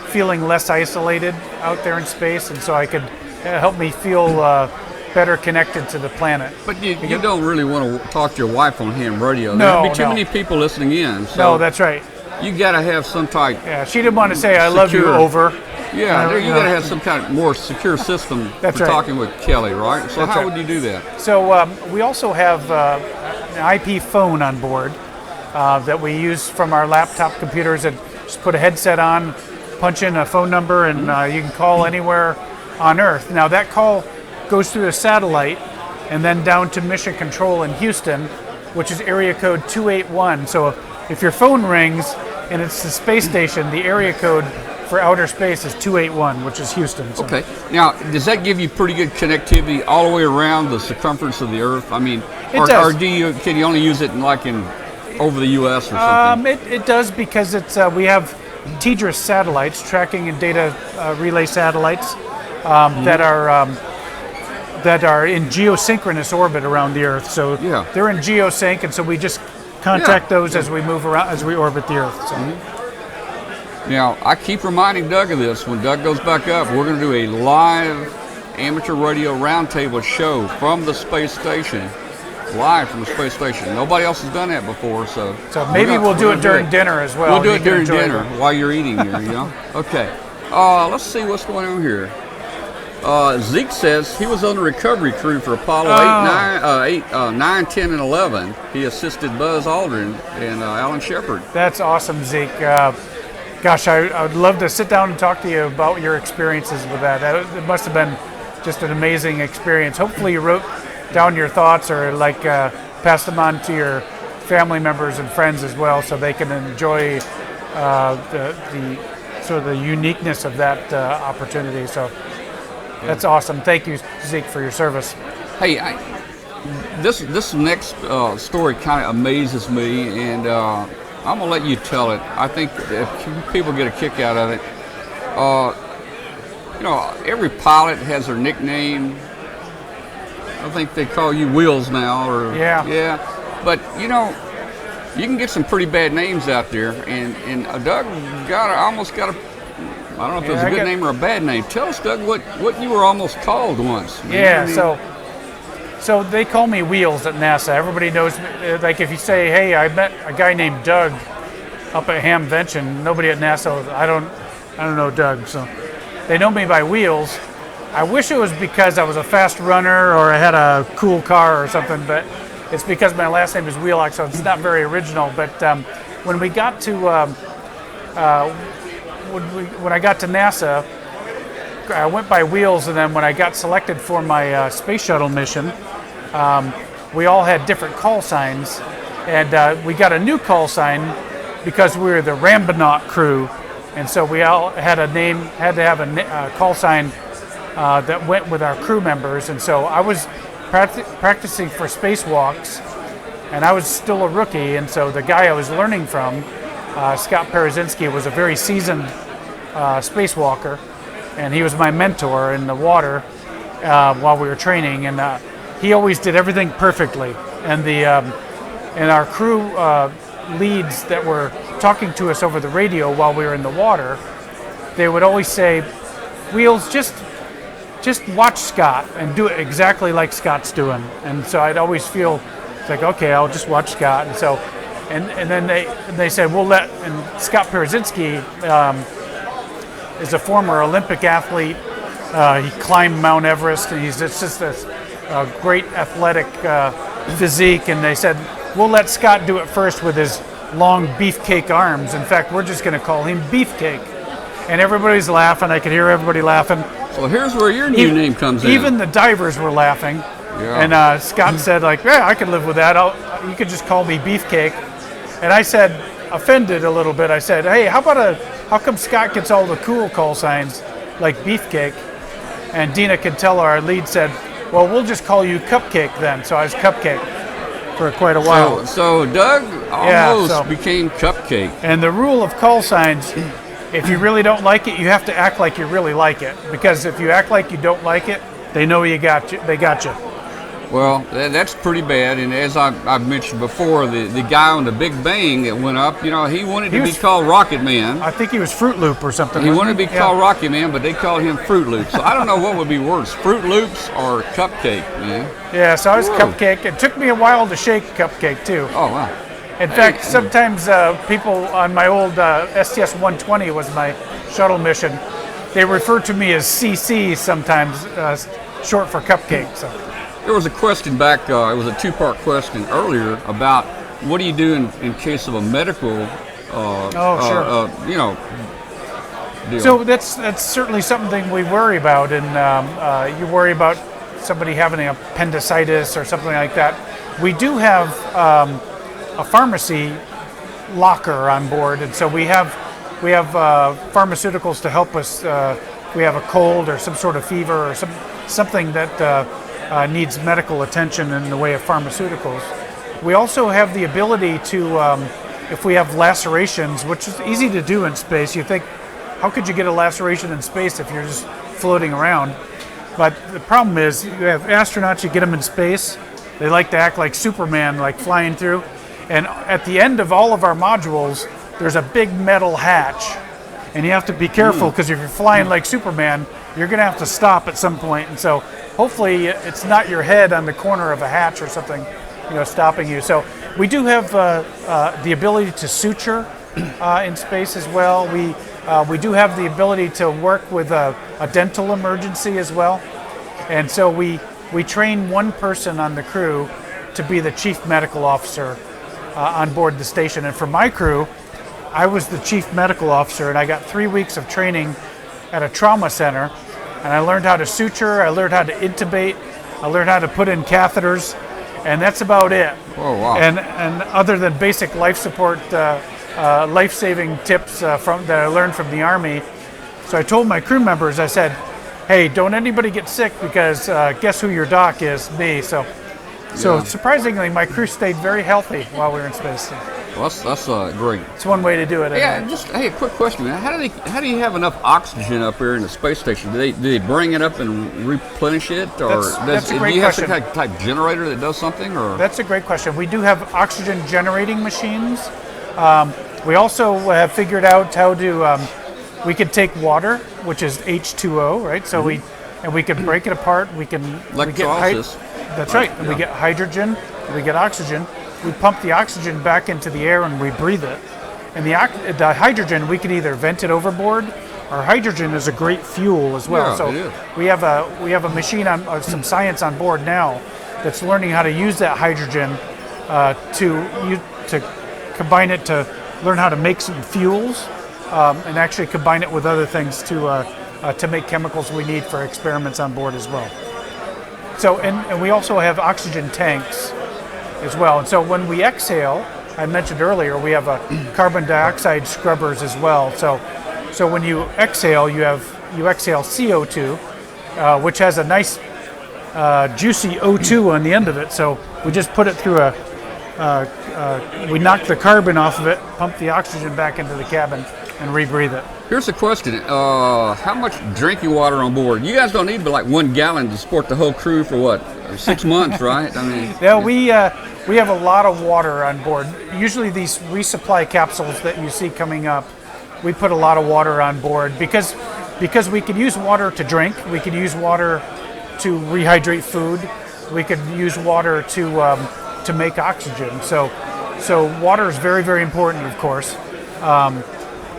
[SPEAKER 2] feeling less isolated out there in space, and so I could help me feel better connected to the planet.
[SPEAKER 1] But you don't really want to talk to your wife on ham radio.
[SPEAKER 2] No,
[SPEAKER 1] There'd be too many people listening in. So
[SPEAKER 2] no, that's right.
[SPEAKER 1] You got to have some type.
[SPEAKER 2] Yeah, she didn't want to say "I love you" over.
[SPEAKER 1] Yeah, you got to have some kind of more secure system for talking with Kelly, right? So how would you do that?
[SPEAKER 2] So we also have an IP phone on board that we use from our laptop computers. That just put a headset on, punch in a phone number, and you can call anywhere on Earth. Now that call goes through a satellite and then down to Mission Control in Houston, which is area code 281. So if your phone rings and it's the space station, the area code for outer space is 281, which is Houston. So.
[SPEAKER 1] Okay. Now, does that give you pretty good connectivity all the way around the circumference of the Earth? I mean,
[SPEAKER 2] It does.
[SPEAKER 1] or can you only use it in over the U.S. or something?
[SPEAKER 2] It does because it's we have TDRS satellites, tracking and data relay satellites that are in geosynchronous orbit around the Earth. So they're in geosync, and so we just contact those as we move around, as we orbit the Earth. So.
[SPEAKER 1] Now, I keep reminding Doug of this. When Doug goes back up, we're going to do a live amateur radio roundtable show from the space station. Live from the space station. Nobody else has done that before, so
[SPEAKER 2] maybe we'll do it during dinner as well.
[SPEAKER 1] We'll do it during dinner while you're eating here, you know. Okay. Let's see what's going on here. Zeke says he was on the recovery crew for Apollo 9, 10, and 11. He assisted Buzz Aldrin and Alan Shepard.
[SPEAKER 2] That's awesome, Zeke. Gosh, I would love to sit down and talk to you about your experiences with that. It must have been just an amazing experience. Hopefully you wrote down your thoughts or pass them on to your family members and friends as well, so they can enjoy the sort of the uniqueness of that opportunity. So that's awesome. Thank you, Zeke, for your service.
[SPEAKER 1] Hey, this next story kind of amazes me, and I'm gonna let you tell it. I think people get a kick out of it. Every pilot has their nickname. I think they call you Wheels now, or yeah. But you can get some pretty bad names out there, and Doug almost got a. I don't know if it was a good name or a bad name. Tell us, Doug, what you were almost called once.
[SPEAKER 2] So they call me Wheels at NASA. Everybody knows me. Like if you say, "Hey, I met a guy named Doug up at Hamvention," nobody at NASA. I don't know Doug, so they know me by Wheels. I wish it was because I was a fast runner or I had a cool car or something, but it's because my last name is Wheelock, so it's not very original. But when we got to when I got to NASA, I went by Wheels, and then when I got selected for my space shuttle mission, we all had different call signs, and we got a new call sign because we were the Astronaut crew, and so we all had to have a call sign that went with our crew members. And so I was practicing for spacewalks, and I was still a rookie, and so the guy I was learning from, Scott Parazynski, was a very seasoned spacewalker, and he was my mentor in the water while we were training, and he always did everything perfectly. And our crew leads that were talking to us over the radio while we were in the water, they would always say, "Wheels, just watch Scott and do it exactly like Scott's doing." And so I'd always feel like, okay, I'll just watch Scott. And so, and then they said, and Scott Parazynski is a former Olympic athlete. He climbed Mount Everest, and he's just this great athletic physique. And they said, we'll let Scott do it first with his long beefcake arms. In fact, we're just going to call him Beefcake. And everybody's laughing. I could hear everybody laughing.
[SPEAKER 1] So here's where your new name comes in.
[SPEAKER 2] Even the divers were laughing.
[SPEAKER 1] Yeah.
[SPEAKER 2] And Scott said, yeah, I could live with that. You could just call me Beefcake. And I said, offended a little bit, I said, hey, how come Scott gets all the cool call signs like Beefcake? And Dina Cantella, our lead, said, well, we'll just call you Cupcake then. So I was Cupcake for quite a while.
[SPEAKER 1] So Doug almost became Cupcake.
[SPEAKER 2] And the rule of call signs, if you really don't like it, you have to act like you really like it. Because if you act like you don't like it, they know they got you.
[SPEAKER 1] Well, that's pretty bad. And as I've mentioned before, the guy on the Big Bang that went up, he wanted to be called Rocket Man.
[SPEAKER 2] I think he was Fruit Loop or something.
[SPEAKER 1] He wanted to be called Rocket Man, but they called him Fruit Loop. So I don't know what would be worse, Fruit Loops or Cupcake, man.
[SPEAKER 2] Yeah, so I was Cupcake. It took me a while to shake Cupcake, too.
[SPEAKER 1] Oh, wow.
[SPEAKER 2] In fact, sometimes people on my old STS-120 was my shuttle mission. They refer to me as CC sometimes, short for Cupcake. So.
[SPEAKER 1] There was a question back, it was a two-part question earlier about what do you do in case of a medical, deal.
[SPEAKER 2] So that's certainly something we worry about, and you worry about somebody having appendicitis or something like that. We do have a pharmacy locker on board, and so we have pharmaceuticals to help us. We have a cold or some sort of fever or something that needs medical attention in the way of pharmaceuticals. We also have the ability to, if we have lacerations, which is easy to do in space. You think, how could you get a laceration in space if you're just floating around? But the problem is, you have astronauts, you get them in space, they like to act like Superman, like flying through. And at the end of all of our modules, there's a big metal hatch. And you have to be careful, because if you're flying like Superman, you're going to have to stop at some point. And so hopefully it's not your head on the corner of a hatch or something, stopping you. So we do have the ability to suture in space as well. We do have the ability to work with a dental emergency as well. And so we train one person on the crew to be the chief medical officer on board the station. And for my crew, I was the chief medical officer, and I got 3 weeks of training at a trauma center. And I learned how to suture, I learned how to intubate, I learned how to put in catheters, and that's about it.
[SPEAKER 1] Oh, wow.
[SPEAKER 2] And other than basic life support, life-saving tips that I learned from the Army. So I told my crew members, I said, hey, don't anybody get sick, because guess who your doc is? Me. So surprisingly, my crew stayed very healthy while we were in space.
[SPEAKER 1] Well, that's great.
[SPEAKER 2] It's one way to do it.
[SPEAKER 1] Yeah, a quick question, man. How do you have enough oxygen up here in the space station? Do they bring it up and replenish it, or
[SPEAKER 2] that's a great
[SPEAKER 1] do you have
[SPEAKER 2] question.
[SPEAKER 1] some kind of type generator that does something, or?
[SPEAKER 2] That's a great question. We do have oxygen generating machines. We also have figured out how to. We can take water, which is H2O, right? So we can break it apart. We get
[SPEAKER 1] electrolysis.
[SPEAKER 2] That's right. And we get hydrogen. We get oxygen. We pump the oxygen back into the air and we breathe it. And the hydrogen, we can either vent it overboard. Our hydrogen is a great fuel as well.
[SPEAKER 1] Yeah,
[SPEAKER 2] so
[SPEAKER 1] it is.
[SPEAKER 2] we have a machine some science on board now that's learning how to use that hydrogen to combine it, to learn how to make some fuels and actually combine it with other things to make chemicals we need for experiments on board as well. So and we also have oxygen tanks as well. And so when we exhale, I mentioned earlier, we have carbon dioxide scrubbers as well. So when you exhale, you exhale CO2, which has a nice juicy O2 on the end of it. So we just put it through we knock the carbon off of it, pump the oxygen back into the cabin, and rebreathe it.
[SPEAKER 1] Here's a question. How much drinking water on board? You guys don't need but like 1 gallon to support the whole crew for what, 6 months, right? I mean,
[SPEAKER 2] yeah, we have a lot of water on board. Usually these resupply capsules that you see coming up, we put a lot of water on board because we can use water to drink, we can use water to rehydrate food, we can use water to make oxygen. So water is very, very important, of course.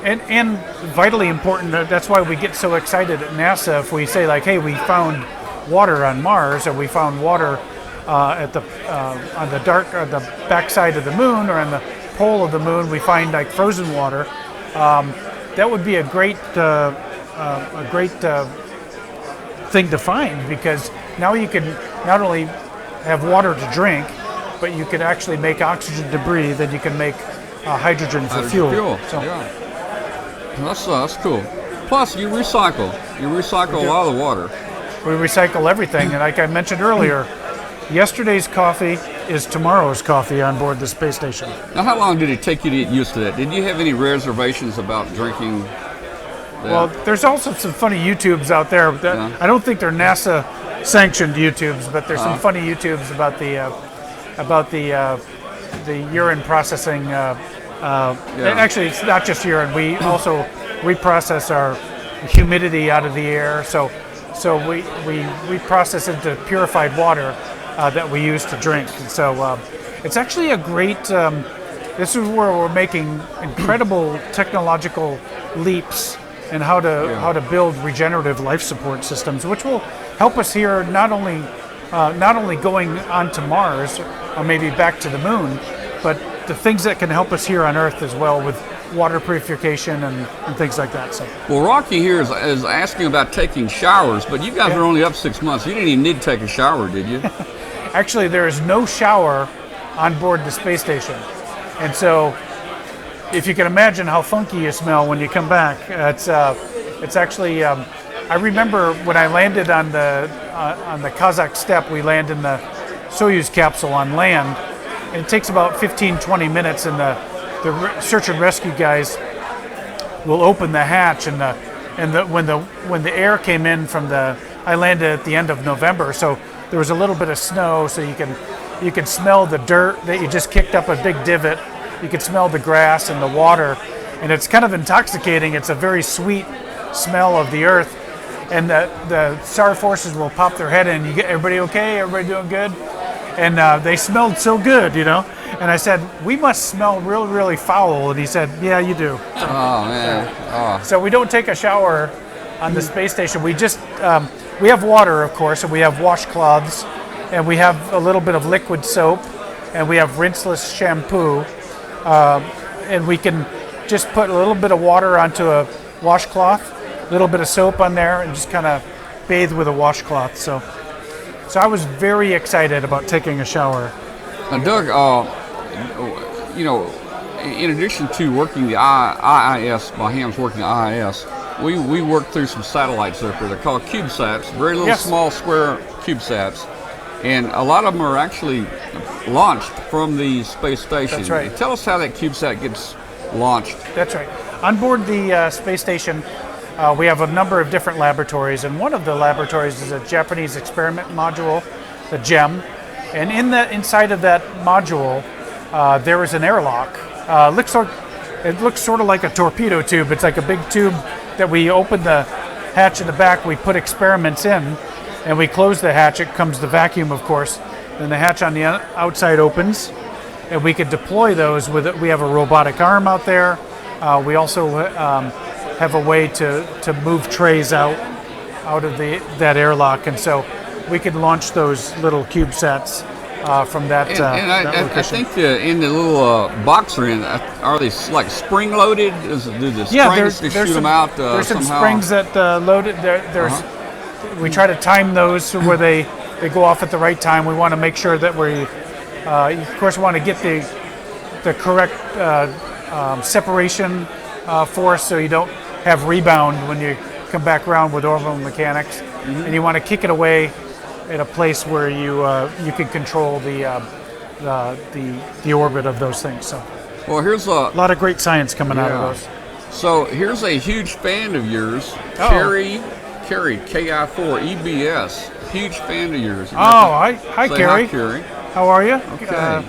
[SPEAKER 2] And vitally important. That's why we get so excited at NASA if we say, like, hey, we found water on Mars, or we found water on the backside of the moon, or on the pole of the moon. We find like frozen water. That would be a great thing to find, because now you can not only have water to drink, but you can actually make oxygen to breathe, and you can make hydrogen for fuel. So.
[SPEAKER 1] Yeah. That's cool. Plus, you recycle. You recycle a lot of the water.
[SPEAKER 2] We recycle everything, and like I mentioned earlier, yesterday's coffee is tomorrow's coffee on board the space station.
[SPEAKER 1] Now, how long did it take you to get used to that? Did you have any reservations about drinking that?
[SPEAKER 2] Well, there's also some funny YouTubes out there. I don't think they're NASA-sanctioned YouTubes, but there's some funny YouTubes about the urine processing. Actually, it's not just urine. We also reprocess our humidity out of the air. So we reprocess into purified water that we use to drink. And so it's actually a great. This is where we're making incredible technological leaps in how to build regenerative life support systems, which will help us here not only going on to Mars or maybe back to the moon, but the things that can help us here on Earth as well, with water purification and things like that. So.
[SPEAKER 1] Well, Rocky here is asking about taking showers, but you guys are only up 6 months. You didn't even need to take a shower, did you?
[SPEAKER 2] Actually, there is no shower on board the space station. And so if you can imagine how funky you smell when you come back, it's actually. I remember when I landed on the Kazakh steppe, we land in the Soyuz capsule on land, and it takes about 15-20 minutes, and the search and rescue guys will open the hatch, and when the air came in from I landed at the end of November, so there was a little bit of snow, so you can smell the dirt that you just kicked up a big divot. You can smell the grass and the water, and it's kind of intoxicating. It's a very sweet smell of the earth, and the SAR forces will pop their head in. You get everybody okay? Everybody doing good? And they smelled so good, you know. And I said, we must smell really, really foul. And he said, yeah, you do.
[SPEAKER 1] Oh man. Oh.
[SPEAKER 2] So we don't take a shower on the space station. We just we have water, of course, and we have washcloths, and we have a little bit of liquid soap, and we have rinseless shampoo, and we can just put a little bit of water onto a washcloth, a little bit of soap on there, and just kind of bathe with a washcloth. So I was very excited about taking a shower.
[SPEAKER 1] Now, Doug, you know, in addition to working the IIS, my hands working the IIS, we worked through some satellites up there. They're called CubeSats, very little small square CubeSats, and a lot of them are actually launched from the space station.
[SPEAKER 2] That's right.
[SPEAKER 1] Tell us how that CubeSat gets launched.
[SPEAKER 2] That's right. On board the space station, we have a number of different laboratories, and one of the laboratories is a Japanese experiment module, the GEM, and inside of that module, there is an airlock. It looks sort of like a torpedo tube. It's like a big tube that we open the hatch in the back, we put experiments in, and we close the hatch. It comes the vacuum, of course. Then the hatch on the outside opens, and we could deploy those with it. We have a robotic arm out there. We also have a way to move trays out of that airlock, and so we could launch those little CubeSats from that.
[SPEAKER 1] I think in the little box they're in, are they like spring loaded? Do the springs to shoot them out?
[SPEAKER 2] There's some
[SPEAKER 1] somehow?
[SPEAKER 2] springs that load it. We try to time those so where they go off at the right time. We want to make sure that we, of course, want to get the correct separation force, so you don't have rebound when you come back around with orbital mechanics, and you want to kick it away at a place where you can control the orbit of those things. So,
[SPEAKER 1] well, here's a
[SPEAKER 2] lot of great science coming out of those.
[SPEAKER 1] So here's a huge fan of yours, Carrie, KI4 EBS, huge fan of yours.
[SPEAKER 2] Hi Carrie.
[SPEAKER 1] Hi, Carrie.
[SPEAKER 2] How are you?
[SPEAKER 1] Okay.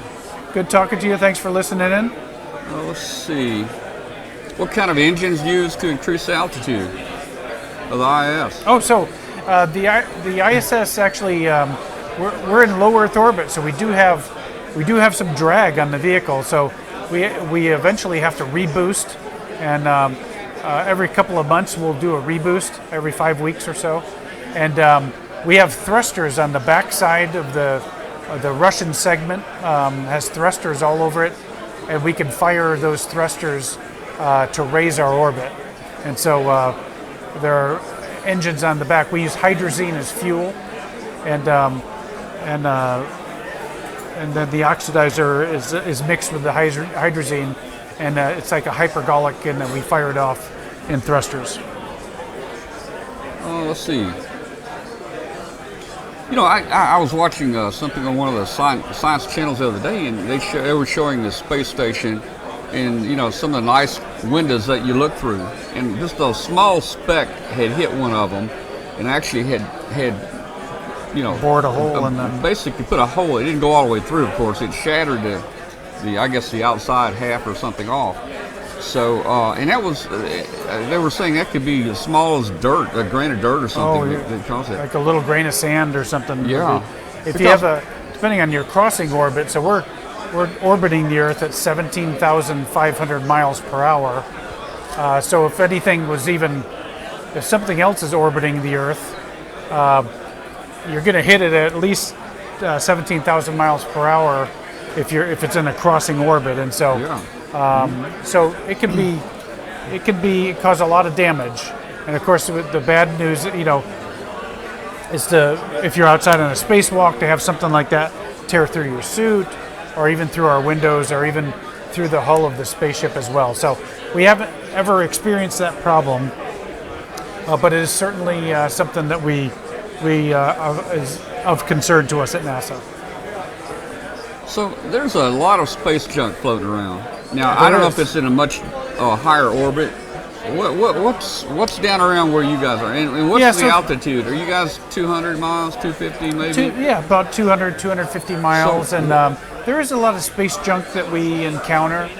[SPEAKER 2] Good talking to you. Thanks for listening in.
[SPEAKER 1] Well, let's see. What kind of engines used to increase altitude of the IS?
[SPEAKER 2] Oh, so the ISS actually we're in low Earth orbit, so we do have some drag on the vehicle. So we eventually have to reboost, and every couple of months we'll do a reboost every 5 weeks or so, and we have thrusters on the backside of the Russian segment. Has thrusters all over it, and we can fire those thrusters to raise our orbit. And so there are engines on the back. We use hydrazine as fuel, and then the oxidizer is mixed with the hydrazine, and it's like a hypergolic, and then we fire it off in thrusters.
[SPEAKER 1] Let's see. You know, I was watching something on one of the science channels the other day, and they were showing the space station, and you know, some of the nice windows that you look through, and just a small speck had hit one of them, and actually had
[SPEAKER 2] bored a hole in them.
[SPEAKER 1] Basically put a hole. It didn't go all the way through, of course. It shattered the I guess the outside half or something off. So and that was they were saying that could be as small as dirt, a grain of dirt or something that caused it.
[SPEAKER 2] Like a little grain of sand or something.
[SPEAKER 1] Yeah.
[SPEAKER 2] If you have depending on your crossing orbit, so we're orbiting the Earth at 17,500 miles per hour. So if if something else is orbiting the Earth, you're going to hit it at least 17,000 miles per hour if it's in a crossing orbit, and so so it can cause a lot of damage. And of course, the bad news, is if you're outside on a spacewalk, to have something like that tear through your suit, or even through our windows, or even through the hull of the spaceship as well. So we haven't ever experienced that problem, but it is certainly something that is of concern to us at NASA.
[SPEAKER 1] So there's a lot of space junk floating around. Now I don't know if it's in a much higher orbit. What's down around where you guys are, and what's the altitude? Are you guys 200 miles, 250 maybe?
[SPEAKER 2] About 200, 250 miles, and there is a lot of space junk that we encounter,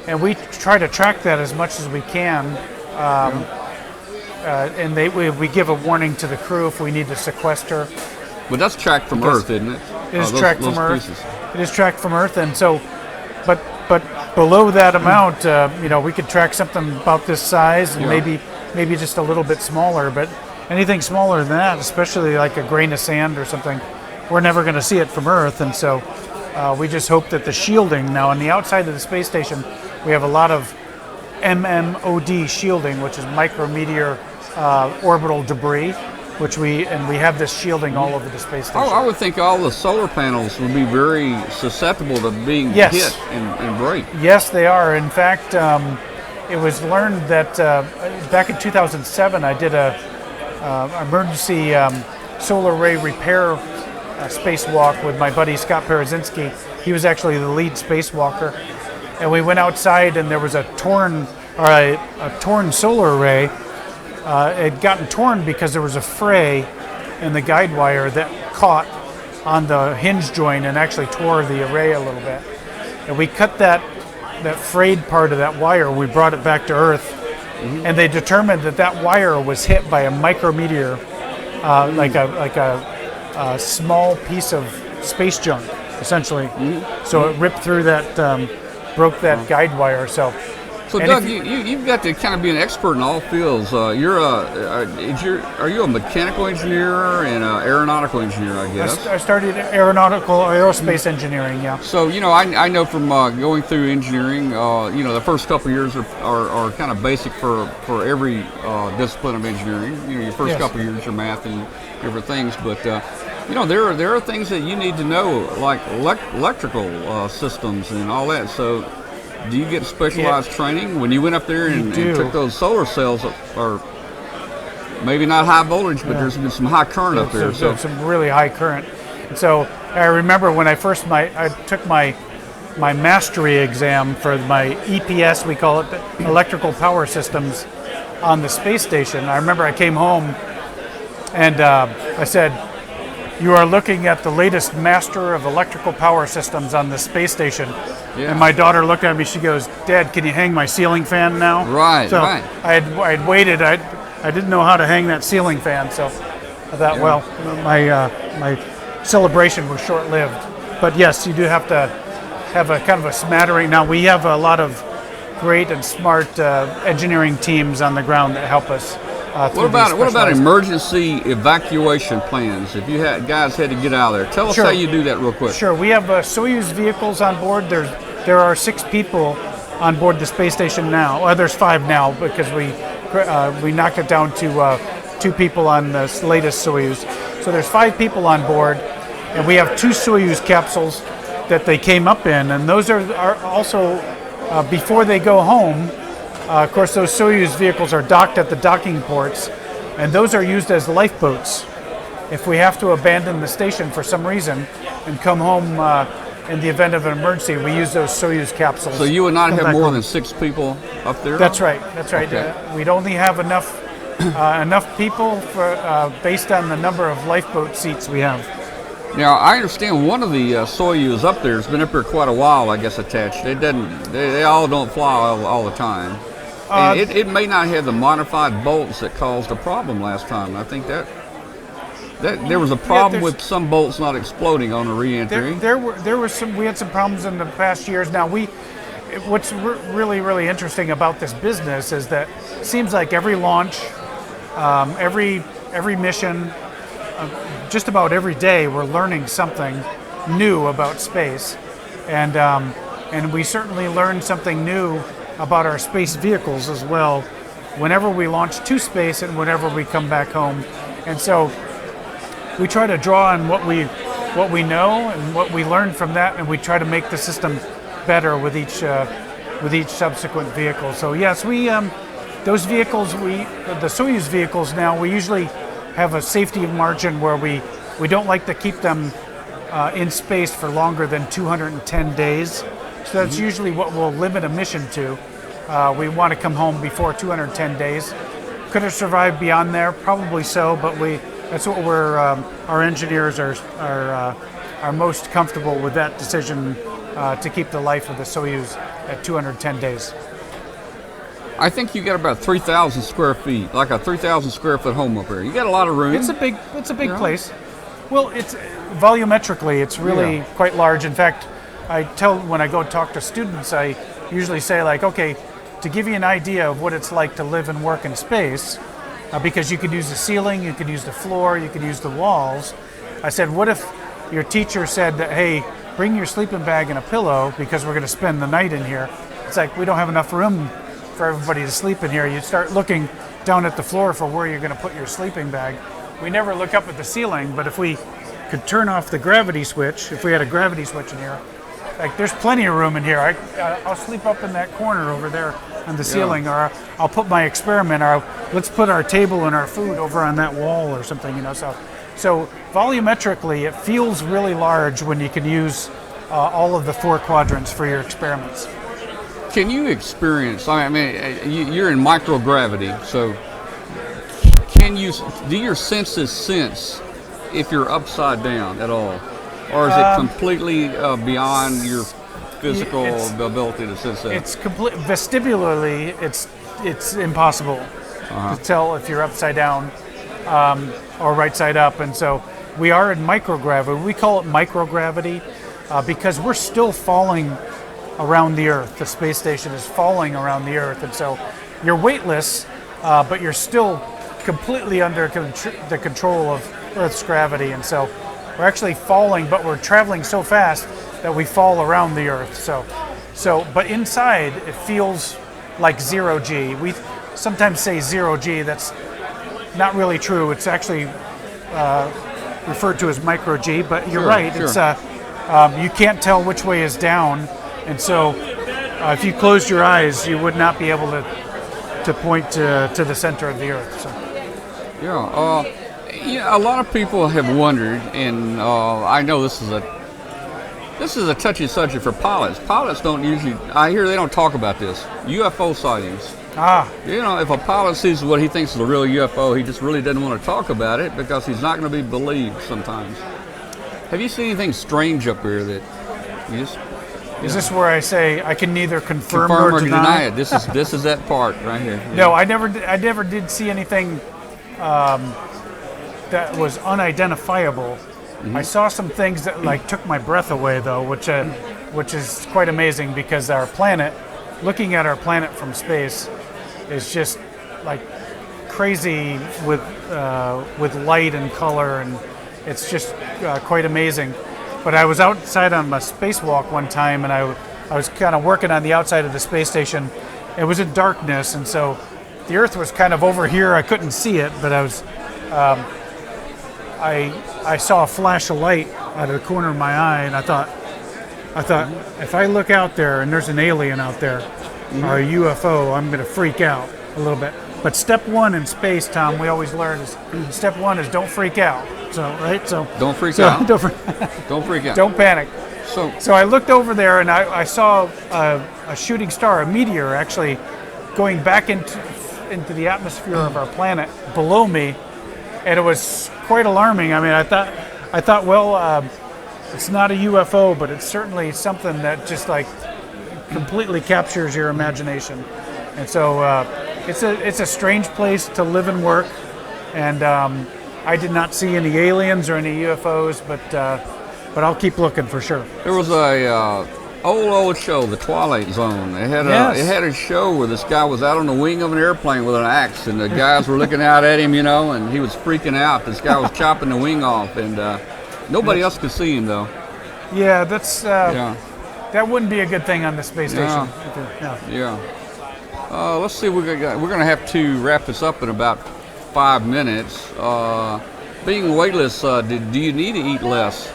[SPEAKER 2] and we try to track that as much as we can. And we give a warning to the crew if we need to sequester.
[SPEAKER 1] But that's tracked from Earth, isn't it?
[SPEAKER 2] It is tracked from Earth. It is tracked from Earth, and so, but below that amount, we could track something about this size, and maybe just a little bit smaller. But anything smaller than that, especially like a grain of sand or something, we're never going to see it from Earth. And so, we just hope that the shielding now on the outside of the space station, we have a lot of MMOD shielding, which is micrometeor orbital debris, which we have this shielding all over the space station.
[SPEAKER 1] I would think all the solar panels would be very susceptible to being hit and break.
[SPEAKER 2] Yes, they are. In fact, it was learned that back in 2007, I did a emergency solar array repair spacewalk with my buddy Scott Perezinski. He was actually the lead spacewalker, and we went outside, and there was a torn solar array. It had gotten torn because there was a fray in the guide wire that caught on the hinge joint and actually tore the array a little bit. And we cut that frayed part of that wire. We brought it back to Earth, and they determined that wire was hit by a micrometeor, like a small piece of space junk, essentially. So it ripped through that, broke that guide wire. So
[SPEAKER 1] Doug, you've got to kind of be an expert in all fields. Are you a mechanical engineer and an aeronautical engineer, I guess?
[SPEAKER 2] I started aerospace engineering, yeah.
[SPEAKER 1] So, I know from going through engineering, the first couple of years are kind of basic for every discipline of engineering. Your first couple of years are math and different things, but there are things that you need to know, like electrical systems and all that. So, do you get specialized training when you went up there and took those solar cells, or maybe not high voltage, but there's been some high current up there?
[SPEAKER 2] So some really high current. And so I remember when I took my mastery exam for my EPS, we call it, the electrical power systems on the space station. I remember I came home and I said, "You are looking at the latest master of electrical power systems on the space station." Yeah. And my daughter looked at me. She goes, "Dad, can you hang my ceiling fan now?"
[SPEAKER 1] Right.
[SPEAKER 2] So
[SPEAKER 1] right.
[SPEAKER 2] I had waited. I didn't know how to hang that ceiling fan, so I thought, well, my celebration was short-lived. But yes, you do have to have a kind of a smattering. Now we have a lot of great and smart engineering teams on the ground that help us.
[SPEAKER 1] What about emergency evacuation plans? If you guys had to get out of there, tell us how you do that real quick.
[SPEAKER 2] Sure, we have Soyuz vehicles on board. There are 6 people on board the space station now. Well, there's 5 now because we knocked it down to 2 people on the latest Soyuz. So there's 5 people on board, and we have 2 Soyuz capsules that they came up in, and those are also before they go home. Of course, those Soyuz vehicles are docked at the docking ports, and those are used as lifeboats. If we have to abandon the station for some reason and come home in the event of an emergency, we use those Soyuz capsules.
[SPEAKER 1] So you would not have more than 6 people up there?
[SPEAKER 2] That's right. That's right.
[SPEAKER 1] Okay.
[SPEAKER 2] We'd only have enough people for based on the number of lifeboat seats we have.
[SPEAKER 1] Now, I understand one of the Soyuz up there has been up here quite a while, I guess, attached. They all don't fly all the time. And it may not have the modified bolts that caused a problem last time. I think that there was a problem with some bolts not exploding on the re-entry.
[SPEAKER 2] We had some problems in the past years. Now what's really interesting about this business is that it seems like every launch, every mission, just about every day we're learning something new about space, and we certainly learn something new about our space vehicles as well whenever we launch to space and whenever we come back home. And so we try to draw on what we know and what we learned from that, and we try to make the system better with each subsequent vehicle. So yes, we those vehicles, the Soyuz vehicles now, we usually have a safety margin where we don't like to keep them in space for longer than 210 days. So that's usually what we'll limit a mission to. We want to come home before 210 days. Could it survive beyond there? Probably so, but that's what our engineers are most comfortable with that decision to keep the life of the Soyuz at 210 days.
[SPEAKER 1] I think you got about 3,000 square feet, like a 3,000 square foot home up here. You got a lot of room.
[SPEAKER 2] It's a big place. Well, it's volumetrically, it's really quite large. In fact, when I go talk to students, I usually say like, okay, to give you an idea of what it's like to live and work in space, because you could use the ceiling, you could use the floor, you could use the walls. I said, what if your teacher said that, hey, bring your sleeping bag and a pillow because we're going to spend the night in here. It's like we don't have enough room for everybody to sleep in here. You start looking down at the floor for where you're going to put your sleeping bag. We never look up at the ceiling, but if we could turn off the gravity switch, if we had a gravity switch in here, like there's plenty of room in here. I'll sleep up in that corner over there on the ceiling, or I'll put my experiment, or let's put our table and our food over on that wall or something, So volumetrically, it feels really large when you can use all of the 4 quadrants for your experiments.
[SPEAKER 1] Can you experience, I mean, you're in microgravity, so do your senses sense if you're upside down at all? Or is it completely beyond your physical ability to sense that?
[SPEAKER 2] It's vestibularly, it's impossible to tell if you're upside down or right side up. And so we are in microgravity. We call it microgravity because we're still falling around the Earth. The space station is falling around the Earth. And so you're weightless, but you're still completely under the control of Earth's gravity. And so we're actually falling, but we're traveling so fast that we fall around the Earth. But inside, it feels like 0G. We sometimes say 0G. That's not really true. It's actually referred to as micro G. But you're right. Sure. It's you can't tell which way is down, and so if you closed your eyes, you would not be able to point to the center of the Earth. So.
[SPEAKER 1] Yeah. A lot of people have wondered, and I know this is a touchy subject for pilots. Pilots don't usually, I hear they don't talk about this. UFO sightings. If a pilot sees what he thinks is a real UFO, he just really doesn't want to talk about it because he's not going to be believed sometimes. Have you seen anything strange up here that you just...
[SPEAKER 2] Is this where I say I can neither confirm
[SPEAKER 1] or
[SPEAKER 2] deny
[SPEAKER 1] it? This is that part right here. Yeah.
[SPEAKER 2] No, I never did see anything that was unidentifiable. Mm-hmm. I saw some things that took my breath away though, which is quite amazing because our planet, looking at our planet from space, is just like crazy with light and color, and it's just quite amazing. But I was outside on my spacewalk one time, and I was kind of working on the outside of the space station. It was in darkness, and so the Earth was kind of over here. I couldn't see it, but I was. I saw a flash of light out of the corner of my eye, and I thought, if I look out there and there's an alien out there, or a UFO, I'm going to freak out a little bit. But step one in space, Tom, we always learn is step one is don't freak out. So
[SPEAKER 1] don't freak out.
[SPEAKER 2] Don't
[SPEAKER 1] freak out.
[SPEAKER 2] Don't panic. So I looked over there and I saw a shooting star, a meteor, actually going back into the atmosphere of our planet below me, and it was quite alarming. I mean, I thought, well, it's not a UFO, but it's certainly something that just completely captures your imagination. And so it's a strange place to live and work. And I did not see any aliens or any UFOs, but I'll keep looking for sure.
[SPEAKER 1] There was a old show, The Twilight Zone. It had a show where this guy was out on the wing of an airplane with an axe, and the guys were looking out at him, and he was freaking out. This guy was chopping the wing off, and nobody else could see him though.
[SPEAKER 2] Yeah, that wouldn't be a good thing on the space station.
[SPEAKER 1] Let's see. We're going to have to wrap this up in about 5 minutes. Being weightless, do you need to eat less?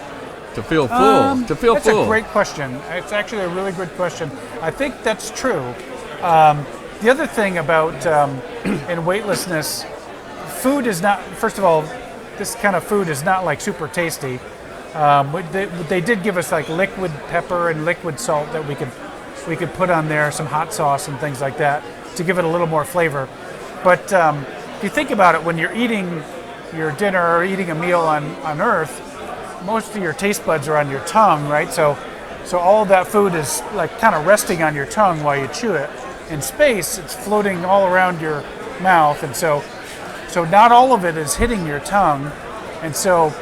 [SPEAKER 1] to feel full?
[SPEAKER 2] That's a great question. It's actually a really good question. I think that's true. The other thing about in weightlessness, food is not. First of all, this kind of food is not like super tasty. They did give us like liquid pepper and liquid salt that we could put on there, some hot sauce and things like that to give it a little more flavor. But if you think about it, when you're eating your dinner or eating a meal on Earth, most of your taste buds are on your tongue, right? So all of that food is like kind of resting on your tongue while you chew it. In space, it's floating all around your mouth, and so not all of it is hitting your tongue, and so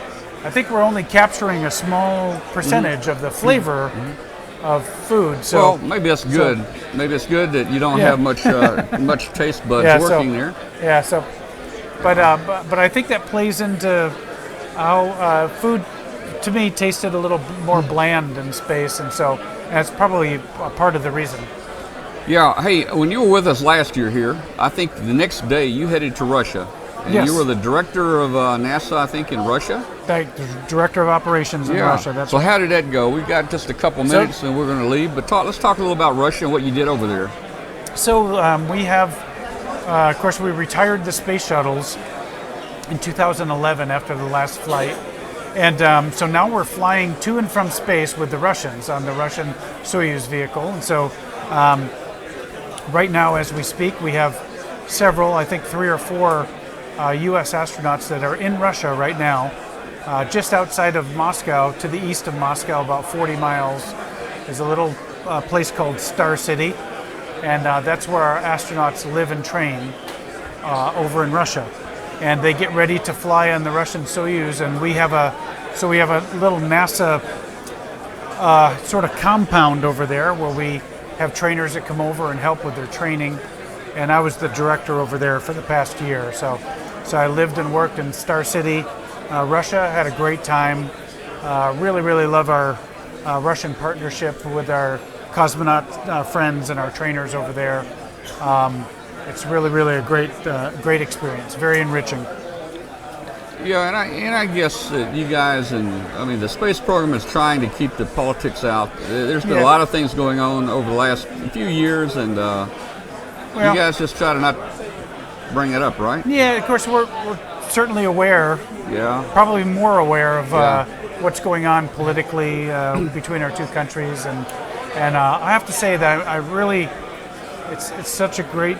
[SPEAKER 2] I think we're only capturing a small percentage of the flavor of food. So
[SPEAKER 1] well, maybe that's good. Maybe it's good that you don't have much much taste buds working there.
[SPEAKER 2] Yeah. So, but I think that plays into how food, to me, tasted a little more bland in space, and that's probably a part of the reason.
[SPEAKER 1] Yeah. Hey, when you were with us last year here, I think the next day you headed to Russia. And
[SPEAKER 2] yes.
[SPEAKER 1] You were the director of NASA, I think, in Russia?
[SPEAKER 2] The director of operations in Russia. That's
[SPEAKER 1] so how did that go? We've got just a couple minutes and we're going to leave. But let's talk a little about Russia and what you did over there.
[SPEAKER 2] So we have, of course, we retired the space shuttles in 2011 after the last flight. And so now we're flying to and from space with the Russians on the Russian Soyuz vehicle. And so right now, as we speak, we have several, I think 3 or 4 U.S. astronauts that are in Russia right now, just outside of Moscow, to the east of Moscow, about 40 miles. There's a little place called Star City, and that's where our astronauts live and train over in Russia. And they get ready to fly on the Russian Soyuz, and we have a little NASA sort of compound over there where we have trainers that come over and help with their training. And I was the director over there for the past year. So I lived and worked in Star City, Russia. Had a great time. Really, really love our Russian partnership with our cosmonaut friends and our trainers over there. It's really, really a great experience. Very enriching.
[SPEAKER 1] Yeah, and I guess that you guys the space program is trying to keep the politics out. There's been a lot of things going on over the last few years, and you guys just try to not bring it up, right?
[SPEAKER 2] Yeah, of course, we're certainly aware.
[SPEAKER 1] Yeah.
[SPEAKER 2] Probably more aware of what's going on politically between our two countries, and I have to say that I really, it's such a great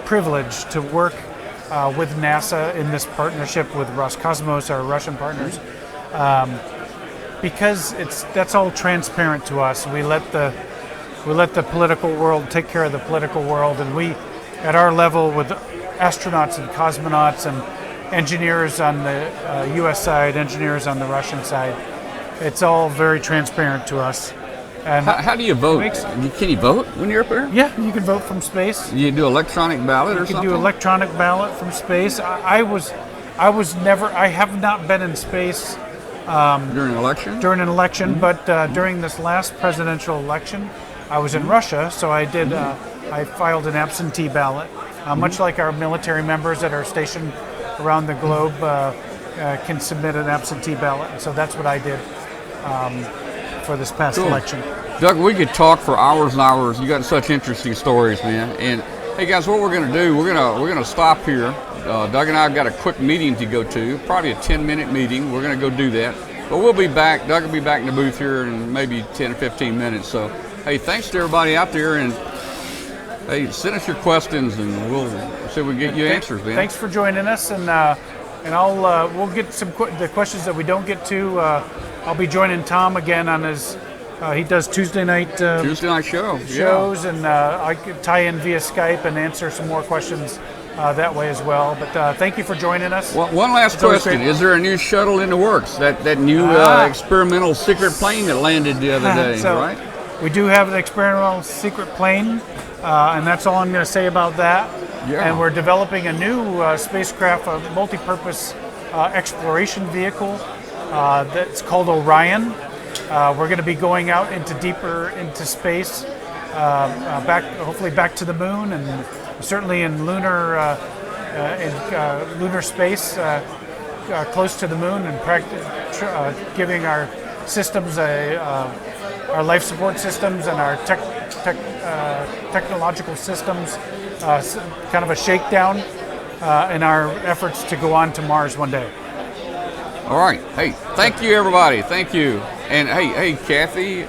[SPEAKER 2] privilege to work with NASA in this partnership with Roscosmos, our Russian partners, because that's all transparent to us. We let the political world take care of the political world, and we, at our level, with astronauts and cosmonauts and engineers on the U.S. side, engineers on the Russian side, it's all very transparent to us. And
[SPEAKER 1] how do you vote? Can you vote when you're up there?
[SPEAKER 2] Yeah, you can vote from space.
[SPEAKER 1] You do electronic ballot or
[SPEAKER 2] something? You
[SPEAKER 1] can
[SPEAKER 2] do electronic ballot from space. I have not been in space
[SPEAKER 1] during an election.
[SPEAKER 2] During an election, but during this last presidential election, I was in Russia, so I did. I filed an absentee ballot, much like our military members that are stationed around the globe can submit an absentee ballot. So that's what I did for this past election.
[SPEAKER 1] Doug, we could talk for hours and hours. You got such interesting stories, man. And hey, guys, what we're gonna do? We're gonna stop here. Doug and I have got a quick meeting to go to, probably a 10-minute meeting. We're gonna go do that, but we'll be back. Doug will be back in the booth here in maybe 10 or 15 minutes. So. Hey, thanks to everybody out there, and hey, send us your questions, and we'll see if we can get you answers, man.
[SPEAKER 2] Thanks for joining us, and we'll get the questions that we don't get to. I'll be joining Tom again on his. He does Tuesday night shows, and I could tie in via Skype and answer some more questions that way as well. But thank you for joining us.
[SPEAKER 1] One last question: is there a new shuttle in the works? That new experimental secret plane that landed the other day, right?
[SPEAKER 2] We do have an experimental secret plane, and that's all I'm going to say about that. Yeah. And we're developing a new spacecraft, a multi-purpose exploration vehicle that's called Orion. We're going to be going out deeper into space, hopefully back to the moon, and certainly in lunar space. close to the moon and giving our systems our life support systems and our technological systems kind of a shakedown in our efforts to go on to Mars one day.
[SPEAKER 1] All right. Hey, thank you, everybody. Thank you. And hey, Kathy,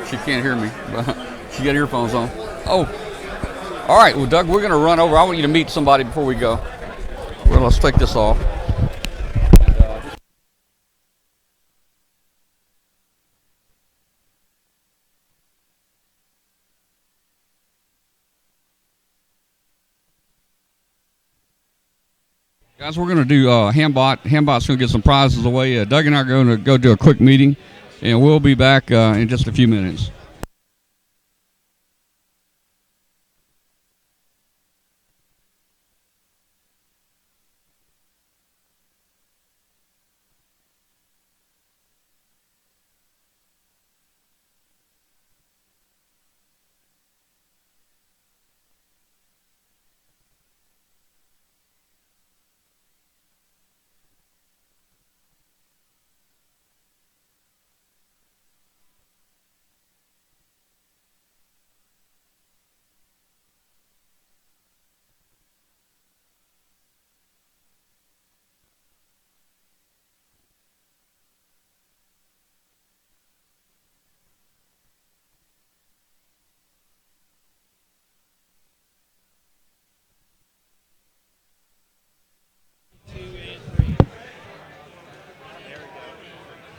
[SPEAKER 1] she can't hear me, but she got earphones on. Oh, all right. Well, Doug, we're going to run over. I want you to meet somebody before we go. Well, let's take this off. Guys, we're going to do Hambot. Hambot's going to get some prizes away. Doug and I are going to go do a quick meeting, and we'll be back in just a few minutes.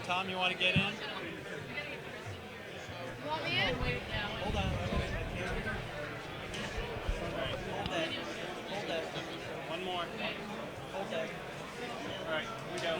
[SPEAKER 3] Tom, you want to get in?
[SPEAKER 7] You want me in?
[SPEAKER 3] Hold on. Hold that. Hold that. One more. Hold that. All right, here we go.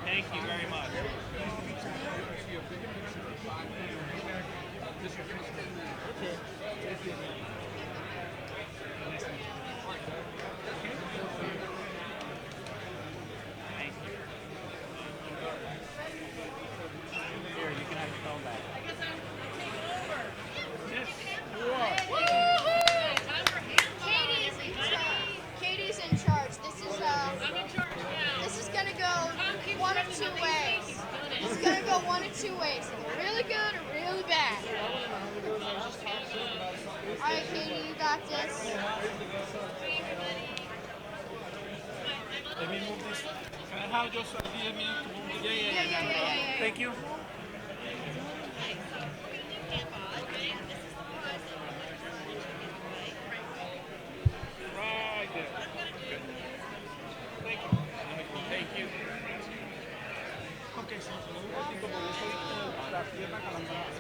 [SPEAKER 3] Thank you very much. Here, you can have your phone back.
[SPEAKER 7] Katie's in charge. This is gonna go one of two ways. It's gonna go one of two ways. Either really good or really bad. Alright, Katie, you got this.
[SPEAKER 3] Let me move this. Can I have just a few minutes to move the yeah. Thank you. Right there. Thank you. Thank you. Okay, so como yo soy la pierna calambrada.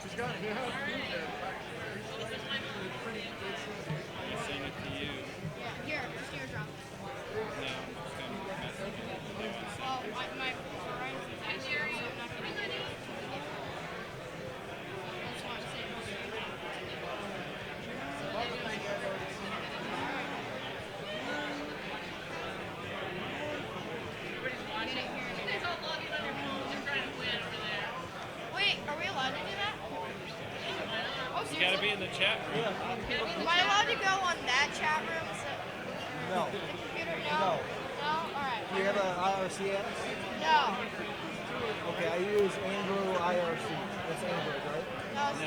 [SPEAKER 3] She's got it. I send it to you.
[SPEAKER 7] Yeah, here, just eardrum.
[SPEAKER 3] No, I'm just going to message it.
[SPEAKER 7] Oh, my friend. That's why I'm saying. Wait, are we allowed to do that? Oh,
[SPEAKER 3] You gotta be in the chat room.
[SPEAKER 7] Am I allowed to go on that chat room?
[SPEAKER 9] No.
[SPEAKER 7] The computer? No?
[SPEAKER 9] No.
[SPEAKER 7] No? Alright.
[SPEAKER 9] Do you have an IRC app?
[SPEAKER 7] No.
[SPEAKER 9] Okay, I use Andrew IRC. That's Android, right?
[SPEAKER 7] No, it's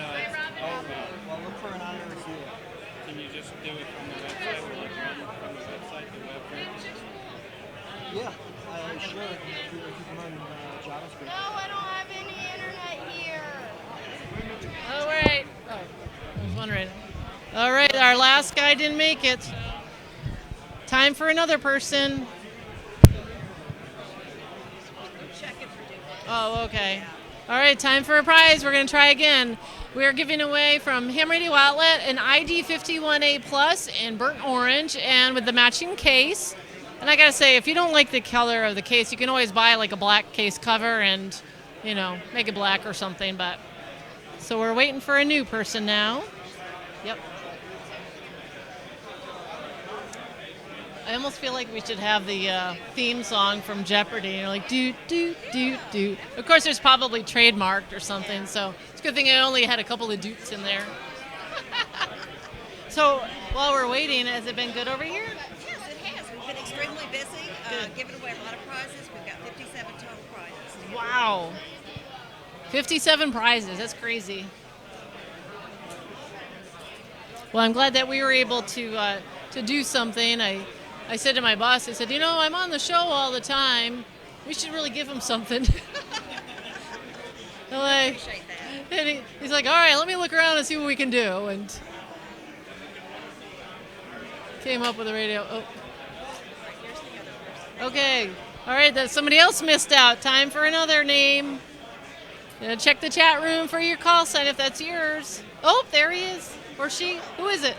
[SPEAKER 9] Well, look for an IRC app.
[SPEAKER 3] Can you just do it from the website or like run from the website, the web page?
[SPEAKER 9] Yeah, sure. If you can run JavaScript.
[SPEAKER 7] No, I don't have any internet here.
[SPEAKER 5] All right. Oh, there's one right. All right, our last guy didn't make it. Time for another person. Oh, okay. All right, time for a prize. We're going to try again. We are giving away from Ham Radio Outlet an ID 51A Plus in burnt orange and with the matching case. And I got to say, if you don't like the color of the case, you can always buy like a black case cover and, you know, make it black or something. But so we're waiting for a new person now. Yep. I almost feel like we should have the theme song from Jeopardy. You know, like do do do do. Of course, there's probably trademarked or something. So it's a good thing I only had a couple of doots in there. So while we're waiting, has it been good over here?
[SPEAKER 20] Yes, it has. We've been extremely busy, giving away a lot of prizes. We've got 57 total prizes.
[SPEAKER 5] Wow. 57 prizes. That's crazy. Well, I'm glad that we were able to do something. I said to my boss, I said, you know, I'm on the show all the time. We should really give him something. And he's like, all right, let me look around and see what we can do. And came up with a radio. Oh. Okay. All right, somebody else missed out. Time for another name. Check the chat room for your call sign if that's yours. Oh, there he is. Or she. Who is it?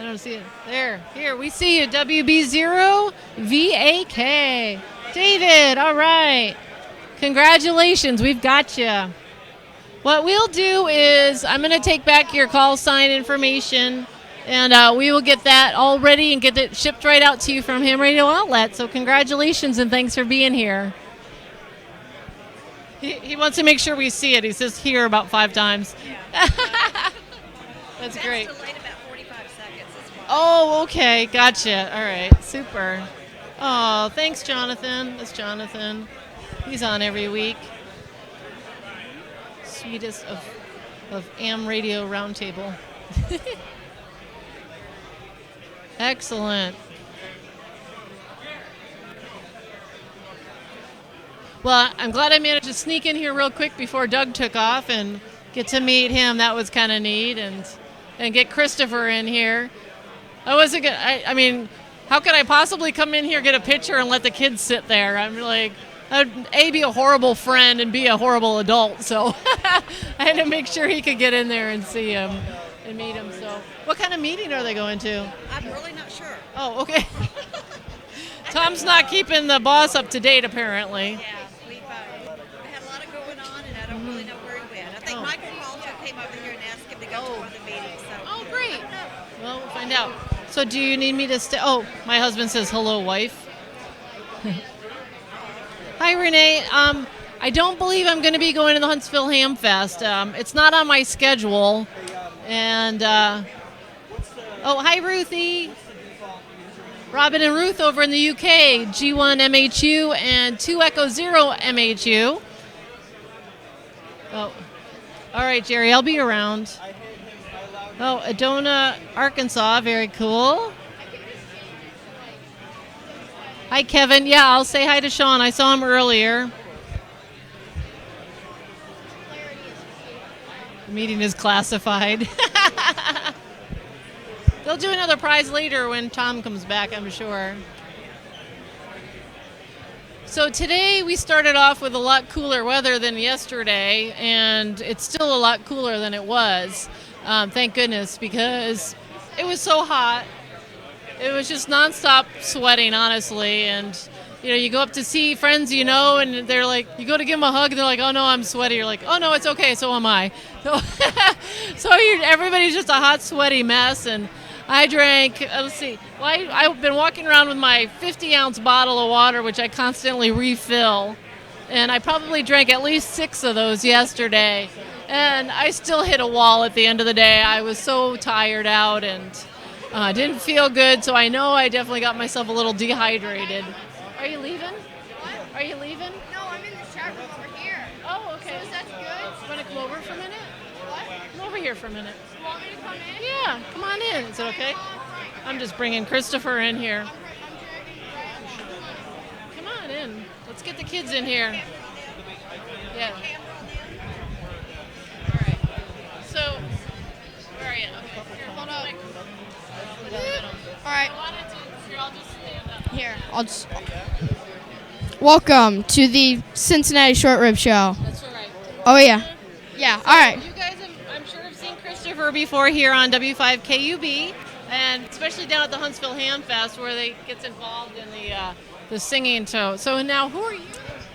[SPEAKER 5] I don't see it. There. Here, we see you. WB0VAK. David, all right. Congratulations. We've got you. What we'll do is I'm going to take back your call sign information, and we will get that all ready and get it shipped right out to you from Ham Radio Outlet. So congratulations, and thanks for being here. He wants to make sure we see it. He says here about 5 times. That's great.
[SPEAKER 20] Delayed about 45 seconds.
[SPEAKER 5] Oh, okay. Gotcha. All right. Super. Oh, thanks, Jonathan. That's Jonathan. He's on every week. Sweetest of AM Radio Roundtable. Excellent. Well, I'm glad I managed to sneak in here real quick before Doug took off and get to meet him. That was kind of neat, and get Christopher in here. I wasn't gonna. I mean, how could I possibly come in here, get a picture, and let the kids sit there? I'm like, I'd be a horrible friend and be a horrible adult. So I had to make sure he could get in there and see him and meet him. So, what kind of meeting are they going to?
[SPEAKER 20] I'm really not sure.
[SPEAKER 5] Oh, okay. Tom's not keeping the boss up to date, apparently.
[SPEAKER 20] Yeah, we've had a lot of going on, and I don't really know where he went. I think Michael also came over here and asked him to go to one of the meetings. So.
[SPEAKER 5] Oh, great. Well, we'll find out. So do you need me to stay? Oh, my husband says, hello, wife. Hi, Renee. I don't believe I'm going to be going to the Huntsville Ham Fest. It's not on my schedule. And, oh, hi, Ruthie. Robin and Ruth over in the UK, G1 MHU and 2 Echo 0 MHU. Oh, all right, Jerry, I'll be around. Oh, Adona, Arkansas, very cool. Hi, Kevin. Yeah, I'll say hi to Sean. I saw him earlier. The meeting is classified. They'll do another prize later when Tom comes back, I'm sure. So today we started off with a lot cooler weather than yesterday, and it's still a lot cooler than it was. Thank goodness, because it was so hot. It was just nonstop sweating, honestly. And you go up to see friends, and they're like, you go to give them a hug, and they're like, oh no, I'm sweaty. You're like, oh no, it's okay, so am I. So everybody's just a hot, sweaty mess. And I drank, let's see, well, I've been walking around with my 50-ounce bottle of water, which I constantly refill. And I probably drank at least 6 of those yesterday. And I still hit a wall at the end of the day. I was so tired out and didn't feel good, so I know I definitely got myself a little dehydrated. Are you leaving? What? Are you leaving?
[SPEAKER 7] No, I'm in the chat room over here.
[SPEAKER 5] Oh, okay.
[SPEAKER 7] So is that good?
[SPEAKER 5] You want to come over for a minute?
[SPEAKER 7] What?
[SPEAKER 5] Come over here for a minute.
[SPEAKER 7] You want me to come in?
[SPEAKER 5] Yeah, come on in. Is it okay? I'm just bringing Christopher in here. Come on in. Let's get the kids in here. Yeah. All right. So, where are you? Okay. Here, hold up.
[SPEAKER 7] All right.
[SPEAKER 5] Here, I'll just stand up.
[SPEAKER 7] Here, Welcome to the Cincinnati Short Rib Show.
[SPEAKER 5] That's all right.
[SPEAKER 16] Oh yeah. Yeah. All right.
[SPEAKER 5] You guys have, I'm sure, have seen Christopher before here on W5KUB, and especially down at the Huntsville Ham Fest where they gets involved in the singing. So now, who are you?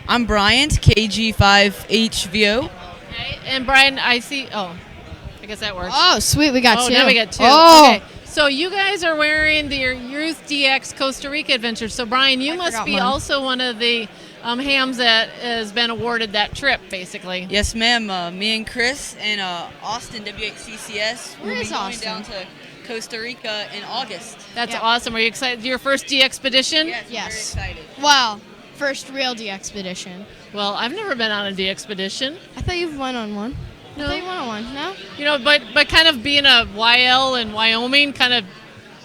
[SPEAKER 21] I'm Bryant, KG5HVO.
[SPEAKER 5] Okay. And Brian, I see. Oh, I guess that works.
[SPEAKER 16] Oh, sweet. We got two.
[SPEAKER 5] Now we got two.
[SPEAKER 16] Oh.
[SPEAKER 5] Okay. So you guys are wearing the Youth DX Costa Rica Adventure. So Brian, you must be also one of the hams that has been awarded that trip, basically.
[SPEAKER 21] Yes, ma'am. Me and Chris and Austin, W8CCS, will be going down to Costa Rica in August.
[SPEAKER 5] That's awesome. Are you excited? Your first DXpedition?
[SPEAKER 21] Yes. Very excited.
[SPEAKER 16] Wow. First real DXpedition.
[SPEAKER 5] Well, I've never been on a DXpedition.
[SPEAKER 16] I thought you've went on one.
[SPEAKER 5] No.
[SPEAKER 16] I thought you went on one. No?
[SPEAKER 5] You know, but kind of being a YL in Wyoming kind of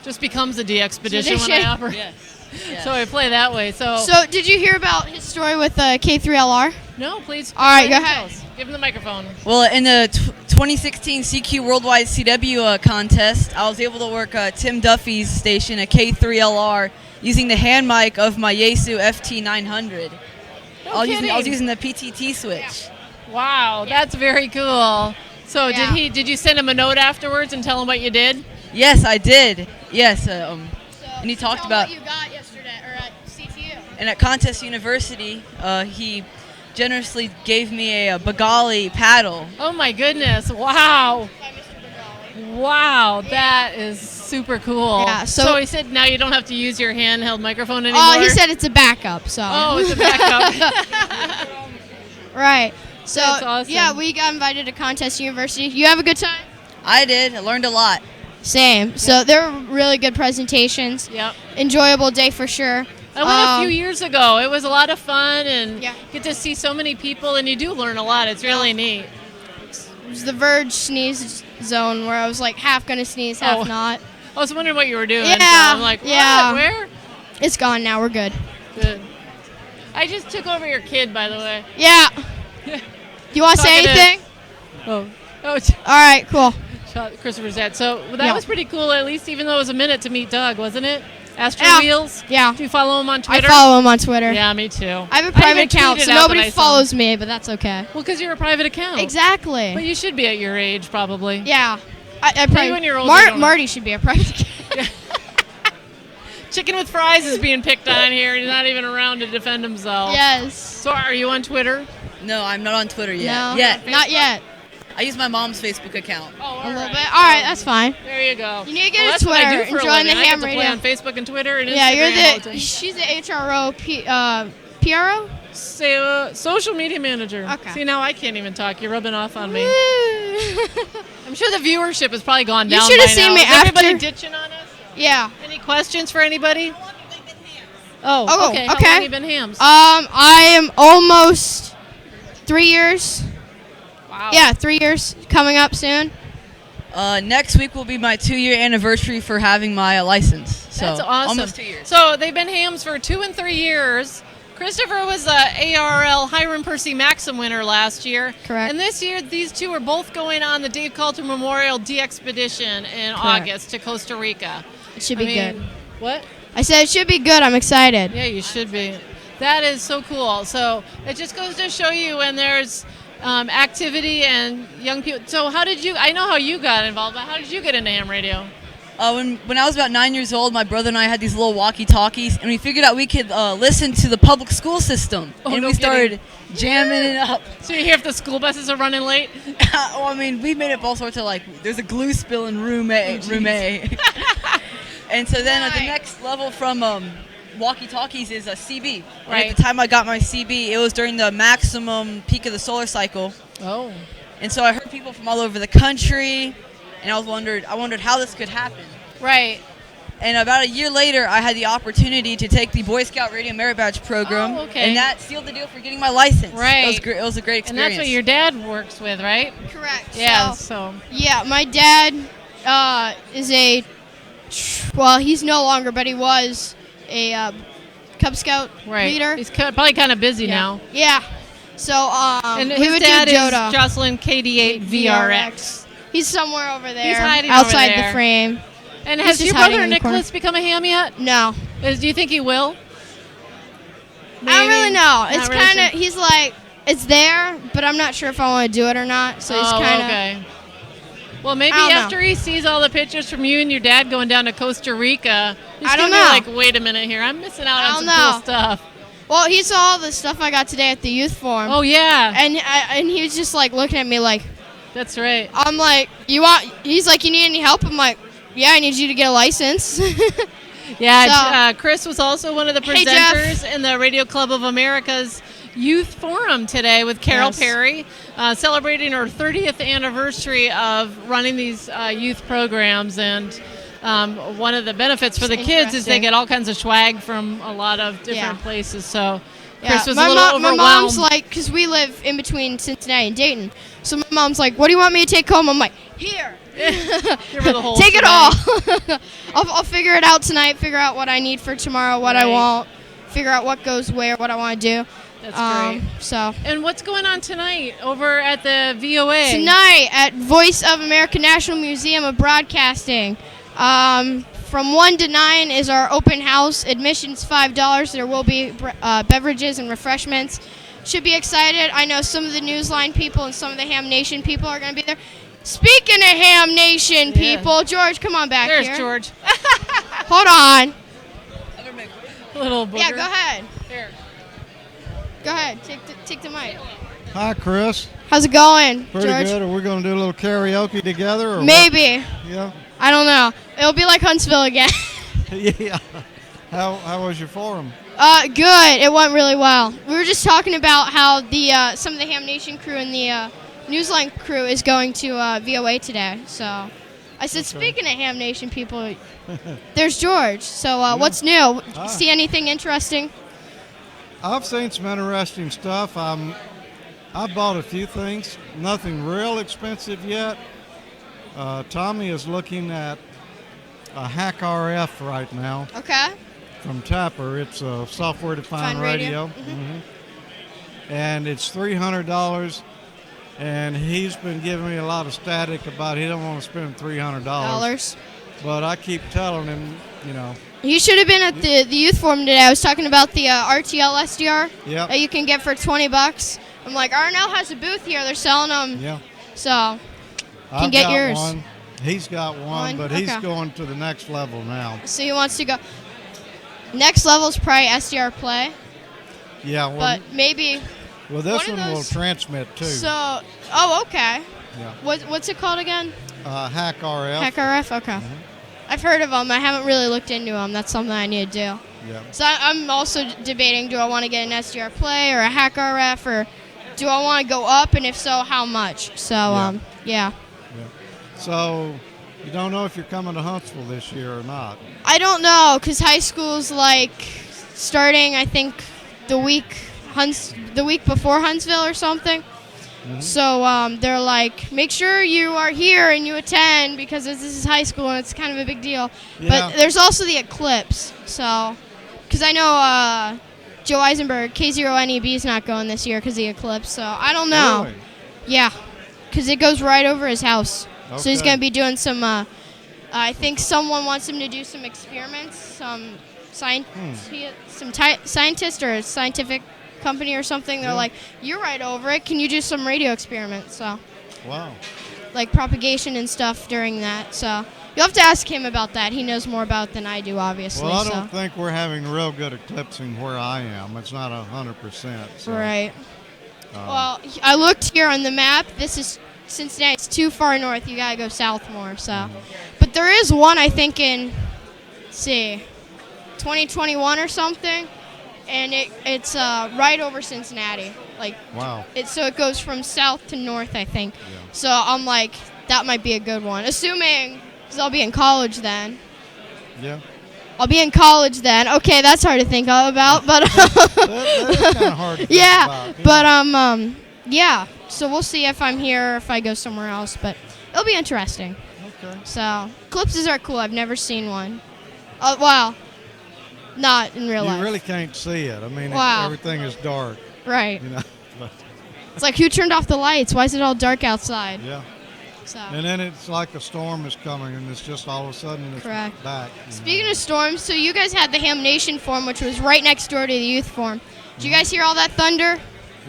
[SPEAKER 5] just becomes a DXpedition when I operate.
[SPEAKER 21] Yes.
[SPEAKER 5] So I play that way. So
[SPEAKER 16] did you hear about his story with K3LR?
[SPEAKER 5] No, please.
[SPEAKER 16] All right, go ahead.
[SPEAKER 5] Give him the microphone.
[SPEAKER 21] Well, in the 2016 CQ Worldwide CW contest, I was able to work Tim Duffy's station, a K3LR, using the hand mic of my Yaesu FT900. I was using the PTT switch.
[SPEAKER 5] Wow, that's very cool. So did you send him a note afterwards and tell him what you did?
[SPEAKER 21] Yes, I did. Yes, and he talked about
[SPEAKER 16] what you got yesterday or at CTU.
[SPEAKER 21] And at Contest University, he generously gave me a Bagali paddle.
[SPEAKER 5] Oh my goodness! Wow. Wow, that is super cool.
[SPEAKER 16] Yeah,
[SPEAKER 5] so he said now you don't have to use your handheld microphone anymore.
[SPEAKER 16] Oh, he said it's a backup. So.
[SPEAKER 5] Oh, it's a backup.
[SPEAKER 16] Right. So
[SPEAKER 5] That's awesome.
[SPEAKER 16] yeah, we got invited to Contest University. You have a good time?
[SPEAKER 21] I did. I learned a lot.
[SPEAKER 16] Same. So there were really good presentations.
[SPEAKER 5] Yep.
[SPEAKER 16] Enjoyable day for sure.
[SPEAKER 5] I went a few years ago. It was a lot of fun and get to see so many people, and you do learn a lot. It's really neat.
[SPEAKER 16] It was the Verge sneeze zone where I was like half gonna sneeze, half not.
[SPEAKER 5] I was wondering what you were doing.
[SPEAKER 16] Yeah.
[SPEAKER 5] So I'm like, what? Where?
[SPEAKER 16] It's gone now. We're good.
[SPEAKER 5] Good. I just took over your kid, by the way.
[SPEAKER 16] Yeah. You want to say anything?
[SPEAKER 5] Oh.
[SPEAKER 16] All right. Cool.
[SPEAKER 5] Shot Christopher's dad. So that was pretty cool. At least, even though it was a minute to meet Doug, wasn't it? Astro Wheels.
[SPEAKER 16] Yeah.
[SPEAKER 5] Do you follow him on Twitter?
[SPEAKER 16] I follow him on Twitter.
[SPEAKER 5] Yeah, me too.
[SPEAKER 16] I have a private account, so nobody follows me, but that's okay.
[SPEAKER 5] Well, because you're a private account.
[SPEAKER 16] Exactly.
[SPEAKER 5] But you should be at your age, probably.
[SPEAKER 16] Yeah. I probably.
[SPEAKER 5] When you're older,
[SPEAKER 16] Marty should be a private account.
[SPEAKER 5] Chicken with fries is being picked on here. He's not even around to defend himself.
[SPEAKER 16] Yes.
[SPEAKER 5] So are you on Twitter?
[SPEAKER 21] No, I'm not on Twitter yet.
[SPEAKER 16] No,
[SPEAKER 21] Yet.
[SPEAKER 16] not yet.
[SPEAKER 21] I use my mom's Facebook account.
[SPEAKER 5] Oh,
[SPEAKER 16] a little bit. All right, that's fine.
[SPEAKER 5] There you go.
[SPEAKER 16] You need to get
[SPEAKER 5] well,
[SPEAKER 16] a Twitter
[SPEAKER 5] and
[SPEAKER 16] join the ham
[SPEAKER 5] I
[SPEAKER 16] radio.
[SPEAKER 5] play on Facebook and Twitter and
[SPEAKER 16] yeah,
[SPEAKER 5] Instagram.
[SPEAKER 16] She's the HRO, PRO?
[SPEAKER 5] Social media manager.
[SPEAKER 16] Okay.
[SPEAKER 5] See, now I can't even talk. You're rubbing off on me. I'm sure the viewership has probably gone down.
[SPEAKER 16] You should have
[SPEAKER 5] by
[SPEAKER 16] seen
[SPEAKER 5] now.
[SPEAKER 16] me
[SPEAKER 5] Is
[SPEAKER 16] after.
[SPEAKER 5] everybody ditching on us?
[SPEAKER 16] Yeah.
[SPEAKER 5] Any questions for anybody? Oh, okay. How long have you been hams?
[SPEAKER 16] I am almost 3 years.
[SPEAKER 5] Wow.
[SPEAKER 16] Yeah, 3 years coming up soon.
[SPEAKER 21] Next week will be my 2-year anniversary for having my license. So
[SPEAKER 5] That's awesome.
[SPEAKER 21] Almost 2 years.
[SPEAKER 5] So they've been hams for 2 and 3 years. Christopher was a ARL Hiram Percy Maxim winner last year.
[SPEAKER 16] Correct.
[SPEAKER 5] And this year, these two are both going on the Dave Coulter Memorial DXpedition in August to Costa Rica.
[SPEAKER 16] It should be good.
[SPEAKER 5] What?
[SPEAKER 16] I said it should be good. I'm excited.
[SPEAKER 5] Yeah, you should be. That is so cool. So it just goes to show you when there's activity and young people. So how did you, I know how you got involved, but how did you get into ham radio?
[SPEAKER 21] When I was about 9 years old, my brother and I had these little walkie-talkies, and we figured out we could listen to the public school system.
[SPEAKER 5] Oh,
[SPEAKER 21] and
[SPEAKER 5] no
[SPEAKER 21] we started
[SPEAKER 5] kidding.
[SPEAKER 21] jamming it up.
[SPEAKER 5] So you hear if the school buses are running late?
[SPEAKER 21] Well, I mean, we made up all sorts of, like, there's a glue spill in room A. And so then the next level from walkie-talkies is a CB. And
[SPEAKER 5] Right.
[SPEAKER 21] at the time I got my CB, it was during the maximum peak of the solar cycle.
[SPEAKER 5] Oh.
[SPEAKER 21] And so I heard people from all over the country, and I wondered how this could happen.
[SPEAKER 5] Right.
[SPEAKER 21] And about a year later, I had the opportunity to take the Boy Scout Radio Merit Badge program.
[SPEAKER 5] Oh, okay.
[SPEAKER 21] And that sealed the deal for getting my license.
[SPEAKER 5] Right.
[SPEAKER 21] It was a great experience.
[SPEAKER 5] And that's what your dad works with, right?
[SPEAKER 16] Correct.
[SPEAKER 5] Yeah,
[SPEAKER 16] Yeah, my dad is well, he's no longer, but he was a Cub Scout leader.
[SPEAKER 5] He's probably kind of busy now.
[SPEAKER 16] Yeah. So
[SPEAKER 5] And
[SPEAKER 16] we
[SPEAKER 5] his
[SPEAKER 16] would
[SPEAKER 5] dad
[SPEAKER 16] do
[SPEAKER 5] is
[SPEAKER 16] Joda.
[SPEAKER 5] Jocelyn KD8 VRX.
[SPEAKER 16] He's somewhere over there.
[SPEAKER 5] He's hiding
[SPEAKER 16] outside
[SPEAKER 5] over there.
[SPEAKER 16] the frame.
[SPEAKER 5] And
[SPEAKER 16] He's
[SPEAKER 5] has
[SPEAKER 16] just
[SPEAKER 5] your
[SPEAKER 16] hiding
[SPEAKER 5] brother
[SPEAKER 16] in the corner.
[SPEAKER 5] Nicholas become a ham yet?
[SPEAKER 16] No.
[SPEAKER 5] Do you think he will?
[SPEAKER 16] I don't really know.
[SPEAKER 5] Not
[SPEAKER 16] It's
[SPEAKER 5] really
[SPEAKER 16] kind of
[SPEAKER 5] sure.
[SPEAKER 16] he's like it's there, but I'm not sure if I want to do it or not. So he's kind of
[SPEAKER 5] okay. Well, maybe
[SPEAKER 16] I don't
[SPEAKER 5] after he sees all the pictures from you and your dad going down to Costa Rica, he's
[SPEAKER 16] I don't
[SPEAKER 5] gonna be
[SPEAKER 16] know.
[SPEAKER 5] like, wait a minute here, I'm missing out on some
[SPEAKER 16] know.
[SPEAKER 5] cool stuff.
[SPEAKER 16] Well, he saw all the stuff I got today at the youth forum.
[SPEAKER 5] Oh yeah.
[SPEAKER 16] And he was just like looking at me like,
[SPEAKER 5] that's right.
[SPEAKER 16] I'm like, he's like, you need any help? I'm like, yeah, I need you to get a license.
[SPEAKER 5] Yeah, Chris was also one of the
[SPEAKER 16] Hey, Jeff.
[SPEAKER 5] presenters in the Radio Club of America's Youth Forum today with Carol
[SPEAKER 16] Yes.
[SPEAKER 5] Perry, celebrating her 30th anniversary of running these youth programs. And one of the benefits for the kids is they
[SPEAKER 16] interesting.
[SPEAKER 5] get all kinds of swag from a lot of different places. So Chris was
[SPEAKER 16] my
[SPEAKER 5] a little
[SPEAKER 16] My
[SPEAKER 5] overwhelmed.
[SPEAKER 16] mom's like, because we live in between Cincinnati and Dayton, so my mom's like, what do you want me to take home? I'm like, here.
[SPEAKER 5] Give her the whole
[SPEAKER 16] Take it
[SPEAKER 5] shebang.
[SPEAKER 16] all. I'll figure it out tonight, figure out what I need for tomorrow, what I want, figure out what goes where, what I want to do.
[SPEAKER 5] That's great.
[SPEAKER 16] So.
[SPEAKER 5] And what's going on tonight over at the VOA?
[SPEAKER 16] Tonight at Voice of America National Museum of Broadcasting. From 1 to 9 is our open house. Admission's $5. There will be beverages and refreshments. Should be excited. I know some of the Newsline people and some of the Ham Nation people are going to be there. Speaking of Ham Nation people, George, come on back
[SPEAKER 5] There's
[SPEAKER 16] here.
[SPEAKER 5] George.
[SPEAKER 16] Hold on.
[SPEAKER 5] Little booger.
[SPEAKER 16] Yeah, go ahead.
[SPEAKER 5] Here.
[SPEAKER 16] Go ahead. Take the mic.
[SPEAKER 10] Hi, Chris.
[SPEAKER 16] How's it going,
[SPEAKER 10] Pretty
[SPEAKER 16] George?
[SPEAKER 10] good. Are we going to do a little karaoke together? Or
[SPEAKER 16] Maybe.
[SPEAKER 10] What? Yeah.
[SPEAKER 16] I don't know. It'll be like Huntsville again.
[SPEAKER 10] Yeah. How was your forum?
[SPEAKER 16] Good. It went really well. We were just talking about how the some of the Ham Nation crew and the Newsline crew is going to VOA today. So I said, speaking of Ham Nation people, there's George. So what's new?
[SPEAKER 10] Hi.
[SPEAKER 16] See anything interesting?
[SPEAKER 10] I've seen some interesting stuff. I bought a few things. Nothing real expensive yet. Tommy is looking at a Hack RF right now.
[SPEAKER 16] Okay.
[SPEAKER 10] From Tapper. It's a software-defined
[SPEAKER 16] Fine radio.
[SPEAKER 10] And it's $300. And he's been giving me a lot of static about he don't want to spend $300. But I keep telling him, you know.
[SPEAKER 16] You should have been at the youth forum today. I was talking about the RTL SDR that you can get for $20. I'm like, RNL has a booth here. They're selling them.
[SPEAKER 10] Yeah.
[SPEAKER 16] So,
[SPEAKER 10] I've
[SPEAKER 16] get
[SPEAKER 10] got
[SPEAKER 16] yours.
[SPEAKER 10] One. He's got one, but he's going to the next level now.
[SPEAKER 16] So he wants to go. Next level is probably SDR Play.
[SPEAKER 10] Yeah. Well,
[SPEAKER 16] But maybe.
[SPEAKER 10] well, this
[SPEAKER 16] one
[SPEAKER 10] one
[SPEAKER 16] of
[SPEAKER 10] will
[SPEAKER 16] those-
[SPEAKER 10] transmit too.
[SPEAKER 16] So, okay.
[SPEAKER 10] Yeah.
[SPEAKER 16] What's it called again?
[SPEAKER 10] Hack RF.
[SPEAKER 16] Hack RF. Okay. I've heard of them. I haven't really looked into them. That's something I need to do.
[SPEAKER 10] Yeah.
[SPEAKER 16] So I'm also debating: do I want to get an SDR Play or a Hack RF, or do I want to go up? And if so, how much? So yeah.
[SPEAKER 10] So you don't know if you're coming to Huntsville this year or not.
[SPEAKER 16] I don't know, because high school's like starting, I think, the week before Huntsville or something. So they're like, make sure you are here and you attend because this is high school and it's kind of a big deal.
[SPEAKER 10] Yeah.
[SPEAKER 16] But there's also the eclipse. So, because I know Joe Eisenberg, K0NEB is not going this year because of the eclipse. So I don't know.
[SPEAKER 10] Really?
[SPEAKER 16] Yeah, because it goes right over his house. So he's
[SPEAKER 10] Okay.
[SPEAKER 16] going to be doing some, I think someone wants him to do some experiments, some scientist or a scientific company or something. They're like, you're right over it. Can you do some radio experiments? So,
[SPEAKER 10] Wow.
[SPEAKER 16] like propagation and stuff during that. So you'll have to ask him about that. He knows more about it than I do, obviously.
[SPEAKER 10] Well, I
[SPEAKER 16] so.
[SPEAKER 10] don't think we're having real good eclipsing where I am. It's not 100%. So,
[SPEAKER 16] Right. Well, I looked here on the map. This is Cincinnati. It's too far north. You gotta go south more. So, but there is one I think in, let's see, 2021 or something, and it's right over Cincinnati. Like,
[SPEAKER 10] wow.
[SPEAKER 16] So it goes from south to north, I think. So I'm like, that might be a good one, assuming because I'll be in college then.
[SPEAKER 10] Yeah.
[SPEAKER 16] I'll be in college then. Okay, that's hard to think about, but
[SPEAKER 10] that is kind of hard to think
[SPEAKER 16] yeah,
[SPEAKER 10] about,
[SPEAKER 16] but yeah. So we'll see if I'm here or if I go somewhere else, but it'll be interesting.
[SPEAKER 10] Okay.
[SPEAKER 16] So eclipses are cool. I've never seen one. Well, not in real life.
[SPEAKER 10] You really can't see it. I mean,
[SPEAKER 16] Wow.
[SPEAKER 10] everything is dark.
[SPEAKER 16] Right.
[SPEAKER 10] You know. But,
[SPEAKER 16] It's like, who turned off the lights? Why is it all dark outside?
[SPEAKER 10] yeah.
[SPEAKER 16] So.
[SPEAKER 10] And then it's like a storm is coming, and it's just all of a sudden it's
[SPEAKER 16] Correct.
[SPEAKER 10] back.
[SPEAKER 16] Speaking of storms, so you guys had the Ham Nation Forum, which was right next door to the Youth Forum. Did you guys hear all that thunder?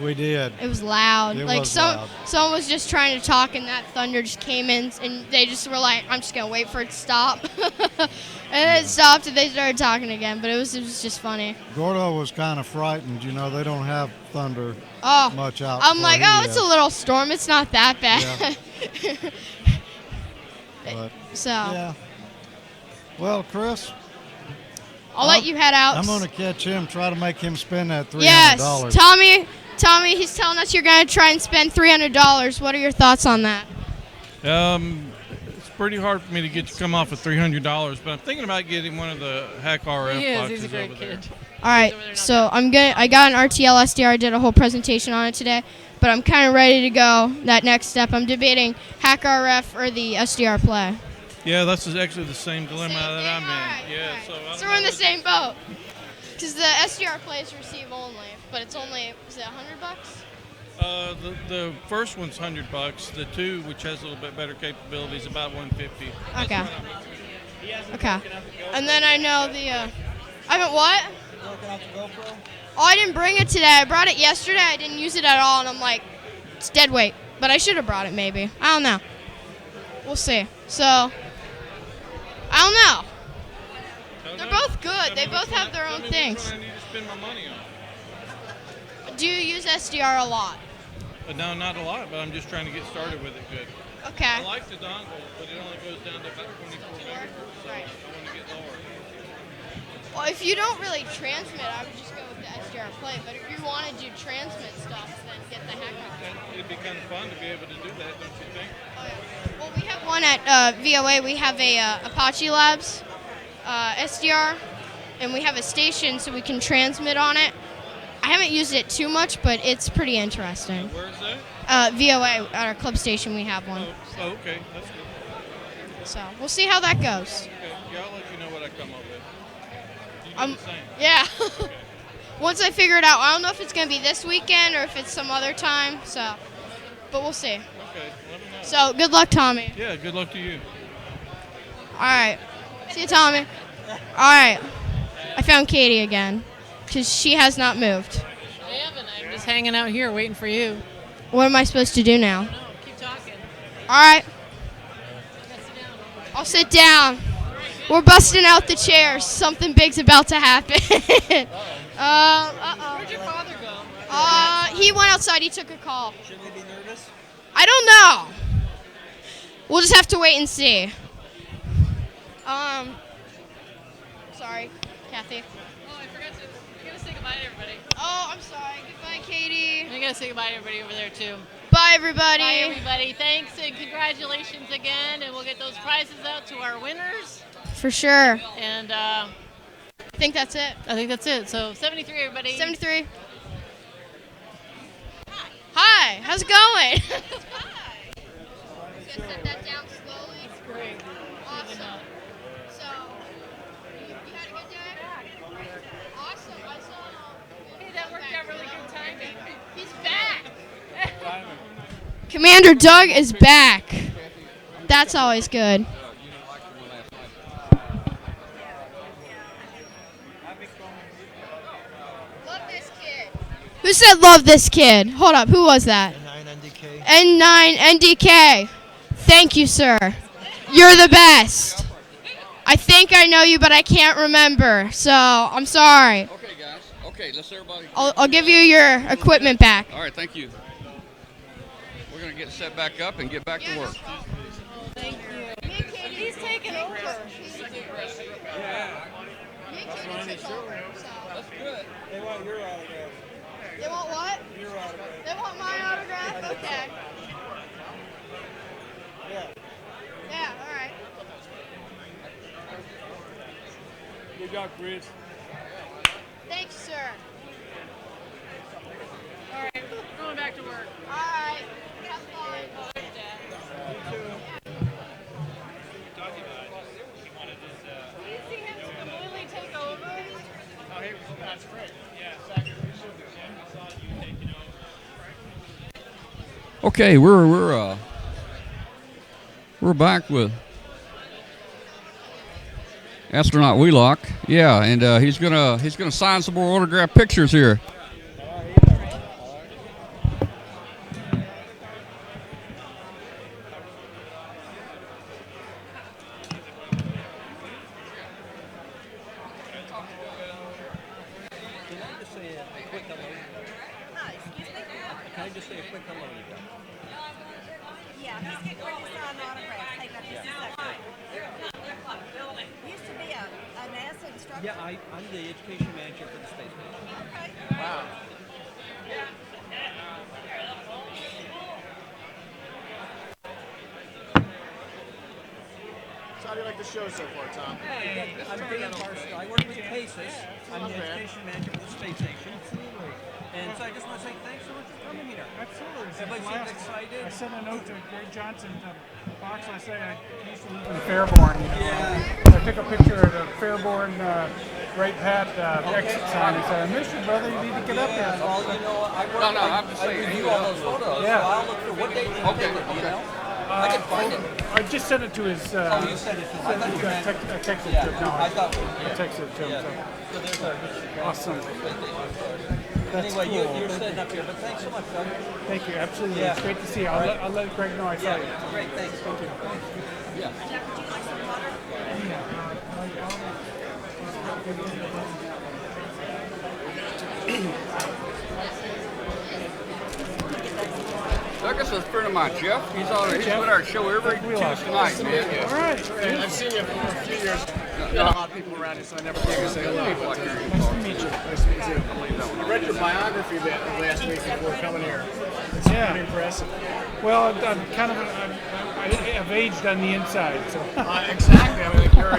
[SPEAKER 10] We did.
[SPEAKER 16] It was loud.
[SPEAKER 10] It
[SPEAKER 16] like
[SPEAKER 10] was loud.
[SPEAKER 16] someone was just trying to talk, and that thunder just came in, and they just were like, "I'm just gonna wait for it to stop." And it stopped, and they started talking again. But it was just funny.
[SPEAKER 10] Gordo was kind of frightened. You know, they don't have thunder much out.
[SPEAKER 16] I'm like,
[SPEAKER 10] where
[SPEAKER 16] oh,
[SPEAKER 10] he
[SPEAKER 16] it's
[SPEAKER 10] is.
[SPEAKER 16] a little storm. It's not that bad.
[SPEAKER 10] But,
[SPEAKER 16] So.
[SPEAKER 10] yeah. Well, Chris.
[SPEAKER 16] I'll let you head out.
[SPEAKER 10] I'm going to catch him, try to make him spend that $300.
[SPEAKER 16] Yes, Tommy, he's telling us you're going to try and spend $300. What are your thoughts on that?
[SPEAKER 11] It's pretty hard for me to get to come off with $300, but I'm thinking about getting one of the Hack RF
[SPEAKER 5] He is.
[SPEAKER 11] boxes
[SPEAKER 5] He's a great
[SPEAKER 11] over there.
[SPEAKER 5] kid.
[SPEAKER 16] All right, so I got an RTL SDR. I did a whole presentation on it today, but I'm kind of ready to go that next step. I'm debating Hack RF or the SDR Play.
[SPEAKER 11] Yeah, that's actually the same dilemma that I'm in. Yeah,
[SPEAKER 16] So we're in the same boat. Because the SDR Play is receive only, but it's only, is it $100?
[SPEAKER 11] The first one's $100. The two, which has a little bit better capabilities, about $150.
[SPEAKER 16] Okay. Okay. And then I know I haven't what? Oh, I didn't bring it today. I brought it yesterday. I didn't use it at all, and I'm like, it's dead weight. But I should have brought it maybe. I don't know. We'll see. So, I don't know. They're both good. They both have their own things.
[SPEAKER 11] I need to spend my money on.
[SPEAKER 16] Do you use SDR a lot?
[SPEAKER 11] No, not a lot, but I'm just trying to get started with it good.
[SPEAKER 16] Okay.
[SPEAKER 11] I like the dongle, but it only goes down to about 24 megahertz, so I want to get lower.
[SPEAKER 16] Well, if you don't really transmit, I would just go with the SDR Play. But if you want to do transmit stuff, then get the Hack.
[SPEAKER 11] It'd be kind of fun to be able to do that, don't you think?
[SPEAKER 16] Oh, yeah. Well, we have one at VOA. We have a Apache Labs SDR, and we have a station so we can transmit on it. I haven't used it too much, but it's pretty interesting.
[SPEAKER 11] Where is that?
[SPEAKER 16] VOA, at our club station, we have one.
[SPEAKER 11] Oh, okay, that's good.
[SPEAKER 16] So we'll see how that goes.
[SPEAKER 11] Okay, yeah, I'll let you know what I come up with. You do the same.
[SPEAKER 16] Yeah. Once I figure it out, I don't know if it's going to be this weekend or if it's some other time. So, but we'll see.
[SPEAKER 11] Okay, let me know.
[SPEAKER 16] So good luck, Tommy.
[SPEAKER 11] Yeah, good luck to you.
[SPEAKER 16] All right. See you, Tommy. All right. I found Katie again because she has not moved.
[SPEAKER 5] I haven't. I'm just hanging out here waiting for you.
[SPEAKER 16] What am I supposed to do now?
[SPEAKER 5] No, keep talking.
[SPEAKER 16] All right. I'll sit down. We're busting out the chairs. Something big's about to happen.
[SPEAKER 5] Where'd your father go?
[SPEAKER 16] He went outside. He took a call.
[SPEAKER 9] Should we be nervous?
[SPEAKER 16] I don't know. We'll just have to wait and see. Sorry, Kathy.
[SPEAKER 5] Oh, I forgot to. I gotta say goodbye to everybody.
[SPEAKER 16] Oh, I'm sorry. Goodbye, Katie.
[SPEAKER 5] I gotta say goodbye to everybody over there too.
[SPEAKER 16] Bye, everybody.
[SPEAKER 5] Bye, everybody. Thanks and congratulations again, and we'll get those prizes out to our winners.
[SPEAKER 16] For sure.
[SPEAKER 5] And
[SPEAKER 16] I think that's it.
[SPEAKER 5] I think that's it. So 73, everybody.
[SPEAKER 16] 73. Hi. How's it going? Set that down slowly.
[SPEAKER 5] It's great.
[SPEAKER 16] Awesome. So, you had a good day? Awesome. I saw.
[SPEAKER 5] Hey, that worked out really good timing.
[SPEAKER 16] He's back. Commander Doug is back. That's always good. Love this kid. Who said love this kid? Hold up. Who was that? N9 NDK. Thank you, sir. You're the best. I think I know you, but I can't remember. So I'm sorry.
[SPEAKER 1] Okay, guys. Okay, let's everybody.
[SPEAKER 16] I'll give you your equipment back.
[SPEAKER 1] All right, thank you. We're going to get set back up and get back to work.
[SPEAKER 5] Thank you. He's taking over.
[SPEAKER 1] Yeah.
[SPEAKER 9] That's good. They want your autograph.
[SPEAKER 16] They want what?
[SPEAKER 9] Your autograph.
[SPEAKER 16] They want my autograph? Okay.
[SPEAKER 9] Yeah.
[SPEAKER 16] Yeah, all right.
[SPEAKER 11] Good job, Chris.
[SPEAKER 16] Thanks, sir.
[SPEAKER 5] All right, going back to work.
[SPEAKER 16] All right. Have fun.
[SPEAKER 5] Did you see him completely take over?
[SPEAKER 17] Oh, hey, that's great. Yeah, exactly. I saw you taking over.
[SPEAKER 1] Okay, we're back with Astronaut Wheelock. Yeah, and he's gonna sign some more autographed pictures here.
[SPEAKER 8] me a quick hello?
[SPEAKER 20] Excuse me?
[SPEAKER 8] Can I just say a quick hello to you?
[SPEAKER 20] Yeah, he's getting ready to sign autographs. Hang on just a second. Used to be a NASA instructor.
[SPEAKER 8] Yeah, I'm the education manager for the space station.
[SPEAKER 20] Okay.
[SPEAKER 8] Wow.
[SPEAKER 17] So how do you like the show so far, Tom?
[SPEAKER 8] Hey, I'm Dan Barstow. I work with CASIS. I'm the education manager for the space station.
[SPEAKER 2] Absolutely.
[SPEAKER 8] And so I just want to say thanks so much for coming here.
[SPEAKER 2] Absolutely.
[SPEAKER 8] Everybody seems excited.
[SPEAKER 2] I sent a note to Greg Johnson, box last night. I used to live in Fairborn. I took a picture of the Fairborn Great Pat exit sign and said, I miss you, brother. You need to get up here.
[SPEAKER 8] Well, you know, I'm just saying, review all those photos.
[SPEAKER 2] Yeah.
[SPEAKER 8] So I'll look through. What date did you take it, do you know? I can find it.
[SPEAKER 2] I just sent it to his.
[SPEAKER 8] Oh, you sent it to him. I thought you meant.
[SPEAKER 2] I texted
[SPEAKER 8] Yeah,
[SPEAKER 2] it to him. No,
[SPEAKER 8] I thought.
[SPEAKER 2] I texted it to him.
[SPEAKER 8] Yeah.
[SPEAKER 2] So.
[SPEAKER 8] So there's our history.
[SPEAKER 2] Awesome. That's
[SPEAKER 8] Anyway,
[SPEAKER 2] cool.
[SPEAKER 8] you're setting up here, but thanks so much, Doug.
[SPEAKER 2] Thank you. Absolutely.
[SPEAKER 8] Yeah.
[SPEAKER 2] It's great to see you. I'll let Greg know I saw you.
[SPEAKER 8] Great. Thanks.
[SPEAKER 2] Thank you.
[SPEAKER 8] Yeah.
[SPEAKER 1] Doug is a friend of mine, Jeff. He's with our show every Tuesday night, man.
[SPEAKER 2] All right.
[SPEAKER 17] I've seen you for a few years. Got a lot of people around you, so I never came to say hello.
[SPEAKER 2] Nice to meet you.
[SPEAKER 17] Nice to meet you. I read your biography last week before coming here. It's pretty impressive.
[SPEAKER 2] Well, I'm kind of I've aged on the inside, so.
[SPEAKER 17] Exactly. I mean, you're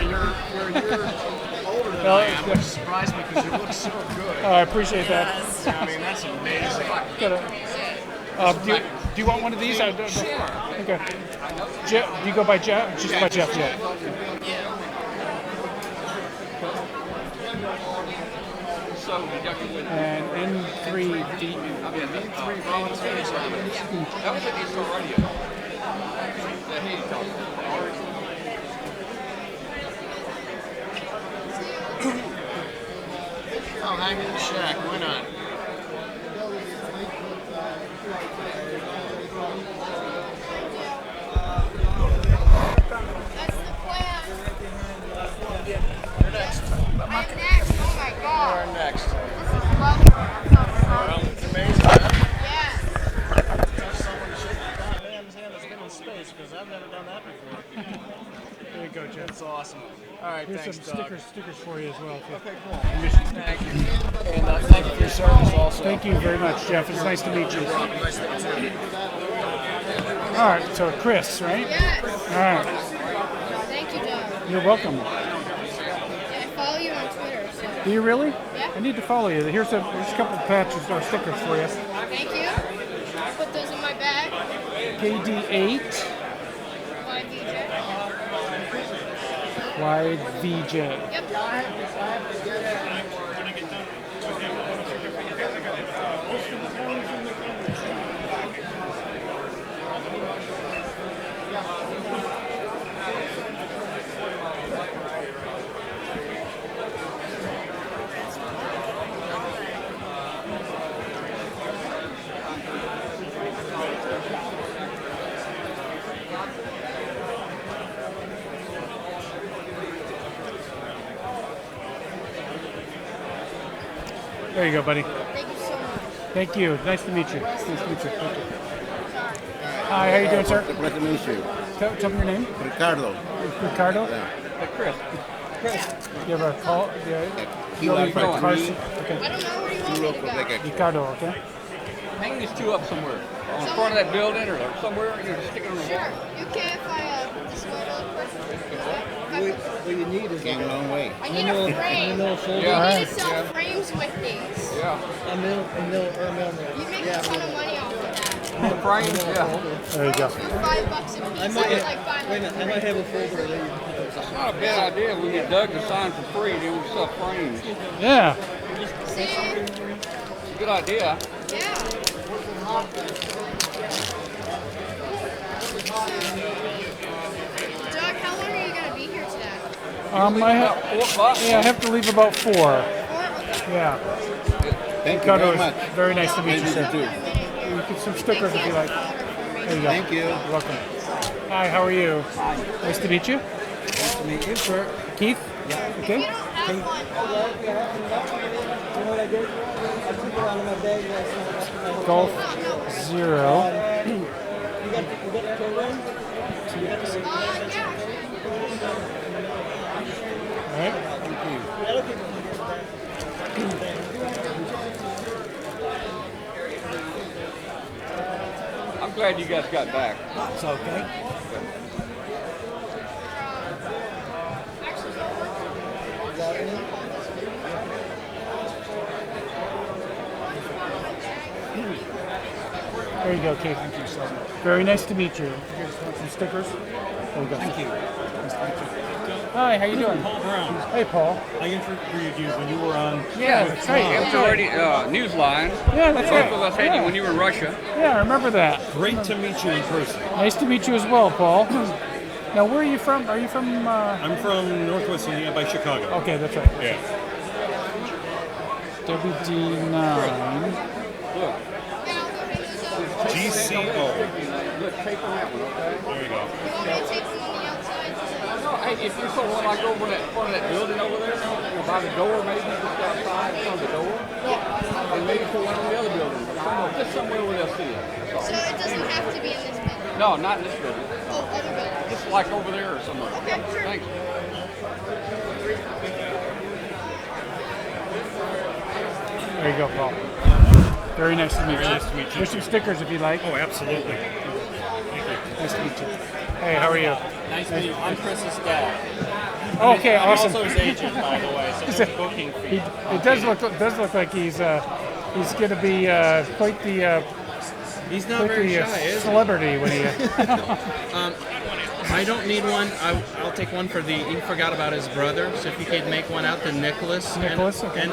[SPEAKER 17] older than I am, which surprised me because you look so good.
[SPEAKER 2] Oh, I appreciate that.
[SPEAKER 17] Yeah, I mean, that's amazing.
[SPEAKER 2] Do you want one of these?
[SPEAKER 17] Sure.
[SPEAKER 2] Okay. Jeff, do you go by Jeff? Just by Jeff, yeah. And N3D.
[SPEAKER 1] That was at East Radio. Yeah, he's talking.
[SPEAKER 17] I'll hang in the shack. Why not? You're next.
[SPEAKER 7] I'm next. Oh my god.
[SPEAKER 17] You're next.
[SPEAKER 7] This is lovely.
[SPEAKER 17] Well, it's amazing, huh?
[SPEAKER 7] Yes.
[SPEAKER 17] Tell someone to shake a man's hand that's been in space, because I've never done that before.
[SPEAKER 2] There you go, Jeff.
[SPEAKER 17] That's awesome. All right,
[SPEAKER 2] Here's
[SPEAKER 17] thanks,
[SPEAKER 2] some
[SPEAKER 17] Doug.
[SPEAKER 2] stickers for you as well.
[SPEAKER 17] Okay, cool. Thank you. And thank you for your service also.
[SPEAKER 2] Thank you very much, Jeff. It's nice to meet you.
[SPEAKER 17] Nice to meet you.
[SPEAKER 2] All right, so Chris, right?
[SPEAKER 16] Yes.
[SPEAKER 2] All right.
[SPEAKER 16] Thank you, Doug.
[SPEAKER 2] You're welcome.
[SPEAKER 16] Yeah, I follow you on Twitter. So.
[SPEAKER 2] Do you really?
[SPEAKER 16] Yeah.
[SPEAKER 2] I need to follow you. Here's a couple of patches or stickers for you.
[SPEAKER 16] Thank you. I'll put those in my bag.
[SPEAKER 2] KD8. YVJ.
[SPEAKER 16] Yep.
[SPEAKER 2] There you go, buddy.
[SPEAKER 16] Thank you so much.
[SPEAKER 2] Thank you. Nice to meet you. Nice to meet you. Thank you. Hi, how you doing, sir?
[SPEAKER 19] Nice to meet you.
[SPEAKER 2] Tell me your name.
[SPEAKER 19] Ricardo.
[SPEAKER 2] Ricardo?
[SPEAKER 19] Yeah.
[SPEAKER 2] Hey, Chris. Chris. You have a call? Yeah. You
[SPEAKER 19] like
[SPEAKER 2] have a car
[SPEAKER 19] me?
[SPEAKER 2] seat? Okay.
[SPEAKER 16] I don't know where you want me to go.
[SPEAKER 2] Ricardo, okay.
[SPEAKER 1] Hang these two up somewhere. On the front of that building or somewhere, you know, stick it on the wall.
[SPEAKER 16] Sure. You can if I just go to the
[SPEAKER 19] What you need is came a long way.
[SPEAKER 16] I need a frame.
[SPEAKER 19] Yeah.
[SPEAKER 16] You need to sell frames with these.
[SPEAKER 1] Yeah.
[SPEAKER 16] You make a ton of money off of that.
[SPEAKER 1] The frames, yeah.
[SPEAKER 2] There you go.
[SPEAKER 16] For $5 a piece. That's like $5.
[SPEAKER 8] Wait a minute, I might have a folder there.
[SPEAKER 1] That's not a bad idea. We get Doug to sign for free, then we sell frames.
[SPEAKER 2] Yeah.
[SPEAKER 16] See?
[SPEAKER 1] It's a good idea.
[SPEAKER 16] Yeah. Doug, how long are you going to be here today?
[SPEAKER 2] I have to leave about 4. Yeah.
[SPEAKER 19] Thank you
[SPEAKER 2] Ricardo,
[SPEAKER 19] very much.
[SPEAKER 2] Very nice to meet you, sir.
[SPEAKER 19] Too.
[SPEAKER 2] You get some stickers if you like. There you go.
[SPEAKER 19] Thank you.
[SPEAKER 2] You're welcome. Hi, how are you?
[SPEAKER 19] Hi.
[SPEAKER 2] Nice to meet you.
[SPEAKER 19] Nice to meet you.
[SPEAKER 2] Keith?
[SPEAKER 19] Yeah.
[SPEAKER 2] Okay.
[SPEAKER 16] You don't have one.
[SPEAKER 19] You know what I did?
[SPEAKER 9] around in my bag last night after my hotel.
[SPEAKER 2] Golf 0.
[SPEAKER 9] You got the program? You got the
[SPEAKER 2] All right.
[SPEAKER 1] I'm glad you guys got back.
[SPEAKER 9] It's okay.
[SPEAKER 2] There you go, Keith. Thank you so much. Very nice to meet you. Here's some stickers. There you go.
[SPEAKER 4] Thank you.
[SPEAKER 2] Nice to meet you. Hi, how you doing?
[SPEAKER 4] Paul Brown.
[SPEAKER 2] Hey, Paul.
[SPEAKER 4] I interviewed you when you were on.
[SPEAKER 1] Yeah,
[SPEAKER 4] with
[SPEAKER 1] that's right. It was already Newsline.
[SPEAKER 2] Yeah, that's right.
[SPEAKER 1] Both of us had you when you were in Russia.
[SPEAKER 2] Yeah, I remember that.
[SPEAKER 4] Great to meet you in person.
[SPEAKER 2] Nice to meet you as well, Paul. Now, where are you from? Are you from?
[SPEAKER 4] I'm from Northwest Indiana by Chicago.
[SPEAKER 2] Okay, that's right.
[SPEAKER 4] Yeah.
[SPEAKER 2] WD9.
[SPEAKER 1] Look.
[SPEAKER 4] GCO.
[SPEAKER 1] Look, tape on that one, okay?
[SPEAKER 4] There you go.
[SPEAKER 1] No, hey, if you put one like over that front of that building over there, by the door, maybe just outside in front of the door. Yeah. And maybe put one on the other building. Just somewhere where they'll see it.
[SPEAKER 7] So it doesn't have to be in this building?
[SPEAKER 1] No, not in this building.
[SPEAKER 7] Oh, other building.
[SPEAKER 1] Just like over there or somewhere.
[SPEAKER 7] Okay, sure.
[SPEAKER 1] Thanks.
[SPEAKER 2] There you go, Paul. Very nice to meet you.
[SPEAKER 4] Very nice to meet you.
[SPEAKER 2] Here's some stickers if you like.
[SPEAKER 4] Oh, absolutely. Thank you.
[SPEAKER 2] Nice to meet you. Hey, how are you?
[SPEAKER 22] Nice to meet you. I'm Chris's dad.
[SPEAKER 2] Okay,
[SPEAKER 22] I'm
[SPEAKER 2] awesome.
[SPEAKER 22] also his agent, by the way, so there's a booking fee.
[SPEAKER 2] It does look like he's going to be quite the
[SPEAKER 22] He's not very shy, is he?
[SPEAKER 2] celebrity when he.
[SPEAKER 22] I don't need one. I'll take one for the. He forgot about his brother, so if you could make one out to Nicholas.
[SPEAKER 2] Nicholas, okay.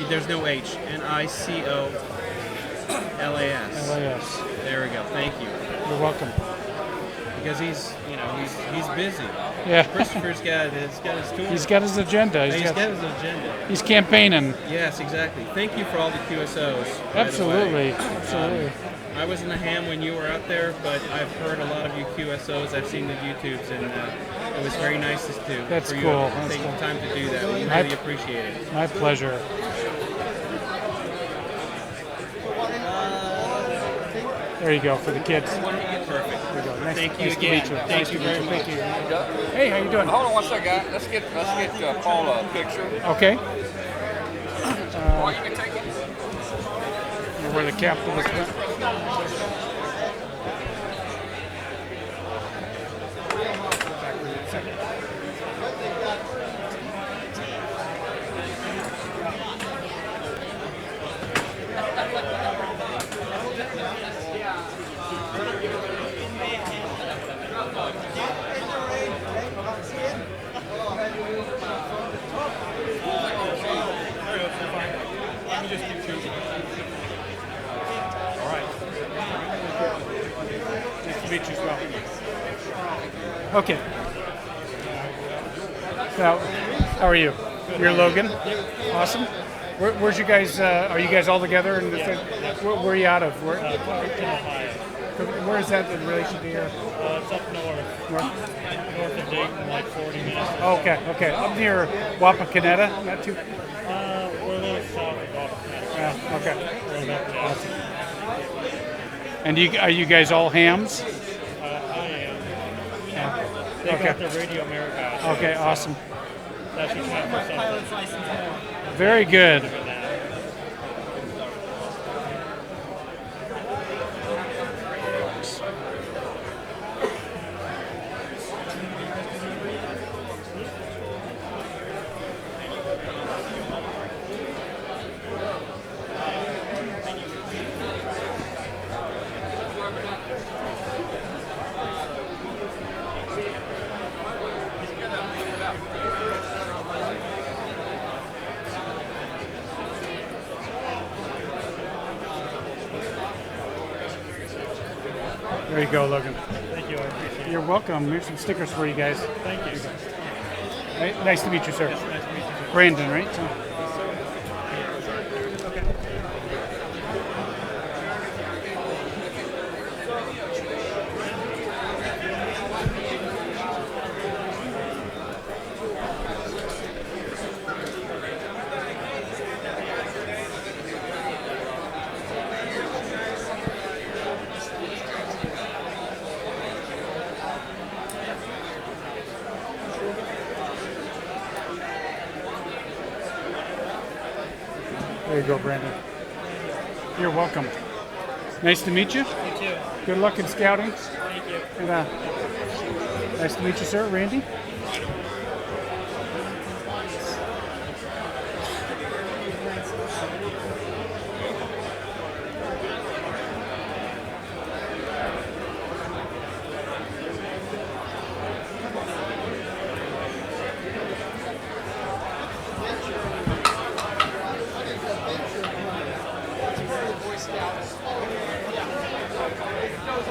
[SPEAKER 22] There's no H. Nicolas.
[SPEAKER 2] LAS.
[SPEAKER 22] There we go. Thank you.
[SPEAKER 2] You're welcome.
[SPEAKER 22] Because he's busy.
[SPEAKER 2] Yeah.
[SPEAKER 22] Christopher's got his tour.
[SPEAKER 2] He's got his agenda.
[SPEAKER 22] He's got his agenda.
[SPEAKER 2] He's campaigning.
[SPEAKER 22] Yes, exactly. Thank you for all the QSOs.
[SPEAKER 2] Absolutely. Absolutely.
[SPEAKER 22] I was in the ham when you were out there, but I've heard a lot of you QSOs. I've seen the YouTubes, and it was very nice for you
[SPEAKER 2] That's
[SPEAKER 22] to
[SPEAKER 2] cool.
[SPEAKER 22] take the time to do that. We
[SPEAKER 2] My-
[SPEAKER 22] really appreciate it.
[SPEAKER 2] My pleasure. There you go for the kids.
[SPEAKER 22] Perfect.
[SPEAKER 2] There you go. Nice,
[SPEAKER 22] Thank you
[SPEAKER 2] nice
[SPEAKER 22] again.
[SPEAKER 2] To meet you.
[SPEAKER 22] Thank
[SPEAKER 2] Nice
[SPEAKER 22] you
[SPEAKER 2] to meet
[SPEAKER 22] very much.
[SPEAKER 2] Thank you. Hey, how you doing?
[SPEAKER 1] Hold on one second, guys. Let's get Paul a picture.
[SPEAKER 2] Okay.
[SPEAKER 1] Paul, you can take it.
[SPEAKER 2] Where the captain was.
[SPEAKER 22] Let me just keep choosing.
[SPEAKER 2] All right. Nice to meet you as well. Okay. Now, how are you? You're Logan? Awesome. Where's you guys? Are you guys all together? In the thing? Where are you out of? Where is that in relation to here?
[SPEAKER 22] It's up north. North of Dayton, like 40 minutes.
[SPEAKER 2] Okay. Up near Wapakoneta? Not too.
[SPEAKER 22] We're a little south of Wapakoneta.
[SPEAKER 2] Yeah, okay.
[SPEAKER 22] Road up there.
[SPEAKER 2] Awesome. And are you guys all hams?
[SPEAKER 22] I am.
[SPEAKER 2] Yeah.
[SPEAKER 22] They
[SPEAKER 2] Okay.
[SPEAKER 22] got the Radio America.
[SPEAKER 2] Okay, awesome.
[SPEAKER 22] That's your time for something.
[SPEAKER 2] Very good. There you go, Logan.
[SPEAKER 22] Thank you. I appreciate it.
[SPEAKER 2] You're welcome. Here's some stickers for you guys.
[SPEAKER 22] Thank you.
[SPEAKER 2] Nice to meet you, sir.
[SPEAKER 22] Yes, nice to meet you.
[SPEAKER 2] Brandon, right? There you go, Brandon. You're welcome. Nice to meet you.
[SPEAKER 8] You too.
[SPEAKER 2] Good luck in scouting.
[SPEAKER 8] Thank you.
[SPEAKER 2] And nice to meet you, sir. Randy.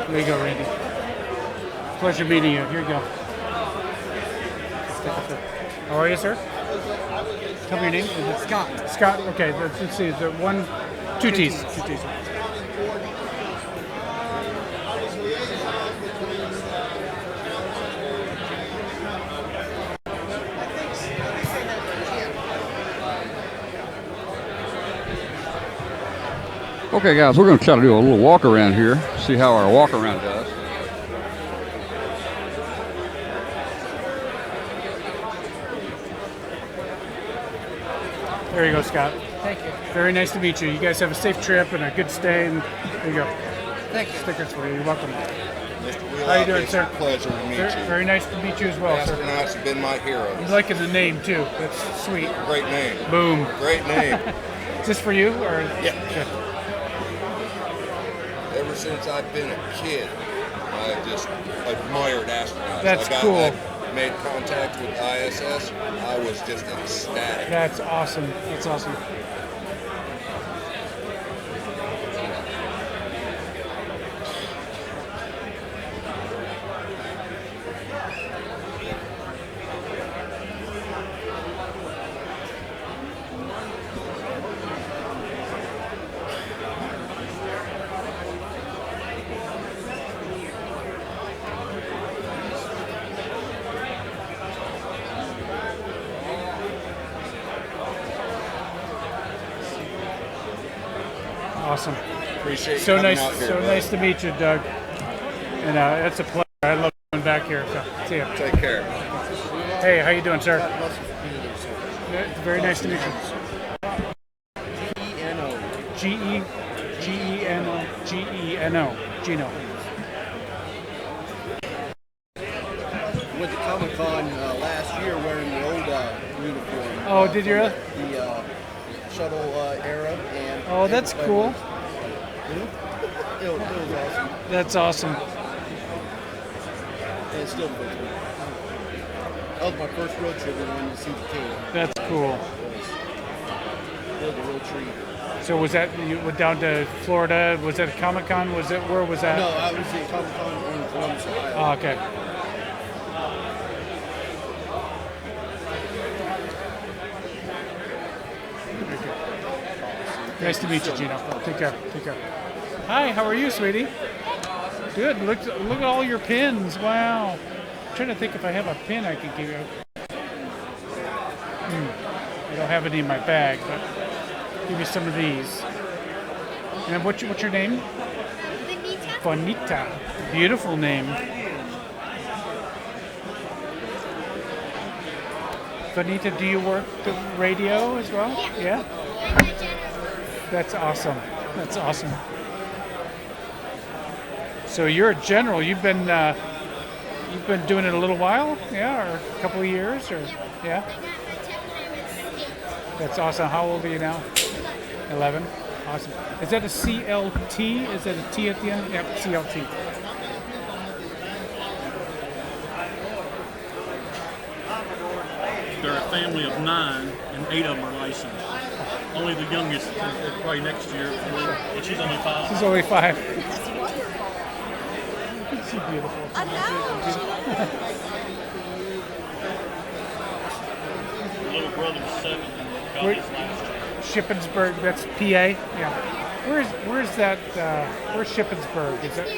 [SPEAKER 2] There you go, Randy. Pleasure meeting you. Here you go. How are you, sir? Tell me your name. Is it Scott? Scott. Okay. Let's see. Is it one, two T's? Two T's.
[SPEAKER 1] Okay, guys, we're going to try to do a little walk around here, see how our walk around does.
[SPEAKER 2] There you go, Scott.
[SPEAKER 8] Thank you.
[SPEAKER 2] Very nice to meet you. You guys have a safe trip and a good stay. And there you go.
[SPEAKER 8] Thank you.
[SPEAKER 2] Stickers for you. You're welcome.
[SPEAKER 12] Mr. Wheelock,
[SPEAKER 2] How you doing,
[SPEAKER 12] it's
[SPEAKER 2] sir?
[SPEAKER 12] a pleasure to meet you.
[SPEAKER 2] Very nice to meet you as well, sir.
[SPEAKER 12] Astronauts have been my heroes.
[SPEAKER 2] I'm liking the name too. That's sweet.
[SPEAKER 12] Great name.
[SPEAKER 2] Boom.
[SPEAKER 12] Great name.
[SPEAKER 2] Is this for you or?
[SPEAKER 12] Yeah. Ever since I've been a kid, I just admired astronauts.
[SPEAKER 2] That's cool.
[SPEAKER 12] I made contact with ISS. I was just ecstatic.
[SPEAKER 2] That's awesome. That's awesome. Awesome.
[SPEAKER 12] Appreciate you
[SPEAKER 2] so
[SPEAKER 12] coming
[SPEAKER 2] nice,
[SPEAKER 12] out here,
[SPEAKER 2] so
[SPEAKER 12] bud.
[SPEAKER 2] nice to meet you, Doug. And it's a pleasure. I love coming back here. So, see you.
[SPEAKER 12] Take care.
[SPEAKER 2] Hey, how you doing, sir? Very nice to meet you. G-E-N-O. Gino.
[SPEAKER 13] Went to Comic-Con last year wearing the old uniform.
[SPEAKER 2] Oh, did you really?
[SPEAKER 13] The shuttle era. And
[SPEAKER 2] Oh, that's cool.
[SPEAKER 13] It was awesome.
[SPEAKER 2] That's awesome.
[SPEAKER 13] And it's still fun. That was my first road trip and I wanted to see the king.
[SPEAKER 2] That's cool.
[SPEAKER 13] It was a real treat.
[SPEAKER 2] So was that, you went down to Florida, was that Comic-Con? Where was that?
[SPEAKER 13] No, I was at Comic-Con in Columbus, Ohio.
[SPEAKER 2] Oh, okay. Nice to meet you, Gino. Take care. Take care. Hi, how are you, sweetie? Good. Look at all your pins. Wow. I'm trying to think if I have a pin I could give you. I don't have any in my bag, but give me some of these. And what's your name?
[SPEAKER 7] Bonita.
[SPEAKER 2] Bonita. Beautiful name. Bonita, do you work the radio as well? Yeah? That's awesome. That's awesome. So you're a general. You've been doing it a little while, yeah, or a couple of years, or yeah. That's awesome. How old are you now? 11. Awesome. Is that a CLT? Is that a T at the end? Yep, CLT.
[SPEAKER 4] They're a family of 9, and 8 of them are licensed. Only the youngest, probably next year, and she's only 5.
[SPEAKER 2] She's only 5. She's beautiful.
[SPEAKER 4] I know. Little brother's 7. Got his last year.
[SPEAKER 2] Shippensburg, that's PA. Yeah. Where's that? Where's Shippensburg? Is that?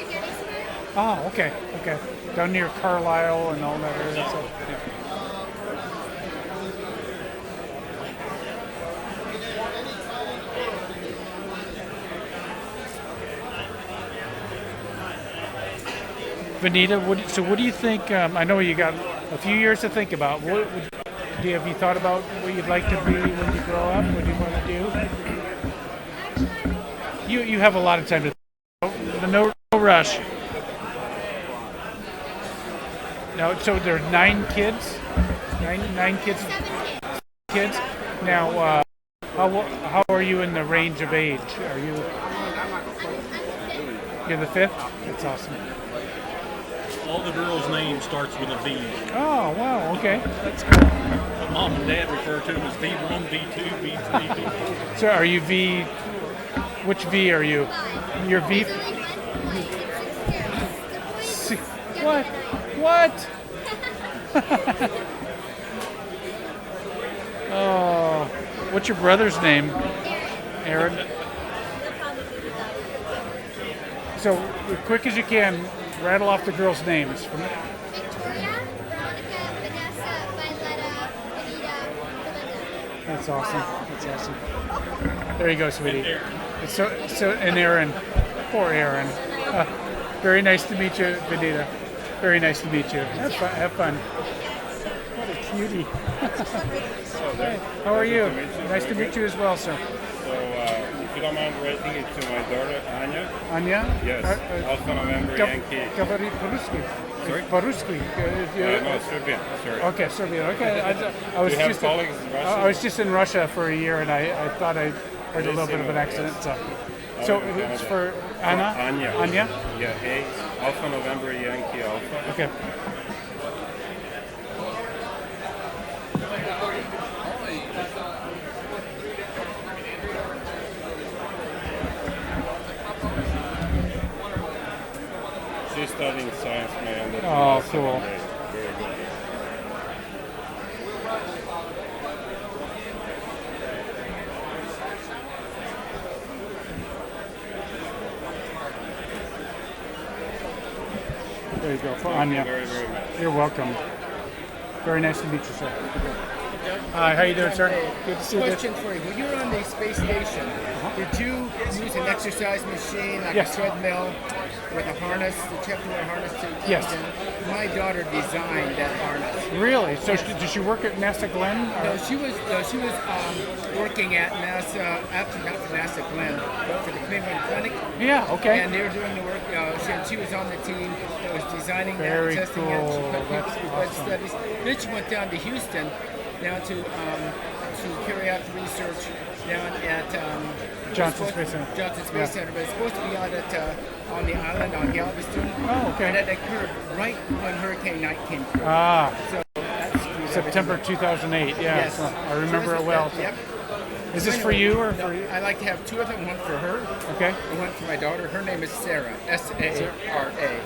[SPEAKER 2] Oh, okay, okay. Down near Carlisle and all that area. So, yeah. Vanita, what do you think? I know you got a few years to think about. Have you thought about what you'd like to be when you grow up? What do you want to do? You have a lot of time to. No rush. No, so there are 9 kids. Nine kids. 7 kids. Now, how are you in the range of age? Are you? You're the 5th. That's awesome.
[SPEAKER 4] All the girls' names starts with a V.
[SPEAKER 2] Oh wow. Okay, that's cool.
[SPEAKER 4] Mom and Dad refer to them as V1, V2, V3, V4.
[SPEAKER 2] So are you V? Which V are you? You're V. What? What? Oh, what's your brother's name? Aaron. So, as quick as you can, rattle off the girls' names.
[SPEAKER 7] Victoria, Veronica, Vanessa, Violetta, Anita, Belinda.
[SPEAKER 2] That's awesome. That's awesome. There you go, sweetie. And Aaron. Poor Aaron. Very nice to meet you, Benita. Very nice to meet you. Have fun. What a cutie. Hey, how are you? Nice to meet you as well, sir.
[SPEAKER 6] So, if you don't mind rating it to my daughter, Anya.
[SPEAKER 2] Anya?
[SPEAKER 6] Yes. Alpha November Yankee.
[SPEAKER 2] Говорит по-русски.
[SPEAKER 6] Sorry?
[SPEAKER 2] По-русски.
[SPEAKER 6] No, Serbian. Sorry.
[SPEAKER 2] Okay, Serbian. Okay. I was
[SPEAKER 6] Do you have
[SPEAKER 2] just
[SPEAKER 6] colleagues in Russia?
[SPEAKER 2] I was just in Russia for a year, and I thought I heard a little bit of an accent. So it's for Anna?
[SPEAKER 6] Anya.
[SPEAKER 2] Anya?
[SPEAKER 6] Yeah, Alpha November Yankee Alpha.
[SPEAKER 2] Okay.
[SPEAKER 6] She's studying science, man. That's
[SPEAKER 2] Oh,
[SPEAKER 6] awesome.
[SPEAKER 2] cool.
[SPEAKER 6] Very good.
[SPEAKER 2] There you go, for
[SPEAKER 6] Thank you
[SPEAKER 2] Anya.
[SPEAKER 6] very, very much.
[SPEAKER 2] You're welcome. Very nice to meet you, sir. Hi, how you doing, sir? Good to see you.
[SPEAKER 15] Question for you. When you were on the space station, did you use an exercise machine, like
[SPEAKER 2] Yes.
[SPEAKER 15] a treadmill, with a harness? Did you have to wear a harness to?
[SPEAKER 2] Yes.
[SPEAKER 15] My daughter designed that harness.
[SPEAKER 2] Really? So does she work at NASA Glenn?
[SPEAKER 15] No, she was working at NASA, actually not for NASA Glenn, but for the Cleveland Clinic.
[SPEAKER 2] Yeah, okay.
[SPEAKER 15] And they were doing the work. She was on the team that was designing
[SPEAKER 2] Very
[SPEAKER 15] that, testing it.
[SPEAKER 2] cool.
[SPEAKER 15] She put
[SPEAKER 2] That's
[SPEAKER 15] people through
[SPEAKER 2] awesome.
[SPEAKER 15] studies. Then she went down to Houston, down to carry out the research down at
[SPEAKER 2] Johnson Space Center.
[SPEAKER 15] Johnson Space
[SPEAKER 2] Yeah.
[SPEAKER 15] Center, but it's supposed to be out at on the island on Galveston.
[SPEAKER 2] Oh, okay.
[SPEAKER 15] And it occurred right when Hurricane Knight came through.
[SPEAKER 2] Ah.
[SPEAKER 15] So that screwed
[SPEAKER 2] September
[SPEAKER 15] everything
[SPEAKER 2] 2008. Yeah,
[SPEAKER 15] Yes.
[SPEAKER 2] so I remember
[SPEAKER 15] So
[SPEAKER 2] it well.
[SPEAKER 15] Yep.
[SPEAKER 2] Is this
[SPEAKER 15] So
[SPEAKER 2] for
[SPEAKER 15] anyway,
[SPEAKER 2] you or
[SPEAKER 15] no,
[SPEAKER 2] for you?
[SPEAKER 15] I like to have 2 of them, one for her.
[SPEAKER 2] Okay.
[SPEAKER 15] And one for my daughter. Her name is Sarah. S-A-R-A.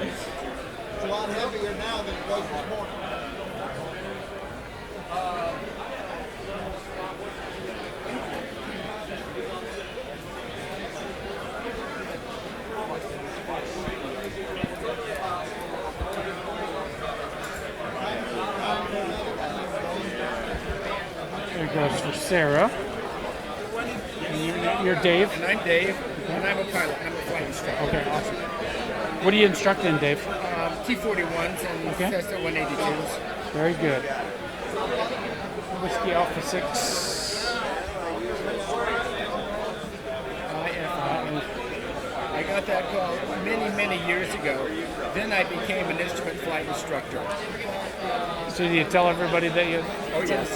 [SPEAKER 13] It's a lot heavier now than it was this morning.
[SPEAKER 2] There goes for Sarah. And you're Dave?
[SPEAKER 15] And I'm Dave, and I'm a pilot. I'm a flight instructor.
[SPEAKER 2] Okay, awesome. What are you instructing, Dave?
[SPEAKER 15] T-41s and
[SPEAKER 2] Okay.
[SPEAKER 15] Cessna 182s.
[SPEAKER 2] Very good. Whiskey Alpha 6.
[SPEAKER 15] I got that call many, many years ago. Then I became an instrument flight instructor.
[SPEAKER 2] So do you tell everybody that you...
[SPEAKER 15] Oh, yes.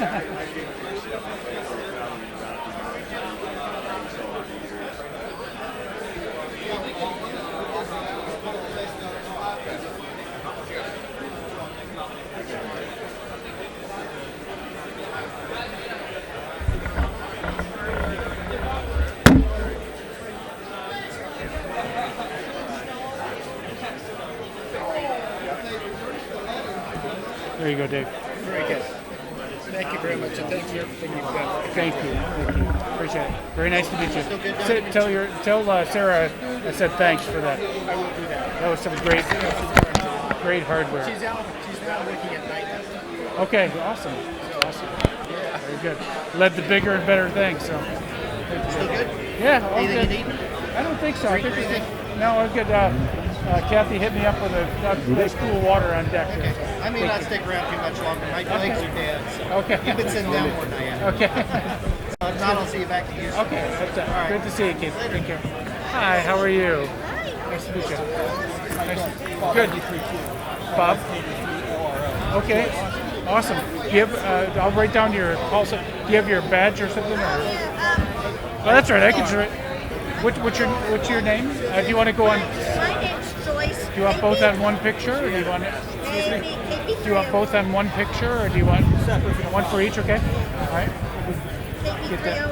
[SPEAKER 2] There you go, Dave.
[SPEAKER 15] Very good. Thank you very
[SPEAKER 17] much, and thanks for everything you've done.
[SPEAKER 3] Thank you. Thank you. Appreciate it. Very nice to meet you. Tell Sarah I said thanks for that.
[SPEAKER 17] I will do that.
[SPEAKER 3] That was some great hardware.
[SPEAKER 17] She's now working at night.
[SPEAKER 3] Okay, awesome. Very good. Led to bigger and better things. So.
[SPEAKER 17] Still good?
[SPEAKER 3] Yeah, all
[SPEAKER 17] Anything
[SPEAKER 3] good.
[SPEAKER 17] you need?
[SPEAKER 3] I don't think so. I think no, I'm good. Kathy hit me up with a nice cool water on deck.
[SPEAKER 17] Okay. I may not stick around too much longer. My legs are dead. So
[SPEAKER 3] Okay.
[SPEAKER 17] You've been sitting down more than I am.
[SPEAKER 3] Okay.
[SPEAKER 17] If not, I'll see you back at Houston.
[SPEAKER 3] Okay, that's it.
[SPEAKER 17] All right.
[SPEAKER 3] Good to see you, Keith. Take care. Hi, how are you? Nice to meet you. Good. Bob? Okay, awesome. Do you have, I'll write down your call. Do you have your badge or something? Or? Oh, that's right. I can show it. What's your name? Do you want to go on?
[SPEAKER 14] My name's Joyce.
[SPEAKER 3] Do you want both on one picture, or do you want? Do you want both on one picture, or do you want one for each? Okay. All right. Get that.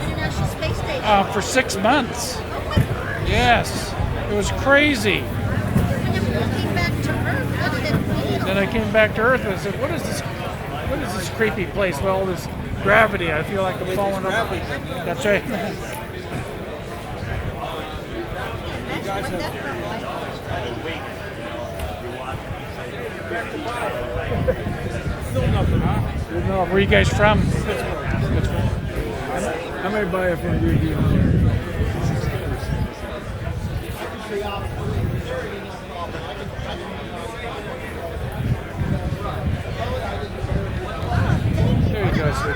[SPEAKER 14] International Space Station.
[SPEAKER 3] For 6 months. Yes, it was crazy. Then I came back to Earth and I said, "What is this? What is this creepy place with all this gravity? I feel like I'm falling up." That's right. Where are you guys from?
[SPEAKER 10] I may buy it from you.
[SPEAKER 3] There you go, sir.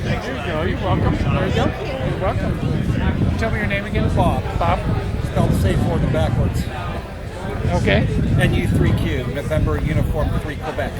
[SPEAKER 3] There you go. You're welcome. There you go. You're welcome. Tell me your name again.
[SPEAKER 8] Bob.
[SPEAKER 3] Bob.
[SPEAKER 8] Spelled safe word backwards.
[SPEAKER 3] Okay.
[SPEAKER 8] NU3Q, November Uniform 3 Quebec.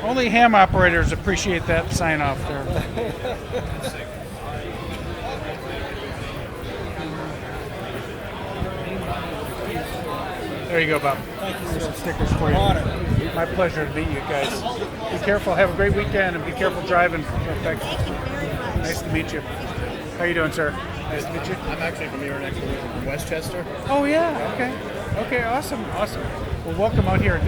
[SPEAKER 3] Only ham operators appreciate that sign off there. There you go, Bob.
[SPEAKER 8] Thank you,
[SPEAKER 3] Here's
[SPEAKER 8] sir.
[SPEAKER 3] some stickers for you. My pleasure to meet you guys. Be careful. Have a great weekend, and be careful driving. Nice to meet you. How you doing, sir? Nice to meet you.
[SPEAKER 6] I'm actually from here next to from Westchester.
[SPEAKER 3] Oh yeah. Okay. Okay. Awesome. Awesome. Well, welcome out here,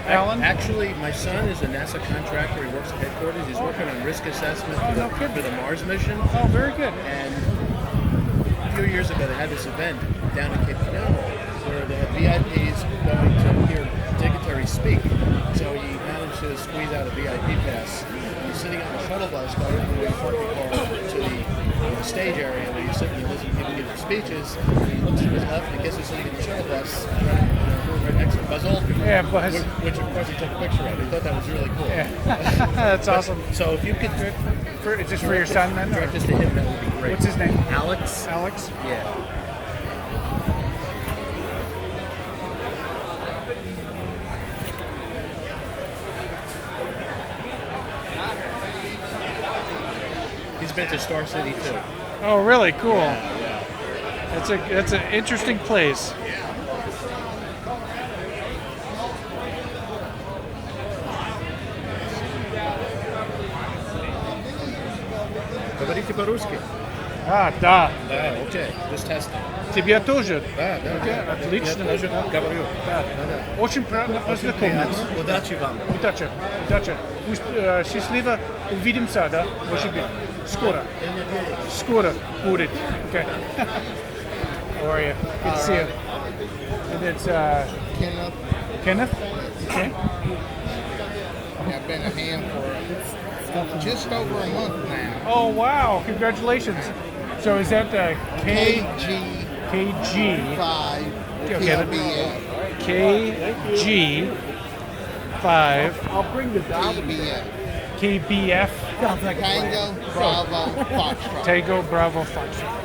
[SPEAKER 3] Alan.
[SPEAKER 6] Actually, my son is a NASA contractor. He works at headquarters. He's working on risk assessment for the Mars mission.
[SPEAKER 3] Oh, very good.
[SPEAKER 6] And a few years ago, they had this event down in Cape Canaveral where the VIPs going to hear dignitaries speak. So he managed to squeeze out a VIP pass. He's sitting on the shuttle bus going from the parking car to the stage area where you sit and you listen to people give their speeches. And he looks to his left and guess who's sitting in the shuttle bus right next to Buzz Aldrin.
[SPEAKER 3] Yeah, Buzz.
[SPEAKER 6] Which of course he took a picture of. He thought that was really cool.
[SPEAKER 3] Yeah. That's awesome.
[SPEAKER 6] So if you could...
[SPEAKER 3] Just for your son, then?
[SPEAKER 6] Direct us to him, that would be great.
[SPEAKER 3] What's his name?
[SPEAKER 6] Alex.
[SPEAKER 3] Alex?
[SPEAKER 6] Yeah. He's been to Star City too.
[SPEAKER 3] Oh, really? Cool.
[SPEAKER 6] Yeah.
[SPEAKER 3] That's an interesting place.
[SPEAKER 6] Говорите по-русски?
[SPEAKER 3] Да.
[SPEAKER 6] Да, окей. Just testing.
[SPEAKER 3] Тебе тоже?
[SPEAKER 6] Да.
[SPEAKER 3] Отлично.
[SPEAKER 6] Я тоже говорю.
[SPEAKER 3] Да. Очень приятно познакомиться.
[SPEAKER 6] Удачи вам.
[SPEAKER 3] Удачи. Пусть счастливо увидимся, да? Может быть. Скоро. Скоро будет. Okay. How are you? Good to see you. And it's
[SPEAKER 18] Kenneth.
[SPEAKER 3] Kenneth? Okay.
[SPEAKER 18] I've been a ham for just over a month now.
[SPEAKER 3] Oh, wow. Congratulations. So is that KG
[SPEAKER 18] 5
[SPEAKER 3] KG 5
[SPEAKER 18] I'll bring the
[SPEAKER 3] KBF
[SPEAKER 18] Tango Bravo Foxtrot.
[SPEAKER 3] Tango Bravo Foxtrot.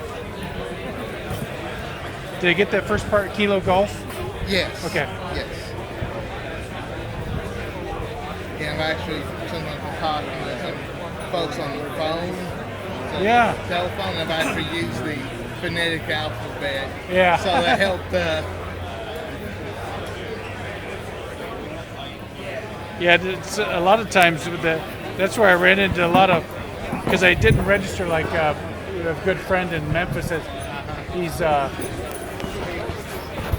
[SPEAKER 3] Did I get that first part, Kilo Golf?
[SPEAKER 18] Yes.
[SPEAKER 3] Okay.
[SPEAKER 18] Yes. Yeah, I'm actually someone from talking with him. folks on their phone. So
[SPEAKER 2] Yeah.
[SPEAKER 18] Telephone, I've actually used the phonetic alphabet.
[SPEAKER 2] Yeah.
[SPEAKER 18] So that helped.
[SPEAKER 2] Yeah, it's a lot of times with that's where I ran into a lot of, because I didn't register like a good friend in Memphis. He's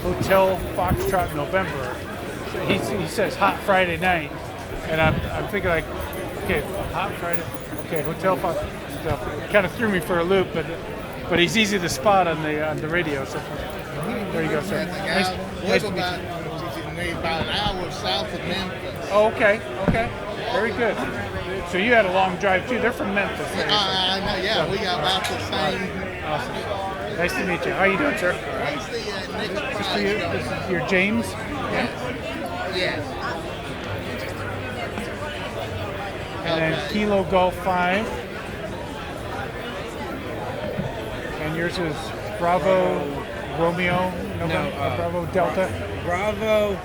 [SPEAKER 2] Hotel Foxtrot November. So he says Hot Friday Night, and I'm thinking like, okay, Hot Friday, okay, Hotel Fox stuff. It kind of threw me for a loop, but he's easy to spot on the radio. So there you go, sir. Nice to meet you.
[SPEAKER 18] About an hour south of Memphis.
[SPEAKER 2] Oh, okay, very good. So you had a long drive too. They're from Memphis. Right?
[SPEAKER 18] Yeah, we got about the same.
[SPEAKER 2] Awesome. Nice to meet you. How you doing, sir? This is your James.
[SPEAKER 18] Yes.
[SPEAKER 2] And then Kilo Golf 5. And yours is Bravo Romeo. Bravo Delta.
[SPEAKER 22] Bravo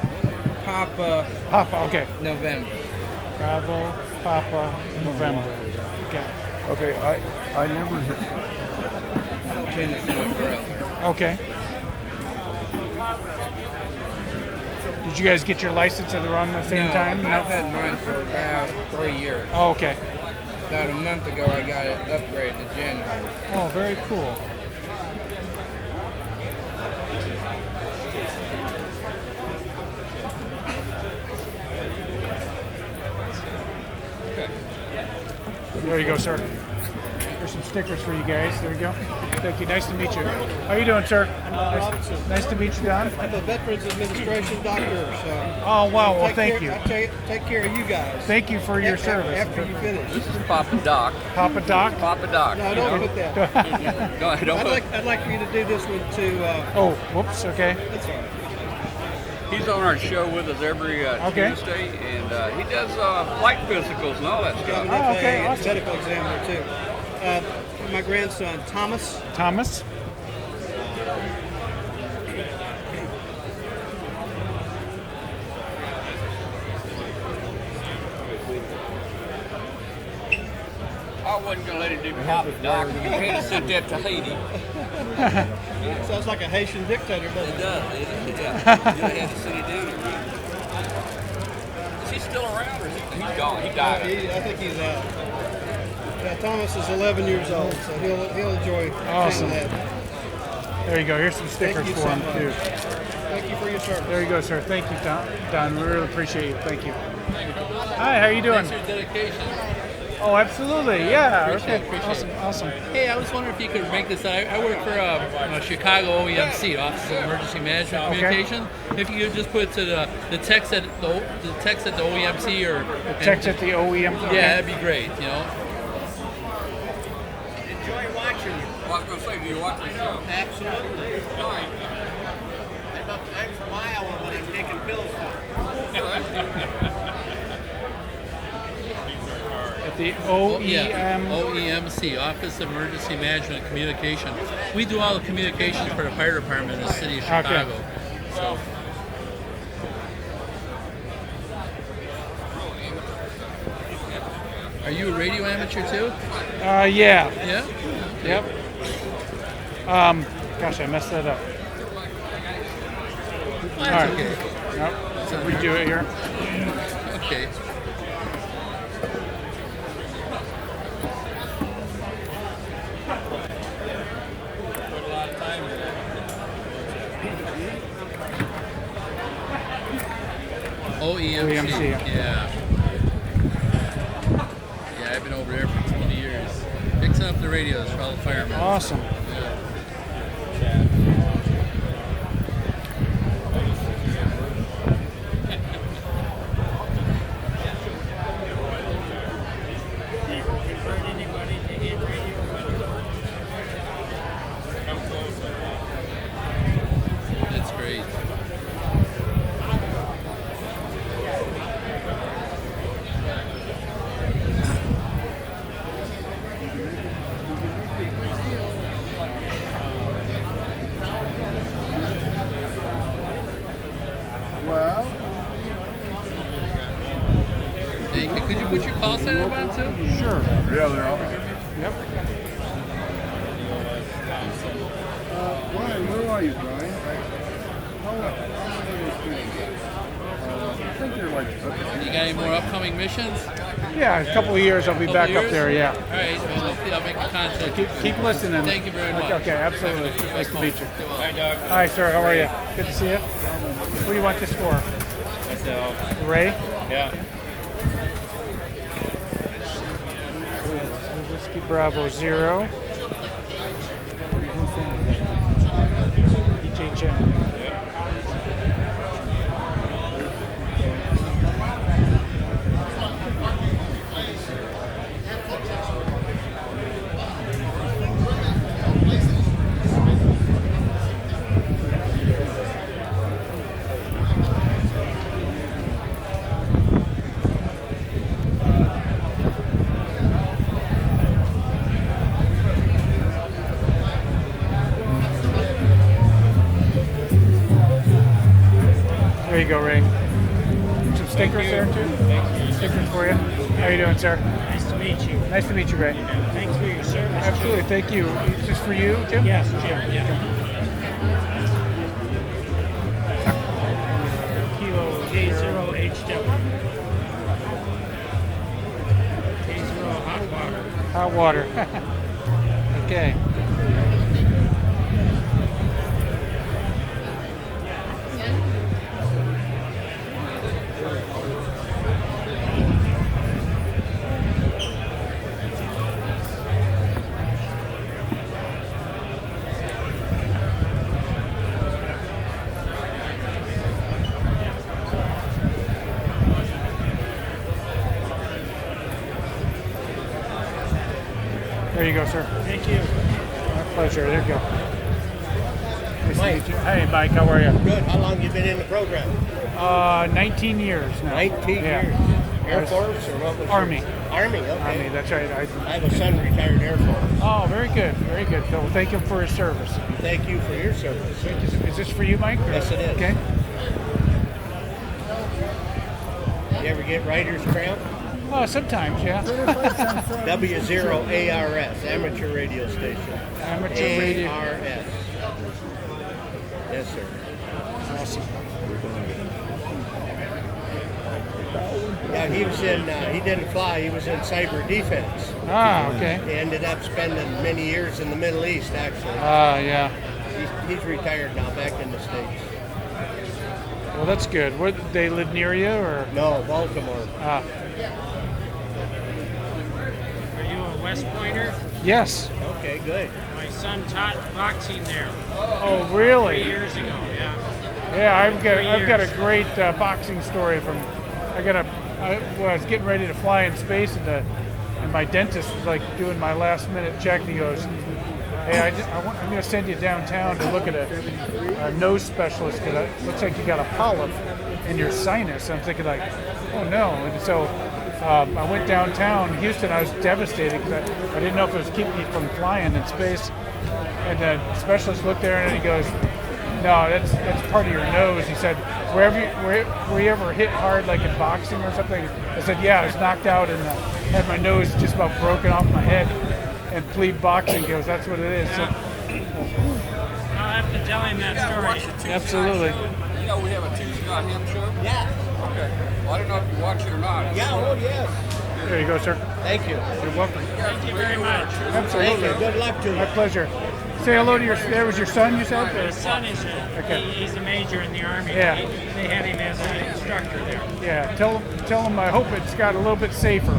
[SPEAKER 22] Papa.
[SPEAKER 2] Okay.
[SPEAKER 22] November.
[SPEAKER 2] Bravo Papa November.
[SPEAKER 19] Okay, I never.
[SPEAKER 2] Okay. Did you guys get your license around the same time? No?
[SPEAKER 22] I've had mine for about 3 years.
[SPEAKER 2] Oh, okay.
[SPEAKER 22] About a month ago, I got it upgraded to January.
[SPEAKER 2] Oh, very cool. There you go, sir. There's some stickers for you guys. There you go. Thank you. Nice to meet you. How you doing, sir? Nice to meet you, Don.
[SPEAKER 8] I'm a Veterans Administration doctor, so.
[SPEAKER 2] Oh, wow. Well, thank you.
[SPEAKER 8] I take care of you guys.
[SPEAKER 2] Thank you for your service.
[SPEAKER 8] After you finish.
[SPEAKER 1] This is Papa Doc.
[SPEAKER 2] Papa Doc?
[SPEAKER 1] Papa Doc.
[SPEAKER 8] No, don't put that.
[SPEAKER 1] Don't
[SPEAKER 8] I'd like for you to do this one too.
[SPEAKER 2] Oh, whoops. Okay.
[SPEAKER 8] That's all right.
[SPEAKER 1] He's on our show with us every Tuesday, and he does flight physicals and all that stuff.
[SPEAKER 8] Got an FAA medical examiner too. My grandson, Thomas.
[SPEAKER 2] Thomas?
[SPEAKER 1] I wasn't going to let him do Papa Doc. He had to send that to Haiti.
[SPEAKER 8] Sounds like a Haitian dictator, doesn't it?
[SPEAKER 1] It does. Yeah. You had to send it down. Is he still around, or is he's gone? He died.
[SPEAKER 8] I think he's out. Yeah, Thomas is 11 years old, so he'll enjoy
[SPEAKER 2] Awesome.
[SPEAKER 8] that.
[SPEAKER 2] There you go. Here's some stickers for him, too.
[SPEAKER 8] Thank you for your service.
[SPEAKER 2] There you go, sir. Thank you, Don. We really appreciate it. Thank you. Hi, how you doing?
[SPEAKER 11] Thanks for your dedication.
[SPEAKER 2] Oh, absolutely. Yeah.
[SPEAKER 11] Appreciate
[SPEAKER 2] Okay.
[SPEAKER 11] it.
[SPEAKER 2] Awesome.
[SPEAKER 11] Hey, I was wondering if you could make this. I work for Chicago OEMC, Office of Emergency Management Communication. If you could just put it to the text at the OEMC or
[SPEAKER 2] the text at the OEMC.
[SPEAKER 11] Yeah, that'd be great. You know.
[SPEAKER 18] Enjoy watching you.
[SPEAKER 1] Well, I was going to say, do you watch the show?
[SPEAKER 18] Absolutely. I'm from Iowa, but I'm taking pills for.
[SPEAKER 2] At the
[SPEAKER 11] OEMC, Office of Emergency Management Communication. We do all the communications for the fire department in the city of Chicago.
[SPEAKER 2] Okay.
[SPEAKER 11] So. Are you a radio amateur too?
[SPEAKER 2] Yeah.
[SPEAKER 11] Yeah?
[SPEAKER 2] Yep. Gosh, I messed that up.
[SPEAKER 11] That's
[SPEAKER 2] All right.
[SPEAKER 11] okay.
[SPEAKER 2] Nope. So redo it here.
[SPEAKER 11] Okay. OEMC. Yeah. Yeah, I've been over there for 20 years. Fixing up the radios for all the firemen.
[SPEAKER 2] Awesome.
[SPEAKER 11] Yeah. That's great. set up on too?
[SPEAKER 19] Sure. Yeah, they're all.
[SPEAKER 2] Yep.
[SPEAKER 19] Brian, where are you, Brian? How are those things? I think they're like.
[SPEAKER 11] You got any more upcoming missions?
[SPEAKER 2] Yeah, a couple of years I'll be back up
[SPEAKER 11] years?
[SPEAKER 2] there. Yeah.
[SPEAKER 11] All right, well, hopefully I'll make a contact.
[SPEAKER 2] Keep listening.
[SPEAKER 11] Thank you very much.
[SPEAKER 2] Okay, absolutely. Nice to meet you.
[SPEAKER 11] Hi, Doc.
[SPEAKER 2] Hi, sir. How are you? Good to see you. What do you want this for?
[SPEAKER 11] Myself.
[SPEAKER 2] Ray?
[SPEAKER 11] Yeah.
[SPEAKER 2] Whiskey Bravo 0. HHM. There you go, Ray. Some stickers there too. Stickers for you. How you doing, sir?
[SPEAKER 5] Nice to meet you.
[SPEAKER 2] Nice to meet you, Ray.
[SPEAKER 5] Thanks for your service.
[SPEAKER 2] Absolutely. Thank you. Is this for you, Jim?
[SPEAKER 5] Yes, Jim. Yeah. Kilo K0HW. K0 hot water.
[SPEAKER 2] Hot water. Okay. There you go, sir.
[SPEAKER 5] Thank you.
[SPEAKER 2] My pleasure. There you go. Nice
[SPEAKER 5] Mike.
[SPEAKER 2] to meet you. Hey, Mike. How are you?
[SPEAKER 5] Good. How long you been in the program?
[SPEAKER 2] 19 years now.
[SPEAKER 5] 19
[SPEAKER 2] Yeah.
[SPEAKER 5] years. Air Force or what was
[SPEAKER 2] Army.
[SPEAKER 5] your- Army, okay.
[SPEAKER 2] Army, that's right.
[SPEAKER 5] I have a son retired Air Force.
[SPEAKER 2] Oh, very good. Very good. So thank him for his service.
[SPEAKER 5] Thank you for your service.
[SPEAKER 2] Is this for you, Mike? or-
[SPEAKER 5] Yes, it is.
[SPEAKER 2] Okay.
[SPEAKER 5] You ever get writer's cramp?
[SPEAKER 2] Sometimes, yeah.
[SPEAKER 5] W0ARS, amateur radio station.
[SPEAKER 2] Amateur radio.
[SPEAKER 5] ARS. Yes, sir.
[SPEAKER 2] Awesome.
[SPEAKER 5] Yeah, he was in, he didn't fly, he was in cyber defense.
[SPEAKER 2] Ah, okay.
[SPEAKER 5] He ended up spending many years in the Middle East, actually.
[SPEAKER 2] Ah, yeah.
[SPEAKER 5] He's retired now, back in the States.
[SPEAKER 2] Well, that's good. Where they live near you, or?
[SPEAKER 5] No, Baltimore.
[SPEAKER 2] Ah.
[SPEAKER 5] Are you a West Pointer?
[SPEAKER 2] Yes.
[SPEAKER 5] Okay, good.
[SPEAKER 21] My son taught boxing there.
[SPEAKER 2] Oh, really?
[SPEAKER 21] 3 years ago, yeah.
[SPEAKER 2] Yeah, I've got
[SPEAKER 21] 3
[SPEAKER 2] a
[SPEAKER 21] years.
[SPEAKER 2] great boxing story from. I was getting ready to fly in space, and my dentist was like doing my last minute check. And he goes, "Hey, I'm going to send you downtown to look at a nose specialist because it looks like you got a polyp in your sinus." I'm thinking like, "Oh no!" And so I went downtown, Houston. I was devastated because I didn't know if it was keeping me from flying in space. And the specialist looked there and he goes, "No, that's part of your nose." He said, were you ever hit hard like in boxing or something?" I said, "Yeah, I was knocked out and had my nose just about broken off my head." And Flea boxing goes, "That's what it is." So,
[SPEAKER 21] I'll have to tell him that story.
[SPEAKER 2] absolutely.
[SPEAKER 1] You know we have a Tuesday night ham show?
[SPEAKER 5] Yeah.
[SPEAKER 1] Okay. Well, I don't know if you watch it or not.
[SPEAKER 5] Yeah, oh yes.
[SPEAKER 2] There you go, sir.
[SPEAKER 5] Thank you.
[SPEAKER 2] You're welcome.
[SPEAKER 21] Thank you very much.
[SPEAKER 2] Absolutely.
[SPEAKER 5] Thank you. Good luck to you.
[SPEAKER 2] My pleasure. Say hello to there was your son, you said?
[SPEAKER 21] My son is he's a major in the Army.
[SPEAKER 2] Yeah.
[SPEAKER 21] They had him as an instructor there.
[SPEAKER 2] Yeah, tell him I hope it's got a little bit safer.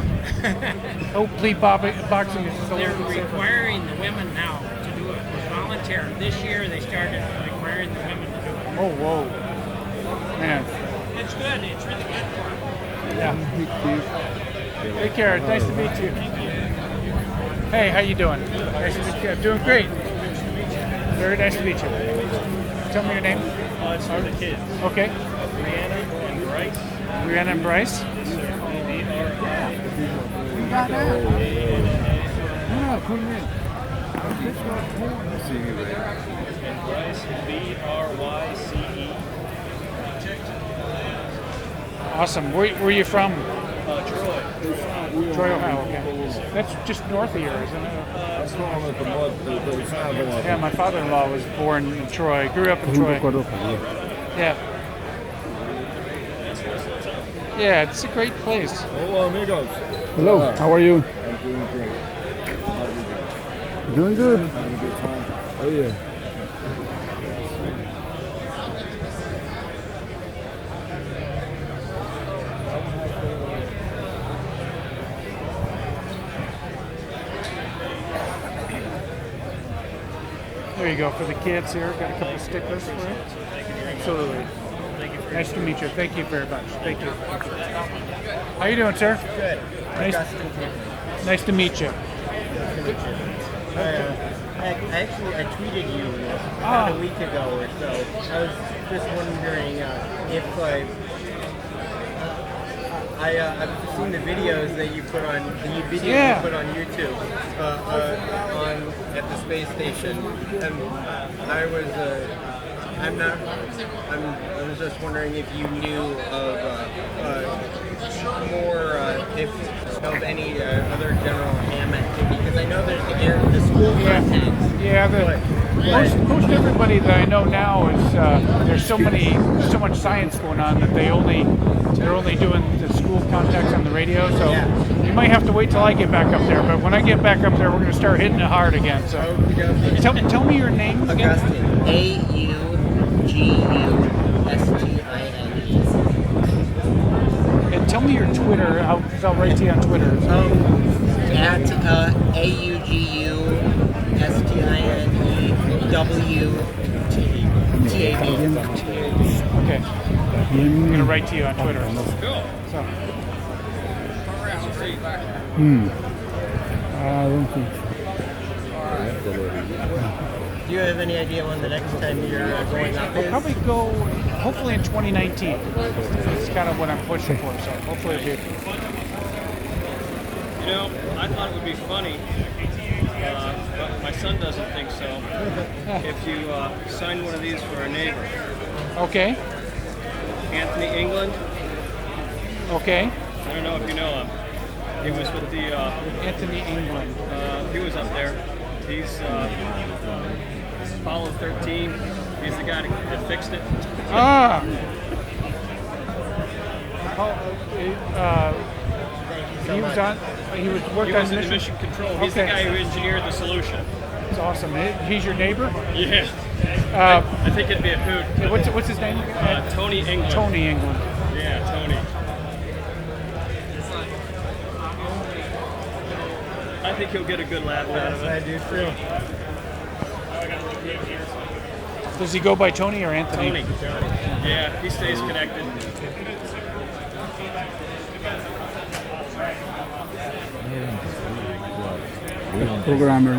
[SPEAKER 2] Hopefully boxing is just a
[SPEAKER 21] They're
[SPEAKER 2] little bit safer.
[SPEAKER 21] requiring the women now to do it. It was voluntary. This year they started requiring the women to do it.
[SPEAKER 2] Oh, whoa. Man.
[SPEAKER 21] It's good. It's really good for them.
[SPEAKER 2] Yeah. Take care. Nice to meet you. Hey, how you doing? Nice to meet you. I'm doing great. Very nice to meet you. Tell me your name.
[SPEAKER 21] It's for the kids.
[SPEAKER 2] Okay.
[SPEAKER 21] Brianna and Bryce.
[SPEAKER 2] Brianna and Bryce.
[SPEAKER 21] And Bryce, BRYCE.
[SPEAKER 2] Awesome. Where are you from?
[SPEAKER 21] Troy.
[SPEAKER 2] Troy, Ohio. Okay. That's just north of here, isn't it?
[SPEAKER 19] That's not on the mud.
[SPEAKER 2] Yeah, my father-in-law was born in Troy. Grew up in Troy. Yeah. Yeah, it's a great place.
[SPEAKER 19] Hello, amigos.
[SPEAKER 16] Hello, how are you?
[SPEAKER 19] I'm doing great. How are you doing?
[SPEAKER 16] Doing good.
[SPEAKER 19] Having a good time?
[SPEAKER 16] Oh yeah.
[SPEAKER 2] There you go for the kids here. Got a couple stickers for you. Absolutely. Nice to meet you. Thank you very much. Thank you. How you doing, sir?
[SPEAKER 9] Good.
[SPEAKER 2] Nice to meet you.
[SPEAKER 9] I tweeted you about a week ago or so. I was just wondering if I've seen the videos that you put on you put on YouTube at the space station, and I was just wondering if you knew of more of any other general ham activity, because I know there's the school contacts.
[SPEAKER 2] Yeah, most everybody that I know now is there's so much science going on that they're only doing the school contacts on the radio. So you might have to wait till I get back up there. But when I get back up there, we're going to start hitting it hard again. So tell me your name again.
[SPEAKER 9] Augustine. Augustin.
[SPEAKER 2] And tell me your Twitter. I'll write to you on Twitter.
[SPEAKER 9] At AUGUSTINEWTAB.
[SPEAKER 2] Okay. I'm going to write to you on Twitter. So.
[SPEAKER 16] I don't think so.
[SPEAKER 9] Do you have any idea when the next time you're going up is?
[SPEAKER 2] We'll probably go, hopefully in 2019. That's kind of what I'm pushing for, so hopefully it'll be.
[SPEAKER 4] You know, I thought it would be funny, but my son doesn't think so. If you sign one of these for a neighbor.
[SPEAKER 2] Okay.
[SPEAKER 4] Anthony England.
[SPEAKER 2] Okay.
[SPEAKER 4] I don't know if you know him. He was with the...
[SPEAKER 2] Anthony England.
[SPEAKER 4] He was up there. He's Apollo 13. He's the guy that fixed it.
[SPEAKER 2] Ah! He was
[SPEAKER 4] in mission control. He's the guy who engineered the solution.
[SPEAKER 2] That's awesome. He's your neighbor?
[SPEAKER 4] Yeah. I think it'd be a hoot.
[SPEAKER 2] What's his name?
[SPEAKER 4] Tony England.
[SPEAKER 2] Tony England.
[SPEAKER 4] Yeah, Tony. I think he'll get a good laugh out of it.
[SPEAKER 9] I do too.
[SPEAKER 2] Does he go by Tony or Anthony?
[SPEAKER 4] Tony. Yeah, he stays connected.
[SPEAKER 16] Programmer.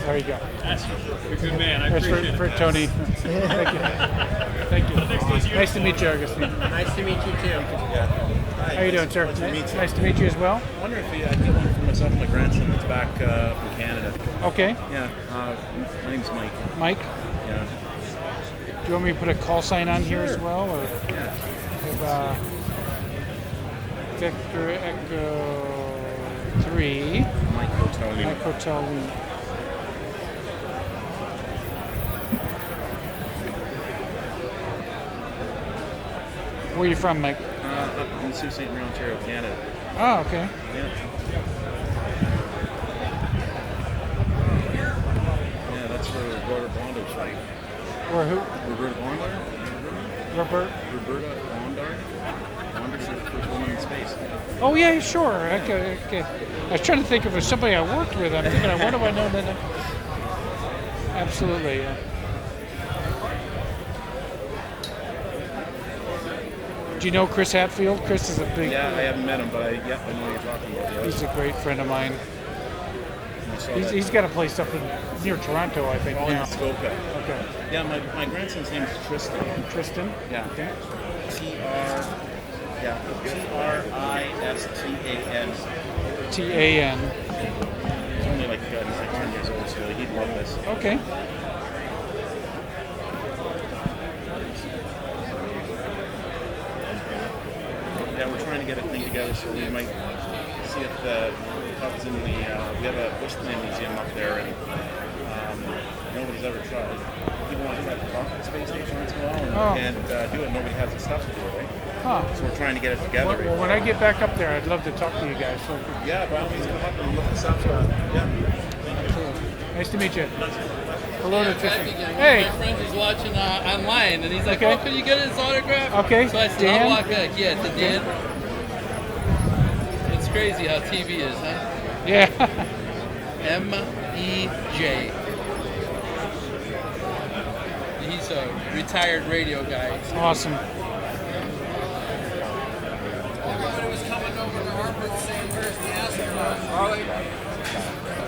[SPEAKER 2] There you go.
[SPEAKER 4] That's a good man. I appreciate it.
[SPEAKER 2] For Tony. Thank you. Thank you. Nice to meet you, Augustine.
[SPEAKER 9] Nice to meet you too.
[SPEAKER 2] How you doing, sir? Nice to meet you as well.
[SPEAKER 20] I wonder if I get one for myself and my grandson that's back from Canada.
[SPEAKER 2] Okay.
[SPEAKER 20] Yeah. My name's Mike.
[SPEAKER 2] Mike?
[SPEAKER 20] Yeah.
[SPEAKER 2] Do you want me to put a call sign on here as well? Or
[SPEAKER 20] yeah.
[SPEAKER 2] Victor Echo 3.
[SPEAKER 20] Mike Hotel Lee.
[SPEAKER 2] Mike Hotel Lee. Where are you from, Mike?
[SPEAKER 20] Up in Sault Ste. Marie, Ontario, Canada.
[SPEAKER 2] Oh, okay.
[SPEAKER 20] Yeah. Yeah, that's where Roberta Bondar's from.
[SPEAKER 2] Where who?
[SPEAKER 20] Roberta Bondar?
[SPEAKER 2] Roberta
[SPEAKER 20] Bondar? wonder if you're the first woman in space.
[SPEAKER 21] Oh yeah, sure. Okay. I was trying to think if it was somebody I worked with. I'm thinking, what do I know that? Absolutely. Yeah. Do you know Chris Hatfield? Chris is a big.
[SPEAKER 20] Yeah, I haven't met him, but I know what you're talking about. Yeah.
[SPEAKER 21] He's a great friend of mine.
[SPEAKER 20] I saw
[SPEAKER 21] He's got a place up near Toronto, I think.
[SPEAKER 20] Oh, in
[SPEAKER 21] now.
[SPEAKER 20] Muskoka.
[SPEAKER 21] Okay.
[SPEAKER 20] Yeah, my grandson's name is Tristan.
[SPEAKER 21] Tristan?
[SPEAKER 20] Yeah.
[SPEAKER 21] Okay.
[SPEAKER 20] Tristan.
[SPEAKER 21] Tan.
[SPEAKER 20] He's only like, he's like 10 years old still. He'd love this.
[SPEAKER 21] Okay.
[SPEAKER 20] Yeah, we're trying to get a thing together, so we might see if the Cubs in the, we have a Bushland Museum up there, and nobody's ever tried. People want to try to talk to the space station once in a while and do it. Nobody has the stuff to do it, right?
[SPEAKER 21] Huh.
[SPEAKER 20] So we're trying to get it together.
[SPEAKER 21] Well, when I get back up there, I'd love to talk to you guys. So.
[SPEAKER 20] Yeah, by all means, come up and look this up. Yeah.
[SPEAKER 21] Nice to meet you. Hello to Tristan.
[SPEAKER 11] Hey. My friend is watching online, and he's like,
[SPEAKER 21] Okay.
[SPEAKER 11] "Oh, can you get his autograph?"
[SPEAKER 21] Okay.
[SPEAKER 11] So I said,
[SPEAKER 21] Dan?
[SPEAKER 11] "I'll walk back." Yeah, to Dan. It's crazy how TV is, huh?
[SPEAKER 21] Yeah.
[SPEAKER 11] M-E-J. He's a retired radio guy.
[SPEAKER 21] Awesome.
[SPEAKER 8] Everybody was coming over to Harvard saying, "Where's the astronaut?"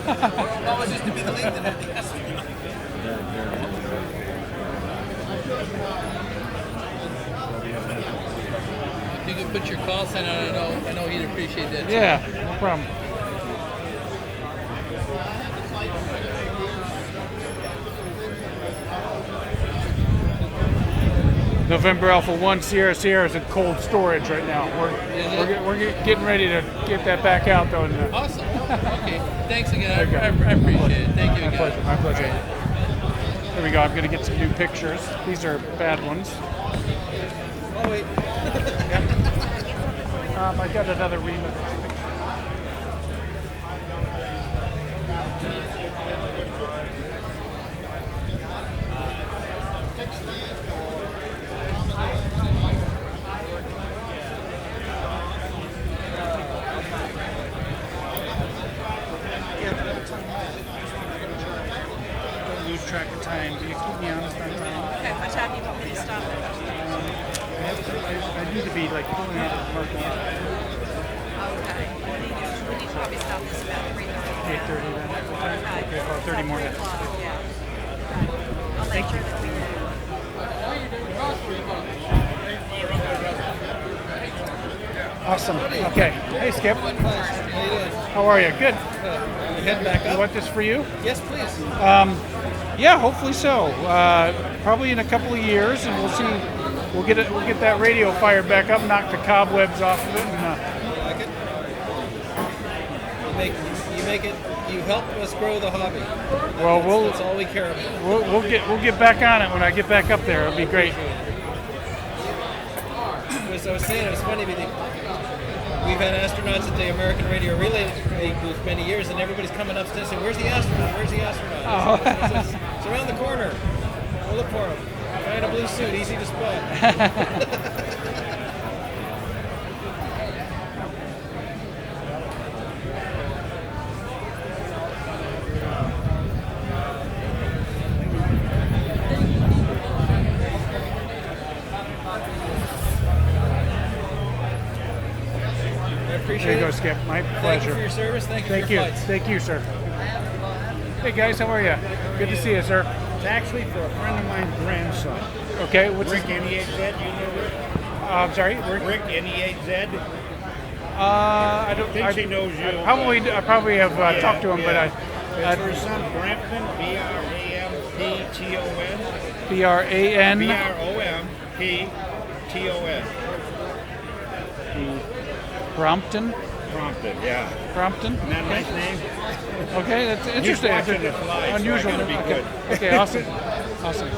[SPEAKER 8] That was just to be the lead that had the astronaut.
[SPEAKER 11] If you could put your call sign on, I know he'd appreciate that too.
[SPEAKER 21] Yeah, no problem. November Alpha 1 Sierra Sierra is in cold storage right now. We're getting ready to get that back out though.
[SPEAKER 11] Awesome. Okay. Thanks again. I appreciate it. Thank you again.
[SPEAKER 21] My pleasure. There we go. I'm going to get some new pictures. These are bad ones.
[SPEAKER 9] Oh, wait.
[SPEAKER 21] I got another ream of these pictures. Don't lose track of time. Do you keep me honest on time?
[SPEAKER 14] Okay, what time do you want me to stop?
[SPEAKER 21] I need to be like pulling out of the parking lot.
[SPEAKER 14] Okay. We need to probably stop this about 3:30.
[SPEAKER 21] 8:30 then. Okay, about 30 more minutes.
[SPEAKER 14] Yeah. I'll make sure that we do.
[SPEAKER 21] Awesome. Okay. Hey, Skip.
[SPEAKER 9] How you doing?
[SPEAKER 21] How are you? Good.
[SPEAKER 9] You heading back
[SPEAKER 21] You
[SPEAKER 9] up?
[SPEAKER 21] want this for you?
[SPEAKER 9] Yes, please.
[SPEAKER 21] Yeah, hopefully so. Probably in a couple of years, and we'll see. We'll get that radio fired back up, knock the cobwebs off of it, and
[SPEAKER 9] Like it? You make it. You help us grow the hobby. That's all we care about.
[SPEAKER 21] we'll get back on it when I get back up there. It'll be great.
[SPEAKER 9] As I was saying, it was funny because we've had astronauts at the American Radio Relay booth many years, and everybody's coming upstairs saying, "Where's the astronaut? Where's the astronaut?"
[SPEAKER 21] Oh.
[SPEAKER 9] It's around the corner. We'll look for him. Guy in a blue suit, easy to spot.
[SPEAKER 21] There you go, Skip. My pleasure.
[SPEAKER 9] Thank you for your service. Thank you for your flights.
[SPEAKER 21] Thank you, sir. Hey guys, how are you? Good to see you, sir.
[SPEAKER 7] It's actually for a friend of mine's grandson.
[SPEAKER 21] Okay, what's
[SPEAKER 7] Rick
[SPEAKER 21] his
[SPEAKER 7] NE8Z, you know Rick?
[SPEAKER 21] I'm sorry,
[SPEAKER 7] Rick NE8Z.
[SPEAKER 21] I don't.
[SPEAKER 7] Thinks he knows you.
[SPEAKER 21] I probably have talked to him, but
[SPEAKER 7] It's for his son Brampton, B-R-A-M-P-T-O-N.
[SPEAKER 21] B-R-A-N.
[SPEAKER 7] B-R-O-M-P-T-O-N.
[SPEAKER 21] Brompton.
[SPEAKER 7] Brompton, yeah.
[SPEAKER 21] Brompton.
[SPEAKER 7] Isn't that a nice name?
[SPEAKER 21] Okay, that's interesting.
[SPEAKER 7] He's watching the flies, so
[SPEAKER 21] Unusual.
[SPEAKER 7] I gotta be
[SPEAKER 21] okay.
[SPEAKER 7] good.
[SPEAKER 21] Okay, awesome. Awesome.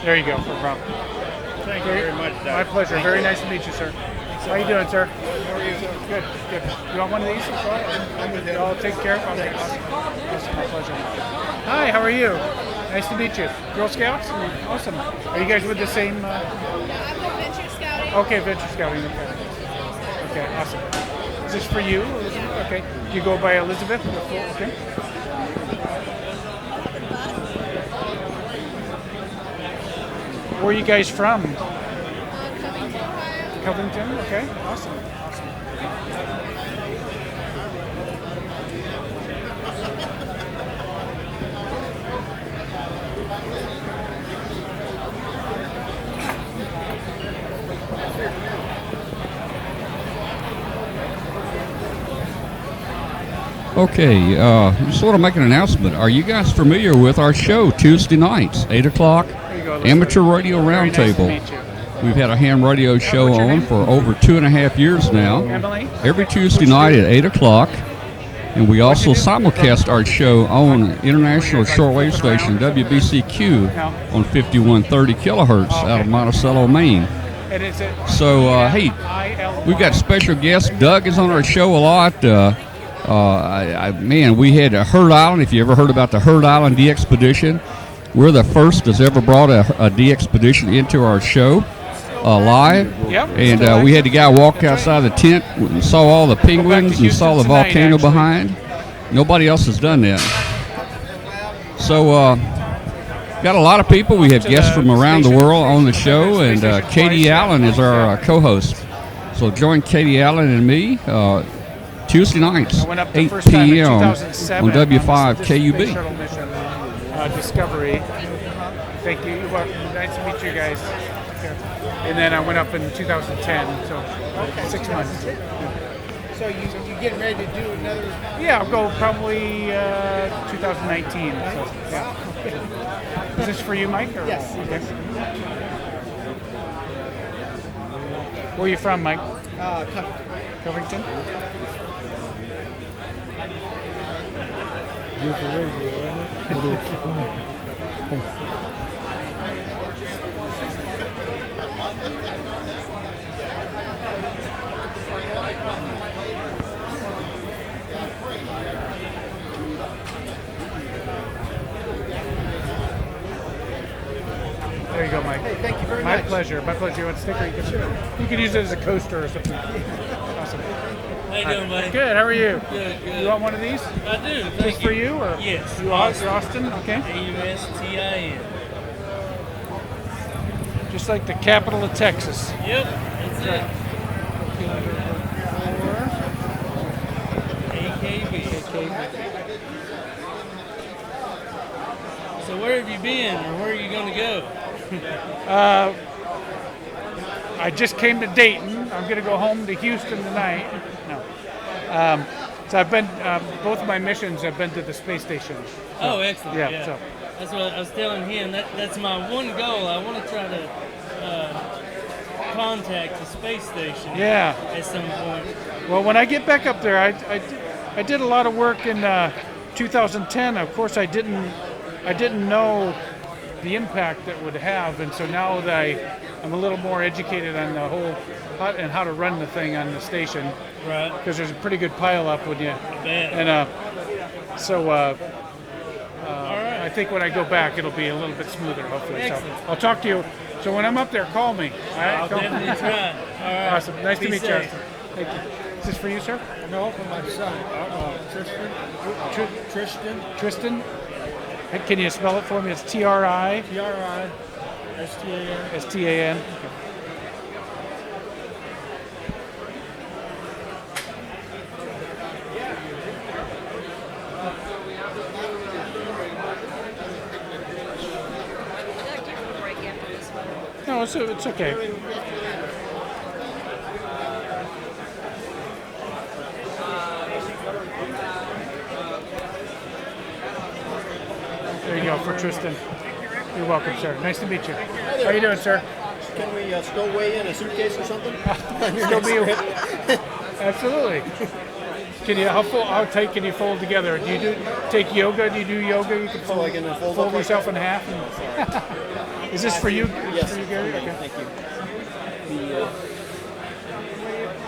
[SPEAKER 21] There you go. No problem.
[SPEAKER 7] Thank you very much, Doc.
[SPEAKER 21] My pleasure.
[SPEAKER 7] Thank
[SPEAKER 21] Very
[SPEAKER 7] you.
[SPEAKER 21] nice to meet you, sir. How you doing, sir? How are you? Good. Good. You want one of these? I'm with you. I'll take care of them. Awesome. Awesome. My pleasure. Hi. How are you? Nice to meet you. Girl Scouts? Awesome. Are you guys with the same?
[SPEAKER 14] I'm with Venture Scouting.
[SPEAKER 21] Okay, Venture Scouting. Okay. Awesome. Is this for you, Elizabeth? Okay. Do you go by Elizabeth? Okay. Where are you guys from?
[SPEAKER 14] Covington, Ohio.
[SPEAKER 21] Covington? Okay. Awesome. Awesome.
[SPEAKER 1] Okay, just want to make an announcement. Are you guys familiar with our show Tuesday nights, 8 o'clock? Amateur Radio Roundtable. We've had a ham radio show on for over 2.5 years now. Every Tuesday night at 8 o'clock. And we also simulcast our show on international shortwave station WBCQ on 5130 kilohertz out of Monticello, Maine. So, hey, we've got special guests. Doug is on our show a lot. Man, we had a Herd Island. If you ever heard about the Herd Island D-Expedition, we're the first that's ever brought a D-Expedition into our show live. And we had the guy walk outside the tent and saw all the penguins and saw the volcano behind. Nobody else has done that. So, got a lot of people. We have guests from around the world on the show, and Katie Allen is our co-host. So join Katie Allen and me Tuesday nights, 8 p.m. on W5 KUB.
[SPEAKER 21] Discovery. Thank you. Nice to meet you guys. And then I went up in 2010, so 6 months.
[SPEAKER 5] So you getting ready to do another?
[SPEAKER 21] Yeah, I'll go probably 2019. So, yeah. Is this for you, Mike? Or?
[SPEAKER 5] Yes.
[SPEAKER 21] Okay. Where are you from, Mike? Covington. There you go, Mike.
[SPEAKER 5] Hey, thank you very much.
[SPEAKER 21] My pleasure. My pleasure. You want a sticker? You can use it as a coaster or something. Awesome.
[SPEAKER 12] How you doing, buddy?
[SPEAKER 21] Good. How are you?
[SPEAKER 12] Good, good.
[SPEAKER 21] You want one of these?
[SPEAKER 12] I do.
[SPEAKER 21] Just
[SPEAKER 12] Thank
[SPEAKER 21] for
[SPEAKER 12] you.
[SPEAKER 21] you, or
[SPEAKER 12] Yes.
[SPEAKER 21] You're Austin. Okay.
[SPEAKER 12] AUSTIN.
[SPEAKER 21] Just like the capital of Texas.
[SPEAKER 12] Yep, that's it. AKB. So where have you been, or where are you going to go?
[SPEAKER 21] I just came to Dayton. I'm going to go home to Houston tonight. No. So I've been, both of my missions have been to the space station. So,
[SPEAKER 12] Oh, excellent.
[SPEAKER 21] Yeah. So.
[SPEAKER 12] That's what I was telling him. That's my one goal. I want to try to contact the space station.
[SPEAKER 21] Yeah.
[SPEAKER 12] At some point.
[SPEAKER 21] Well, when I get back up there, I did a lot of work in 2010. Of course, I didn't know the impact that would have, and so now that I'm a little more educated on the whole how to run the thing on the station.
[SPEAKER 12] Right.
[SPEAKER 21] Because there's a pretty good pile up when you.
[SPEAKER 12] Bet.
[SPEAKER 21] And I think when I go back, it'll be a little bit smoother, hopefully. So
[SPEAKER 12] Excellent.
[SPEAKER 21] I'll talk to you. So when I'm up there, call me. All right?
[SPEAKER 12] I'll definitely try. All right.
[SPEAKER 21] Awesome. Nice to
[SPEAKER 12] Be
[SPEAKER 21] meet you.
[SPEAKER 12] safe.
[SPEAKER 21] Austin. Thank you. Is this for you, sir?
[SPEAKER 5] No, for my son, Tristan.
[SPEAKER 21] Tristan. Tristan. Hey, can you spell it for me? It's Tri.
[SPEAKER 5] Tristan.
[SPEAKER 21] Stan. Okay. No, it's okay. There you go for Tristan. You're welcome, sir. Nice to meet you. How you doing, sir?
[SPEAKER 5] Can we stowaway in a suitcase or something?
[SPEAKER 21] Still be absolutely. Can you how tight can you fold together? Do you take yoga? Do you do yoga? You can fold,
[SPEAKER 5] I can fold
[SPEAKER 21] fold
[SPEAKER 5] up like
[SPEAKER 21] yourself
[SPEAKER 5] that?
[SPEAKER 21] in half. Is this for you?
[SPEAKER 9] Yes,
[SPEAKER 21] For you, Gary?
[SPEAKER 9] for me.
[SPEAKER 21] Okay.
[SPEAKER 9] Thank you.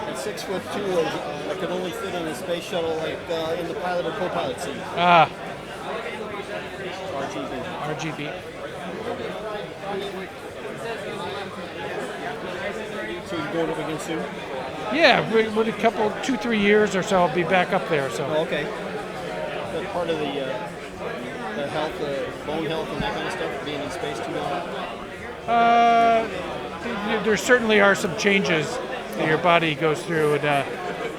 [SPEAKER 9] At 6'2", I could only fit in a space shuttle like in the pilot or co-pilot seat.
[SPEAKER 21] Ah.
[SPEAKER 9] RGB.
[SPEAKER 21] RGB.
[SPEAKER 9] So you're going up again soon?
[SPEAKER 21] Yeah, with a couple, 2-3 years or so, I'll be back up there. So.
[SPEAKER 9] Oh, okay. That's part of the health, bone health, and that kind of stuff, being in space too long.
[SPEAKER 21] There certainly are some changes that your body goes through, and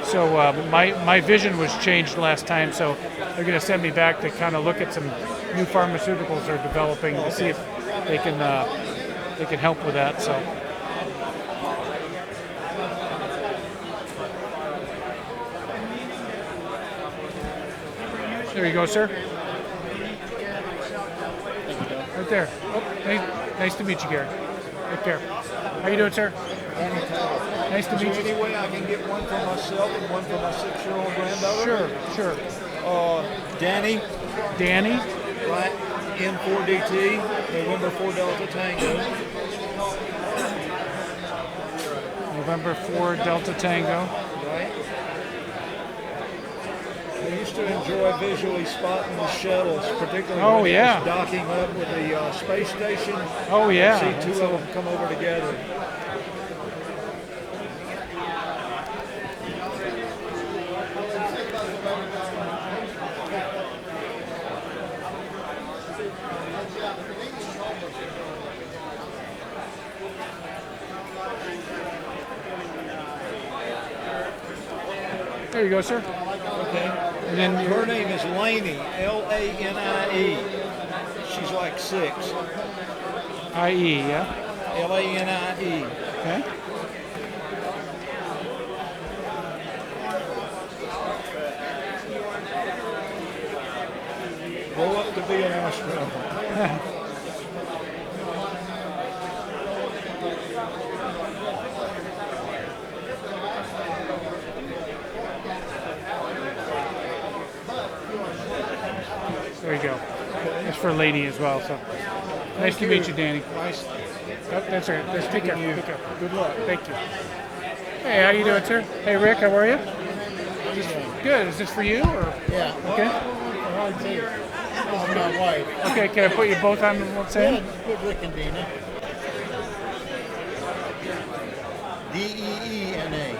[SPEAKER 21] so my vision was changed last time. So they're going to send me back to kind of look at some new pharmaceuticals they're developing to see if they can help with that. So. There you go, sir. Right there. Oh, nice to meet you, Gary. Right there. How you doing, sir? Nice to meet you.
[SPEAKER 13] Any way I can get one for myself and one for my 6-year-old granddaughter?
[SPEAKER 21] Sure.
[SPEAKER 13] Danny.
[SPEAKER 21] Danny.
[SPEAKER 13] Right. N4DT. November 4 Delta Tango.
[SPEAKER 21] November 4 Delta Tango.
[SPEAKER 13] Right. I used to enjoy visually spotting the shuttles, particularly when it was docking up with the space station.
[SPEAKER 21] Oh, yeah.
[SPEAKER 13] See two of them come over together.
[SPEAKER 21] There you go, sir.
[SPEAKER 13] Okay.
[SPEAKER 21] And then
[SPEAKER 13] her name is Laney, Lanie. She's like 6.
[SPEAKER 21] IE, yeah.
[SPEAKER 13] Lanie.
[SPEAKER 21] Okay.
[SPEAKER 13] Grow up to be an astronaut.
[SPEAKER 21] There you go. It's for Lady as well. So nice to meet you, Danny.
[SPEAKER 13] Nice.
[SPEAKER 21] Oh, that's all right. Let's take care. Take care.
[SPEAKER 13] Good luck.
[SPEAKER 21] Thank you. Hey, how you doing, sir? Hey, Rick, how are you? Good. Is this for you or?
[SPEAKER 13] Yeah.
[SPEAKER 21] Okay.
[SPEAKER 13] This is my wife.
[SPEAKER 21] Okay. Can I put you both on one side?
[SPEAKER 13] Yeah, put Rick and Dina. Deena.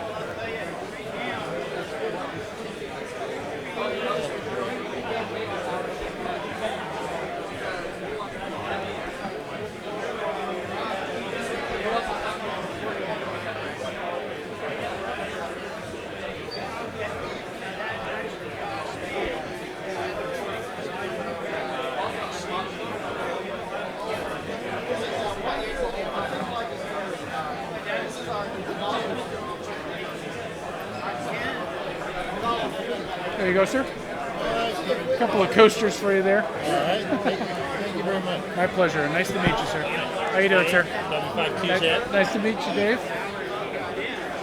[SPEAKER 21] There you go, sir. A couple of coasters for you there.
[SPEAKER 13] All right. Thank you very much.
[SPEAKER 21] My pleasure. Nice to meet you, sir. How you doing, sir?
[SPEAKER 15] W5QZ.
[SPEAKER 21] Nice to meet you, Dave.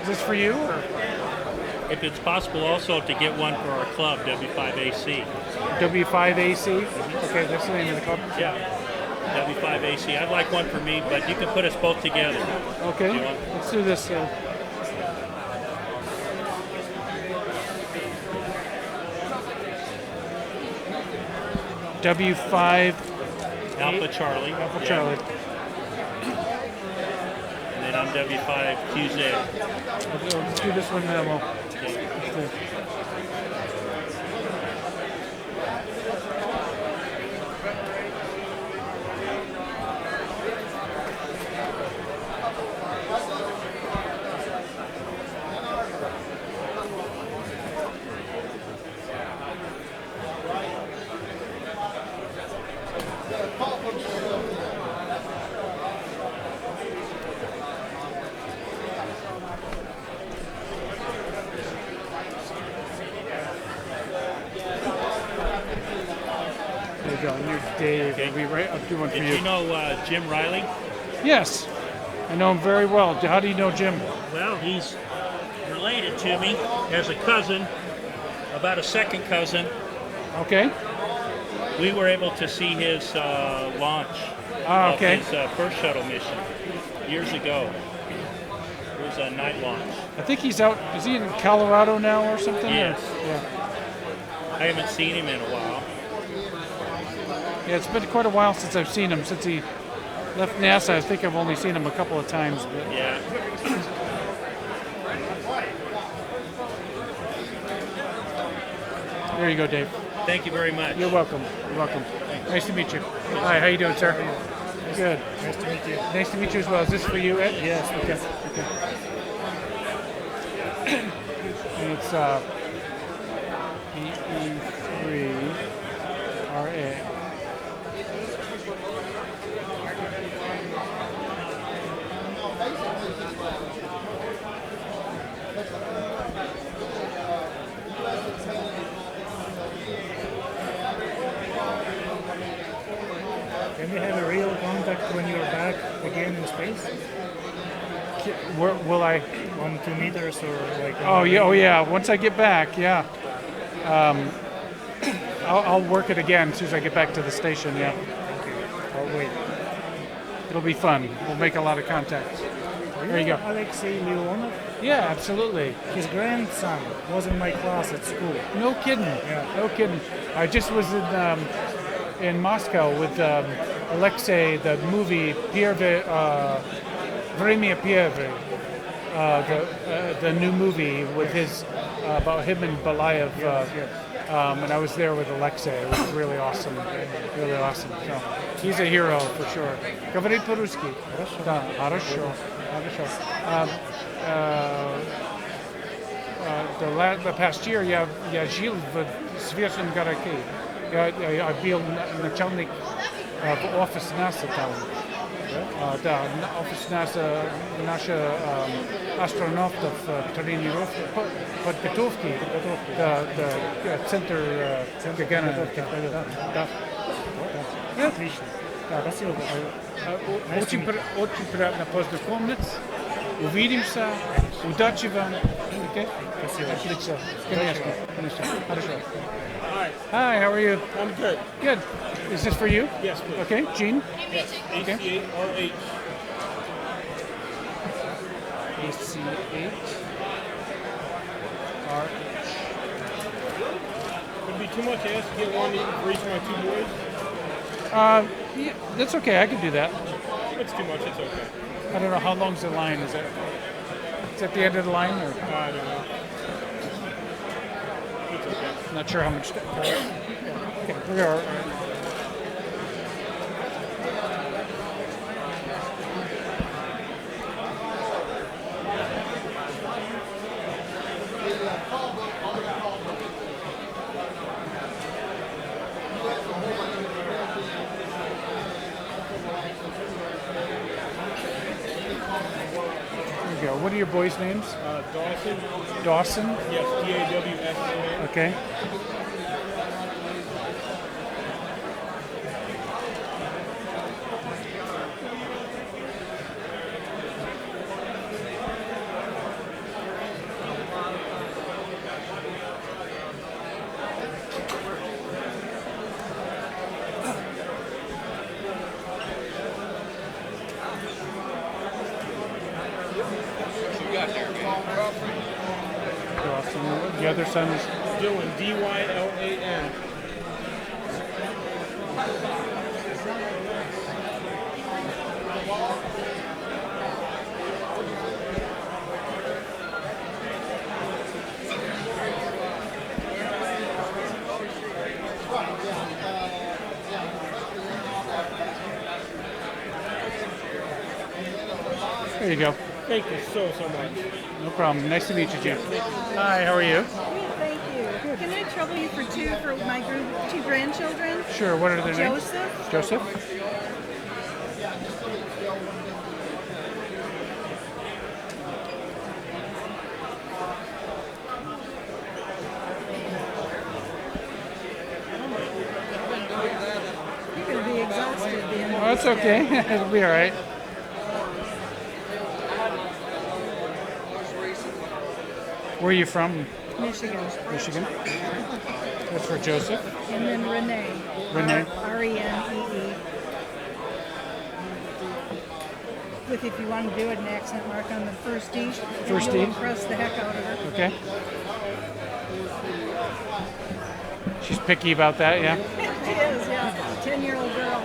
[SPEAKER 21] Is this for you? Or?
[SPEAKER 15] If it's possible also to get one for our club, W5AC.
[SPEAKER 21] W5AC? Okay, that's the name of the club.
[SPEAKER 15] Yeah. W5AC. I'd like one for me, but you can put us both together.
[SPEAKER 21] Okay. Let's do this. W5
[SPEAKER 15] Alpha Charlie.
[SPEAKER 21] Alpha Charlie.
[SPEAKER 15] And then I'm W5QZ.
[SPEAKER 21] Let's do this one now. Dave,
[SPEAKER 15] okay.
[SPEAKER 21] I'll be right. I'll do one for
[SPEAKER 15] Did
[SPEAKER 21] you.
[SPEAKER 15] you know Jim Riley?
[SPEAKER 21] Yes, I know him very well. How do you know Jim?
[SPEAKER 15] Well, he's related to me as a cousin, about a second cousin.
[SPEAKER 21] Okay.
[SPEAKER 15] We were able to see his launch of his first shuttle mission years ago. It was a night launch.
[SPEAKER 21] I think he's out. Is he in Colorado now or something?
[SPEAKER 15] Yes.
[SPEAKER 21] Yeah.
[SPEAKER 15] I haven't seen him in a while.
[SPEAKER 21] Yeah, it's been quite a while since I've seen him. Since he left NASA, I think I've only seen him a couple of times. But
[SPEAKER 15] yeah.
[SPEAKER 21] There you go, Dave.
[SPEAKER 15] Thank you very much.
[SPEAKER 21] You're welcome. You're welcome. Nice to meet you. Hi, how you doing, sir? Good.
[SPEAKER 5] Nice to meet you.
[SPEAKER 21] Nice to meet you as well. Is this for you, Ed?
[SPEAKER 5] Yes.
[SPEAKER 21] Okay. And it's PE3RA.
[SPEAKER 3] Can we have a real contact when you're back again in space?
[SPEAKER 21] Will I?
[SPEAKER 3] 1-2 meters or like?
[SPEAKER 21] Oh yeah. Once I get back, yeah. I'll work it again as soon as I get back to the station. Yeah.
[SPEAKER 3] Okay. I'll wait.
[SPEAKER 21] It'll be fun. We'll make a lot of contacts. There you go.
[SPEAKER 3] Alexei Leonov?
[SPEAKER 21] Yeah, absolutely.
[SPEAKER 3] His grandson was in my class at school.
[SPEAKER 21] No kidding.
[SPEAKER 3] Yeah.
[SPEAKER 21] No kidding. I just was in Moscow with Alexei, the movie Время Первое, the new movie with his about him and Balayev. And I was there with Alexei. It was really awesome. Really awesome. So he's a hero for sure. Говорит по-русски. Да, хорошо. Хорошо. The past year я жил в Светлом городке. Я был начальник в офис НАСА там. Да, офис НАСА, наша астронавтов тренировки, подготовки, центр Гагарина. Да.
[SPEAKER 3] Отлично. Да, спасибо большое.
[SPEAKER 21] Очень приятно познакомиться. Увидимся. Удачи вам. Okay?
[SPEAKER 3] Спасибо.
[SPEAKER 21] Отлично. Конечно. Хорошо.
[SPEAKER 10] Hi,
[SPEAKER 21] how are you?
[SPEAKER 10] I'm good.
[SPEAKER 21] Good. Is this for you?
[SPEAKER 10] Yes, please.
[SPEAKER 21] Okay, Gene?
[SPEAKER 10] Yes,
[SPEAKER 21] Okay.
[SPEAKER 10] ACH.
[SPEAKER 21] ACH.
[SPEAKER 10] Would it be too much to ask to get one for each of my 2 boys?
[SPEAKER 21] Yeah, that's okay. I can do that.
[SPEAKER 10] It's too much. It's okay.
[SPEAKER 21] I don't know how long's the line. Is it? It's at the end of the line, or?
[SPEAKER 10] I don't know. It's okay.
[SPEAKER 21] Not sure how much. Okay, we are. What are your boys' names?
[SPEAKER 10] Dawson.
[SPEAKER 21] Dawson?
[SPEAKER 10] Yes, D-A-W-S-O-N.
[SPEAKER 21] Okay. The other son is
[SPEAKER 10] Dylan, D-Y-L-A-N.
[SPEAKER 21] There you go.
[SPEAKER 10] Thank you so much.
[SPEAKER 21] No problem. Nice to meet you, Jim. Hi, how are you?
[SPEAKER 14] Thank you. Can I trouble you for 2 for my 2 grandchildren?
[SPEAKER 21] Sure. What are their names?
[SPEAKER 14] Joseph.
[SPEAKER 21] Joseph.
[SPEAKER 14] You're going to be exhausted at the end of
[SPEAKER 21] Oh, that's okay. It'll be all right. Where are you from?
[SPEAKER 14] Michigan.
[SPEAKER 21] Michigan. That's for Joseph.
[SPEAKER 14] And then Renee.
[SPEAKER 21] Renee.
[SPEAKER 14] R-E-N-E-E. With, if you want to do it, an accent mark on the first D.
[SPEAKER 21] First
[SPEAKER 14] you'll
[SPEAKER 21] D.
[SPEAKER 14] impress the heck out of her.
[SPEAKER 21] Okay. She's picky about that, yeah?
[SPEAKER 14] She is, yeah. 10-year-old girl.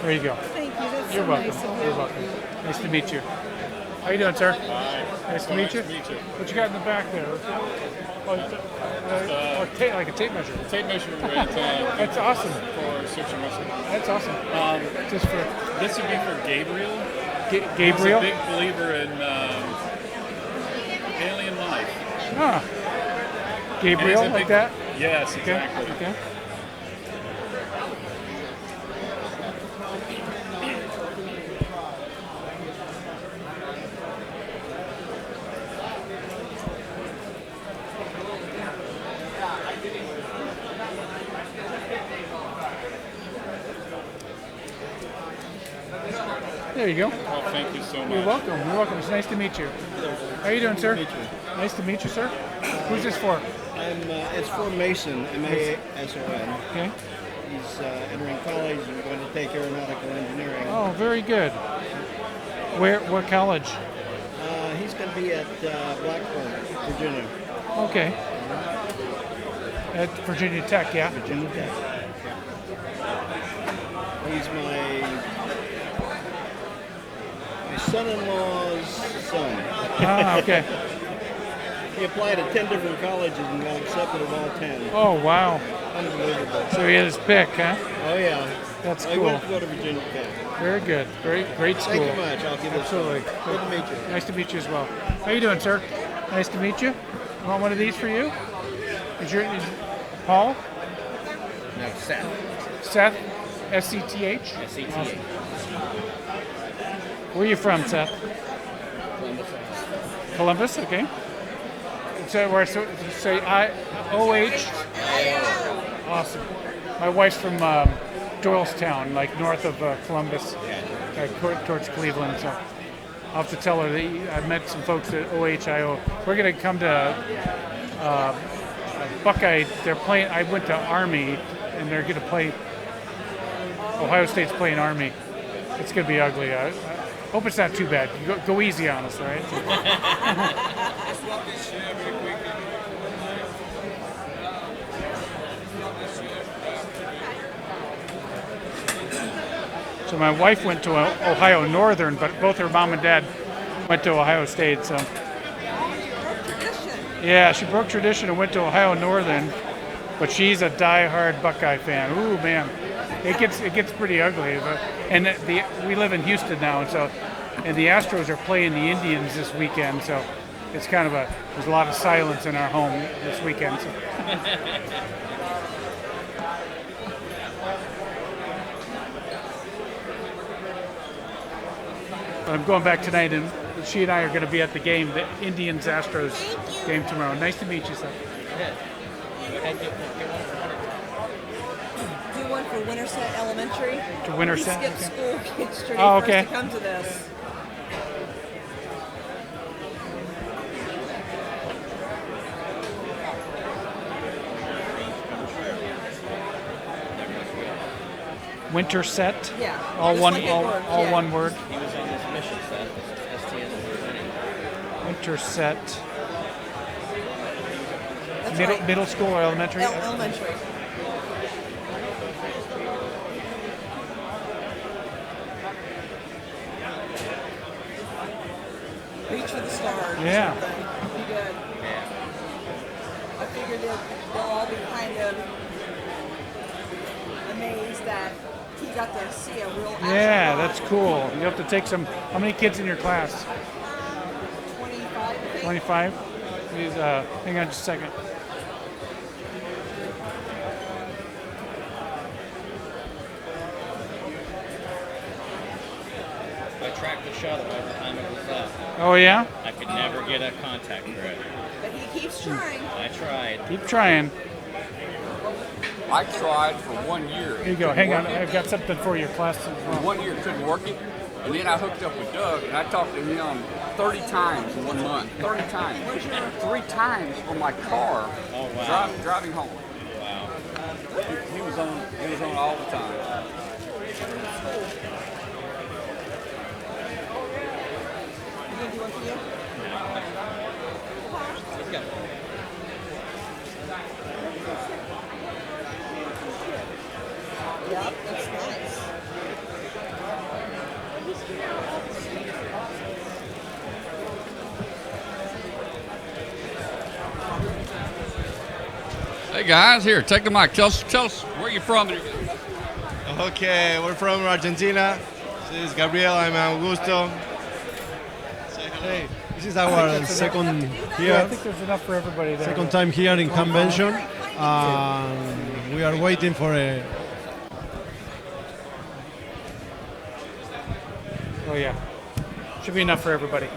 [SPEAKER 21] There you go.
[SPEAKER 14] Thank you. That's
[SPEAKER 21] You're
[SPEAKER 14] so
[SPEAKER 21] welcome.
[SPEAKER 14] nice of you.
[SPEAKER 21] You're welcome. Nice to meet you. How you doing, sir? Nice to meet you. What you got in the back there? Oh, like a tape measure.
[SPEAKER 6] Tape measure, right?
[SPEAKER 21] That's awesome.
[SPEAKER 6] For search and rescue.
[SPEAKER 21] That's awesome. Just for
[SPEAKER 6] this would be for Gabriel.
[SPEAKER 21] Gabriel?
[SPEAKER 6] He's a big believer in alien life.
[SPEAKER 21] Ah. Gabriel, like that?
[SPEAKER 6] Yes, exactly.
[SPEAKER 21] Okay. There you go.
[SPEAKER 6] Well, thank you so much.
[SPEAKER 21] You're welcome. You're welcome. It's nice to meet you. How are you doing, sir? Nice to meet you, sir. Who's this for?
[SPEAKER 5] It's for Mason, M-A-S-O-N.
[SPEAKER 21] Okay.
[SPEAKER 5] He's entering college and going to take aeronautical engineering.
[SPEAKER 21] Oh, very good. What college?
[SPEAKER 5] He's going to be at Blackburn, Virginia.
[SPEAKER 21] Okay. At Virginia Tech, yeah?
[SPEAKER 5] Virginia Tech. He's my son-in-law's son.
[SPEAKER 21] Ah, okay.
[SPEAKER 5] He applied at 10 different colleges and got accepted at all 10.
[SPEAKER 21] Oh, wow.
[SPEAKER 5] Unbelievable.
[SPEAKER 21] So he had his pick, huh?
[SPEAKER 5] Oh, yeah.
[SPEAKER 21] That's
[SPEAKER 5] I
[SPEAKER 21] cool.
[SPEAKER 5] went to go to Virginia Tech.
[SPEAKER 21] Very good. Great school.
[SPEAKER 5] Thank you much. I'll give it
[SPEAKER 21] Absolutely.
[SPEAKER 5] Good to meet you.
[SPEAKER 21] Nice to meet you as well. How you doing, sir? Nice to meet you. You want one of these for you? Is Paul?
[SPEAKER 17] No, Seth.
[SPEAKER 21] Seth? S-C-T-H?
[SPEAKER 17] S-C-T-H.
[SPEAKER 21] Awesome. Where are you from, Seth? Columbus, okay. So where say I-O-H? Awesome. My wife's from Doylestown, like north of Columbus, towards Cleveland. So I'll have to tell her that I met some folks at OHIO. We're going to come to Buckeye. They're playing. I went to Army, and they're going to play. Ohio State's playing Army. It's going to be ugly. I hope it's not too bad. Go easy on us, all right? So my wife went to Ohio Northern, but both her mom and dad went to Ohio State. So yeah, she broke tradition and went to Ohio Northern, but she's a die-hard Buckeye fan. Ooh, man, it gets pretty ugly. And we live in Houston now, and the Astros are playing the Indians this weekend. So it's kind of there's a lot of silence in our home this weekend. So. But I'm going back tonight, and she and I are going to be at the game, the Indians-Astros game tomorrow. Nice to meet you, sir.
[SPEAKER 8] Do one for Winterset Elementary.
[SPEAKER 21] To Winterset?
[SPEAKER 8] He skipped school yesterday
[SPEAKER 21] Oh, okay.
[SPEAKER 8] to come to this.
[SPEAKER 21] Winterset?
[SPEAKER 8] Yeah.
[SPEAKER 21] All
[SPEAKER 8] just
[SPEAKER 21] one
[SPEAKER 8] like
[SPEAKER 21] all,
[SPEAKER 8] a word,
[SPEAKER 21] all
[SPEAKER 8] yeah.
[SPEAKER 21] one word.
[SPEAKER 17] He was on this mission set. STN
[SPEAKER 21] Winterset.
[SPEAKER 8] That's
[SPEAKER 21] Middle,
[SPEAKER 8] right.
[SPEAKER 21] middle school or elementary?
[SPEAKER 8] Elementary. Reach for the stars.
[SPEAKER 21] Yeah.
[SPEAKER 8] Be good. I figured they'll all be kind of amazed that he got to see a real
[SPEAKER 21] Yeah, that's cool. You have to take some. How many kids in your class?
[SPEAKER 8] 25, I think.
[SPEAKER 21] 25? Please, hang on just a second.
[SPEAKER 17] I tracked the shuttle every time it was up.
[SPEAKER 21] Oh, yeah?
[SPEAKER 17] I could never get a contact for it.
[SPEAKER 8] But he
[SPEAKER 14] keeps trying.
[SPEAKER 4] I tried.
[SPEAKER 21] Keep trying.
[SPEAKER 1] I tried for 1 year.
[SPEAKER 21] Here you go. Hang on. I've got something for your class.
[SPEAKER 1] For 1 year, couldn't work it. And then I hooked up with Doug, and I talked to him 30 times in 1 month. 30 times. 3 times on my car driving home.
[SPEAKER 4] Wow.
[SPEAKER 1] He was on all the time.
[SPEAKER 14] Yep, that's nice.
[SPEAKER 1] Hey guys, here, take the mic. Tell us where you're from.
[SPEAKER 18] Okay, we're from Argentina. This is Gabriel, I'm Augusto. Hey, this is our second here.
[SPEAKER 21] Yeah, I think there's enough for everybody there.
[SPEAKER 18] Second time here in Hamvention. We are waiting for a.
[SPEAKER 21] Oh yeah, should be enough for everybody.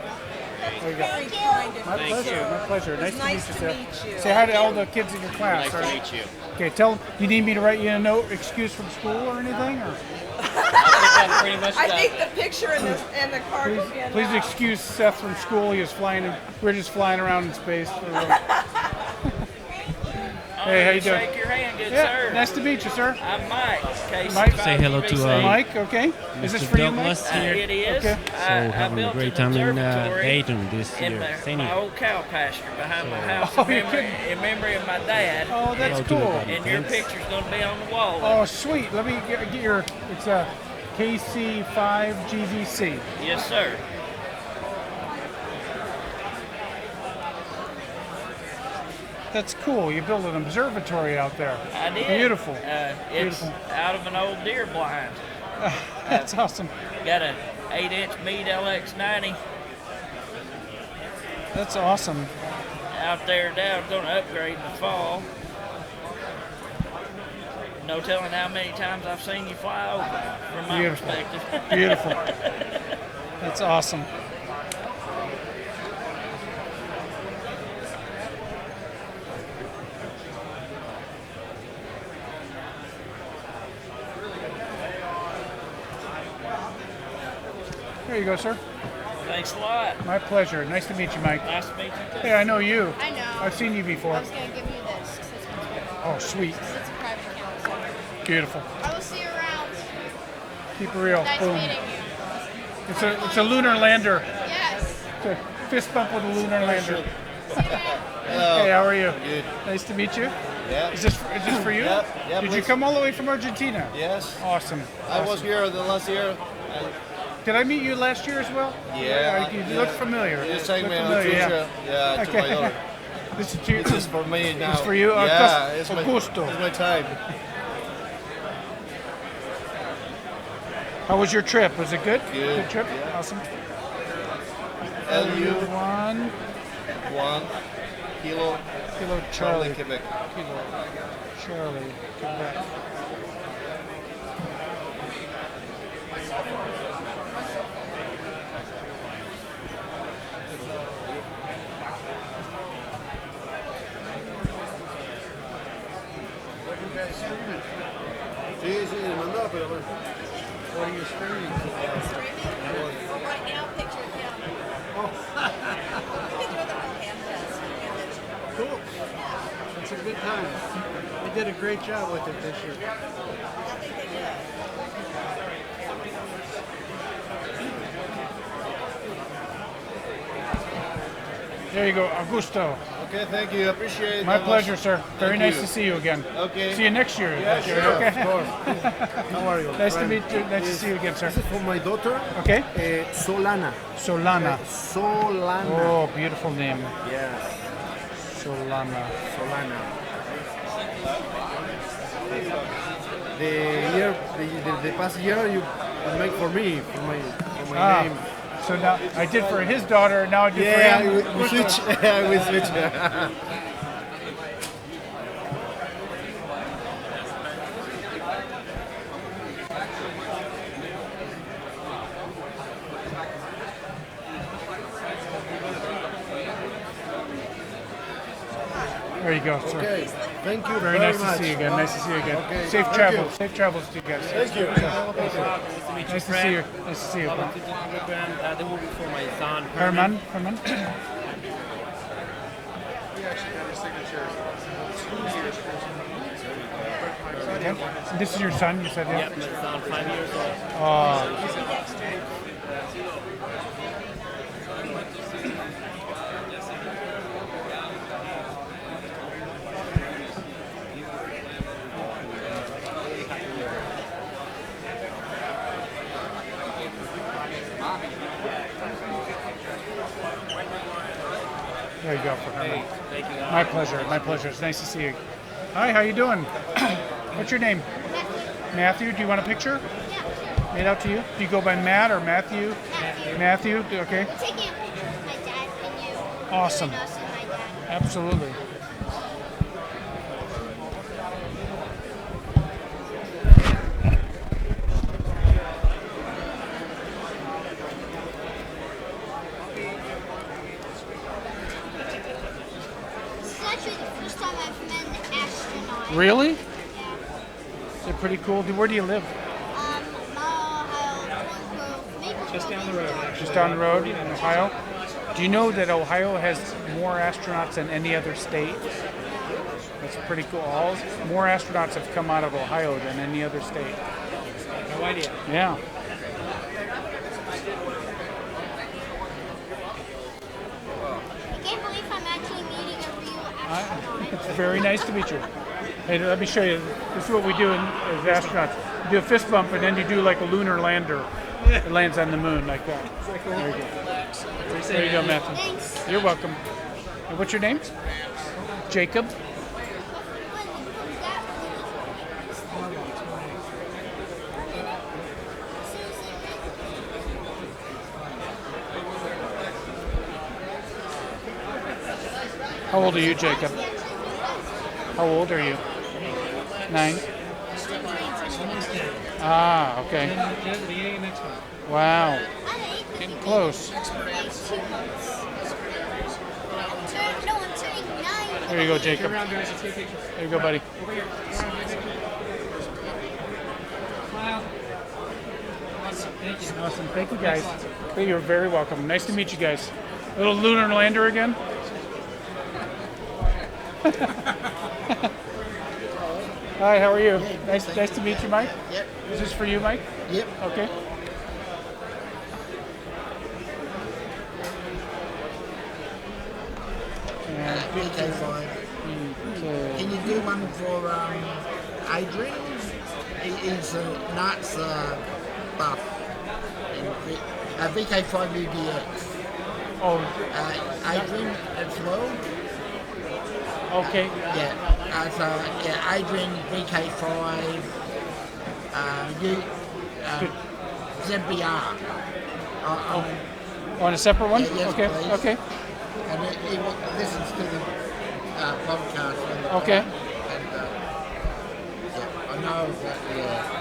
[SPEAKER 21] There you go.
[SPEAKER 14] Very kind of
[SPEAKER 21] My
[SPEAKER 14] you.
[SPEAKER 21] pleasure. My pleasure.
[SPEAKER 14] It was
[SPEAKER 21] Nice to meet you,
[SPEAKER 14] nice to
[SPEAKER 21] sir.
[SPEAKER 14] meet you.
[SPEAKER 21] Say hi to all the kids in your class.
[SPEAKER 4] Nice to meet you.
[SPEAKER 21] Okay, tell them. You need me to write you a note, excuse from school or anything, or
[SPEAKER 4] Pretty much
[SPEAKER 14] I think the picture and the card would be enough.
[SPEAKER 21] please excuse Seth from school. He was flying. We're just flying around in space for a little. Hey, how you doing?
[SPEAKER 22] Shake your hand, good
[SPEAKER 21] Yeah,
[SPEAKER 22] sir.
[SPEAKER 21] nice to meet you, sir.
[SPEAKER 22] I'm Mike. Casey
[SPEAKER 21] Mike,
[SPEAKER 22] Say hello to
[SPEAKER 21] Mike. Okay, is this for you, Mike?
[SPEAKER 22] Douglas here. It is.
[SPEAKER 21] Okay.
[SPEAKER 22] I
[SPEAKER 18] having a
[SPEAKER 22] built
[SPEAKER 18] great
[SPEAKER 22] an
[SPEAKER 18] time in
[SPEAKER 22] observatory
[SPEAKER 18] Dayton this
[SPEAKER 22] in
[SPEAKER 18] year.
[SPEAKER 22] my,
[SPEAKER 18] Same
[SPEAKER 22] my
[SPEAKER 18] year.
[SPEAKER 22] old cow pasture behind my house
[SPEAKER 21] Oh,
[SPEAKER 22] in,
[SPEAKER 21] you're
[SPEAKER 22] memory,
[SPEAKER 21] kidding.
[SPEAKER 22] in memory of my dad.
[SPEAKER 21] Oh, that's cool.
[SPEAKER 22] And your picture's going to be on the wall.
[SPEAKER 21] Oh, sweet. Let me get your. It's a KC5 GVC.
[SPEAKER 22] Yes, sir.
[SPEAKER 21] That's cool. You built an observatory out there.
[SPEAKER 22] I did.
[SPEAKER 21] Beautiful.
[SPEAKER 22] It's
[SPEAKER 21] Beautiful.
[SPEAKER 22] out of an old deer blind.
[SPEAKER 21] That's awesome.
[SPEAKER 22] Got a 8-inch Meade LX90
[SPEAKER 21] That's awesome.
[SPEAKER 22] out there now. I'm going to upgrade in the fall. No telling how many times I've seen you fly over from my
[SPEAKER 21] Beautiful.
[SPEAKER 22] perspective.
[SPEAKER 21] Beautiful. That's awesome. There you go, sir.
[SPEAKER 22] Thanks a lot.
[SPEAKER 21] My pleasure. Nice to meet you, Mike.
[SPEAKER 22] Nice to meet you too.
[SPEAKER 21] Hey, I know you.
[SPEAKER 23] I know.
[SPEAKER 21] I've seen you before.
[SPEAKER 23] I was going to give you this. This one's for you.
[SPEAKER 21] Oh, sweet.
[SPEAKER 23] It's a private account. So
[SPEAKER 21] Beautiful.
[SPEAKER 23] I will see you around.
[SPEAKER 21] Keep it real.
[SPEAKER 23] Nice
[SPEAKER 21] Boom.
[SPEAKER 23] meeting you.
[SPEAKER 21] It's a lunar lander.
[SPEAKER 23] Yes.
[SPEAKER 21] It's a fist bump with a lunar lander.
[SPEAKER 18] Hello.
[SPEAKER 21] Hey, how are you?
[SPEAKER 18] Good.
[SPEAKER 21] Nice to meet you.
[SPEAKER 18] Yeah.
[SPEAKER 21] Is this for you?
[SPEAKER 18] Yep. Yeah,
[SPEAKER 21] Did you
[SPEAKER 18] please.
[SPEAKER 21] come all the way from Argentina?
[SPEAKER 18] Yes.
[SPEAKER 21] Awesome.
[SPEAKER 18] I was
[SPEAKER 21] Awesome.
[SPEAKER 18] here the last year.
[SPEAKER 21] Did I meet you last year as well?
[SPEAKER 18] Yeah.
[SPEAKER 21] You
[SPEAKER 18] yeah.
[SPEAKER 21] look familiar.
[SPEAKER 18] You
[SPEAKER 21] Look
[SPEAKER 18] take me on a
[SPEAKER 21] familiar,
[SPEAKER 18] picture. Yeah, to my daughter.
[SPEAKER 21] This is,
[SPEAKER 18] This is for me now.
[SPEAKER 21] It's for you?
[SPEAKER 18] Yeah, it's
[SPEAKER 21] Augusto.
[SPEAKER 18] my time.
[SPEAKER 21] How was your trip? Was it good?
[SPEAKER 18] Good.
[SPEAKER 21] trip?
[SPEAKER 18] Yeah.
[SPEAKER 21] Awesome.
[SPEAKER 18] LU1 Kilo
[SPEAKER 21] Charlie.
[SPEAKER 18] Quebec.
[SPEAKER 21] Kilo Charlie, Quebec.
[SPEAKER 19] Sí, sí, me mandó, pero bueno.
[SPEAKER 21] What are you streaming?
[SPEAKER 14] Well, right now, picture of him. Picture of the whole Hamvention.
[SPEAKER 5] Cool. It's a good time. They did a great job with it this year.
[SPEAKER 14] I think they did.
[SPEAKER 21] There you go, Augusto.
[SPEAKER 18] Okay, thank you. Appreciate it.
[SPEAKER 21] My
[SPEAKER 18] that
[SPEAKER 21] pleasure,
[SPEAKER 18] much.
[SPEAKER 21] sir. Very
[SPEAKER 18] Thank
[SPEAKER 21] nice
[SPEAKER 18] you.
[SPEAKER 21] to see you again.
[SPEAKER 18] Okay.
[SPEAKER 21] See you next year.
[SPEAKER 18] Yeah,
[SPEAKER 21] This year,
[SPEAKER 18] sure,
[SPEAKER 21] okay?
[SPEAKER 18] of course.
[SPEAKER 5] How are you?
[SPEAKER 21] Nice to
[SPEAKER 5] friend?
[SPEAKER 21] meet you. Nice to see you again, sir.
[SPEAKER 5] This is for my daughter.
[SPEAKER 21] Okay.
[SPEAKER 5] Solana.
[SPEAKER 21] Solana.
[SPEAKER 5] Solana.
[SPEAKER 21] Oh, beautiful name.
[SPEAKER 5] Yes.
[SPEAKER 21] Solana.
[SPEAKER 5] Solana. The past year you make for me for my name.
[SPEAKER 21] So now I did for his daughter. Now I do
[SPEAKER 5] Yeah,
[SPEAKER 21] for him.
[SPEAKER 5] we switch. We switch.
[SPEAKER 21] There you go, sir.
[SPEAKER 13] Okay. Thank you
[SPEAKER 21] Very
[SPEAKER 13] very
[SPEAKER 21] nice
[SPEAKER 13] much.
[SPEAKER 21] to see you again. Nice to see you again.
[SPEAKER 13] Okay.
[SPEAKER 21] Safe
[SPEAKER 13] Thank
[SPEAKER 21] travels.
[SPEAKER 13] you.
[SPEAKER 21] Safe travels to you guys.
[SPEAKER 13] Thank you.
[SPEAKER 21] Nice to see you. Nice to see you.
[SPEAKER 17] They will be for my son.
[SPEAKER 21] Herman. Herman. Okay. This is your son, you said?
[SPEAKER 17] Yeah, my son, 5 years old.
[SPEAKER 21] There you go for Herman.
[SPEAKER 17] Hey, thank you.
[SPEAKER 21] My pleasure. My pleasure. It's nice to see you. Hi, how you doing? What's your name? Matthew. Do you want a picture? Yeah. Made out to you? Do you go by Matt or Matthew? Matthew. Okay.
[SPEAKER 23] We're taking a picture with my dad and you.
[SPEAKER 21] Awesome.
[SPEAKER 23] And us and my dad.
[SPEAKER 21] Absolutely.
[SPEAKER 23] This is actually the first time I've met an astronaut.
[SPEAKER 21] Really?
[SPEAKER 23] Yeah.
[SPEAKER 21] They're pretty cool. Where do you live?
[SPEAKER 23] Just down the road.
[SPEAKER 21] Just down the road in Ohio. Do you know that Ohio has more astronauts than any other state? That's pretty cool. More astronauts have come out of Ohio than any other state.
[SPEAKER 17] No idea.
[SPEAKER 21] Yeah.
[SPEAKER 23] I can't believe I'm actually meeting a real astronaut.
[SPEAKER 21] It's very nice to meet you. Hey, let me show you. This is what we do as astronauts. You do a fist bump and then you do like a lunar lander. It lands on the moon like that. There you go. There you go, Matthew.
[SPEAKER 23] Thanks.
[SPEAKER 21] You're welcome. And what's your name? Jacob. How old are you, Jacob? How old are you? 9? Ah, okay. Wow. Getting close. There you go, Jacob. There you go, buddy. Awesome. Thank you, guys. You're very welcome. Nice to meet you guys. Little lunar lander again. Hi, how are you? Nice to meet you, Mike.
[SPEAKER 2] Yep.
[SPEAKER 21] Is this for you, Mike?
[SPEAKER 2] Yep.
[SPEAKER 21] Okay.
[SPEAKER 2] Okay, fine. Can you do one for Adrian? He's nuts buff. VK5 UDX.
[SPEAKER 21] Oh.
[SPEAKER 2] Adrian as well.
[SPEAKER 21] Okay.
[SPEAKER 2] Yeah. Adrian VK5. ZBR.
[SPEAKER 21] On a separate one?
[SPEAKER 2] Yes,
[SPEAKER 21] okay.
[SPEAKER 2] Please.
[SPEAKER 21] Okay.
[SPEAKER 2] And he listens to the podcast.
[SPEAKER 21] Okay.
[SPEAKER 2] And I know that.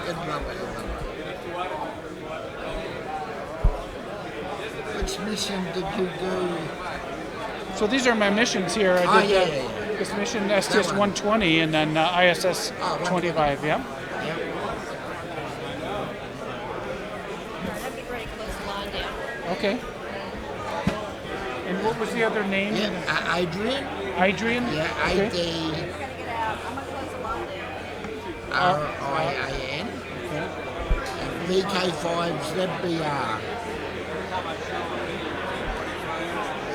[SPEAKER 2] He'd love it. Which mission did you do?
[SPEAKER 21] So these are my missions here. I did this mission STS 120 and then ISS 25. Yeah. Okay. And what was the other name?
[SPEAKER 2] Yeah, Adrian.
[SPEAKER 21] Adrian?
[SPEAKER 2] Yeah,
[SPEAKER 21] okay.
[SPEAKER 2] ADRIAN. And VK5 ZBR.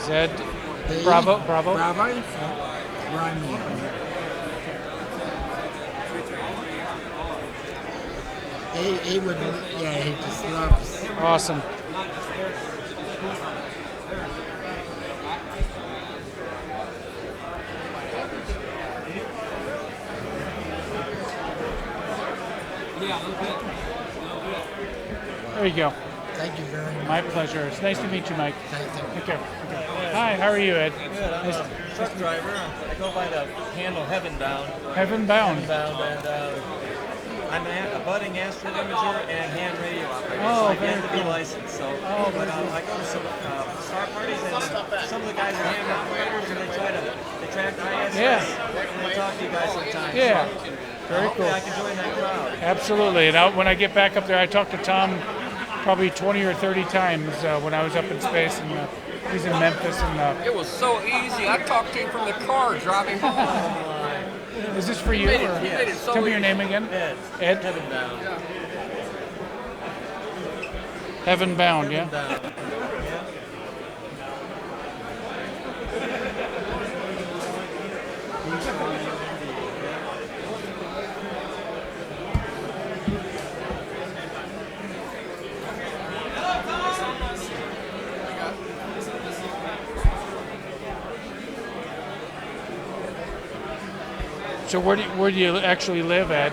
[SPEAKER 21] Z. Bravo.
[SPEAKER 2] Romeo. He would, he just loves.
[SPEAKER 21] Awesome. There you go.
[SPEAKER 2] Thank you very much.
[SPEAKER 21] My pleasure. It's nice to meet you, Mike.
[SPEAKER 2] Thank you.
[SPEAKER 21] Take care. Okay. Hi, how are you, Ed?
[SPEAKER 4] Good. I'm a truck driver. I go by the handle Heavenbound.
[SPEAKER 21] Heavenbound.
[SPEAKER 4] And I'm a budding astro imager and hand radio operator.
[SPEAKER 21] Oh,
[SPEAKER 4] so I
[SPEAKER 21] very
[SPEAKER 4] get to be
[SPEAKER 21] cool.
[SPEAKER 4] licensed. So,
[SPEAKER 21] Oh,
[SPEAKER 4] but
[SPEAKER 21] very cool.
[SPEAKER 4] I go to some star parties and some of the guys are hand operators and they try to attract
[SPEAKER 21] Yeah.
[SPEAKER 17] We'll talk to you guys sometime.
[SPEAKER 21] Yeah. Very cool.
[SPEAKER 17] Hopefully I can join that crowd.
[SPEAKER 21] Absolutely. And when I get back up there, I talked to Tom probably 20 or 30 times when I was up in space, and he's in Memphis. And
[SPEAKER 1] It was so easy. I talked to him from the car driving home.
[SPEAKER 21] is this for you?
[SPEAKER 1] You
[SPEAKER 21] or-
[SPEAKER 1] made it so
[SPEAKER 21] Tell me your
[SPEAKER 1] easy.
[SPEAKER 21] name again.
[SPEAKER 17] Ed.
[SPEAKER 21] Ed.
[SPEAKER 17] Heaven bound.
[SPEAKER 21] Heaven Bound, yeah. So where do you actually live, Ed?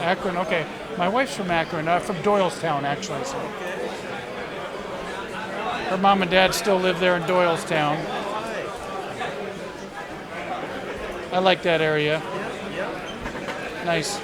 [SPEAKER 21] Akron, okay. My wife's from Akron, from Doylestown, actually. So. Her mom and dad still live there in Doylestown. I like that area. Nice.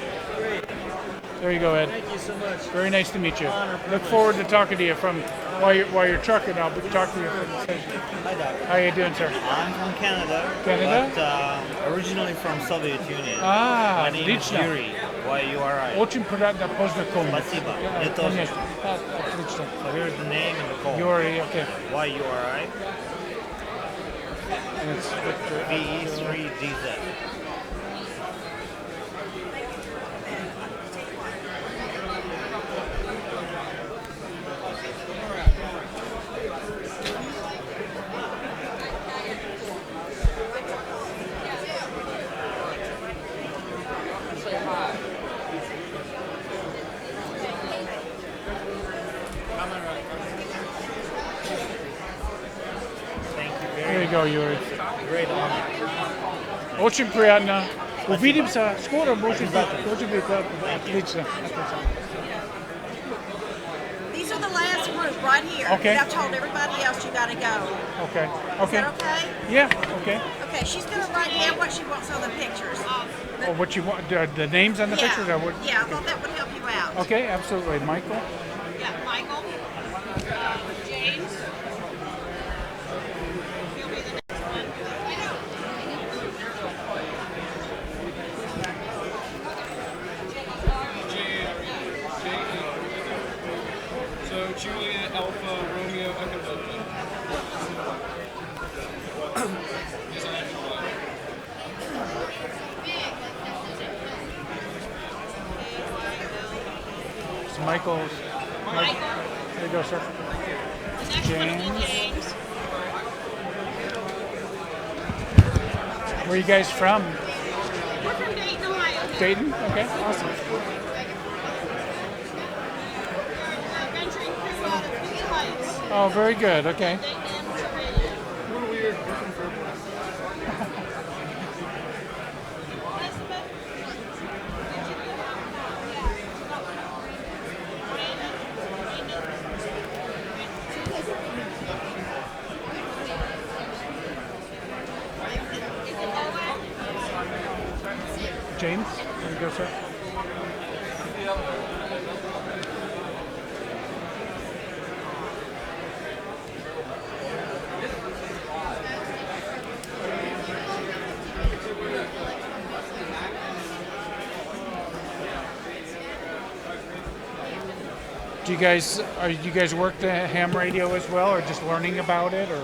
[SPEAKER 21] There you go, Ed.
[SPEAKER 17] Thank you so much.
[SPEAKER 21] Very nice to meet you. Look forward to talking to you while you're trucking. I'll be talking to you from the station.
[SPEAKER 11] Hi, Doc.
[SPEAKER 21] How you doing, sir?
[SPEAKER 11] I'm from Canada.
[SPEAKER 21] Canada?
[SPEAKER 11] But originally from Soviet Union.
[SPEAKER 21] Ah,
[SPEAKER 11] My name is
[SPEAKER 21] отлично.
[SPEAKER 11] Yuri. Y-U-R-I.
[SPEAKER 21] Очень приятно познакомиться.
[SPEAKER 11] Спасибо.
[SPEAKER 21] Yeah,
[SPEAKER 11] Мне тоже.
[SPEAKER 21] конечно. Отлично.
[SPEAKER 11] So here's the name and the call.
[SPEAKER 21] Yuri, okay.
[SPEAKER 11] Y-U-R-I.
[SPEAKER 21] And it's Victor.
[SPEAKER 11] VE3DZ.
[SPEAKER 21] There you go, Yuri.
[SPEAKER 11] Great honor.
[SPEAKER 21] Очень приятно. Увидимся скоро, может быть. Отлично.
[SPEAKER 14] These are the last group right here.
[SPEAKER 21] Okay.
[SPEAKER 14] I've told everybody else you gotta go.
[SPEAKER 21] Okay.
[SPEAKER 14] Is
[SPEAKER 21] Okay.
[SPEAKER 14] that okay?
[SPEAKER 21] Yeah. Okay.
[SPEAKER 14] Okay, she's gonna write down what she wants on the pictures.
[SPEAKER 21] Oh, what you want? The names on the
[SPEAKER 14] Yeah.
[SPEAKER 21] pictures? Or what?
[SPEAKER 14] Yeah, I thought that would help you out.
[SPEAKER 21] Okay, absolutely. Michael.
[SPEAKER 14] Yeah, Michael. James. He'll be the next one.
[SPEAKER 4] So Juliet, Alpha, Romeo, Echo Delta.
[SPEAKER 21] It's Michael's.
[SPEAKER 14] Michael.
[SPEAKER 21] There you go, sir.
[SPEAKER 14] The next one will be
[SPEAKER 21] James.
[SPEAKER 14] James.
[SPEAKER 21] Where are you guys from?
[SPEAKER 14] We're from Dayton, Ohio.
[SPEAKER 21] Dayton? Okay, awesome.
[SPEAKER 14] Venturing through the Flea lights.
[SPEAKER 21] Oh, very good. Okay.
[SPEAKER 14] What a weird
[SPEAKER 21] James, there you go, sir. Do you guys work the ham radio as well, or just learning about it, or?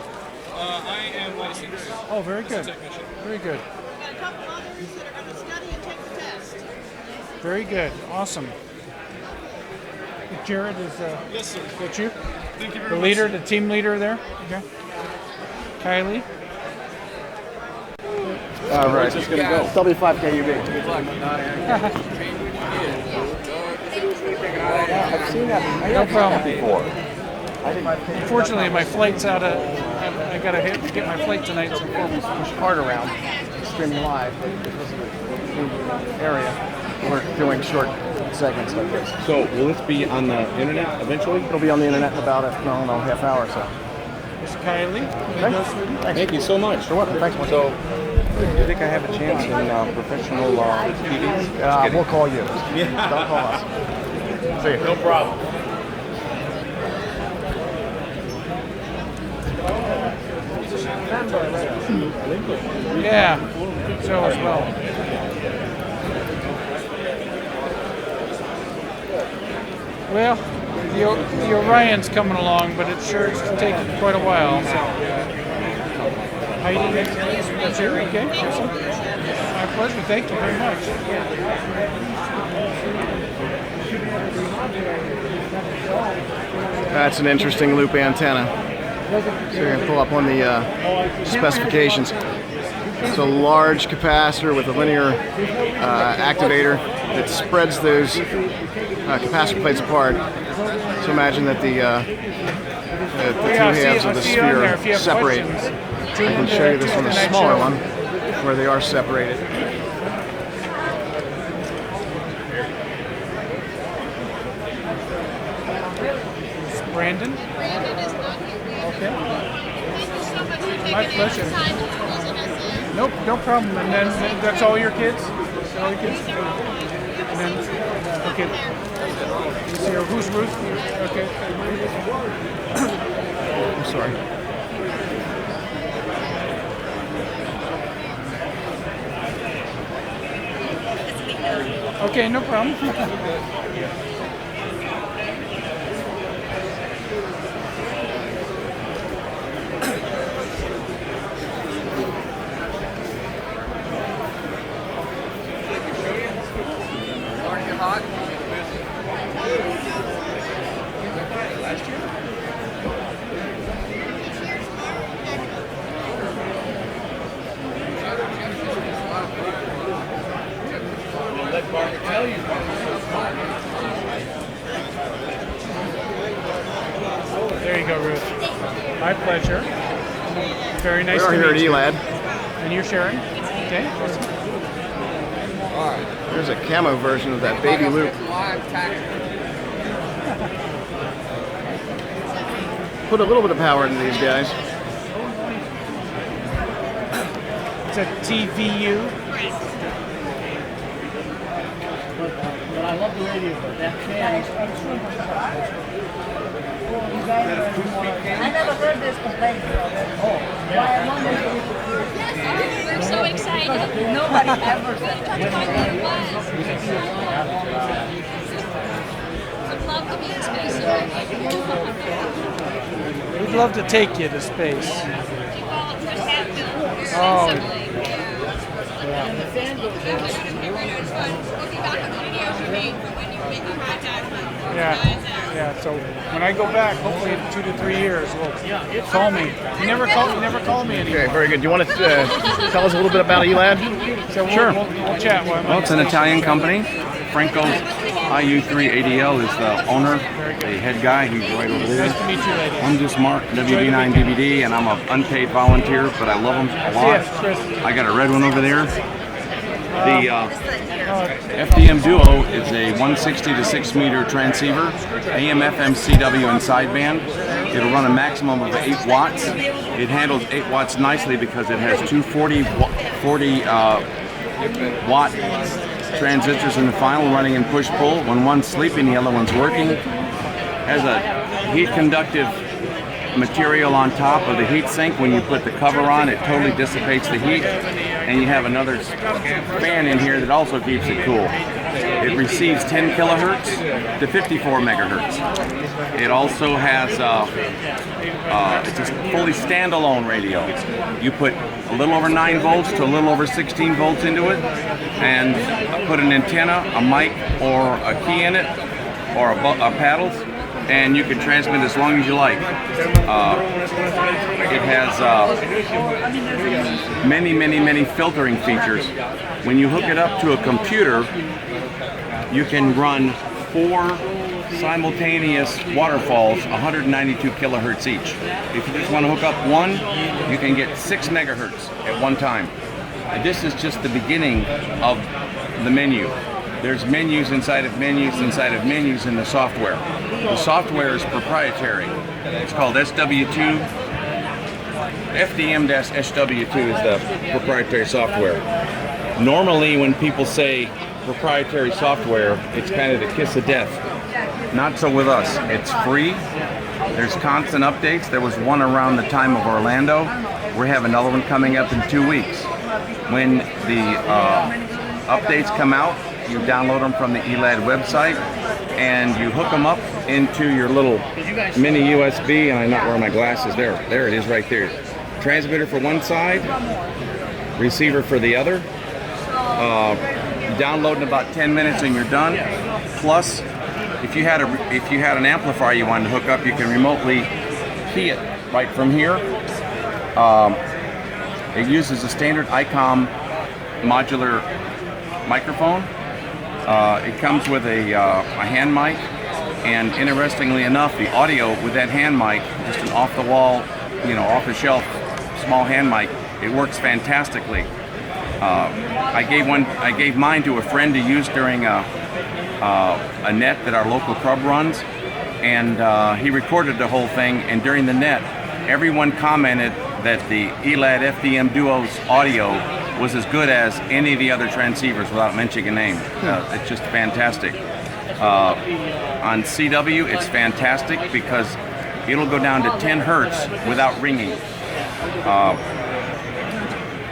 [SPEAKER 4] I am licensed.
[SPEAKER 21] Oh, very
[SPEAKER 4] as a
[SPEAKER 21] good.
[SPEAKER 4] technician.
[SPEAKER 21] Very good.
[SPEAKER 14] We've got a couple others that are going to study and take the test.
[SPEAKER 21] Very good. Awesome. Jared is.
[SPEAKER 4] Yes, sir.
[SPEAKER 21] That you?
[SPEAKER 4] Thank you very
[SPEAKER 21] The
[SPEAKER 4] much.
[SPEAKER 21] leader, the team leader there. Okay. Kylie.
[SPEAKER 16] All right.
[SPEAKER 21] Just gonna go.
[SPEAKER 16] W5KUB. I've seen that.
[SPEAKER 21] No problem.
[SPEAKER 16] Before.
[SPEAKER 21] Unfortunately, my flight's out of. I gotta get my flight tonight. So
[SPEAKER 16] Before we push hard around, streaming live, but because of the area, we're doing short segments like this.
[SPEAKER 20] So will this be on the internet eventually?
[SPEAKER 16] It'll be on the internet in about a half hour or so.
[SPEAKER 21] Miss Kylie.
[SPEAKER 20] Thank you so much.
[SPEAKER 16] You're welcome. Thanks,
[SPEAKER 20] So, do you think I have a chance in professional TV?
[SPEAKER 16] We'll call you.
[SPEAKER 20] Yeah.
[SPEAKER 16] Don't call us. See you.
[SPEAKER 20] No problem.
[SPEAKER 21] Remember that. Yeah, so as well. Well, the Orion's coming along, but it sure is taking quite a while. So, Heidi, that's it. Okay, awesome. My pleasure. Thank you very much.
[SPEAKER 16] That's an interesting loop antenna. So you're going to pull up on the specifications. It's a large capacitor with a linear activator that spreads those capacitor plates apart. So imagine that the two halves of the sphere separate. I can show you this on the smaller one where they are separated.
[SPEAKER 21] Brandon?
[SPEAKER 23] Brandon is not here.
[SPEAKER 21] Okay.
[SPEAKER 23] Thank you so much for taking
[SPEAKER 21] My
[SPEAKER 23] the
[SPEAKER 21] pleasure.
[SPEAKER 23] extra time and squeezing us in.
[SPEAKER 21] Nope, no problem. And then that's all your kids? All your kids? And then, okay. You see her, who's Ruth? Okay.
[SPEAKER 16] I'm sorry.
[SPEAKER 21] Okay, no problem. There you go, Ruth. My pleasure. Very nice to meet you.
[SPEAKER 16] We are here at ELAD.
[SPEAKER 21] And you're Sharon? Okay, awesome.
[SPEAKER 16] There's a camo version of that baby loop. Put a little bit of power into these guys.
[SPEAKER 21] It's a TVU.
[SPEAKER 17] But I love the radio, but that fan. I never heard this complaint. Oh, why I wonder if
[SPEAKER 23] We're so excited.
[SPEAKER 17] nobody ever
[SPEAKER 23] We
[SPEAKER 17] said
[SPEAKER 23] talked about what it was. Would love to be in space with you.
[SPEAKER 21] We'd love to take you to space. Oh,
[SPEAKER 17] And the fan goes
[SPEAKER 21] yeah. So when I go back, hopefully in 2 to 3 years, we'll call me. You never call me anymore.
[SPEAKER 16] Okay, very good. Do you want to tell us a little bit about ELAD?
[SPEAKER 21] So we'll chat.
[SPEAKER 7] Well, it's an Italian company. Franco's IU3ADL is the owner, the head guy. He's right over there.
[SPEAKER 21] Nice to meet you, lady.
[SPEAKER 7] I'm just Mark, WB9DVD, and I'm an unpaid volunteer, but I love them a lot.
[SPEAKER 21] Yes, Chris.
[SPEAKER 7] I got a red one over there. The FDM Duo is a 160 to 6 meter transceiver, AM, FM, CW, and sideband. It'll run a maximum of 8 watts. It handles 8 watts nicely because it has two 40 watt transistors in the final running in push-pull. When one's sleeping, the other one's working. Has a heat conductive material on top of the heat sink. When you put the cover on, it totally dissipates the heat. And you have another fan in here that also keeps it cool. It receives 10 kilohertz to 54 megahertz. It also has it's a fully standalone radio. You put a little over 9 volts to a little over 16 volts into it, and put an antenna, a mic, or a key in it, or a paddles, and you can transmit as long as you like. It has many filtering features. When you hook it up to a computer, you can run 4 simultaneous waterfalls, 192 kilohertz each. If you just want to hook up one, you can get 6 megahertz at one time. And this is just the beginning of the menu. There's menus inside of menus inside of menus in the software. The software is proprietary. It's called SW2. FDM-SW2 is the proprietary software. Normally when people say proprietary software, it's kind of the kiss of death. Not so with us. It's free. There's constant updates. There was one around the time of Orlando. We're having another one coming up in 2 weeks. When the updates come out, you download them from the ELAD website and you hook them up into your little mini USB, and I'm not wearing my glasses. There it is right there. Transmitter for one side, receiver for the other. Download in about 10 minutes and you're done. Plus, if you had an amplifier you wanted to hook up, you can remotely key it right from here. It uses a standard ICOM modular microphone. It comes with a hand mic, and interestingly enough, the audio with that hand mic, just an off-the-wall, off-the-shelf small hand mic, it works fantastically. I gave mine to a friend to use during a net that our local club runs, and he recorded the whole thing. And during the net, everyone commented that the ELAD FDM Duo's audio was as good as any of the other transceivers, without mentioning a name. It's just fantastic. On CW, it's fantastic because it'll go down to 10 hertz without ringing.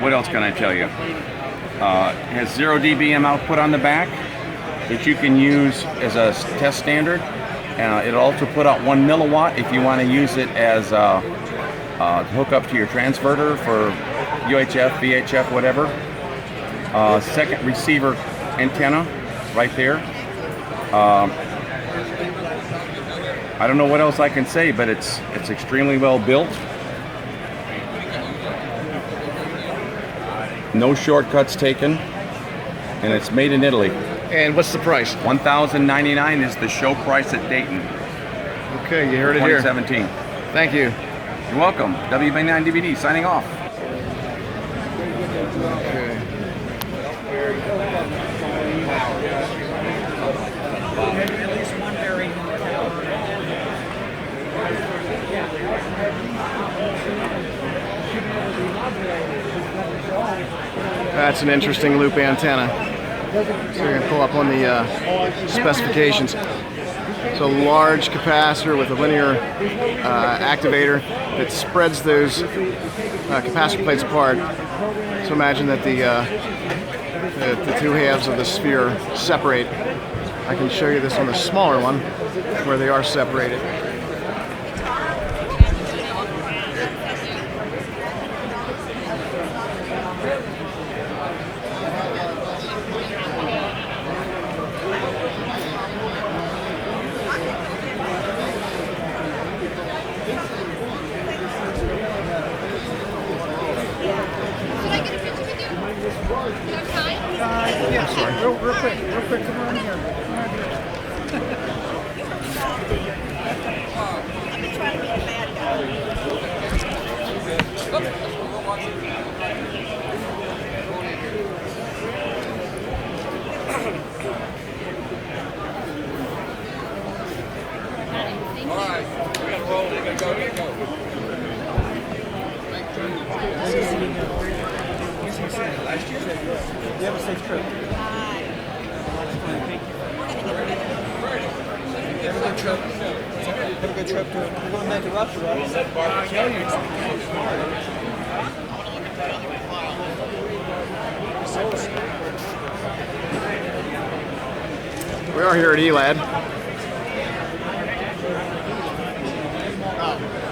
[SPEAKER 7] What else can I tell you? It has 0 dBm output on the back that you can use as a test standard. It'll also put out 1 milliwatt if you want to use it as hook up to your transverter for UHF, VHF, whatever. Second receiver antenna right there. I don't know what else I can say, but it's extremely well built. No shortcuts taken, and it's made in Italy.
[SPEAKER 16] And what's the price?
[SPEAKER 7] $1,099 is the show price at Dayton.
[SPEAKER 16] Okay, you heard it here.
[SPEAKER 7] 2017.
[SPEAKER 16] Thank you.
[SPEAKER 7] You're welcome. WB9 DVD signing off.
[SPEAKER 16] Okay.
[SPEAKER 8] At least one very
[SPEAKER 16] That's an interesting loop antenna. So you're going to pull up on the specifications. It's a large capacitor with a linear activator that spreads those capacitor plates apart. So imagine that the two halves of the sphere separate. I can show you this on the smaller one where they are separated.
[SPEAKER 21] Real quick, come on here.
[SPEAKER 14] I've been trying to be a bad
[SPEAKER 1] Alright, we gotta roll, we gotta go, we gotta go.
[SPEAKER 8] You have a safe trip. Have a good trip. Have a good trip. We're going back to Russia, right?
[SPEAKER 16] We are here at ELAD.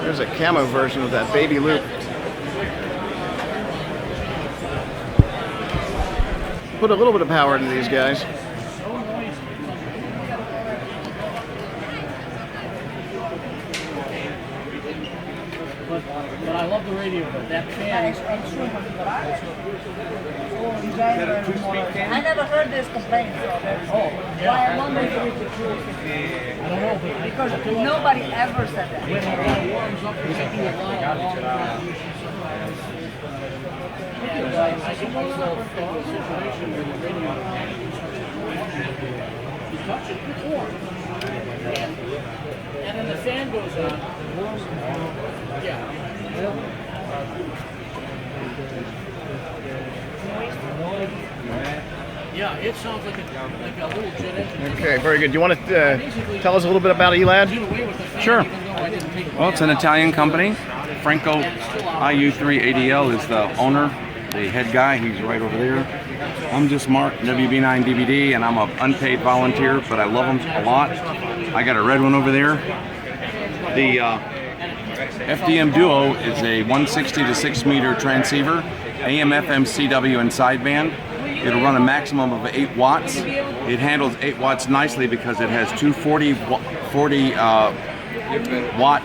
[SPEAKER 16] There's a camo version of that baby loop. Put a little bit of power into these guys.
[SPEAKER 17] But I love the radio, but that fan.
[SPEAKER 22] I never heard this complaint.
[SPEAKER 17] Oh, yeah.
[SPEAKER 22] Why I wonder if it's the truth.
[SPEAKER 17] I don't know,
[SPEAKER 22] Because nobody ever said that.
[SPEAKER 17] when it warms up, there's a lot of I get myself in a situation where the radio, you touch it, it's warm. And then the fan goes on, yeah. Yeah, it sounds like a little jet engine.
[SPEAKER 16] Okay, very good. Do you want to tell us a little bit about ELAD?
[SPEAKER 7] Sure. Well, it's an Italian company. Franco IU3ADL is the owner, the head guy. He's right over there. I'm just Mark, WB9 DVD, and I'm an unpaid volunteer, but I love them a lot. I got a red one over there. The FDM Duo is a 160 to 6 meter transceiver, AM, FM, CW, and sideband. It'll run a maximum of 8 watts. It handles 8 watts nicely because it has two 40 watt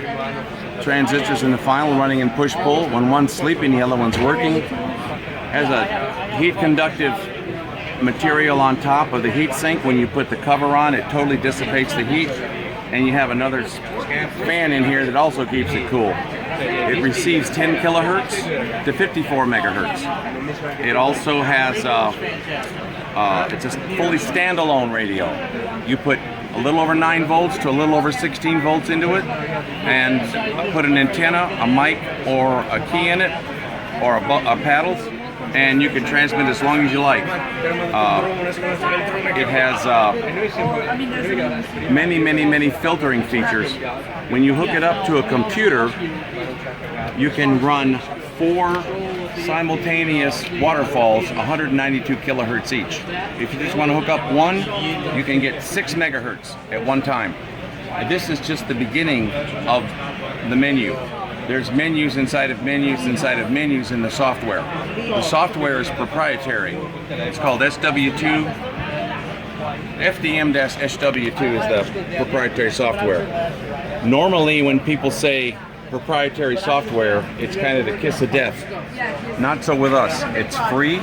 [SPEAKER 7] transistors in the final running in push-pull. When one's sleeping, the other one's working. Has a heat conductive material on top of the heat sink. When you put the cover on, it totally dissipates the heat. And you have another fan in here that also keeps it cool. It receives 10 kilohertz to 54 megahertz. It also has, it's a fully standalone radio. You put a little over 9 volts to a little over 16 volts into it, and put an antenna, a mic, or a key in it, or a paddles, and you can transmit as long as you like. It has many filtering features. When you hook it up to a computer, you can run 4 simultaneous waterfalls, 192 kilohertz each. If you just want to hook up one, you can get 6 megahertz at one time. And this is just the beginning of the menu. There's menus inside of menus inside of menus in the software. The software is proprietary. It's called SW2. FDM-SW2 is the proprietary software. Normally when people say proprietary software, it's kind of the kiss of death. Not so with us. It's free.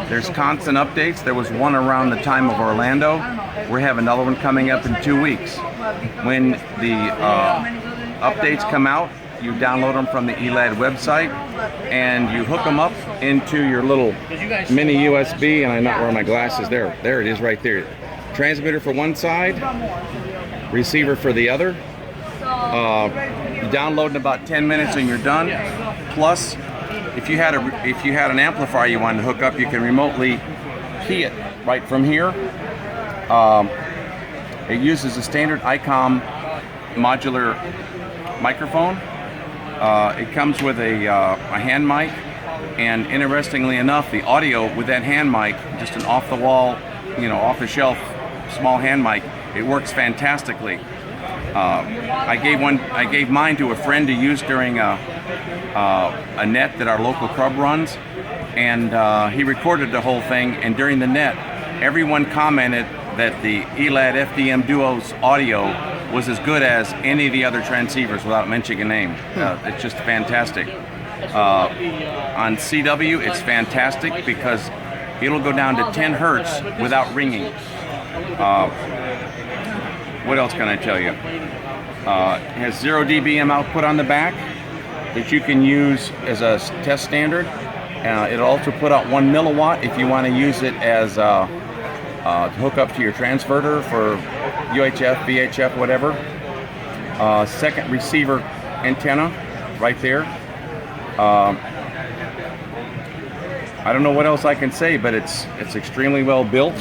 [SPEAKER 7] There's constant updates. There was one around the time of Orlando. We have another one coming up in 2 weeks. When the updates come out, you download them from the ELAD website and you hook them up into your little mini USB, and I'm not wearing my glasses. There it is right there. Transmitter for one side, receiver for the other. You download in about 10 minutes and you're done. Plus, if you had an amplifier you wanted to hook up, you can remotely key it right from here. It uses a standard ICOM modular microphone. It comes with a hand mic, and interestingly enough, the audio with that hand mic, just an off-the-wall, off-the-shelf small hand mic, it works fantastically. I gave mine to a friend to use during a net that our local club runs, and he recorded the whole thing. And during the net, everyone commented that the ELAD FDM Duo's audio was as good as any of the other transceivers, without mentioning a name. It's just fantastic. On CW, it's fantastic because it'll go down to 10 hertz without ringing. What else can I tell you? It has 0 dBm output on the back that you can use as a test standard. It'll also put out 1 milliwatt if you want to use it as to hook up to your transverter for UHF, VHF, whatever. Second receiver antenna right there. I don't know what else I can say, but it's extremely well built.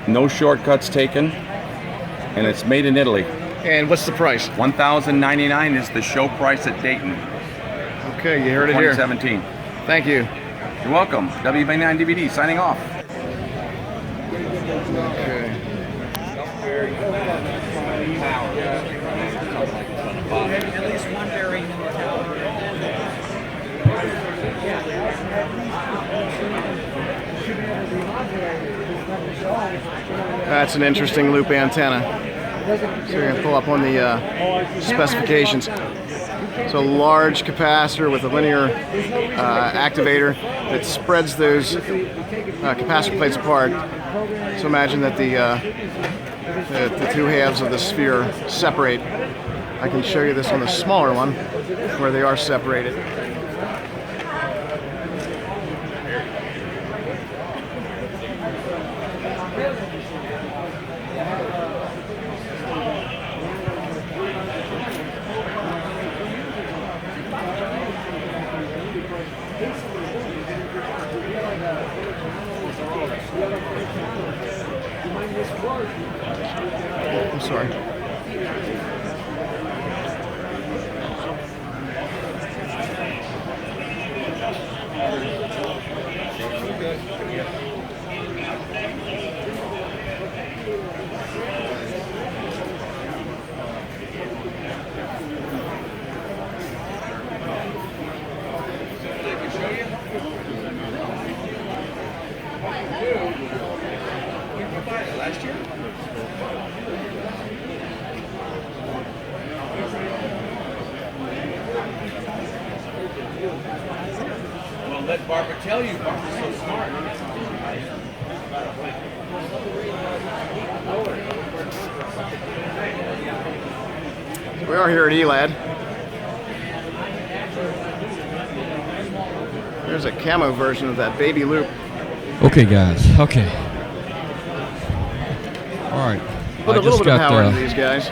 [SPEAKER 7] No shortcuts taken, and it's made in Italy.
[SPEAKER 16] And what's the price?
[SPEAKER 7] $1,099 is the show price at Dayton.
[SPEAKER 16] Okay, you heard it here.
[SPEAKER 7] 2017.
[SPEAKER 16] Thank you.
[SPEAKER 7] You're welcome. WB9 DVD signing off.
[SPEAKER 16] Okay.
[SPEAKER 8] At least one bearing in the tower.
[SPEAKER 16] That's an interesting loop antenna. So you're going to pull up on the specifications. It's a large capacitor with a linear activator that spreads those capacitor plates apart. So imagine that the two halves of the sphere separate. I can show you this on the smaller one where they are separated. I'm sorry.
[SPEAKER 7] Last year? Well, let Barbara tell you. Barbara's so smart.
[SPEAKER 16] We are here at ELAD. There's a camo version of that baby loop.
[SPEAKER 1] Okay, guys. Okay. All right.
[SPEAKER 16] Put a little bit of power into these guys.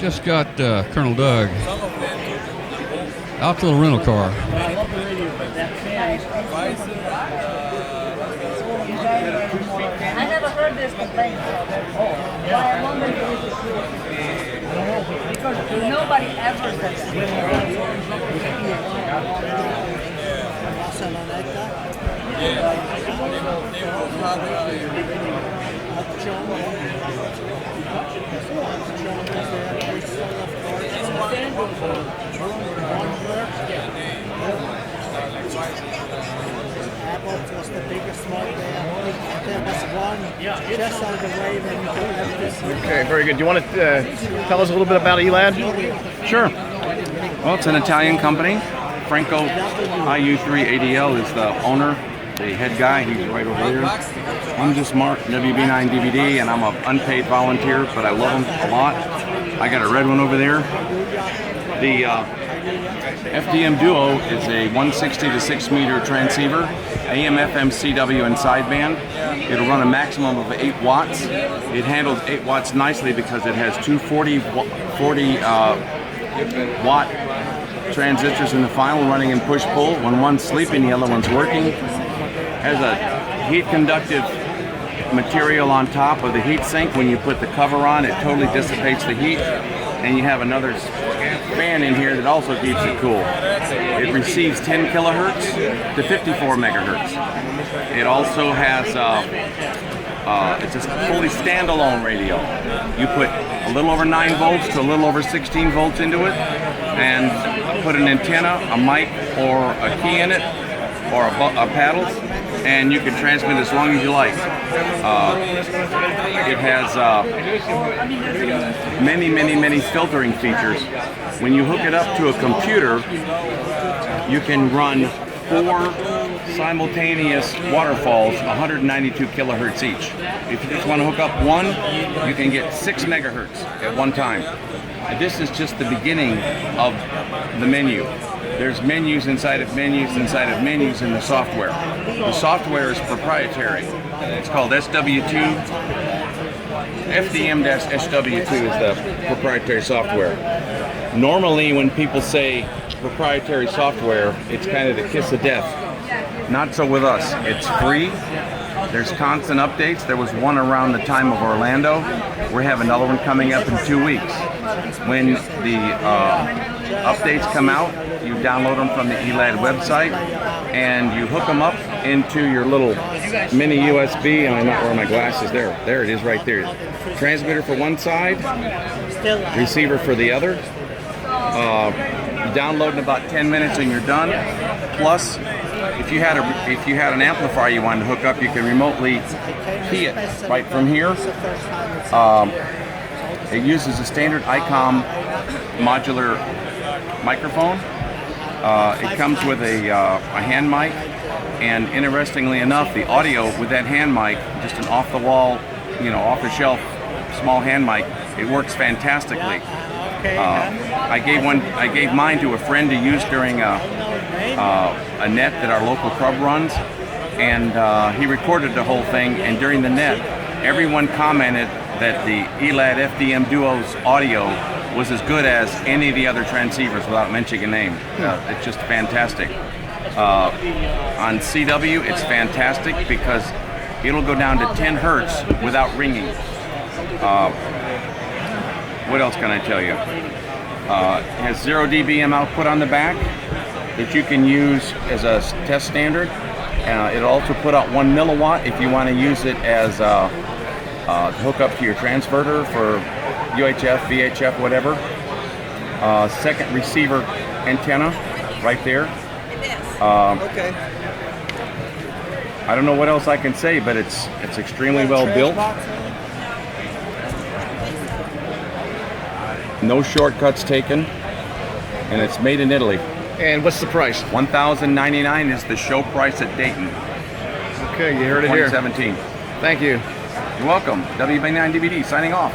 [SPEAKER 1] Just got Colonel Doug out to the rental car.
[SPEAKER 17] I love the radio, but that fan. I never heard this complaint. But I wonder if it's true. Because nobody ever says Apple was the biggest smoke there. There was one just on the way when you don't have this.
[SPEAKER 16] Okay, very good. Do you want to tell us a little bit about ELAD?
[SPEAKER 7] Sure. Well, it's an Italian company. Franco IU3ADL is the owner, the head guy. He's right over there. I'm just Mark, WB9 DVD, and I'm an unpaid volunteer, but I love them a lot. I got a red one over there. The FDM Duo is a 160 to 6 meter transceiver, AM, FM, CW, and sideband. It'll run a maximum of 8 watts. It handles 8 watts nicely because it has two 40 watt transistors in the final running in push-pull. When one's sleeping, the other one's working. Has a heat conductive material on top of the heat sink. When you put the cover on, it totally dissipates the heat. And you have another fan in here that also keeps it cool. It receives 10 kilohertz to 54 megahertz. It also has, it's a fully standalone radio. You put a little over 9 volts to a little over 16 volts into it, and put an antenna, a mic, or a key in it, or a paddle, and you can transmit as long as you like. It has many filtering features. When you hook it up to a computer, you can run 4 simultaneous waterfalls, 192 kilohertz each. If you just want to hook up one, you can get 6 megahertz at one time. And this is just the beginning of the menu. There's menus inside of menus inside of menus in the software. The software is proprietary. It's called SW2. FDM-SW2 is the proprietary software. Normally when people say proprietary software, it's kind of the kiss of death. Not so with us. It's free. There's constant updates. There was one around the time of Orlando. We have another one coming up in 2 weeks. When the updates come out, you download them from the ELAD website and you hook them up into your little mini USB, and I'm not wearing my glasses there. There it is right there. Transmitter for one side, receiver for the other. You download in about 10 minutes and you're done. Plus, if you had an amplifier you wanted to hook up, you can remotely key it right from here. It uses a standard ICOM modular microphone. It comes with a hand mic, and interestingly enough, the audio with that hand mic, just an off-the-wall, off-the-shelf small hand mic, it works fantastically. I gave mine to a friend to use during a net that our local club runs, and he recorded the whole thing. And during the net, everyone commented that the ELAD FDM Duo's audio was as good as any of the other transceivers without mentioning a name. It's just fantastic. On CW, it's fantastic because it'll go down to 10 hertz without ringing. What else can I tell you? It has 0 dBm output on the back that you can use as a test standard. It'll also put out 1 milliwatt if you want to use it as hook up to your transverter for UHF, VHF, whatever. Second receiver antenna right there.
[SPEAKER 8] Okay.
[SPEAKER 7] I don't know what else I can say, but it's extremely well built. No shortcuts taken, and it's made in Italy.
[SPEAKER 16] And what's the price?
[SPEAKER 7] $1,099 is the show price at Dayton.
[SPEAKER 16] Okay, you heard it here.
[SPEAKER 7] 2017.
[SPEAKER 16] Thank you.
[SPEAKER 7] You're welcome. WB9 DVD signing off.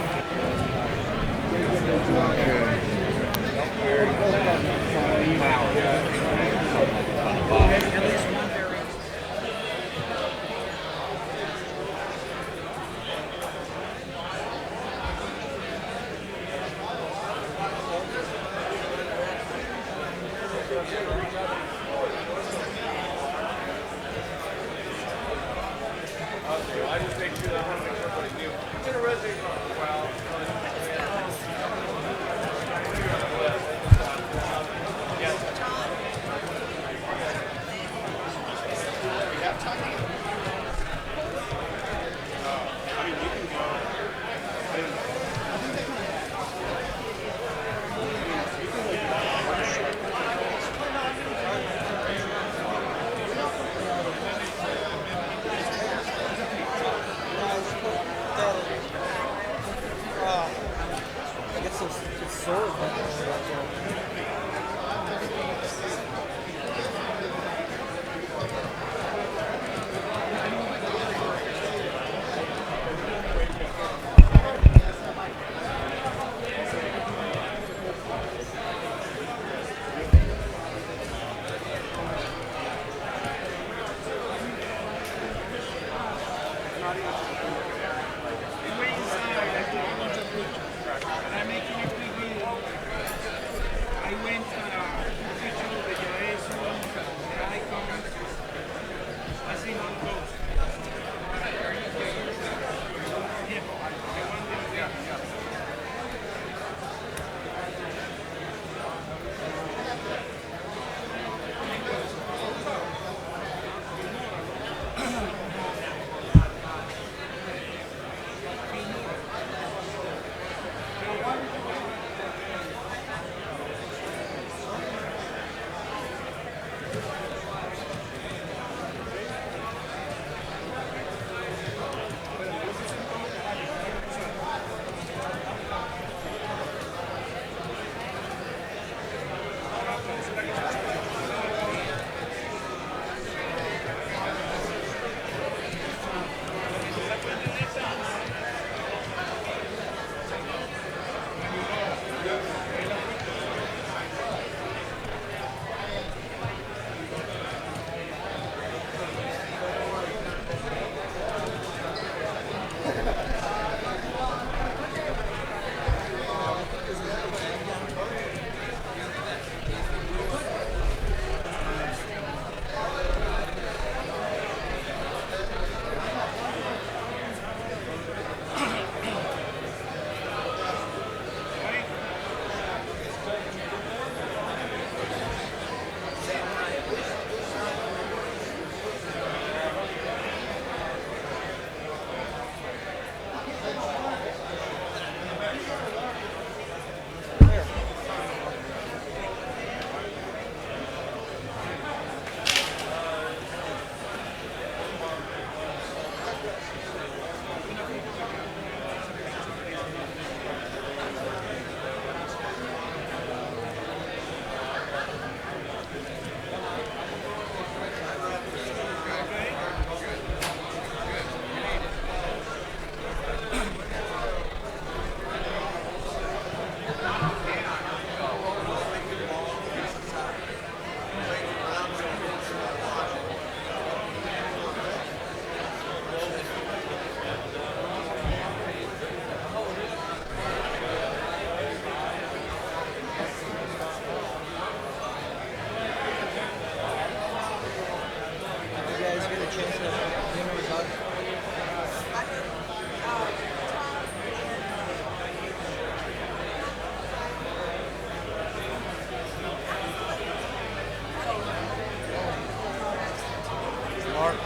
[SPEAKER 4] Mark.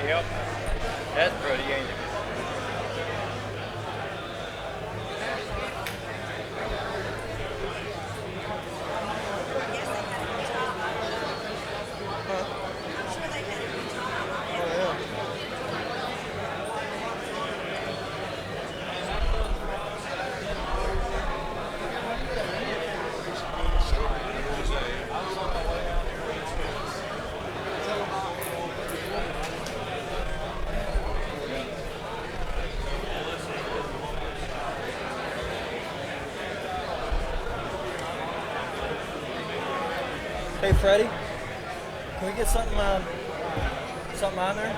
[SPEAKER 4] Yep. That's pretty, ain't it? Hey Freddie, can we get something on there?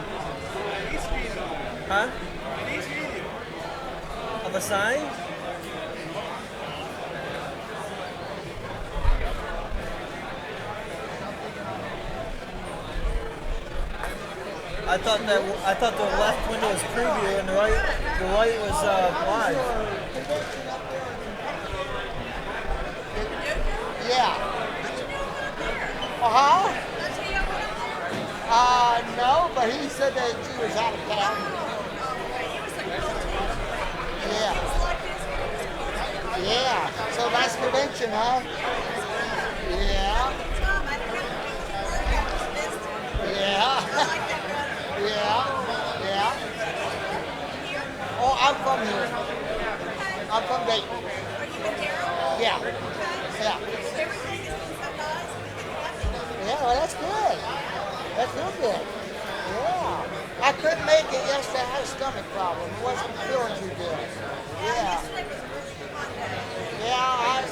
[SPEAKER 4] Huh? Of a sign? I thought the left window was preview and the right was live.
[SPEAKER 5] Yeah. No, but he said that she was out of town. Yeah. Yeah. So that's convention, huh? Yeah. Yeah. Yeah. Oh, I'm from here. I'm from Dayton. Yeah. Yeah. Yeah, well, that's good. That's real good. Yeah. I couldn't make it yesterday. I had a stomach problem. I wasn't feeling too good. Yeah. Yeah, I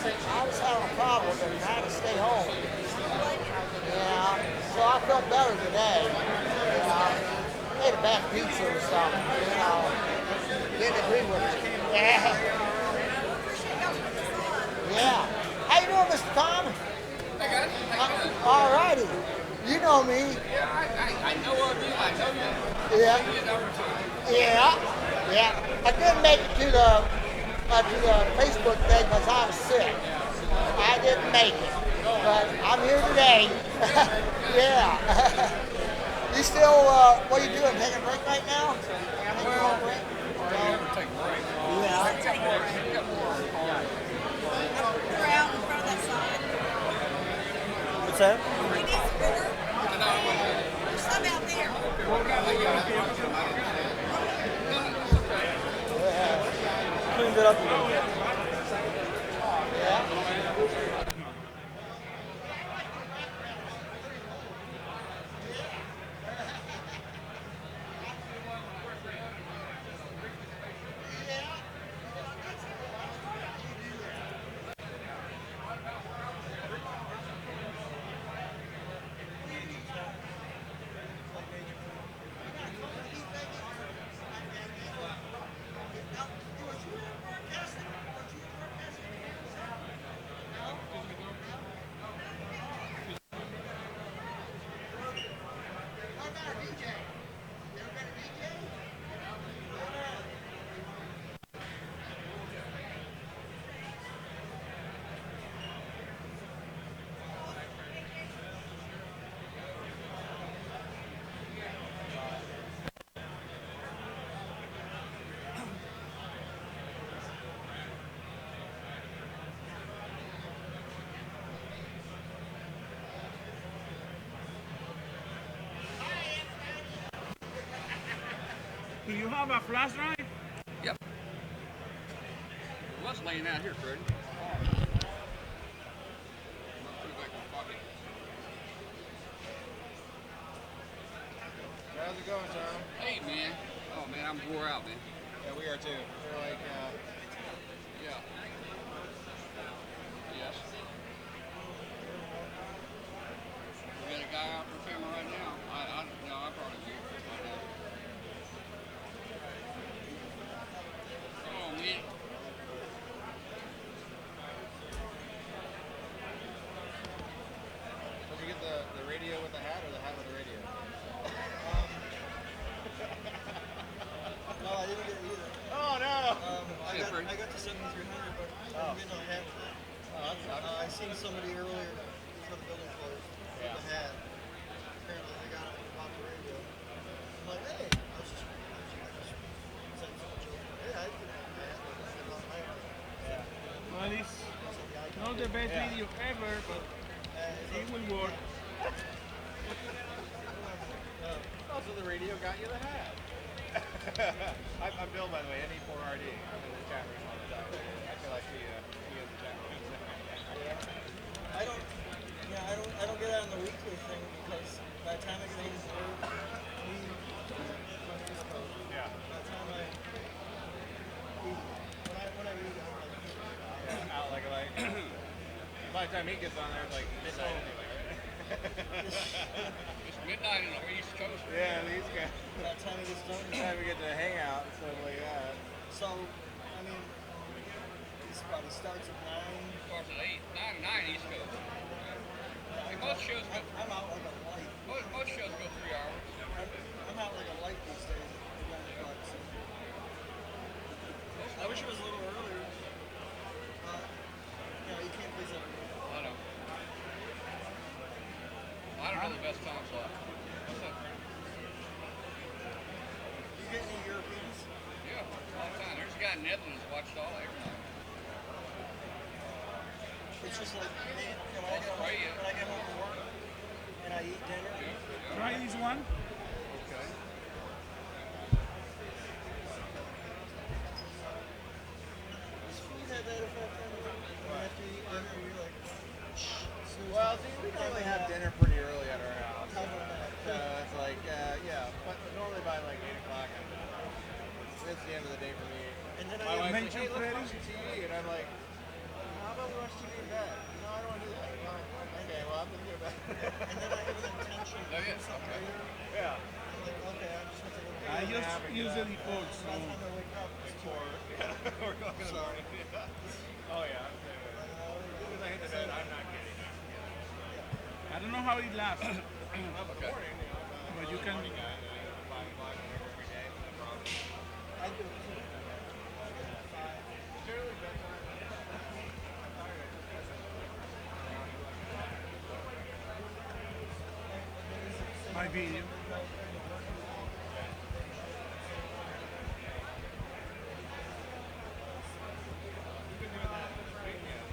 [SPEAKER 5] was having a problem and I had to stay home. Yeah. So I felt better today. Yeah. Ate a bad pizza or something. You know. Didn't agree with it. Yeah. Yeah. How you doing, Mr. Tom? All righty. You know me.
[SPEAKER 9] Yeah, I know of you. I know you.
[SPEAKER 5] Yeah. Yeah. Yeah. I couldn't make it to the Facebook thing because I was sick. I didn't make it. But I'm here today. Yeah. You still, what are you doing? Taking a break right now? Taking a break?
[SPEAKER 9] Take a break.
[SPEAKER 5] Yeah.
[SPEAKER 14] We're out in front of that sign.
[SPEAKER 4] What's that?
[SPEAKER 14] We need some more. There's some out there.
[SPEAKER 4] Cleaned it up a little bit.
[SPEAKER 5] Yeah.
[SPEAKER 10] Do you have a flash drive?
[SPEAKER 1] Yep. It was laying out here, Freddie.
[SPEAKER 18] How's it going, Tom?
[SPEAKER 1] Hey, man. Oh, man, I'm wore out, man.
[SPEAKER 18] Yeah, we are too. We're like,
[SPEAKER 1] yeah. Yes. We got a guy out for filming right now. I brought him here. Come on, man.
[SPEAKER 18] Did you get the radio with the hat or the hat with the radio?
[SPEAKER 4] No, I didn't get it either.
[SPEAKER 18] Oh no!
[SPEAKER 4] I got to 7,300, but I didn't get no hat with it. I seen somebody earlier before the building closed with a hat.
[SPEAKER 5] apparently they got him on the radio. I'm like, hey, I was just saying something. Hey, I did that.
[SPEAKER 10] Yeah. Well, it's not the best video ever, but it will work.
[SPEAKER 18] Also, the radio got you the hat. I'm Bill, by the way, NE4RD. I'm in the chat room all the time. I feel like he in the chat room.
[SPEAKER 5] I don't get out on the weekly thing because by the time I get into work,
[SPEAKER 18] yeah.
[SPEAKER 5] By the time when I read, I'm like,
[SPEAKER 18] yeah, out like by the time he gets on there, it's like midnight anyway, right?
[SPEAKER 9] It's midnight on the East Coast.
[SPEAKER 18] Yeah, the East Coast.
[SPEAKER 5] By the time it gets done,
[SPEAKER 18] By the time we get to hang out and stuff like that.
[SPEAKER 5] So, I mean, this probably starts at 9.
[SPEAKER 9] Starts at 8, 9 East Coast. Hey, most shows go.
[SPEAKER 5] I'm out like a light.
[SPEAKER 9] Most shows go 3 hours.
[SPEAKER 5] I'm out like a light these days. I wish it was a little earlier. You can't please everyone.
[SPEAKER 9] I know. I don't know the best times left. What's up, Freddie?
[SPEAKER 5] You get any Europeans?
[SPEAKER 9] Yeah, all the time. There's a guy in Netherlands who watched all every night.
[SPEAKER 5] It's just like me, when I get home from work and I eat dinner.
[SPEAKER 21] Try this one.
[SPEAKER 18] Okay.
[SPEAKER 5] Does food have that effect on you? After you eat dinner, you're like,
[SPEAKER 18] well, see, we normally have dinner pretty early at our house. So it's like, yeah, but normally by like 8 o'clock, it's the end of the day for me.
[SPEAKER 5] And then
[SPEAKER 18] my wife's like,
[SPEAKER 21] mentioned
[SPEAKER 18] hey, let's
[SPEAKER 21] Freddie.
[SPEAKER 18] watch TV. And I'm like, how about we watch TV in bed? No, I don't want to do that. Okay, well, I'm going to do that.
[SPEAKER 5] And then I have an intention to do something later.
[SPEAKER 18] Yeah.
[SPEAKER 5] I'm like, okay, I'm just going to take a look.
[SPEAKER 10] I just usually cook, so.
[SPEAKER 5] By the time I wake up, it's 4.
[SPEAKER 18] Yeah, we're going in the morning. Yeah. Oh, yeah. As soon as I hit the bed, I'm not kidding.
[SPEAKER 10] I don't know how it lasts,
[SPEAKER 18] Up in the morning,
[SPEAKER 10] but you can.
[SPEAKER 18] 5 o'clock every day, no problem.
[SPEAKER 5] I do it too.
[SPEAKER 18] Generally bedtime.
[SPEAKER 21] My video.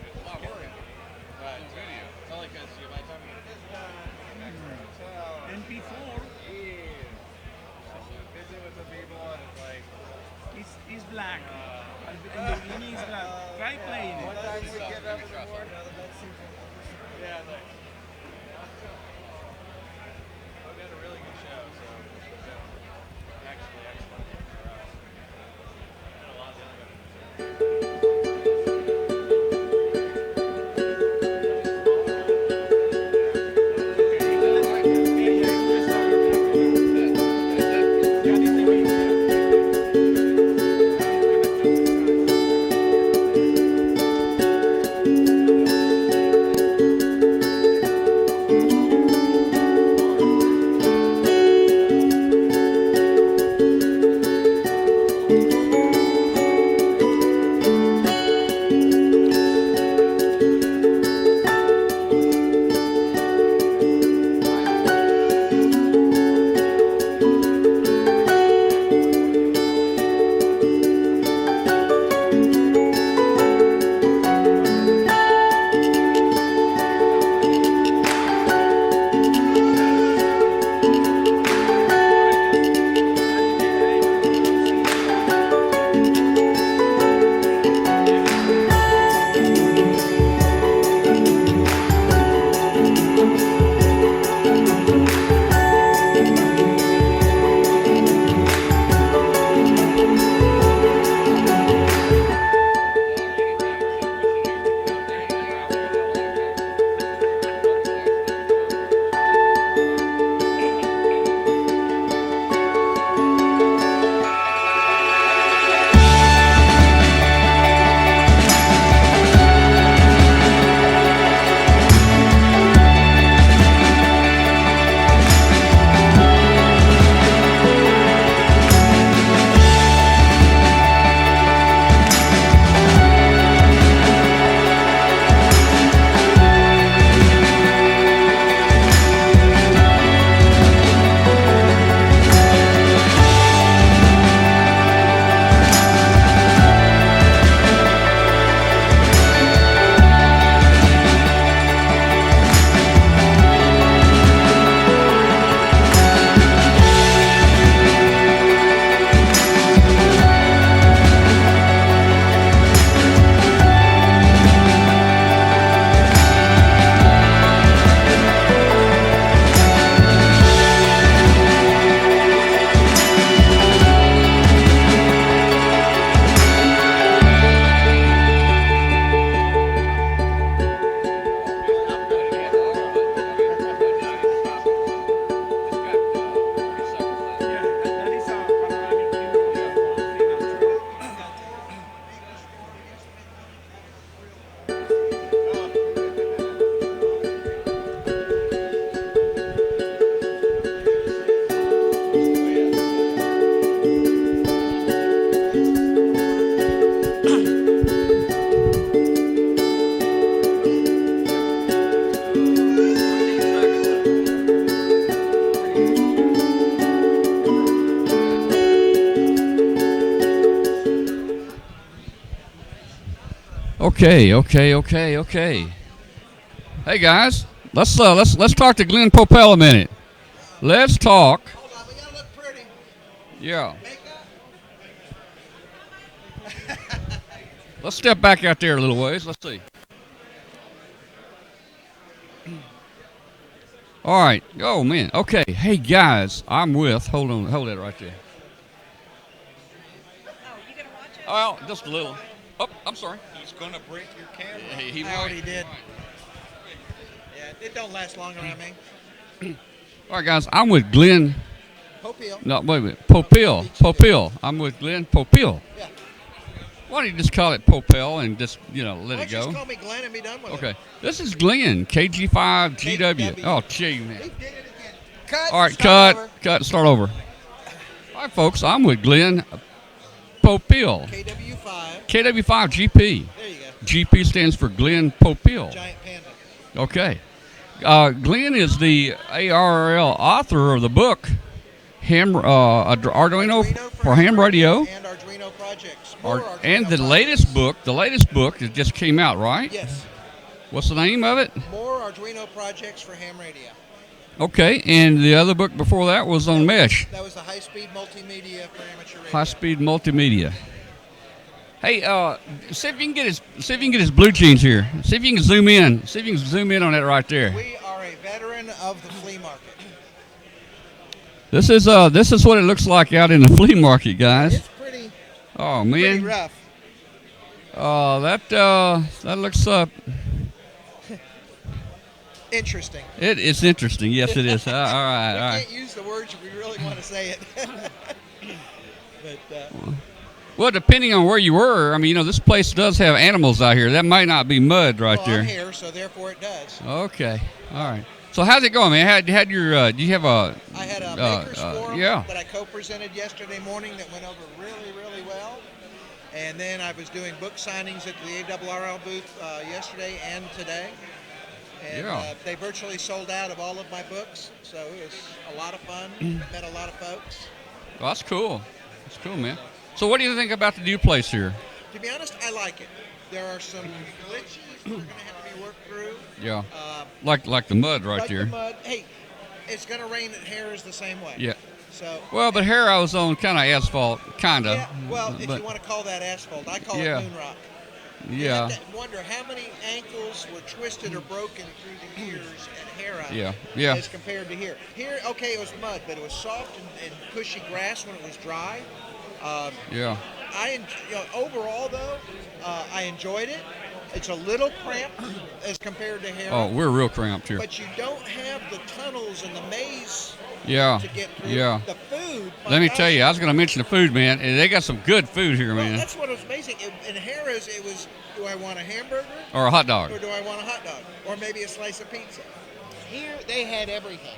[SPEAKER 9] It's a lot of work.
[SPEAKER 18] Right.
[SPEAKER 9] Video.
[SPEAKER 18] It's only because by the time you get this done,
[SPEAKER 10] MP4.
[SPEAKER 18] yeah. Visit with the people and it's like.
[SPEAKER 10] It's black. And the beginning is black. Try playing
[SPEAKER 18] What
[SPEAKER 10] it.
[SPEAKER 18] time we get up in the morning? Yeah, like. We had a really good show. So
[SPEAKER 1] Okay. Hey guys, let's talk to Glenn Popel a minute. Let's talk.
[SPEAKER 2] Hold on, we gotta look pretty.
[SPEAKER 1] Yeah. Let's step back out there a little ways. Let's see. All right. Oh man. Okay. Hey guys, I'm with. Hold that right there. Well, just a little. Oh, I'm sorry.
[SPEAKER 18] He's gonna break your camera.
[SPEAKER 1] He
[SPEAKER 2] I already did. Yeah, it don't last long around me.
[SPEAKER 1] All right, guys. I'm with Glenn.
[SPEAKER 2] Popel.
[SPEAKER 1] No, wait a minute. Popel. I'm with Glenn Popel.
[SPEAKER 2] Yeah.
[SPEAKER 1] Why don't you just call it Popel and just let it go?
[SPEAKER 2] Just call me Glenn and be done with it.
[SPEAKER 1] Okay. This is Glenn, KG5GW. Oh, gee, man.
[SPEAKER 2] Cut.
[SPEAKER 1] All right,
[SPEAKER 2] Start over.
[SPEAKER 1] cut, start over. All right, folks. I'm with Glenn Popel. KW5GP.
[SPEAKER 2] There you go.
[SPEAKER 1] GP stands for Glenn Popel.
[SPEAKER 2] Giant panda.
[SPEAKER 1] Okay. Glenn is the ARRL author of the book Arduino for Ham Radio.
[SPEAKER 2] And Arduino projects.
[SPEAKER 1] And the latest book that just came out, right?
[SPEAKER 2] Yes.
[SPEAKER 1] What's the name of it?
[SPEAKER 2] More Arduino projects for ham radio.
[SPEAKER 1] Okay, and the other book before that was on Mesh.
[SPEAKER 2] That was the high-speed multimedia for amateur radio.
[SPEAKER 1] High-speed multimedia. Hey, see if you can get his blue jeans here. See if you can zoom in. See if you can zoom in on that right there.
[SPEAKER 2] We are a veteran of the flea market.
[SPEAKER 1] This is what it looks like out in the flea market, guys.
[SPEAKER 2] It's pretty.
[SPEAKER 1] Oh man.
[SPEAKER 2] Pretty rough.
[SPEAKER 1] Oh, that looks
[SPEAKER 2] interesting.
[SPEAKER 1] It's interesting. Yes, it is. All right.
[SPEAKER 2] We can't use the words if we really want to say it. But.
[SPEAKER 1] Well, depending on where you were, I mean, this place does have animals out here. That might not be mud right there.
[SPEAKER 2] I'm here, so therefore it does.
[SPEAKER 1] Okay. All right. So how's it going, man? Had your do you have a?
[SPEAKER 2] I had a Maker's Forum
[SPEAKER 1] yeah.
[SPEAKER 2] that I co-presented yesterday morning that went over really, really well. And then I was doing book signings at the ARRL booth yesterday and today. And they virtually sold out of all of my books, so it was a lot of fun. Met a lot of folks.
[SPEAKER 1] Well, that's cool. That's cool, man. So what do you think about the new place here?
[SPEAKER 2] To be honest, I like it. There are some glitches that are going to have to be worked through.
[SPEAKER 1] Yeah. Like the mud right there.
[SPEAKER 2] The mud. Hey, it's going to rain at Harrah's the same way.
[SPEAKER 1] Yeah.
[SPEAKER 2] So.
[SPEAKER 1] Well, but Harrah was on kind of asphalt, kind of.
[SPEAKER 2] Yeah. Well, if you want to call that asphalt, I call it moon rock.
[SPEAKER 1] Yeah.
[SPEAKER 2] You have to wonder how many ankles were twisted or broken through the years at Harrah.
[SPEAKER 1] Yeah.
[SPEAKER 2] As compared to here. Here, okay, it was mud, but it was soft and cushy grass when it was dry. Overall, though, I enjoyed it. It's a little cramped as compared to Harrah.
[SPEAKER 1] Oh, we're real cramped here.
[SPEAKER 2] But you don't have the tunnels and the maze to get through.
[SPEAKER 1] Yeah.
[SPEAKER 2] The food.
[SPEAKER 1] Let me tell you, I was going to mention the food, man. And they got some good food here, man.
[SPEAKER 2] That's what was amazing. In Harrah's, it was, do I want a hamburger?
[SPEAKER 1] Or a hot dog.
[SPEAKER 2] Or do I want a hot dog? Or maybe a slice of pizza. Here, they had everything.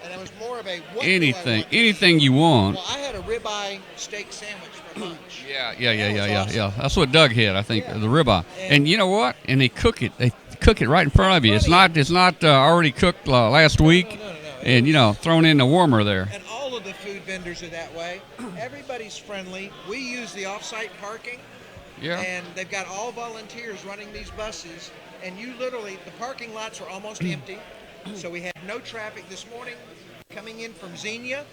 [SPEAKER 2] And it was more of a
[SPEAKER 1] anything you want.
[SPEAKER 2] Well, I had a ribeye steak sandwich for lunch.
[SPEAKER 1] Yeah. That's what Doug had, I think, the ribeye. And you know what? And they cook it. They cook it right in front of you. It's not already cooked last week, and thrown in the warmer there.
[SPEAKER 2] And all of the food vendors are that way. Everybody's friendly. We use the off-site parking.
[SPEAKER 1] Yeah.
[SPEAKER 2] And they've got all volunteers running these buses, and the parking lots were almost empty. So we had no traffic this morning coming in from Xenia.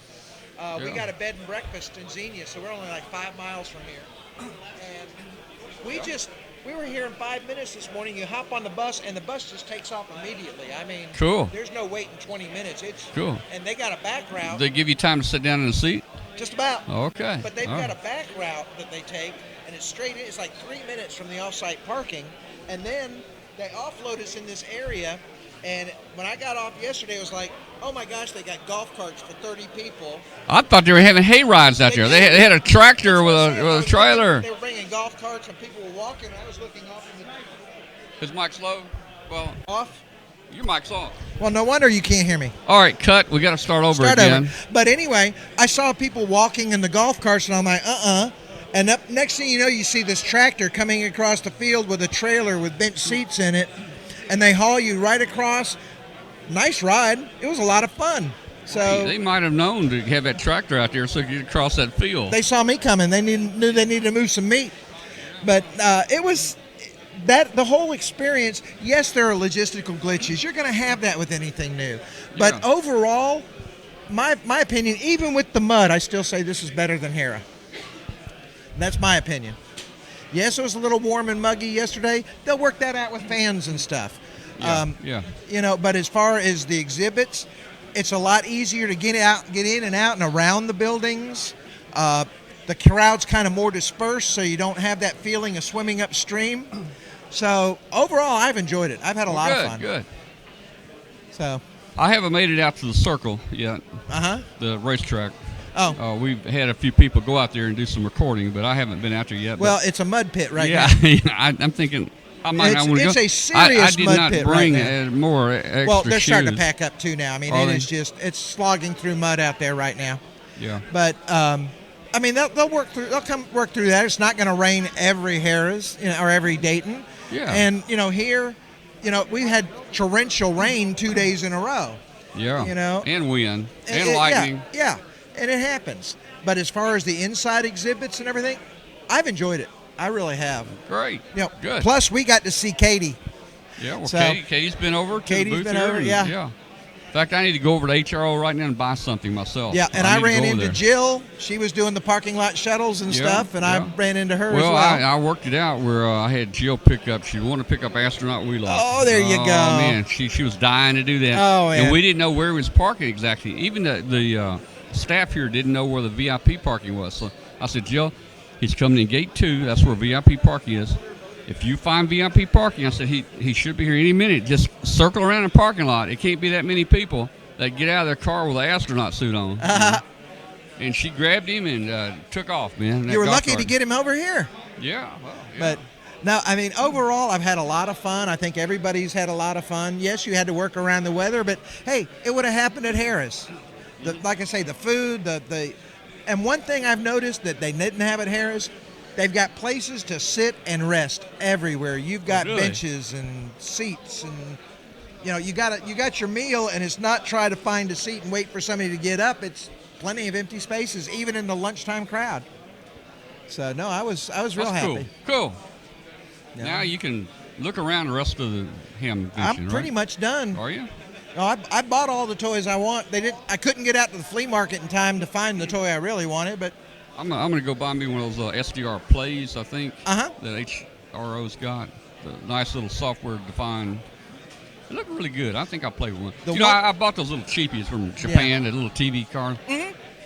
[SPEAKER 2] We got a bed and breakfast in Xenia, so we're only like 5 miles from here. And we were here in 5 minutes this morning. You hop on the bus, and the bus just takes off immediately. I mean,
[SPEAKER 1] cool.
[SPEAKER 2] There's no waiting 20 minutes. It's
[SPEAKER 1] cool.
[SPEAKER 2] And they got a back route.
[SPEAKER 1] They give you time to sit down in the seat?
[SPEAKER 2] Just about.
[SPEAKER 1] Okay.
[SPEAKER 2] But they've got a back route that they take, and it's straight in. It's like 3 minutes from the off-site parking, and then they offload us in this area. And when I got off yesterday, it was like, oh my gosh, they got golf carts for 30 people.
[SPEAKER 1] I thought they were having hay rides out there. They had a tractor with a trailer.
[SPEAKER 2] They were bringing golf carts and people were walking. I was looking off in the...
[SPEAKER 1] Is Mike slow? Well,
[SPEAKER 2] off?
[SPEAKER 1] Your mic's off.
[SPEAKER 2] Well, no wonder you can't hear me.
[SPEAKER 1] All right, cut. We got to start over again.
[SPEAKER 2] But anyway, I saw people walking in the golf carts, and I'm like, And next thing you know, you see this tractor coming across the field with a trailer with bench seats in it. And they haul you right across. Nice ride. It was a lot of fun. So
[SPEAKER 1] they might have known to have that tractor out there so you could cross that field.
[SPEAKER 2] They saw me coming. They knew they needed to move some meat. But it was that the whole experience, yes, there are logistical glitches. You're going to have that with anything new. But overall, my opinion, even with the mud, I still say this is better than Hera. That's my opinion. Yes, it was a little warm and muggy yesterday. They'll work that out with fans and stuff. You know, but as far as the exhibits, it's a lot easier to get in and out and around the buildings. The crowd's kind of more dispersed, so you don't have that feeling of swimming upstream. So overall, I've enjoyed it. I've had a lot of fun.
[SPEAKER 1] Good.
[SPEAKER 2] So
[SPEAKER 1] I haven't made it out to the circle yet. The racetrack.
[SPEAKER 2] Oh.
[SPEAKER 1] We've had a few people go out there and do some recording, but I haven't been out there yet.
[SPEAKER 2] Well, it's a mud pit right now.
[SPEAKER 1] I'm thinking I might not want to go.
[SPEAKER 2] It's a serious
[SPEAKER 1] I did not bring more extra
[SPEAKER 2] Well, they're starting to
[SPEAKER 1] shoes.
[SPEAKER 2] pack up too now. I mean,
[SPEAKER 1] Are they?
[SPEAKER 2] it's slogging through mud out there right now.
[SPEAKER 1] Yeah.
[SPEAKER 2] But I mean, they'll work through. They'll come work through that. It's not going to rain every Harrah's, or every Dayton.
[SPEAKER 1] Yeah.
[SPEAKER 2] And here, we had torrential rain 2 days in a row.
[SPEAKER 1] Yeah. And wind and
[SPEAKER 2] It-
[SPEAKER 1] lightning.
[SPEAKER 2] Yeah, and it happens. But as far as the inside exhibits and everything, I've enjoyed it. I really have.
[SPEAKER 1] Great. Good.
[SPEAKER 2] Plus, we got to see Katie.
[SPEAKER 1] Yeah. Well,
[SPEAKER 2] So-
[SPEAKER 1] Katie's been over. To
[SPEAKER 2] Katie's
[SPEAKER 1] the booth
[SPEAKER 2] been
[SPEAKER 1] here
[SPEAKER 2] over,
[SPEAKER 1] and-
[SPEAKER 2] yeah.
[SPEAKER 1] In fact, I need to go over to HRO right now and buy something myself.
[SPEAKER 2] Yeah, and I
[SPEAKER 1] need to
[SPEAKER 2] ran
[SPEAKER 1] go over
[SPEAKER 2] into
[SPEAKER 1] there.
[SPEAKER 2] Jill. She was doing the parking lot shuttles and stuff, and I ran into her as
[SPEAKER 1] Well,
[SPEAKER 2] well.
[SPEAKER 1] I worked it out where I had Jill pick up. She wanted to pick up Astronaut Wheelock.
[SPEAKER 2] Oh, there you go.
[SPEAKER 1] Oh, man. She was dying to do that.
[SPEAKER 2] Oh, yeah.
[SPEAKER 1] And we didn't know where he was parking exactly. Even the staff here didn't know where the VIP parking was. So I said, Jill, he's coming in gate 2. That's where VIP parking is. If you find VIP parking, I said, he should be here any minute. Just circle around the parking lot. It can't be that many people that get out of their car with an astronaut suit on. And she grabbed him and took off, man.
[SPEAKER 2] You were lucky to get him over here.
[SPEAKER 1] Yeah, well, yeah.
[SPEAKER 2] But no, I mean, overall, I've had a lot of fun. I think everybody's had a lot of fun. Yes, you had to work around the weather, but hey, it would have happened at Harrah's. Like I say, the food, and one thing I've noticed that they didn't have at Harrah's, they've got places to sit and rest everywhere. You've got benches and seats, and you got your meal, and it's not try to find a seat and wait for somebody to get up. It's plenty of empty spaces, even in the lunchtime crowd. So no, I was real happy.
[SPEAKER 1] Cool.
[SPEAKER 2] Yeah.
[SPEAKER 1] Now you can look around the rest of the Hamvention.
[SPEAKER 2] I'm pretty much done.
[SPEAKER 1] Are you?
[SPEAKER 2] No, I bought all the toys I want. I couldn't get out to the flea market in time to find the toy I really wanted, but
[SPEAKER 1] I'm gonna go buy me one of those SDR plays. I think that HRO's got the nice little software defined. They look really good. I think I'll play with one. I bought those little cheapies from Japan, that little TV car.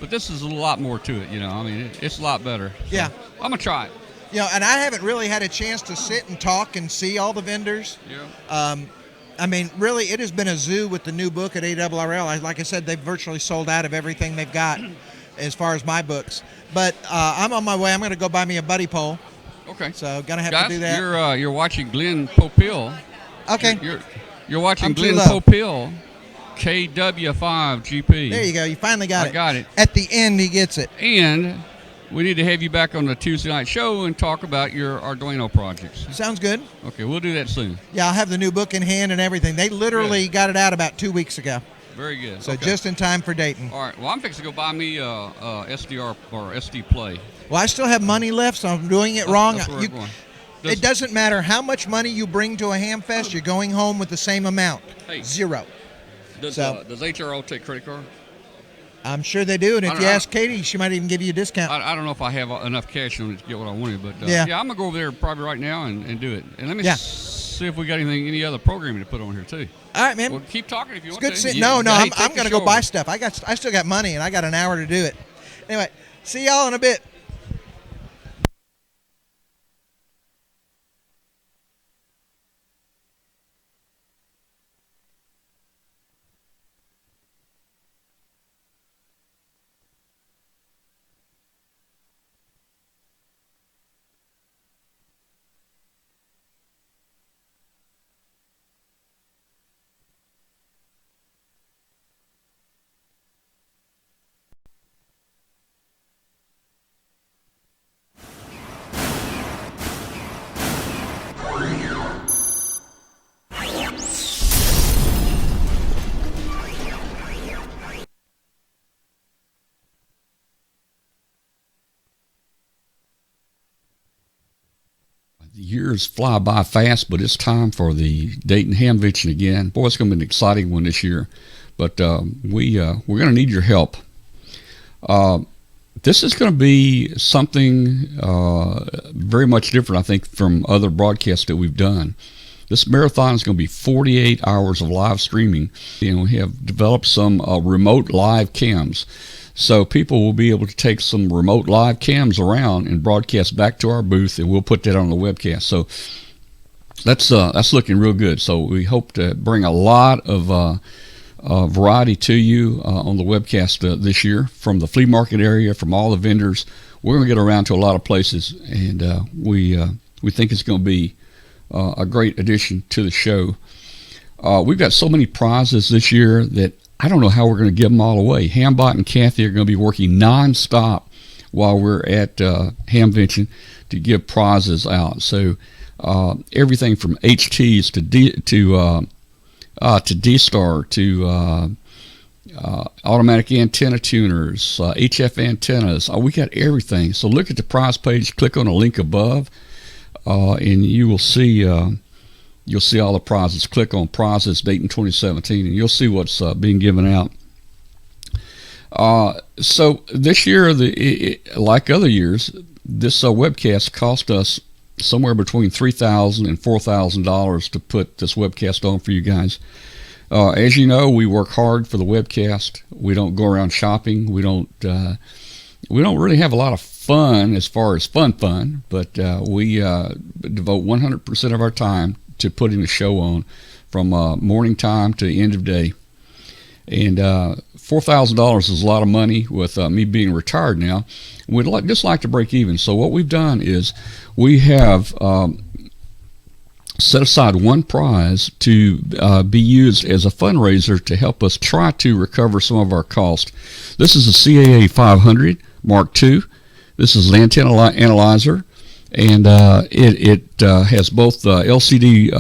[SPEAKER 1] But this is a lot more to it. I mean, it's a lot better. So
[SPEAKER 2] Yeah.
[SPEAKER 1] I'm gonna try it.
[SPEAKER 2] And I haven't really had a chance to sit and talk and see all the vendors.
[SPEAKER 1] Yeah.
[SPEAKER 2] I mean, really, it has been a zoo with the new book at ARRL. Like I said, they've virtually sold out of everything they've got as far as my books. But I'm on my way. I'm going to go buy me a buddy pole.
[SPEAKER 1] Okay.
[SPEAKER 2] So going to have
[SPEAKER 1] Guys,
[SPEAKER 2] to do that.
[SPEAKER 1] You're watching Glenn Popiel.
[SPEAKER 2] Okay.
[SPEAKER 1] You're watching
[SPEAKER 2] I'm too
[SPEAKER 1] Glenn
[SPEAKER 2] low.
[SPEAKER 1] Popiel, KW5GP.
[SPEAKER 2] There you go. You finally got it.
[SPEAKER 1] I got it.
[SPEAKER 2] At the end, he gets it.
[SPEAKER 1] And we need to have you back on the Tuesday night show and talk about your Arduino projects.
[SPEAKER 2] Sounds good.
[SPEAKER 1] Okay, we'll do that soon.
[SPEAKER 2] Yeah, I'll have the new book in hand and everything. They literally got it out about 2 weeks ago.
[SPEAKER 1] Very good.
[SPEAKER 2] So
[SPEAKER 1] Okay.
[SPEAKER 2] just in time for Dayton.
[SPEAKER 1] All right. Well, I'm fixing to go buy me SDR or SD Play.
[SPEAKER 2] Well, I still have money left, so I'm doing it wrong.
[SPEAKER 1] That's where I'm going.
[SPEAKER 2] It doesn't matter how much money you bring to a ham fest, you're going home with the same amount.
[SPEAKER 1] Hey.
[SPEAKER 2] 0.
[SPEAKER 1] Does HRO take credit card?
[SPEAKER 2] I'm sure they do, and
[SPEAKER 1] I
[SPEAKER 2] if
[SPEAKER 1] don't-
[SPEAKER 2] you
[SPEAKER 1] I
[SPEAKER 2] ask Katie, she might even give you a discount.
[SPEAKER 1] I don't know if I have enough cash on it to get what I wanted, but
[SPEAKER 2] Yeah.
[SPEAKER 1] I'm going to go over there probably right now and do it. And let me
[SPEAKER 2] Yeah.
[SPEAKER 1] see if we got any other programming to put on here, too.
[SPEAKER 2] All right, man.
[SPEAKER 1] Well, keep talking if you
[SPEAKER 2] It's
[SPEAKER 1] want
[SPEAKER 2] good
[SPEAKER 1] to.
[SPEAKER 2] to No,
[SPEAKER 1] Hey,
[SPEAKER 2] I'm
[SPEAKER 1] take
[SPEAKER 2] going
[SPEAKER 1] the
[SPEAKER 2] to go
[SPEAKER 1] show
[SPEAKER 2] buy
[SPEAKER 1] over.
[SPEAKER 2] stuff. I still got money, and I got an hour to do it. Anyway, see y'all in a bit.
[SPEAKER 1] years fly by fast, but it's time for the Dayton Hamvention again. Boy, it's going to be an exciting one this year. But we're going to need your help. This is going to be something very much different, I think, from other broadcasts that we've done. This marathon is going to be 48 hours of live streaming, and we have developed some remote live cams. So people will be able to take some remote live cams around and broadcast back to our booth, and we'll put that on the webcast. So that's looking real good. So we hope to bring a lot of variety to you on the webcast this year from the flea market area, from all the vendors. We're going to get around to a lot of places, and we think it's going to be a great addition to the show. We've got so many prizes this year that I don't know how we're going to give them all away. Hambot and Kathy are going to be working nonstop while we're at Hamvention to give prizes out. So everything from HTs to D-Star to automatic antenna tuners, HF antennas. We got everything. So look at the prize page, click on the link above, and you will see all the prizes. Click on prizes Dayton 2017, and you'll see what's being given out. So this year, like other years, this webcast cost us somewhere between $3,000 and $4,000 to put this webcast on for you guys. As you know, we work hard for the webcast. We don't go around shopping. We don't really have a lot of fun as far as fun, but we devote 100% of our time to putting the show on from morning time to the end of day. And $4,000 is a lot of money with me being retired now. We'd just like to break even. So what we've done is we have set aside one prize to be used as a fundraiser to help us try to recover some of our cost. This is a CAA 500 Mark II. This is an antenna analyzer, and it has both LCD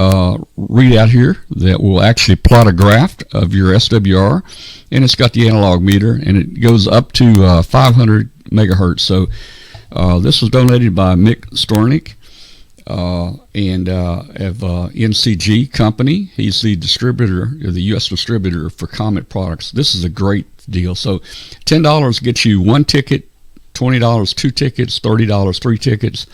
[SPEAKER 1] readout here that will actually plot a graph of your SWR, and it's got the analog meter, and it goes up to 500 megahertz. So this was donated by Mick Stornick and of NCG Company. He's the distributor, the U.S. distributor for Comet products. This is a great deal. So $10 gets you one ticket, $20 two tickets, $30 three tickets,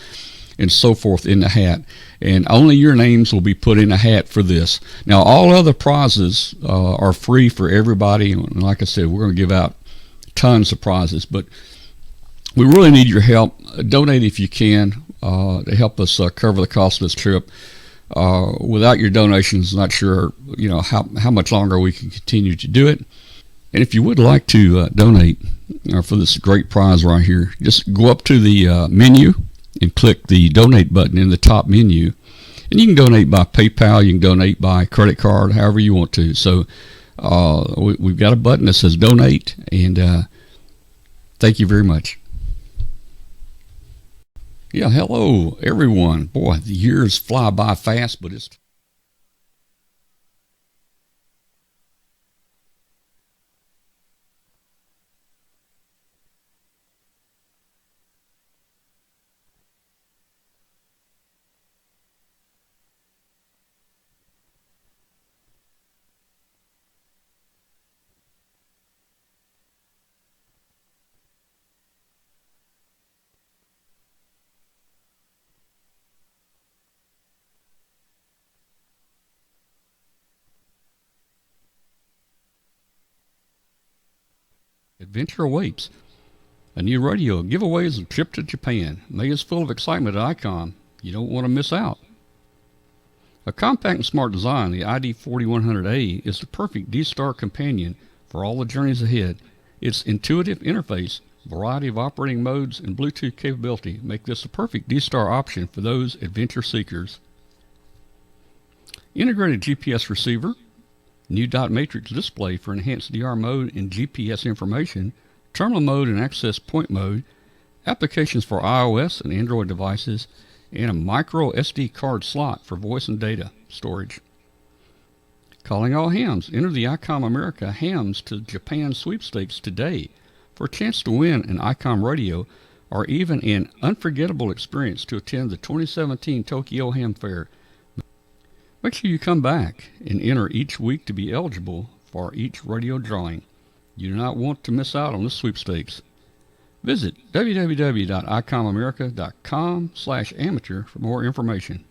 [SPEAKER 1] and so forth in the hat. And only your names will be put in a hat for this. Now, all other prizes are free for everybody. And like I said, we're going to give out tons of prizes, but we really need your help. Donate if you can to help us cover the cost of this trip. Without your donations, not sure how much longer we can continue to do it. And if you would like to donate for this great prize right here, just go up to the menu and click the donate button in the top menu. And you can donate by PayPal, you can donate by credit card, however you want to. So we've got a button that says donate, and thank you very much. Yeah, hello everyone. Boy, the years fly by fast, but it's adventure awaits. A new radio giveaways, a trip to Japan. May is full of excitement at ICOM. You don't want to miss out. A compact and smart design, the ID4100A is the perfect D-Star companion for all the journeys ahead. Its intuitive interface, variety of operating modes, and Bluetooth capability make this a perfect D-Star option for those adventure seekers. Integrated GPS receiver, new dot matrix display for enhanced DR mode and GPS information, terminal mode and access point mode, applications for iOS and Android devices, and a micro SD card slot for voice and data storage. Calling all hams. Enter the ICOM America Hams to Japan sweepstakes today for a chance to win an ICOM radio or even an unforgettable experience to attend the 2017 Tokyo Ham Fair, make sure you come back and enter each week to be eligible for each radio drawing. You do not want to miss out on the sweepstakes. Visit www.icomamerica.com/amateur for more information.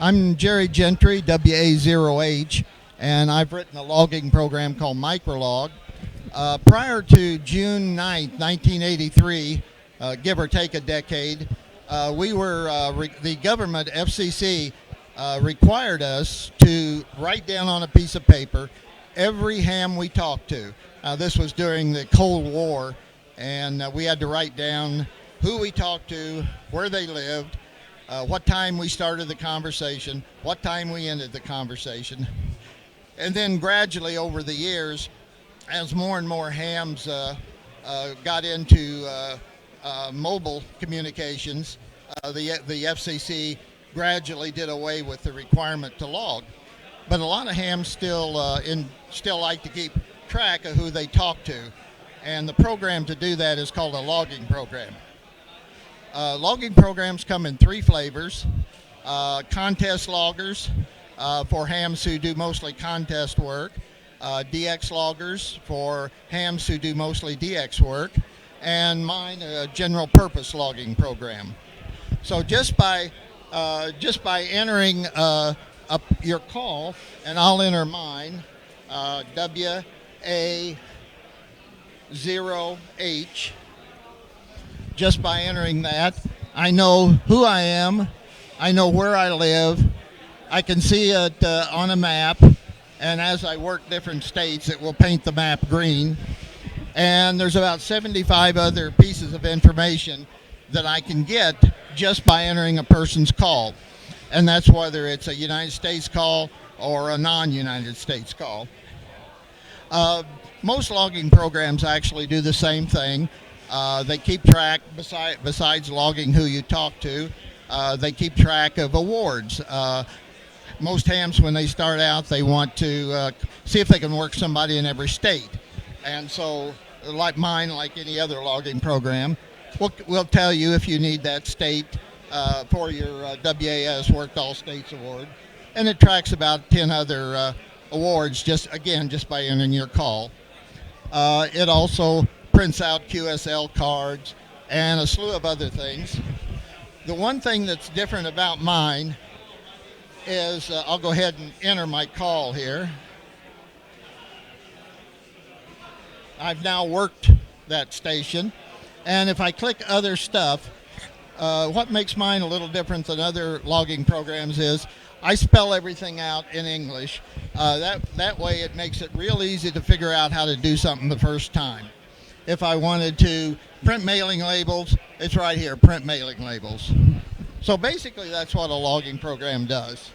[SPEAKER 3] I'm Jerry Gentry, WA0H, and I've written a logging program called Microlog. Prior to June 9th, 1983, give or take a decade, the government, FCC, required us to write down on a piece of paper every ham we talked to. This was during the Cold War, and we had to write down who we talked to, where they lived, what time we started the conversation, what time we ended the conversation. And then gradually over the years, as more and more hams got into mobile communications, the FCC gradually did away with the requirement to log. But a lot of hams still like to keep track of who they talk to. And the program to do that is called a logging program. Logging programs come in 3 flavors. Contest loggers for hams who do mostly contest work. DX loggers for hams who do mostly DX work. And mine, a general purpose logging program. So just by entering your call, and I'll enter mine, WA0H. Just by entering that, I know who I am, I know where I live, I can see it on a map, and as I work different states, it will paint the map green. And there's about 75 other pieces of information that I can get just by entering a person's call. And that's whether it's a United States call or a non-United States call. Most logging programs actually do the same thing. They keep track, besides logging who you talk to, they keep track of awards. Most hams, when they start out, they want to see if they can work somebody in every state. And so, like mine, like any other logging program, we'll tell you if you need that state for your WAS Worked All States Award. And it tracks about 10 other awards just by entering your call. It also prints out QSL cards and a slew of other things. The one thing that's different about mine is, I'll go ahead and enter my call here. I've now worked that station, and if I click other stuff, what makes mine a little different than other logging programs is I spell everything out in English. That way it makes it real easy to figure out how to do something the first time. If I wanted to print mailing labels, it's right here, print mailing labels. So basically that's what a logging program does.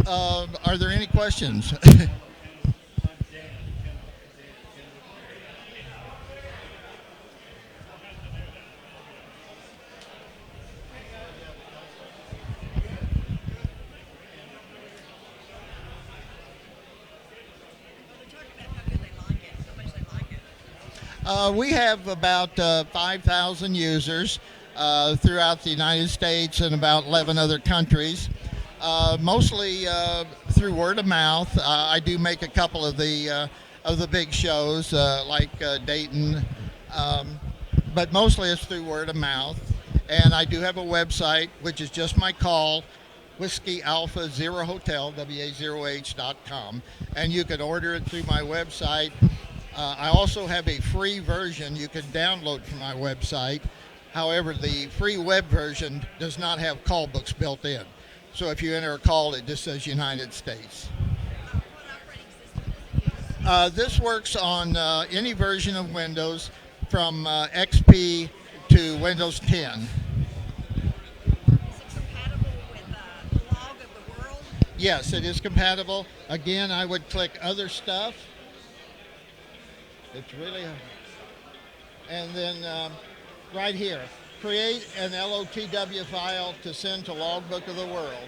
[SPEAKER 3] Are there any questions? We have about 5,000 users throughout the United States and about 11 other countries. Mostly through word of mouth. I do make a couple of the big shows like Dayton, but mostly it's through word of mouth. And I do have a website, which is just my call, Whiskey Alpha Zero Hotel, WA0H.com, and you can order it through my website. I also have a free version you can download from my website. However, the free web version does not have call books built in. So if you enter a call, it just says United States. This works on any version of Windows from XP to Windows 10. Yes, it is compatible. Again, I would click other stuff. It's really, and then right here, create an LOTW file to send to Logbook of the World.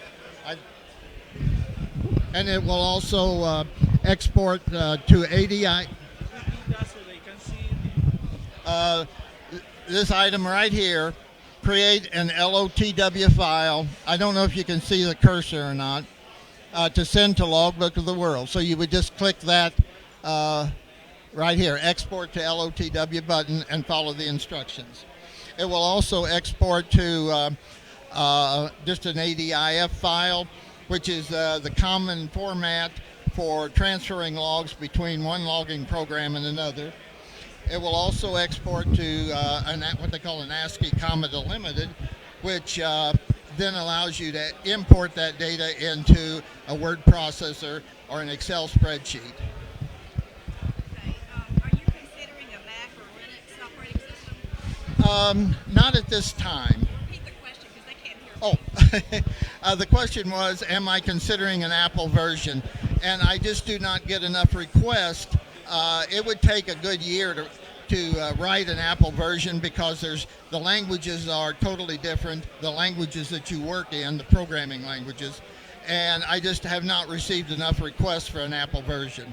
[SPEAKER 3] And it will also export to ADI. This item right here, create an LOTW file. I don't know if you can see the cursor or not, to send to Logbook of the World. So you would just click that right here, export to LOTW button and follow the instructions. It will also export to just an ADIF file, which is the common format for transferring logs between one logging program and another. It will also export to what they call an ASCII comma delimited, which then allows you to import that data into a word processor or an Excel spreadsheet.
[SPEAKER 14] Are you considering a Mac or Linux operating system?
[SPEAKER 3] Not at this time.
[SPEAKER 14] Repeat the question because they can't hear me.
[SPEAKER 3] Oh, the question was, am I considering an Apple version? And I just do not get enough requests. It would take a good year to write an Apple version because the languages are totally different, the languages that you work in, the programming languages, and I just have not received enough requests for an Apple version.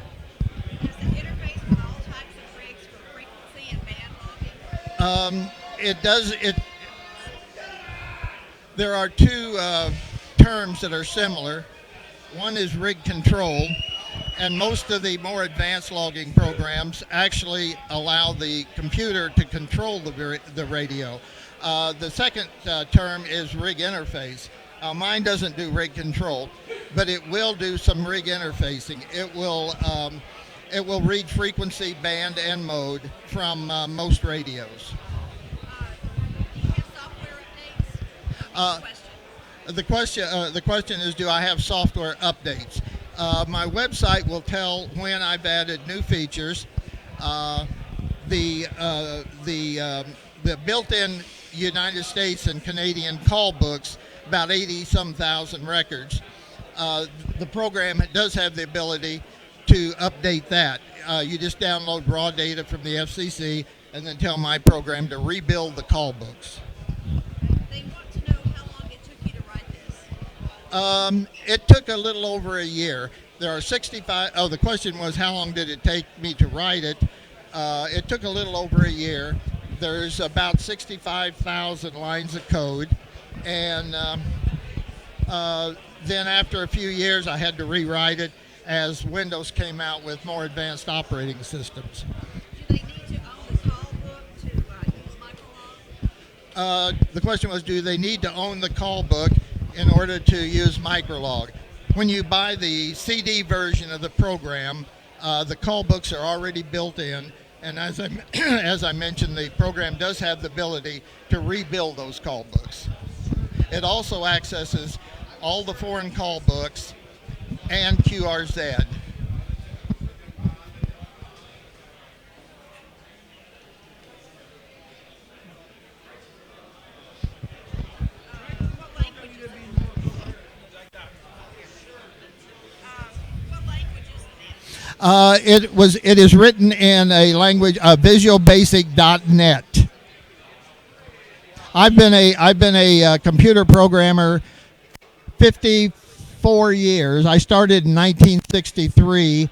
[SPEAKER 14] Does it interface with all types of rigs for frequency and band logging?
[SPEAKER 3] It does. There are two terms that are similar. One is rig control, and most of the more advanced logging programs actually allow the computer to control the radio. The second term is rig interface. Mine doesn't do rig control, but it will do some rig interfacing. It will read frequency, band, and mode from most radios.
[SPEAKER 14] Do you have software updates?
[SPEAKER 3] The question is, do I have software updates? My website will tell when I've added new features. The built-in United States and Canadian call books, about 80-some thousand records. The program does have the ability to update that. You just download raw data from the FCC and then tell my program to rebuild the call books.
[SPEAKER 14] They want to know how long it took you to write this.
[SPEAKER 3] It took a little over a year. There are 65. Oh, the question was how long did it take me to write it? It took a little over a year. There's about 65,000 lines of code, and then after a few years, I had to rewrite it as Windows came out with more advanced operating systems.
[SPEAKER 14] Do they need to own the call book to use Microlog?
[SPEAKER 3] The question was, do they need to own the call book in order to use Microlog? When you buy the CD version of the program, the call books are already built in, and as I mentioned, the program does have the ability to rebuild those call books. It also accesses all the foreign call books and QRZ. It is written in a language, visualbasic.net. I've been a computer programmer 54 years. I started in 1963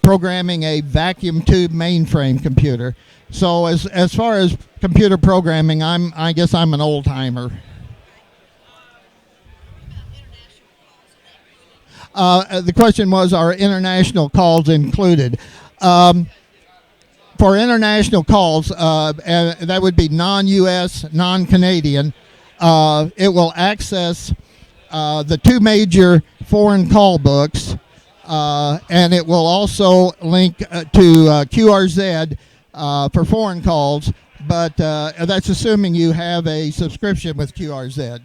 [SPEAKER 3] programming a vacuum tube mainframe computer. So as far as computer programming, I guess I'm an old timer. The question was, are international calls included? For international calls, and that would be non-U.S., non-Canadian, it will access the two major foreign call books, and it will also link to QRZ for foreign calls, but that's assuming you have a subscription with QRZ.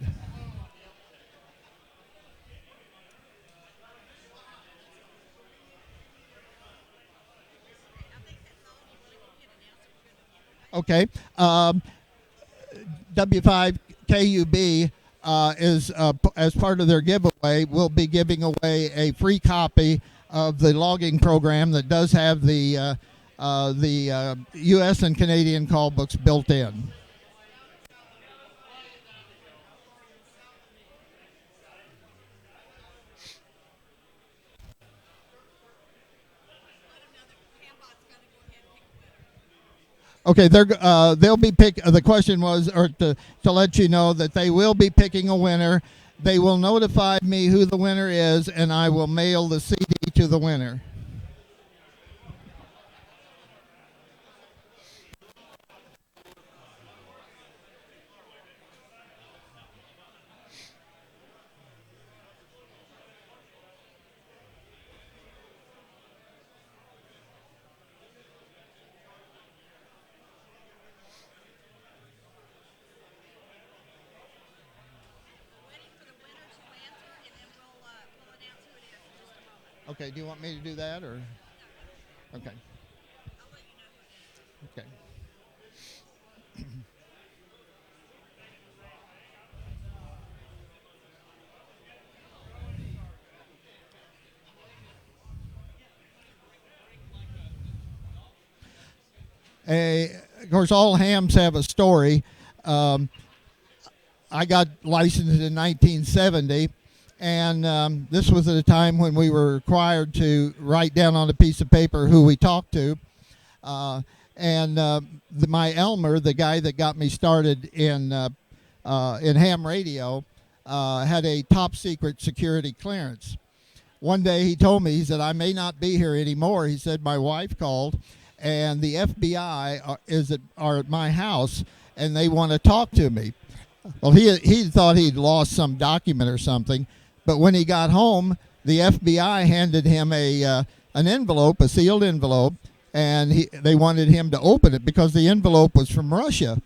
[SPEAKER 3] Okay. W5KUB is, as part of their giveaway, will be giving away a free copy of the logging program that does have the U.S. and Canadian call books built in. Okay, they'll be the question was, or to let you know that they will be picking a winner. They will notify me who the winner is, and I will mail the CD to the winner. Okay, do you want me to do that or? Okay. Okay. Of course, all hams have a story. I got licensed in 1970, and this was at a time when we were required to write down on a piece of paper who we talked to. My Elmer, the guy that got me started in ham radio, had a top secret security clearance. One day he told me, he said, I may not be here anymore. He said, my wife called, and the FBI are at my house, and they want to talk to me. Well, he thought he'd lost some document or something, but when he got home, the FBI handed him an envelope, a sealed envelope, and they wanted him to open it because the envelope was from Russia.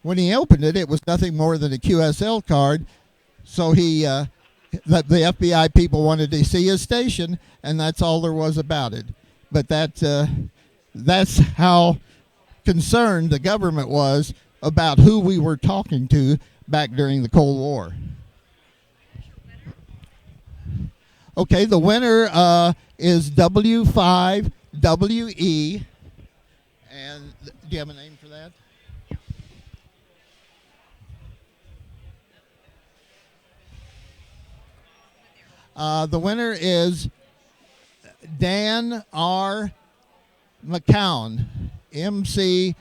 [SPEAKER 3] When he opened it, it was nothing more than a QSL card, so the FBI people wanted to see his station, and that's all there was about it. But that's how concerned the government was about who we were talking to back during the Cold War. Okay, the winner is W5WE. And do you have a name for that? The winner is Dan R. McCown, McCown,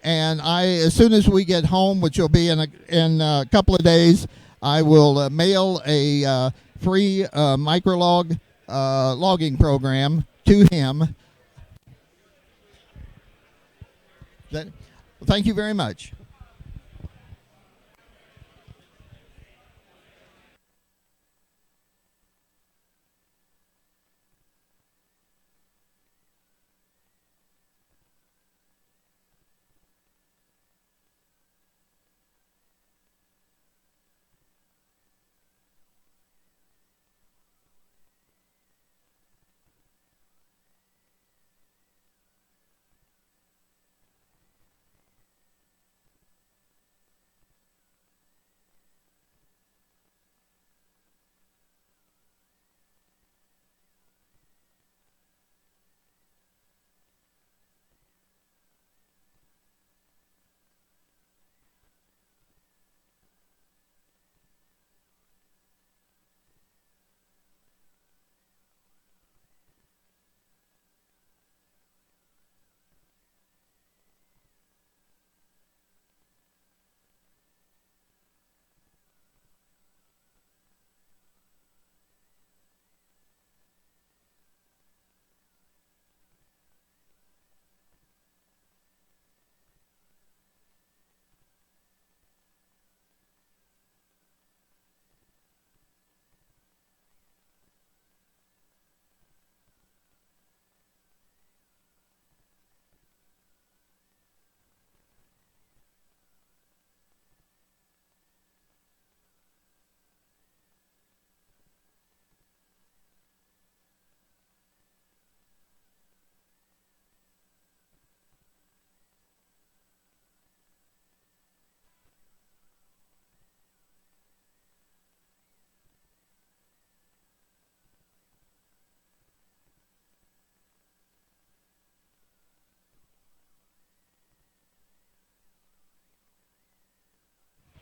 [SPEAKER 3] and as soon as we get home, which will be in a couple of days, I will mail a free microlog logging program to him. Thank you very much.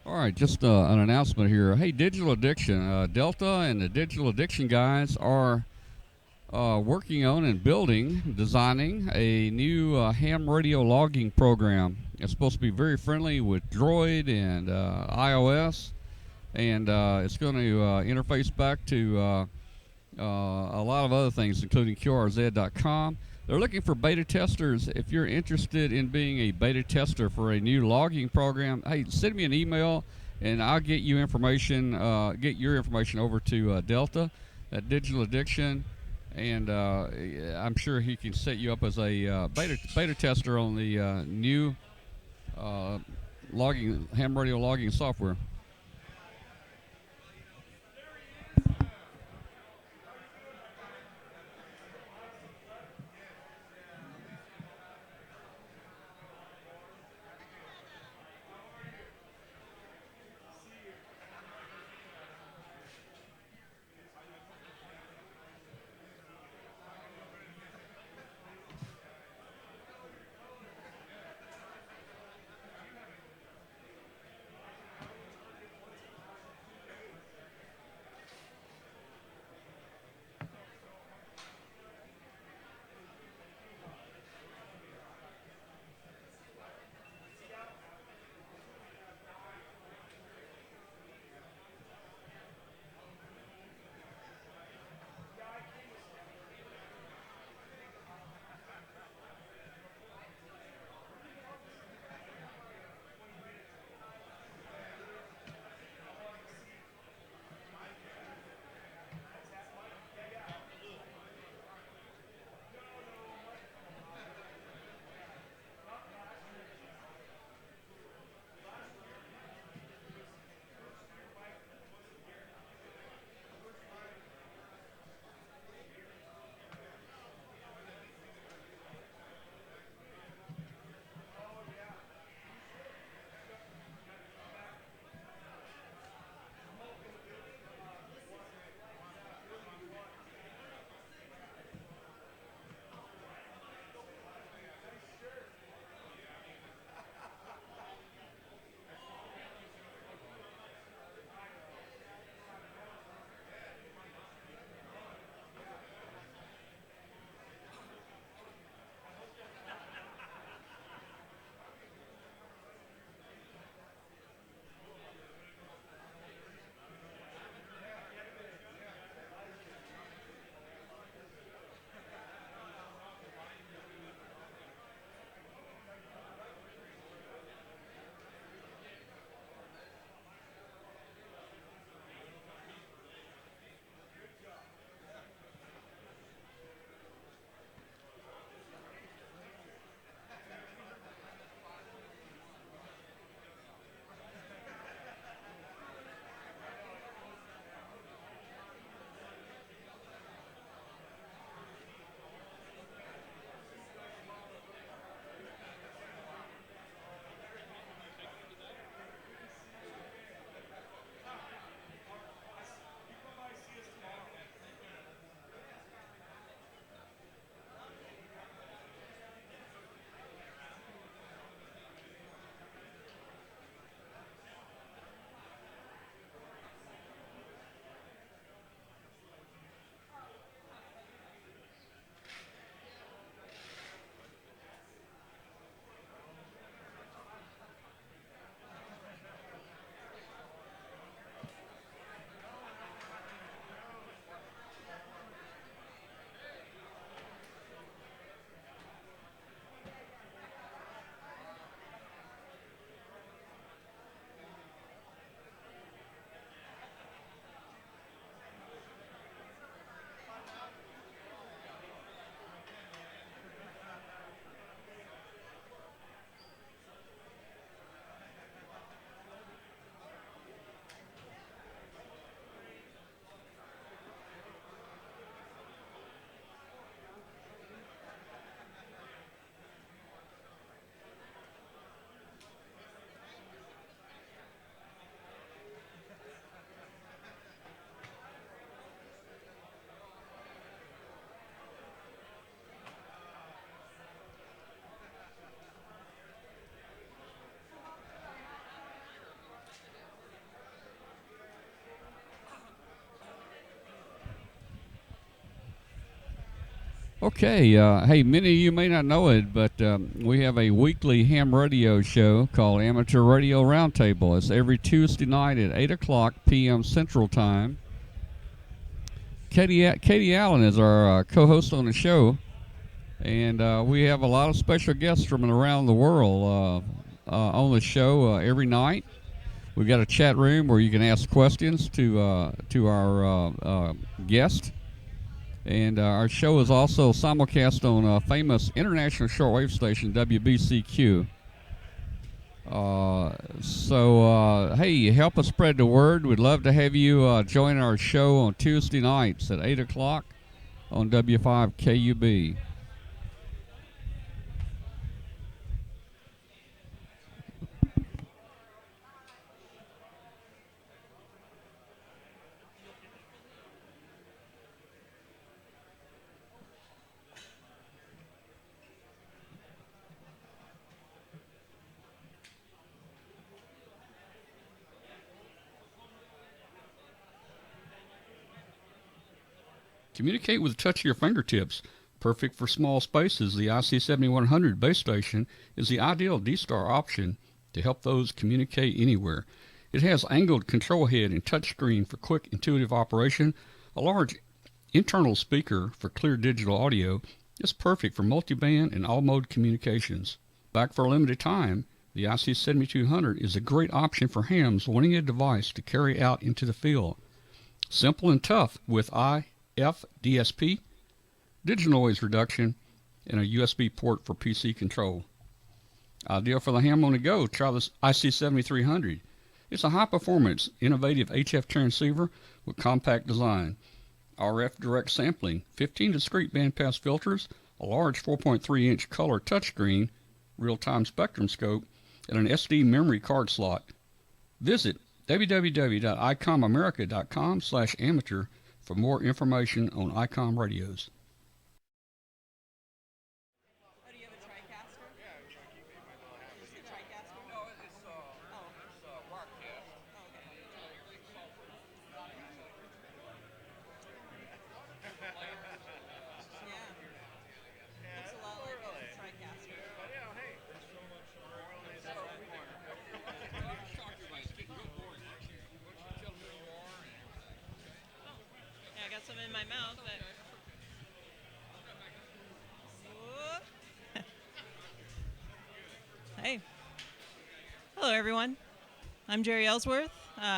[SPEAKER 1] All right, just an announcement here. Hey, Digital Addiction. Delta and the Digital Addiction guys are working on and designing a new ham radio logging program. It's supposed to be very friendly with Droid and iOS, and it's going to interface back to a lot of other things, including QRZ.com. They're looking for beta testers. If you're interested in being a beta tester for a new logging program, hey, send me an email and I'll get you information. Get your information over to Delta at Digital Addiction, and I'm sure he can set you up as a beta tester on the new ham radio logging software. Okay, hey, many of you may not know it, but we have a weekly ham radio show called Amateur Radio Roundtable. It's every Tuesday night at 8 o'clock p.m. Central Time. Katie Allen is our co-host on the show, and we have a lot of special guests from around the world on the show every night. We've got a chat room where you can ask questions to our guest. And our show is also simulcast on a famous international shortwave station, WBCQ. Hey, help us spread the word. We'd love to have you join our show on Tuesday nights at 8 o'clock on W5KUB. Communicate with the touch of your fingertips. Perfect for small spaces, the IC7100 base station is the ideal D-Star option to help those communicate anywhere. It has angled control head and touchscreen for quick, intuitive operation, a large internal speaker for clear digital audio. It's perfect for multiband and all-mode communications. Back for a limited time, the IC7200 is a great option for hams wanting a device to carry out into the field. Simple and tough with FDSP, digital noise reduction, and a USB port for PC control. Ideal for the ham on the go, try this IC7300. It's a high-performance, innovative HF transceiver with compact design, RF direct sampling, 15 discrete bandpass filters, a large 4.3-inch color touchscreen, real-time spectrum scope, and an SD memory card slot. Visit www.icomamerica.com/amateur for more information on ICOM radios.
[SPEAKER 6] Some in my mouth, but hey, hello everyone. I'm Jerry Ellsworth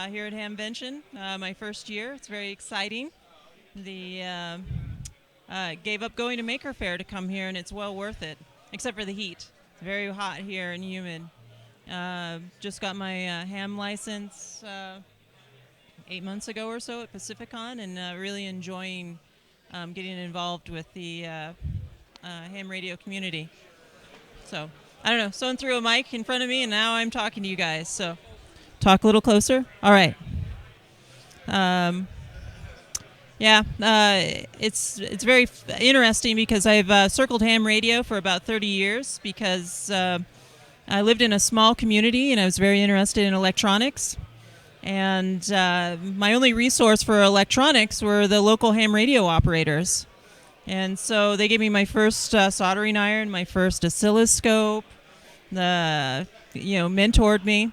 [SPEAKER 6] here at Hamvention. My first year. It's very exciting. Gave up going to Maker Faire to come here, and it's well worth it, except for the heat. It's very hot here and humid. Just got my ham license 8 months ago or so at Pacificon, and really enjoying getting involved with the ham radio community. So, I don't know, someone threw a mic in front of me, and now I'm talking to you guys. So, talk a little closer. All right. It's very interesting because I've circled ham radio for about 30 years because I lived in a small community, and I was very interested in electronics. And my only resource for electronics were the local ham radio operators. And so they gave me my first soldering iron, my first oscilloscope, mentored me.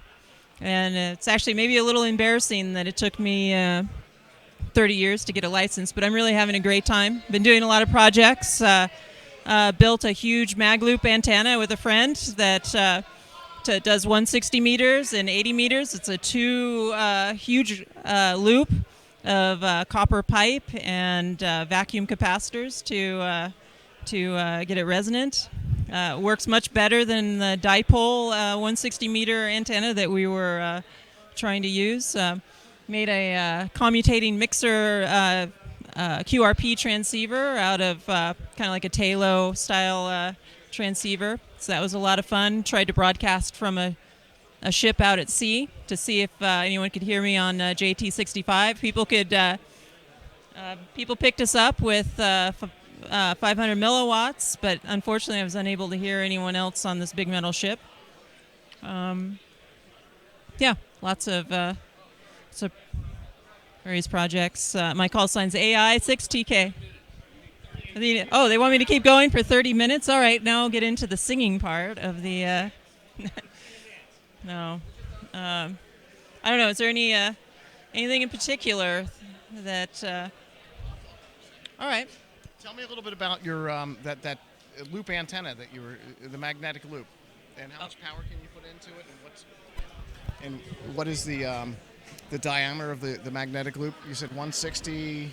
[SPEAKER 6] And it's actually maybe a little embarrassing that it took me 30 years to get a license, but I'm really having a great time. Been doing a lot of projects. Built a huge mag loop antenna with a friend that does 160 meters and 80 meters. It's a huge loop of copper pipe and vacuum capacitors to get it resonant. Works much better than the dipole 160 meter antenna that we were trying to use. Made a commutating mixer QRP transceiver out of kind of like a Talo style transceiver. So that was a lot of fun. Tried to broadcast from a ship out at sea to see if anyone could hear me on JT65. People picked us up with 500 milliwatts, but unfortunately I was unable to hear anyone else on this big metal ship. Lots of various projects. My call sign's AI6TK. They want me to keep going for 30 minutes? All right, now I'll get into the singing part of the... no. I don't know. Is there anything in particular that... all right.
[SPEAKER 16] Tell me a little bit about your that loop antenna that the magnetic loop, and how much power can you put into it, and what is the diameter of the magnetic loop? You said 160.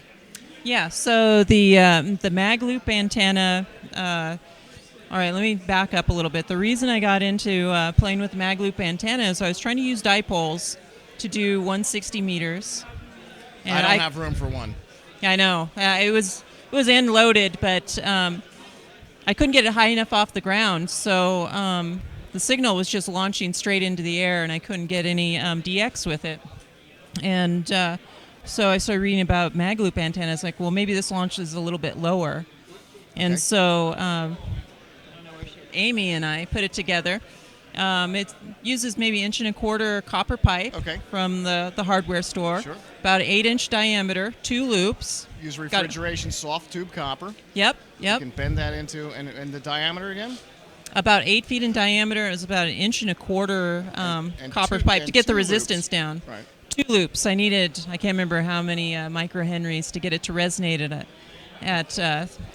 [SPEAKER 6] Yeah. So the mag loop antenna. All right, let me back up a little bit. The reason I got into playing with the mag loop antenna is I was trying to use dipoles to do 160 meters. And
[SPEAKER 16] I don't have room for one.
[SPEAKER 6] I know. It was end loaded, but I couldn't get it high enough off the ground, so the signal was just launching straight into the air, and I couldn't get any DX with it. And so I started reading about mag loop antennas. Like, well, maybe this launches a little bit lower. And so Amy and I put it together. It uses maybe 1.25" copper pipe from the hardware store.
[SPEAKER 16] Sure.
[SPEAKER 6] About 8-inch diameter, 2 loops.
[SPEAKER 16] Use refrigeration soft tube copper.
[SPEAKER 6] Yep.
[SPEAKER 16] You can bend that into, and the diameter again?
[SPEAKER 6] About 8 feet in diameter. It was about 1.25"
[SPEAKER 16] and
[SPEAKER 6] copper
[SPEAKER 16] two-
[SPEAKER 6] pipe
[SPEAKER 16] and
[SPEAKER 6] to get the
[SPEAKER 16] two
[SPEAKER 6] resistance
[SPEAKER 16] loops.
[SPEAKER 6] down.
[SPEAKER 16] Right.
[SPEAKER 6] 2 loops. I can't remember how many microhenries to get it to resonate at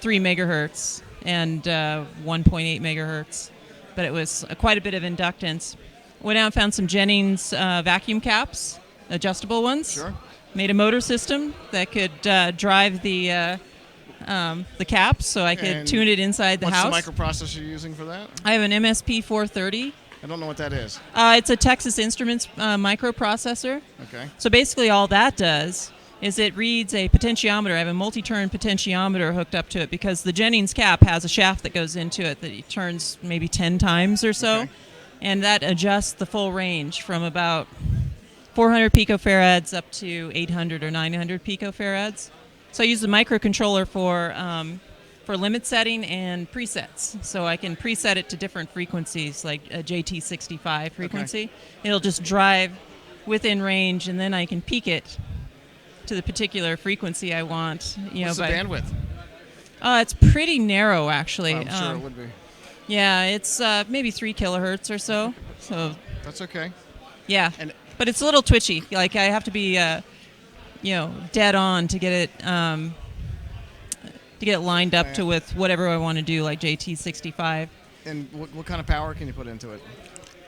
[SPEAKER 6] 3 megahertz and 1.8 megahertz. But it was quite a bit of inductance. Went out and found some Jennings vacuum caps, adjustable ones.
[SPEAKER 16] Sure.
[SPEAKER 6] Made a motor system that could drive the caps, so I could
[SPEAKER 16] And
[SPEAKER 6] tune it inside the house.
[SPEAKER 16] What's the microprocessor you're using for that?
[SPEAKER 6] I have an MSP 430.
[SPEAKER 16] I don't know what that is.
[SPEAKER 6] It's a Texas Instruments microprocessor.
[SPEAKER 16] Okay.
[SPEAKER 6] So basically all that does is it reads a potentiometer. I have a multi-turn potentiometer hooked up to it because the Jennings cap has a shaft that goes into it that it turns maybe 10 times or so.
[SPEAKER 16] Okay.
[SPEAKER 6] And that adjusts the full range from about 400 picofarads up to 800 or 900 picofarads. So I use the microcontroller for limit setting and presets. So I can preset it to different frequencies, like a JT65 frequency.
[SPEAKER 16] Okay.
[SPEAKER 6] It'll just drive within range, and then I can peak it to the particular frequency I want.
[SPEAKER 16] What's the bandwidth?
[SPEAKER 6] It's pretty narrow, actually.
[SPEAKER 16] I'm sure it would be.
[SPEAKER 6] Yeah, it's maybe 3 kilohertz or so. So
[SPEAKER 16] that's okay.
[SPEAKER 6] Yeah, but it's a little twitchy. Like I have to be, dead on to get it lined up to with whatever I want to do, like JT65.
[SPEAKER 16] And what kind of power can you put into it?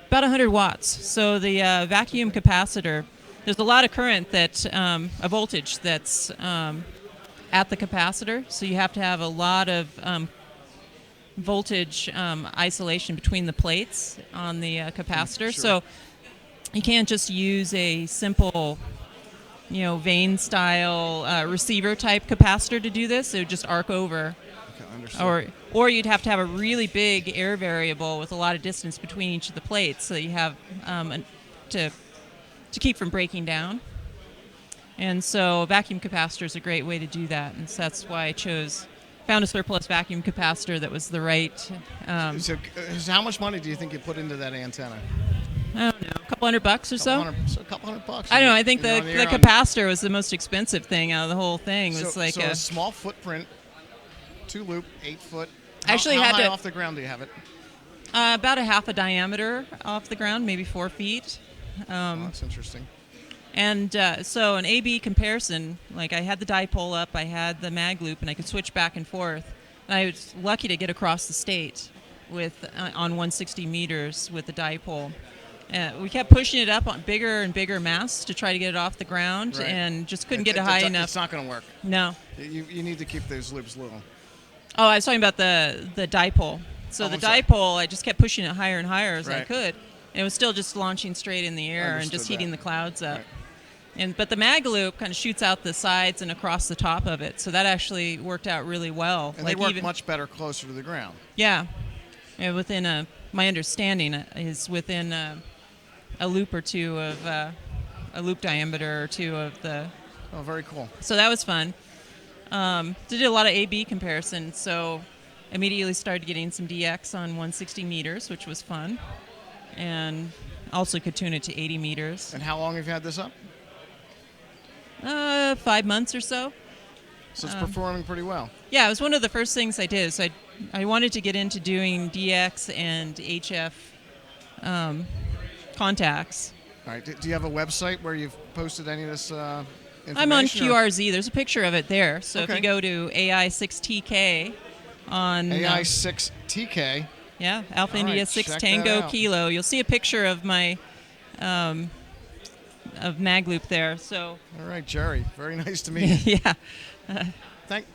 [SPEAKER 6] About 100 watts. So the vacuum capacitor, there's a lot of current a voltage that's at the capacitor. So you have to have a lot of voltage isolation between the plates on the capacitor.
[SPEAKER 16] Sure.
[SPEAKER 6] So you can't just use a simple, vane style receiver type capacitor to do this. It would just arc over.
[SPEAKER 16] Okay, understood.
[SPEAKER 6] Or you'd have to have a really big air variable with a lot of distance between each of the plates, so you have to keep from breaking down. And so a vacuum capacitor is a great way to do that, and so that's why I found a surplus vacuum capacitor that was the right.
[SPEAKER 16] So how much money do you think you put into that antenna?
[SPEAKER 6] I don't know, a couple $100 or so.
[SPEAKER 16] A couple $100.
[SPEAKER 6] I don't know. I think the capacitor was the most expensive thing out of the whole thing. It was like
[SPEAKER 16] a small footprint, 2-loop, 8-foot.
[SPEAKER 6] Actually,
[SPEAKER 16] how
[SPEAKER 6] had
[SPEAKER 16] high
[SPEAKER 6] to
[SPEAKER 16] off the ground do you have it?
[SPEAKER 6] About a half a diameter off the ground, maybe 4 feet.
[SPEAKER 16] That's interesting.
[SPEAKER 6] And so an A/B comparison, like I had the dipole up, I had the mag loop, and I could switch back and forth. And I was lucky to get across the state on 160 meters with the dipole. We kept pushing it up on bigger and bigger masts to try to get it off the ground,
[SPEAKER 16] Right.
[SPEAKER 6] and just couldn't get it high enough.
[SPEAKER 16] It's not going to work.
[SPEAKER 6] No.
[SPEAKER 16] You need to keep those loops little.
[SPEAKER 6] Oh, I was talking about the dipole. So
[SPEAKER 16] Oh,
[SPEAKER 6] the
[SPEAKER 16] I'm sorry.
[SPEAKER 6] dipole, I just kept pushing it higher and higher as I
[SPEAKER 16] Right.
[SPEAKER 6] could. And it was still just launching straight in the air and just
[SPEAKER 16] Understood
[SPEAKER 6] heating
[SPEAKER 16] that.
[SPEAKER 6] the clouds up.
[SPEAKER 16] Right.
[SPEAKER 6] But the mag loop kind of shoots out the sides and across the top of it, so that actually worked out really well.
[SPEAKER 16] And they work much better closer to the ground.
[SPEAKER 6] Yeah, within my understanding is within a loop or two of a loop diameter or two of the.
[SPEAKER 16] Oh, very cool.
[SPEAKER 6] So that was fun. Did a lot of A/B comparison, so immediately started getting some DX on 160 meters, which was fun, and also could tune it to 80 meters.
[SPEAKER 16] And how long have you had this up?
[SPEAKER 6] 5 months or so.
[SPEAKER 16] So it's performing pretty well.
[SPEAKER 6] Yeah, it was one of the first things I did. So I wanted to get into doing DX and HF contacts.
[SPEAKER 16] All right. Do you have a website where you've posted any of this information?
[SPEAKER 6] I'm on
[SPEAKER 16] or-
[SPEAKER 6] QRZ. There's a picture of it there. So if
[SPEAKER 16] Okay.
[SPEAKER 6] you go to AI6TK on
[SPEAKER 16] AI6TK.
[SPEAKER 6] Yeah, Alpha
[SPEAKER 16] All
[SPEAKER 6] India
[SPEAKER 16] right,
[SPEAKER 6] 6
[SPEAKER 16] check
[SPEAKER 6] Tango
[SPEAKER 16] that out.
[SPEAKER 6] Kilo. You'll see a picture of my of Magloop there. So
[SPEAKER 16] All right, Jerry. Very nice to meet you.
[SPEAKER 6] yeah.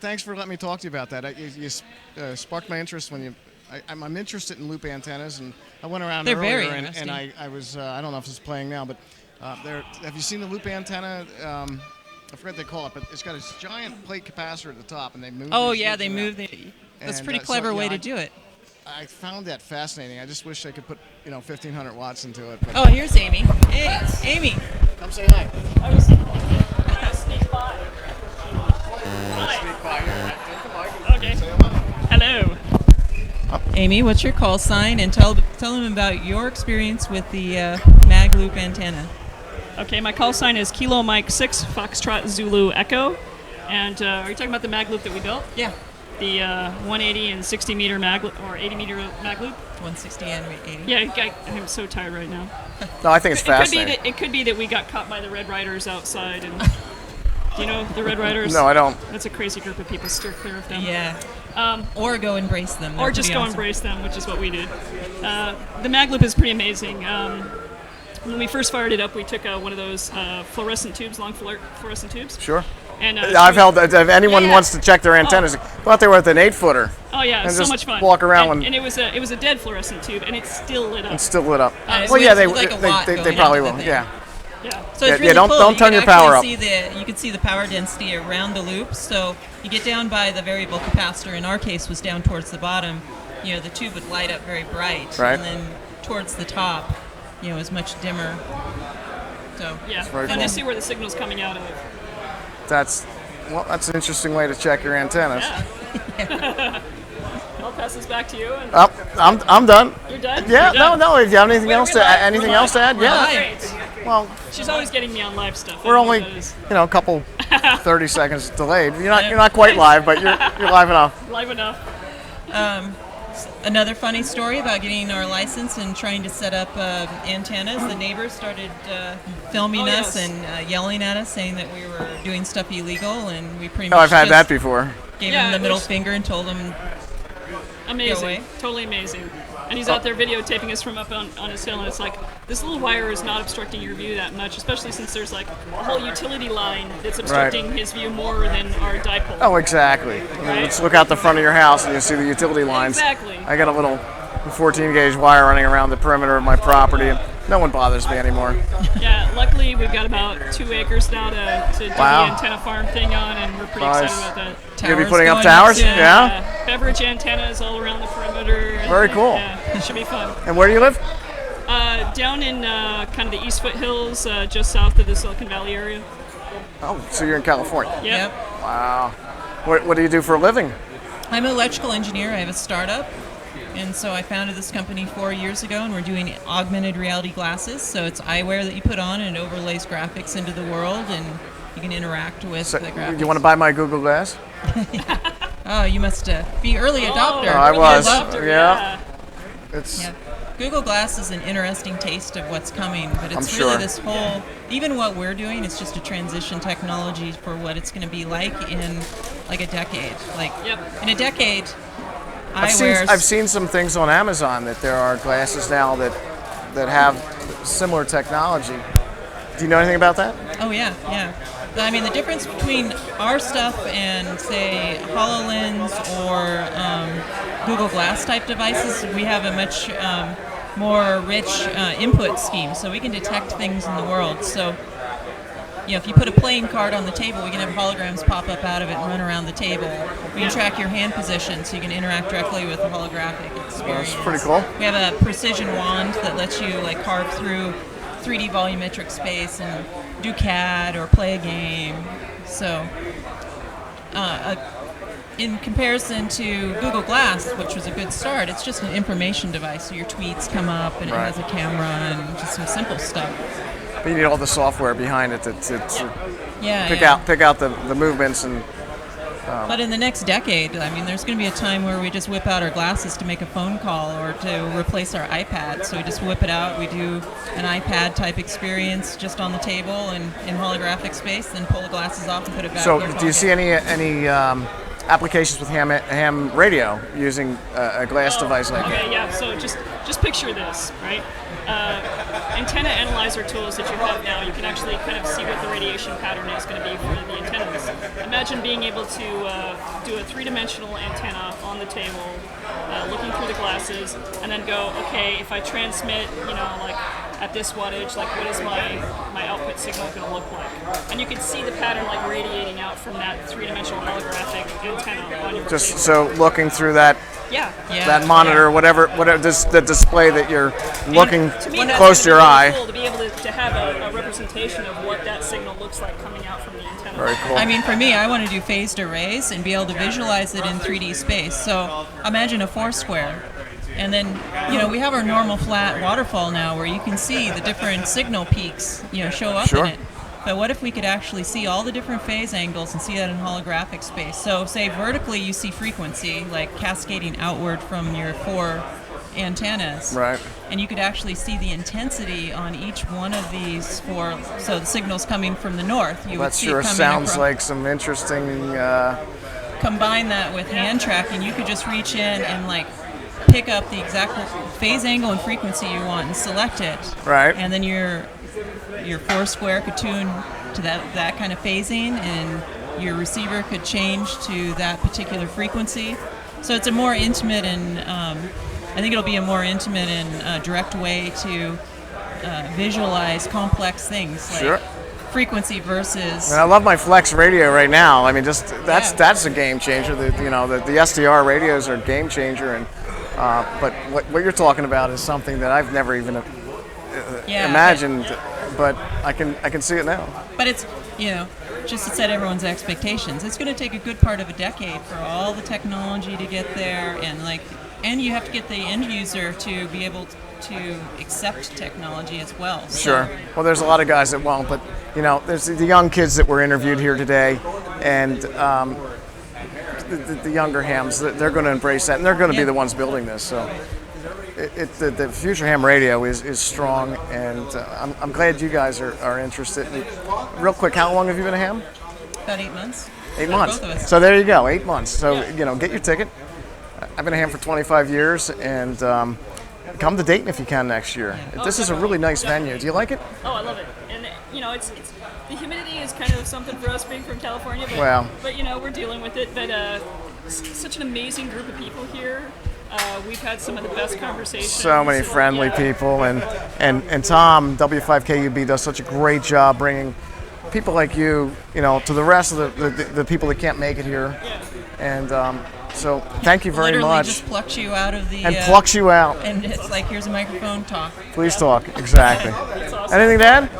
[SPEAKER 16] Thanks for letting me talk to you about that. You sparked my interest when you. I'm interested in loop antennas, and I went around
[SPEAKER 6] They're
[SPEAKER 16] earlier,
[SPEAKER 6] very
[SPEAKER 16] and
[SPEAKER 6] interesting.
[SPEAKER 16] I was I don't know if it's playing now, but have you seen the loop antenna? I forget what they call it, but it's got this giant plate capacitor at the top, and they move.
[SPEAKER 6] Oh
[SPEAKER 16] these
[SPEAKER 6] yeah,
[SPEAKER 16] loops
[SPEAKER 6] they
[SPEAKER 16] around.
[SPEAKER 6] move the. That's a
[SPEAKER 16] And,
[SPEAKER 6] pretty
[SPEAKER 16] so,
[SPEAKER 6] clever
[SPEAKER 16] yeah,
[SPEAKER 6] way to do it.
[SPEAKER 16] I found that fascinating. I just wish I could put 1,500 watts into it. But
[SPEAKER 6] Oh, here's Amy. Hey, Amy.
[SPEAKER 16] Come say hi.
[SPEAKER 22] I was gonna sneak by.
[SPEAKER 16] Sneak by here.
[SPEAKER 22] Okay. Hello.
[SPEAKER 6] Amy, what's your call sign? And tell them about your experience with the Magloop antenna.
[SPEAKER 12] Okay, my call sign is Kilo Mike 6 Foxtrot Zulu Echo. And are you talking about the Magloop that we built?
[SPEAKER 6] Yeah.
[SPEAKER 12] The 180 and 60 meter Magloop, or 80 meter Magloop?
[SPEAKER 6] 160 and 80.
[SPEAKER 12] Yeah, I'm so tired right now.
[SPEAKER 16] No, I think it's fascinating.
[SPEAKER 12] It could be that we got caught by the Red Riders outside. And do you know the Red Riders?
[SPEAKER 16] No, I don't.
[SPEAKER 12] That's a crazy group of people. Steer clear of them.
[SPEAKER 6] Yeah. Or go embrace them.
[SPEAKER 12] Or
[SPEAKER 6] They're
[SPEAKER 12] just
[SPEAKER 6] pretty
[SPEAKER 12] go
[SPEAKER 6] awesome.
[SPEAKER 12] embrace them, which is what we did. The Magloop is pretty amazing. When we first fired it up, we took one of those fluorescent tubes, long fluorescent tubes.
[SPEAKER 16] Sure.
[SPEAKER 12] And
[SPEAKER 16] I've held. If anyone wants to check their antennas, go out there with an 8-footer.
[SPEAKER 12] Oh yeah,
[SPEAKER 16] and
[SPEAKER 12] it's
[SPEAKER 16] just
[SPEAKER 12] so much fun.
[SPEAKER 16] Walk around
[SPEAKER 12] and it was a dead fluorescent tube, and it's still lit up.
[SPEAKER 16] and still lit up.
[SPEAKER 12] It's
[SPEAKER 16] Well, yeah, they
[SPEAKER 6] like a watt
[SPEAKER 16] they
[SPEAKER 6] going
[SPEAKER 16] probably
[SPEAKER 6] into the
[SPEAKER 16] will.
[SPEAKER 6] thing.
[SPEAKER 16] Yeah.
[SPEAKER 12] Yeah.
[SPEAKER 6] So
[SPEAKER 16] Yeah,
[SPEAKER 6] it's really
[SPEAKER 16] don't-
[SPEAKER 6] cool.
[SPEAKER 16] don't
[SPEAKER 6] You
[SPEAKER 16] turn
[SPEAKER 6] can
[SPEAKER 16] your power
[SPEAKER 6] actually you can see the power density around the loop. So you get down by the variable capacitor. In our case, was down towards the bottom. You know, the tube would light up very bright,
[SPEAKER 16] Right.
[SPEAKER 6] and then towards the top, you know, is much dimmer. So
[SPEAKER 12] Yeah,
[SPEAKER 16] very
[SPEAKER 12] and
[SPEAKER 16] cool.
[SPEAKER 12] to see where the signal's coming out of.
[SPEAKER 16] That's an interesting way to check your antennas.
[SPEAKER 12] Yeah. I'll pass this back to you. And
[SPEAKER 16] Oh, I'm done.
[SPEAKER 12] You're done?
[SPEAKER 16] Yeah.
[SPEAKER 12] You're done?
[SPEAKER 16] No. If you have anything
[SPEAKER 12] Wait,
[SPEAKER 16] else
[SPEAKER 12] we're
[SPEAKER 16] to
[SPEAKER 12] live.
[SPEAKER 16] anything
[SPEAKER 12] We're
[SPEAKER 16] else to add,
[SPEAKER 12] live.
[SPEAKER 16] yeah.
[SPEAKER 12] Great.
[SPEAKER 16] Well,
[SPEAKER 12] She's always getting me on live stuff.
[SPEAKER 16] we're
[SPEAKER 12] I
[SPEAKER 16] only
[SPEAKER 12] don't know what
[SPEAKER 16] a couple 30 seconds delayed. You're not quite live, but you're live enough.
[SPEAKER 12] that is. Live enough.
[SPEAKER 6] Another funny story about getting our license and trying to set up antennas. The neighbors started filming
[SPEAKER 12] Oh,
[SPEAKER 6] us
[SPEAKER 12] yes.
[SPEAKER 6] and yelling at us, saying that we were doing stuff illegal, and we pretty
[SPEAKER 16] Oh,
[SPEAKER 6] much
[SPEAKER 16] I've had
[SPEAKER 6] just
[SPEAKER 16] that before.
[SPEAKER 6] Gave
[SPEAKER 12] Yeah,
[SPEAKER 6] him the
[SPEAKER 12] it
[SPEAKER 6] middle
[SPEAKER 12] was-
[SPEAKER 6] finger and told him.
[SPEAKER 12] Amazing.
[SPEAKER 6] away.
[SPEAKER 12] Totally amazing. And he's out there videotaping us from up on his hill, and it's like, this little wire is not obstructing your view that much, especially since there's like a whole utility line that's obstructing his view more than our dipole.
[SPEAKER 16] Oh, exactly. I mean,
[SPEAKER 12] Right.
[SPEAKER 16] let's look out the front of your house and you see the utility lines.
[SPEAKER 12] Exactly.
[SPEAKER 16] I got a little 14 gauge wire running around the perimeter of my property, and no one bothers me anymore.
[SPEAKER 12] Yeah, luckily we've got about 2 acres now to do
[SPEAKER 16] Wow.
[SPEAKER 12] the antenna farm thing on, and we're pretty
[SPEAKER 16] Nice.
[SPEAKER 12] excited about that.
[SPEAKER 16] You're gonna be putting up towers? Yeah.
[SPEAKER 12] Beverage antennas all around the perimeter.
[SPEAKER 16] Very cool.
[SPEAKER 12] Yeah, it should be fun.
[SPEAKER 16] And where do you live?
[SPEAKER 12] Down in kind of the East Foothills, just south of the Silicon Valley area.
[SPEAKER 16] Oh, so you're in California.
[SPEAKER 12] Yep.
[SPEAKER 16] Wow. What do you do for a living?
[SPEAKER 6] I'm an electrical engineer. I have a startup. And so I founded this company 4 years ago, and we're doing augmented reality glasses. So it's eyewear that you put on, and it overlays graphics into the world, and you can interact with
[SPEAKER 16] So,
[SPEAKER 6] the graphics.
[SPEAKER 16] you want to buy my Google Glass?
[SPEAKER 6] Oh, you must be early adopter.
[SPEAKER 16] I
[SPEAKER 6] Early
[SPEAKER 16] was.
[SPEAKER 6] adopter,
[SPEAKER 16] Yeah. It's.
[SPEAKER 6] Yeah. Google Glass is an interesting taste of what's coming, but it's
[SPEAKER 16] I'm
[SPEAKER 6] really
[SPEAKER 16] sure.
[SPEAKER 6] this whole, even what we're doing, it's just a transition technology for what it's going to be like in like a decade. Like in a decade, eyewear.
[SPEAKER 16] I've seen some things on Amazon that there are glasses now that have similar technology. Do you know anything about that?
[SPEAKER 6] Oh yeah, yeah. I mean, the difference between our stuff and say HoloLens or Google Glass type devices, we have a much more rich input scheme, so we can detect things in the world. So, you know, if you put a playing card on the table, we can have holograms pop up out of it and run around the table. We can track your hand position, so you can interact directly with the holographic experience.
[SPEAKER 16] That's pretty cool.
[SPEAKER 6] We have a precision wand that lets you like carve through 3D volumetric space and do CAD or play a game. So, in comparison to Google Glass, which was a good start, it's just an information device. So your tweets come up, and it
[SPEAKER 16] Right.
[SPEAKER 6] has a camera and just some simple stuff.
[SPEAKER 16] But you need all the software behind it to
[SPEAKER 6] Yeah,
[SPEAKER 16] pick
[SPEAKER 6] yeah.
[SPEAKER 16] out the movements and
[SPEAKER 6] But in the next decade, I mean, there's going to be a time where we just whip out our glasses to make a phone call or to replace our iPad. So we just whip it out. We do an iPad type experience just on the table and in holographic space, then pull the glasses off and put it back.
[SPEAKER 16] So,
[SPEAKER 6] in your
[SPEAKER 16] do you
[SPEAKER 6] pocket.
[SPEAKER 16] see any applications with ham radio using a glass device like that?
[SPEAKER 12] Okay, yeah. So just picture this, right? Antenna analyzer tools that you have now, you can actually kind of see what the radiation pattern is going to be for the antennas. Imagine being able to do a three-dimensional antenna on the table, looking through the glasses, and then go, okay, if I transmit, like at this wattage, like what is my output signal going to look like? And you can see the pattern like radiating out from that three-dimensional holographic antenna on your
[SPEAKER 16] Just
[SPEAKER 12] table.
[SPEAKER 16] so looking through that.
[SPEAKER 12] Yeah.
[SPEAKER 16] That monitor, whatever, the display that you're looking
[SPEAKER 12] To me, that's
[SPEAKER 16] close to your
[SPEAKER 12] really
[SPEAKER 16] eye.
[SPEAKER 12] cool to be able to have a representation of what that signal looks like coming out from the antenna.
[SPEAKER 16] Very cool.
[SPEAKER 6] I mean, for me, I want to do phased arrays and be able to visualize it in 3D space. So imagine a Foursquare. And then, we have our normal flat waterfall now where you can see the different signal peaks, show up
[SPEAKER 16] Sure.
[SPEAKER 6] in it. But what if we could actually see all the different phase angles and see that in holographic space? So say vertically you see frequency, like cascading outward from your 4 antennas.
[SPEAKER 16] Right.
[SPEAKER 6] And you could actually see the intensity on each one of these 4. So the signal's coming from the north. You would
[SPEAKER 16] That
[SPEAKER 6] see
[SPEAKER 16] sure
[SPEAKER 6] it coming
[SPEAKER 16] sounds
[SPEAKER 6] across.
[SPEAKER 16] like some interesting.
[SPEAKER 6] Combine that with hand tracking, you could just reach in and pick up the exact phase angle and frequency you want and select it.
[SPEAKER 16] Right.
[SPEAKER 6] And then your Foursquare could tune to that kind of phasing, and your receiver could change to that particular frequency. So it's a more intimate and I think it'll be a more intimate and direct way to visualize complex things like
[SPEAKER 16] Sure.
[SPEAKER 6] frequency versus.
[SPEAKER 16] And I love my Flex radio right now. I mean, just that's a game changer. The SDR radios are a game changer, and but what you're talking about is something that I've never even imagined, but I can see it now.
[SPEAKER 6] But it's, just to set everyone's expectations, it's going to take a good part of a decade for all the technology to get there, and you have to get the end user to be able to accept technology as well. So.
[SPEAKER 16] Sure. Well, there's a lot of guys that won't, but there's the young kids that were interviewed here today, and the younger hams, they're going to embrace that, and they're going to be the ones building this. So. The future ham radio is strong, and I'm glad you guys are interested. And real quick, how long have you been a ham?
[SPEAKER 6] About 8 months.
[SPEAKER 16] 8 months.
[SPEAKER 6] Both of us.
[SPEAKER 16] So there you go, 8 months. So get your ticket. I've been a ham for 25 years, and come to Dayton if you can next year. This is a really nice venue. Do you like it?
[SPEAKER 12] Oh, I love it. And it's the humidity is kind of something for us being from California, but we're dealing with it. But such an amazing group of people here. We've had some of the best conversations.
[SPEAKER 16] So many friendly people, and Tom, W5KUB, does such a great job bringing people like you, to the rest of the people that can't make it here. And so thank you very
[SPEAKER 6] Literally
[SPEAKER 16] much.
[SPEAKER 6] just plucks you out of the...
[SPEAKER 16] And plucks you out.
[SPEAKER 6] And it's like, here's a microphone, talk.
[SPEAKER 16] Please talk, exactly.
[SPEAKER 6] That's awesome.
[SPEAKER 16] Anything to add?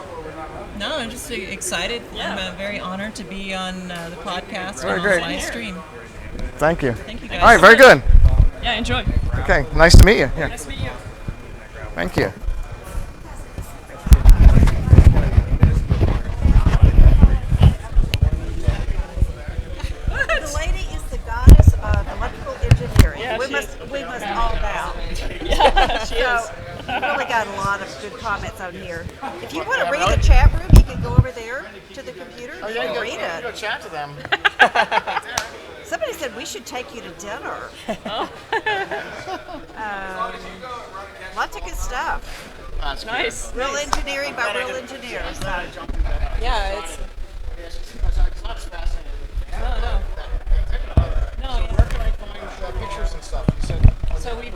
[SPEAKER 6] No, I'm just excited. I'm very honored to be on the podcast
[SPEAKER 16] Very
[SPEAKER 6] and
[SPEAKER 16] great.
[SPEAKER 6] on the live stream.
[SPEAKER 16] Thank you.
[SPEAKER 6] Thank you, guys.
[SPEAKER 16] All right, very good.
[SPEAKER 12] Yeah, enjoy.
[SPEAKER 16] Okay, nice to meet you. Here.
[SPEAKER 12] Nice to meet you.
[SPEAKER 16] Thank you.
[SPEAKER 13] The lady is the goddess of electrical engineering.
[SPEAKER 12] Yeah,
[SPEAKER 13] we
[SPEAKER 12] she
[SPEAKER 13] must
[SPEAKER 12] is.
[SPEAKER 13] all bow.
[SPEAKER 12] Yeah, she
[SPEAKER 13] so
[SPEAKER 12] is.
[SPEAKER 13] we really got a lot of good comments on here. If you want to read the chat room, you can go over there to the computer and read it.
[SPEAKER 16] Go chat to them.
[SPEAKER 13] Somebody said we should take you to dinner. Lots of good stuff.
[SPEAKER 16] That's
[SPEAKER 12] nice.
[SPEAKER 13] Real engineering by real engineers.
[SPEAKER 6] Yeah, it's...
[SPEAKER 16] No.
[SPEAKER 6] No,
[SPEAKER 16] Where can I find pictures and stuff? You said.
[SPEAKER 6] So we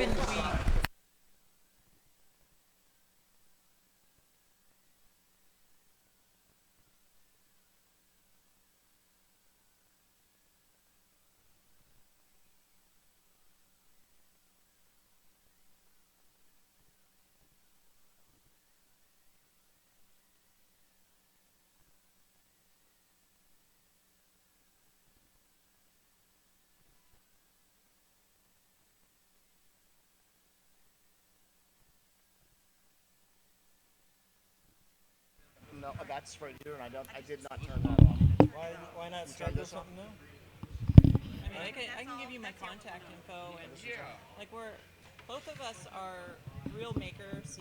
[SPEAKER 16] No, that's right here, and I did not turn that off.
[SPEAKER 18] Why not start this something new?
[SPEAKER 6] I can give you my contact info, and like both of us are real makers.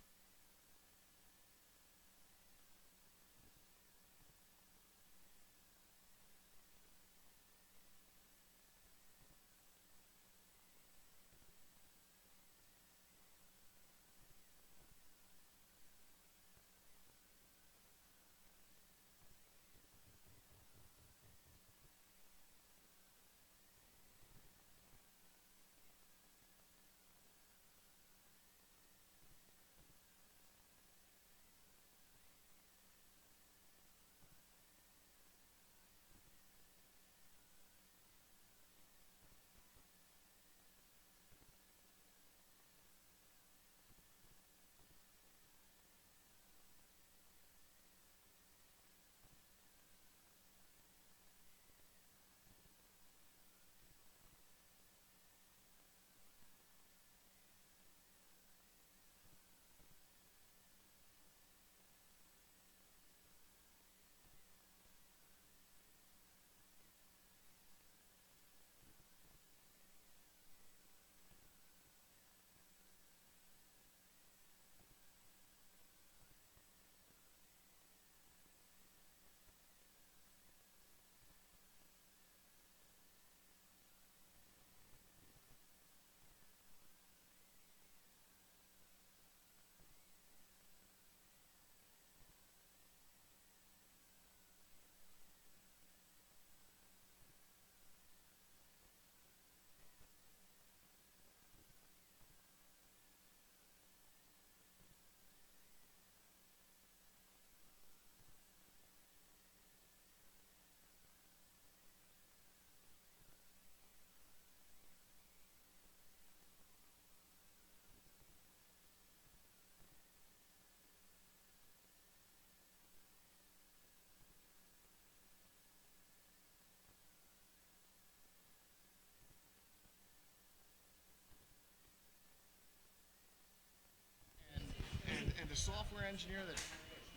[SPEAKER 16] And the software engineer that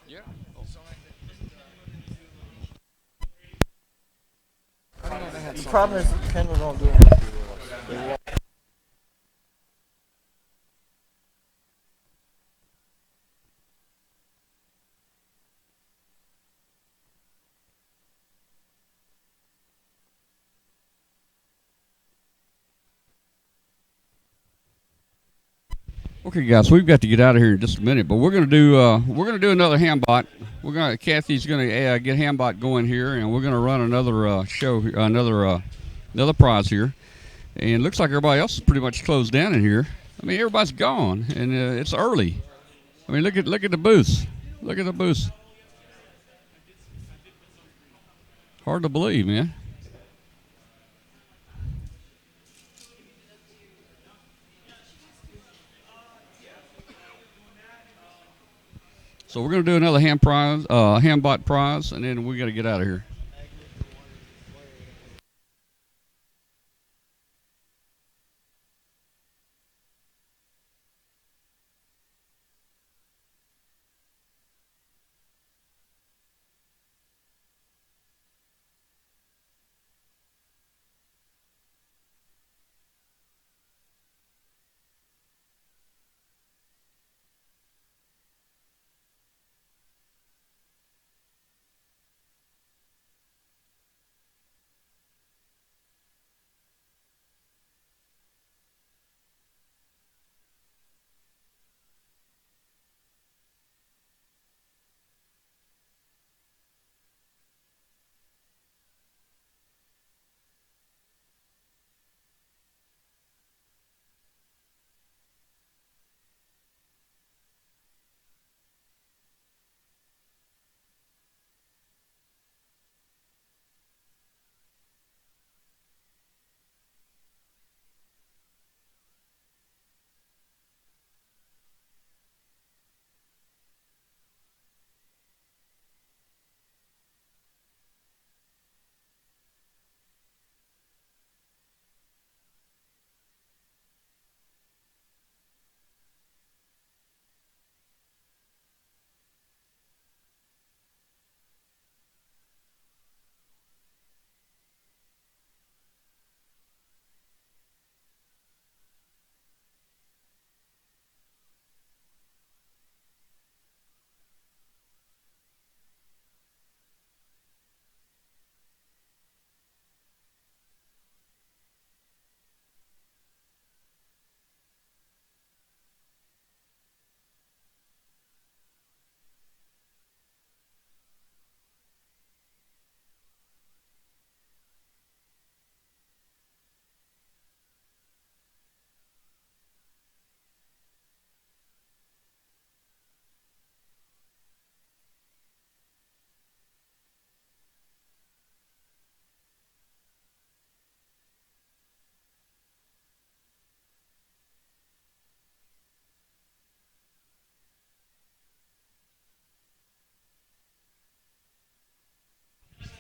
[SPEAKER 16] designed it.
[SPEAKER 22] The problem is Kendall don't do it.
[SPEAKER 1] Okay, guys, we've got to get out of here in just a minute, but we're gonna do another Hambot. Kathy's gonna get Hambot going here, and we're gonna run another show, another prize here. And it looks like everybody else is pretty much closed down in here. I mean, everybody's gone, and it's early. I mean, look at the booths. Look at the booths. Hard to believe, man. So we're going to do another Hambot prize, and then we got to get out of here.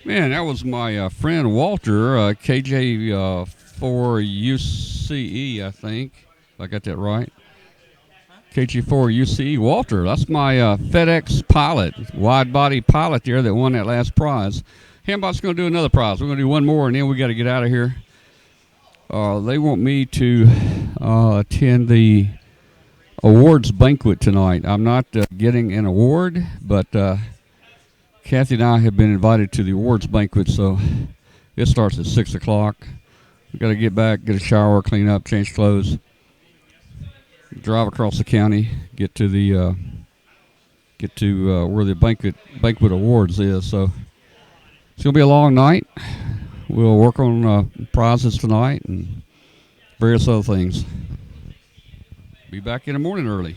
[SPEAKER 1] Man, that was my friend Walter, KJ4UCE, I think. If I got that right. KJ4UCE, Walter. That's my FedEx pilot, wide-body pilot there that won that last prize. Hambot's going to do another prize. We're going to do one more, and then we got to get out of here. They want me to attend the awards banquet tonight. I'm not getting an award, but Kathy and I have been invited to the awards banquet, so it starts at 6 o'clock. We got to get back, get a shower, clean up, change clothes, drive across the county, get to where the banquet awards is. So it's gonna be a long night. We'll work on prizes tonight and various other things. Be back in the morning early.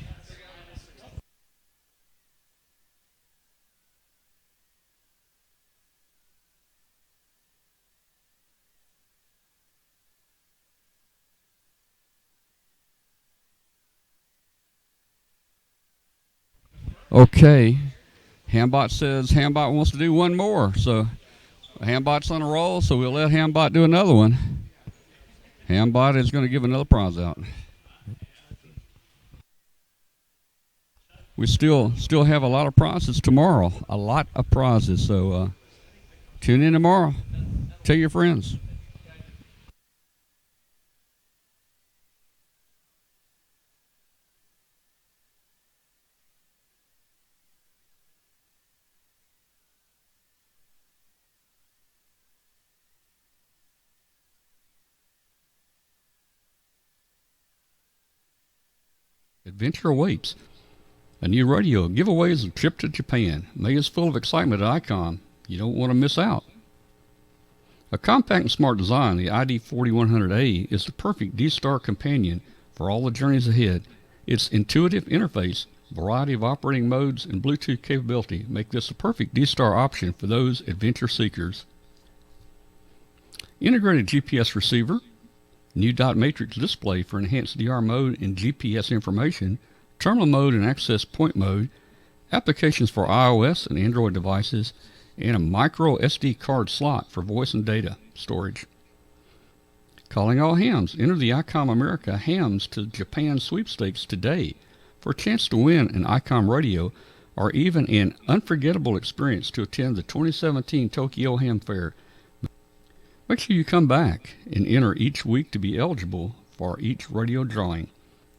[SPEAKER 1] Okay, Hambot says Hambot wants to do one more, so Hambot's on a roll, so we'll let Hambot do another one. Hambot is going to give another prize out. We still have a lot of prizes tomorrow, so tune in tomorrow. Tell your friends. Adventure awaits. A new radio giveaways, a trip to Japan. May is full of excitement at ICOM. You don't want to miss out. A compact and smart design, the ID 4100A is the perfect D-Star companion for all the journeys ahead. Its intuitive interface, variety of operating modes, and Bluetooth capability make this a perfect D-Star option for those adventure seekers. Integrated GPS receiver, new dot matrix display for enhanced DR mode and GPS information, terminal mode and access point mode, applications for iOS and Android devices, and a micro SD card slot for voice and data storage. Calling all hams. Enter the ICOM America Hams to Japan sweepstakes today for a chance to win an ICOM radio or even an unforgettable experience to attend the 2017 Tokyo Ham Fair. Make sure you come back and enter each week to be eligible for each radio drawing.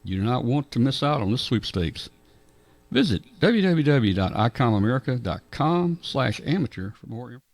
[SPEAKER 1] You do not want to miss out on this sweepstakes. Visit www.icomamerica.com/amateur for more information.